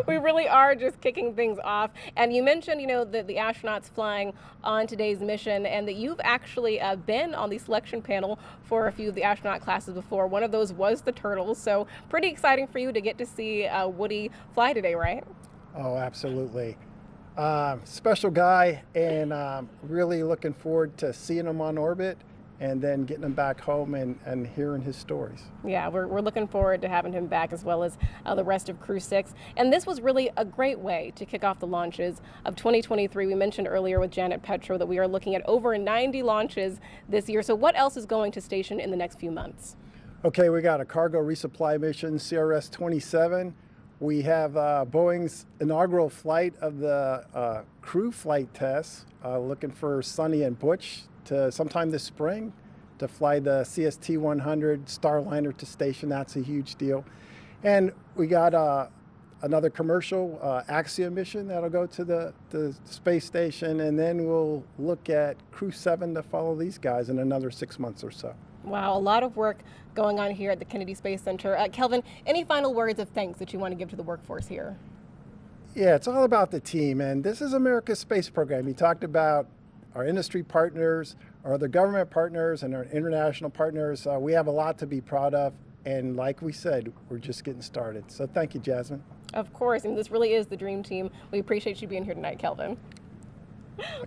S10: We really are just kicking things off. And you mentioned, the astronauts flying on today's mission, and that you've actually been on the selection panel for a few of the astronaut classes before. One of those was the Turtles. So pretty exciting for you to get to see Woody fly today, right?
S3: Oh, absolutely. Special guy, and really looking forward to seeing him on orbit and then getting him back home and hearing his stories.
S10: Yeah, we're looking forward to having him back, as well as the rest of Crew 6. And this was really a great way to kick off the launches of 2023. We mentioned earlier with Janet Petro that we are looking at over 90 launches this year. So what else is going to station in the next few months?
S3: Okay, we got a cargo resupply mission, CRS-27. We have Boeing's inaugural flight of the crew flight tests, looking for Sonny and Butch to sometime this spring to fly the CST-100 Starliner to station. That's a huge deal. And we got another commercial Axiom mission that'll go to the space station, and then we'll look at Crew 7 to follow these guys in another 6 months or so.
S10: Wow, a lot of work going on here at the Kennedy Space Center. Kelvin, any final words of thanks that you want to give to the workforce here?
S3: Yeah, it's all about the team, and this is America's space program. You talked about our industry partners, our other government partners, and our international partners. We have a lot to be proud of, and like we said, we're just getting started. So thank you, Jasmine.
S10: Of course, and this really is the dream team. We appreciate you being here tonight, Kelvin.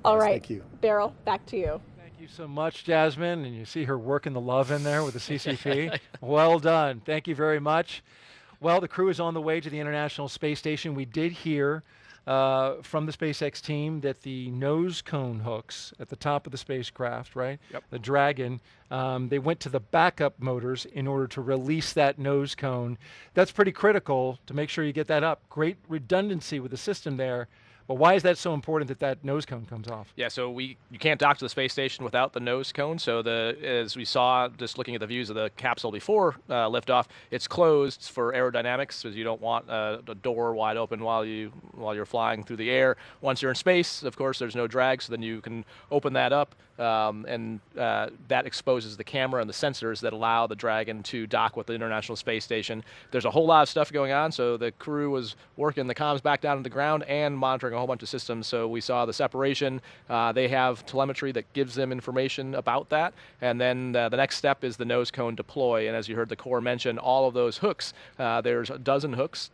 S10: All right,
S3: thank you.
S10: Daryl, back to you.
S2: Thank you so much, Jasmine, and you see her working the love in there with the CCP. Well done. Thank you very much. Well, the crew is on the way to the International Space Station. We did hear from the SpaceX team that the nose cone hooks at the top of the spacecraft, right?
S8: Yep.
S2: The Dragon, they went to the backup motors in order to release that nose cone. That's pretty critical to make sure you get that up. Great redundancy with the system there. But why is that so important that that nose cone comes off?
S8: Yeah, so you can't dock to the space station without the nose cone. So as we saw, just looking at the views of the capsule before liftoff, it's closed for aerodynamics, because you don't want the door wide open while you're flying through the air. Once you're in space, of course, there's no drag, so then you can open that up. and that exposes the camera and the sensors that allow the Dragon to dock with the International Space Station. There's a whole lot of stuff going on, so the crew was working the comms back down to the ground and monitoring a whole bunch of systems. So we saw the separation. They have telemetry that gives them information about that, and then the next step is the nose cone deploy. And as you heard the Corps mention, all of those hooks, there's a dozen hooks,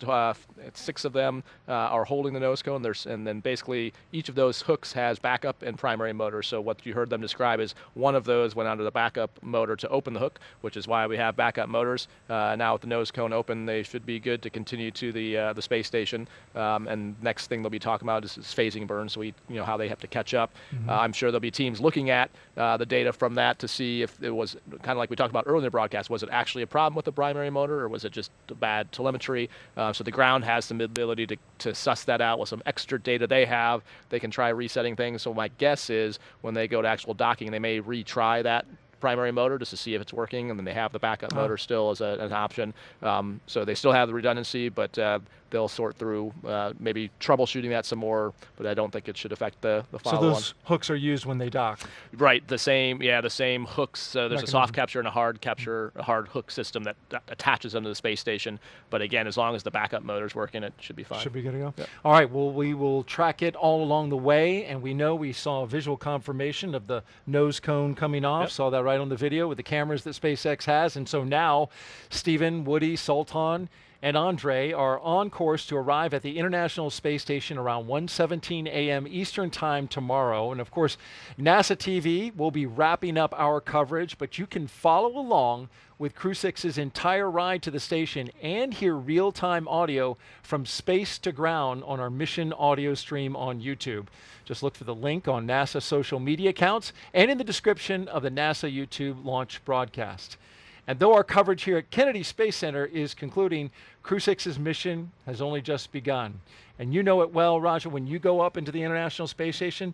S8: 6 of them are holding the nose cone, and then basically each of those hooks has backup and primary motor. So what you heard them describe is one of those went onto the backup motor to open the hook, which is why we have backup motors. Now with the nose cone open, they should be good to continue to the space station. And next thing they'll be talking about is phasing burn, so how they have to catch up. I'm sure there'll be teams looking at the data from that to see if it was kind of like we talked about earlier in the broadcast. Was it actually a problem with the primary motor, or was it just bad telemetry? So the ground has some ability to suss that out with some extra data they have. They can try resetting things. So my guess is when they go to actual docking, they may retry that primary motor just to see if it's working, and then they have the backup motor still as an option. So they still have the redundancy, but they'll sort through maybe troubleshooting that some more, but I don't think it should affect the follow-on.
S2: So those hooks are used when they dock?
S8: Right, the same hooks. There's a soft capture and a hard capture, a hard hook system that attaches them to the space station. But again, as long as the backup motor's working, it should be fine.
S2: Should be good to go?
S8: Yeah.
S2: All right, well, we will track it all along the way, and we know we saw a visual confirmation of the nose cone coming off. Yep. Saw that right on the video with the cameras that SpaceX has. And so now, Stephen, Woody, Sultan, and Andre are on course to arrive at the International Space Station around 1:17 a.m. Eastern Time tomorrow. And of course, NASA TV will be wrapping up our coverage, but you can follow along with Crew 6's entire ride to the station and hear real-time audio from space to ground on our mission audio stream on YouTube. Just look for the link on NASA social media accounts and in the description of the NASA YouTube launch broadcast. And though our coverage here at Kennedy Space Center is concluding, Crew 6's mission has only just begun. And you know it well, Roger, when you go up into the International Space Station,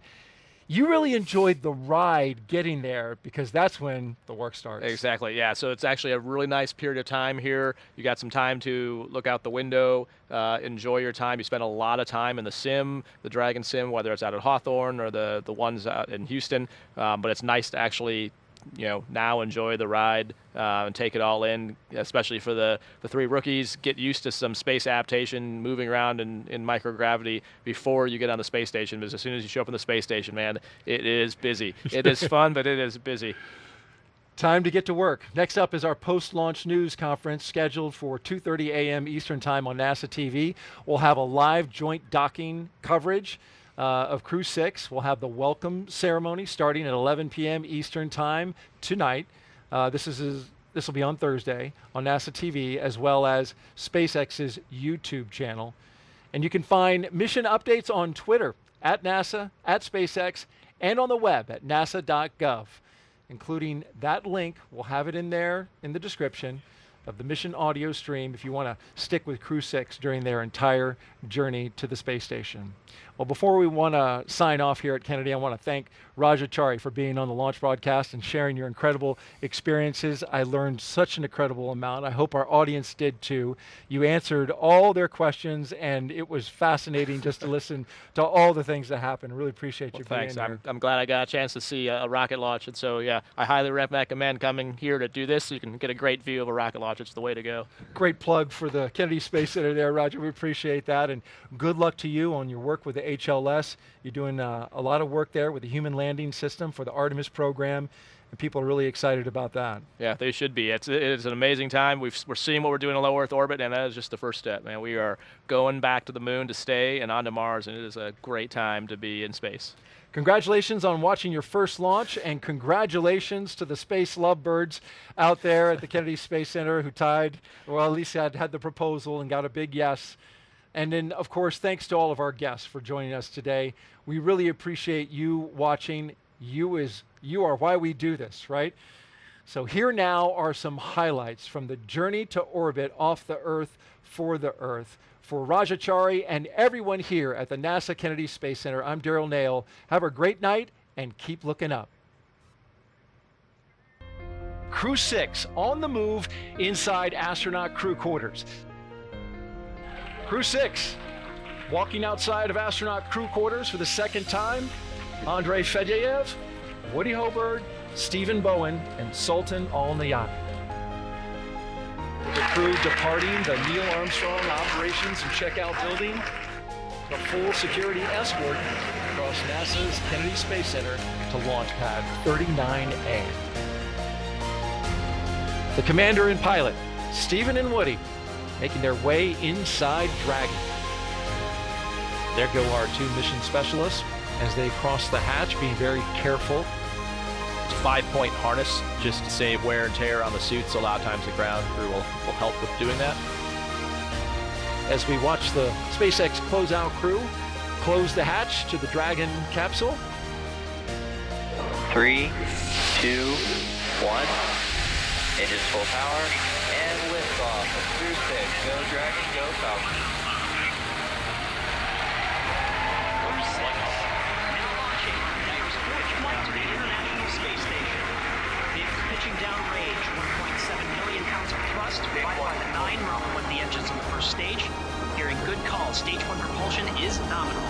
S2: you really enjoyed the ride getting there, because that's when the work starts.
S8: Exactly, yeah. So it's actually a really nice period of time here. You got some time to look out the window, enjoy your time. You spend a lot of time in the sim, the Dragon sim, whether it's out at Hawthorne or the ones out in Houston. But it's nice to actually now enjoy the ride and take it all in, especially for the 3 rookies. Get used to some space adaptation, moving around in microgravity before you get on the space station, because as soon as you show up on the space station, man, it is busy. It is fun, but it is busy.
S2: Time to get to work. Next up is our post-launch news conference scheduled for 2:30 a.m. Eastern Time on NASA TV. We'll have a live joint docking coverage of Crew 6. We'll have the welcome ceremony starting at 11 p.m. Eastern Time tonight. This will be on Thursday on NASA TV, as well as SpaceX's YouTube channel. And you can find mission updates on Twitter, at NASA, at SpaceX, and on the web at nasa.gov, including that link. We'll have it in there in the description of the mission audio stream if you want to stick with Crew 6 during their entire journey to the space station. Well, before we want to sign off here at Kennedy, I want to thank Rajachari for being on the launch broadcast and sharing your incredible experiences. I learned such an incredible amount. I hope our audience did too. You answered all their questions, and it was fascinating just to listen to all the things that happened. Really appreciate you being there.
S8: I'm glad I got a chance to see a rocket launch, and so yeah, I highly recommend coming here to do this so you can get a great view of a rocket launch. It's the way to go.
S2: Great plug for the Kennedy Space Center there, Roger. We appreciate that, and good luck to you on your work with the HLS. You're doing a lot of work there with the human landing system for the Artemis program, and people are really excited about that.
S8: Yeah, they should be. It's an amazing time. We're seeing what we're doing in low Earth orbit, and that is just the first step, man. We are going back to the moon to stay and onto Mars, and it is a great time to be in space.
S2: Congratulations on watching your first launch, and congratulations to the space lovebirds out there at the Kennedy Space Center who tied, well, at least had the proposal and got a big yes. And then, of course, thanks to all of our guests for joining us today. We really appreciate you watching. You are why we do this, right? So here now are some highlights from the journey to orbit off the Earth for the Earth. For Rajachari and everyone here at the NASA Kennedy Space Center, I'm Daryl Nail. Have a great night and keep looking up. Crew 6 on the move inside astronaut crew quarters. Crew 6 walking outside of astronaut crew quarters for the second time. Andrei Fedyaev, Woody Hoberg, Stephen Bowen, and Sultan Al-Nayani. The crew departing the Neil Armstrong Operations and Checkout Building, the full security escort across NASA's Kennedy Space Center to Launch Pad 39A. The commander and pilot, Stephen and Woody, making their way inside Dragon. There go our two mission specialists as they cross the hatch, being very careful.
S8: It's a 5-point harness just to save wear and tear on the suits. A lot of times the ground crew will help with doing that.
S2: As we watch the SpaceX closeout crew close the hatch to the Dragon capsule.
S11: 3, 2, 1. Engines full power and liftoff. Crew 6, go Dragon, go Falcon.
S12: Downrange, 1.7 million pounds of thrust, 5.9 when the engines in the first stage. Hearing good calls, stage 1 propulsion is nominal.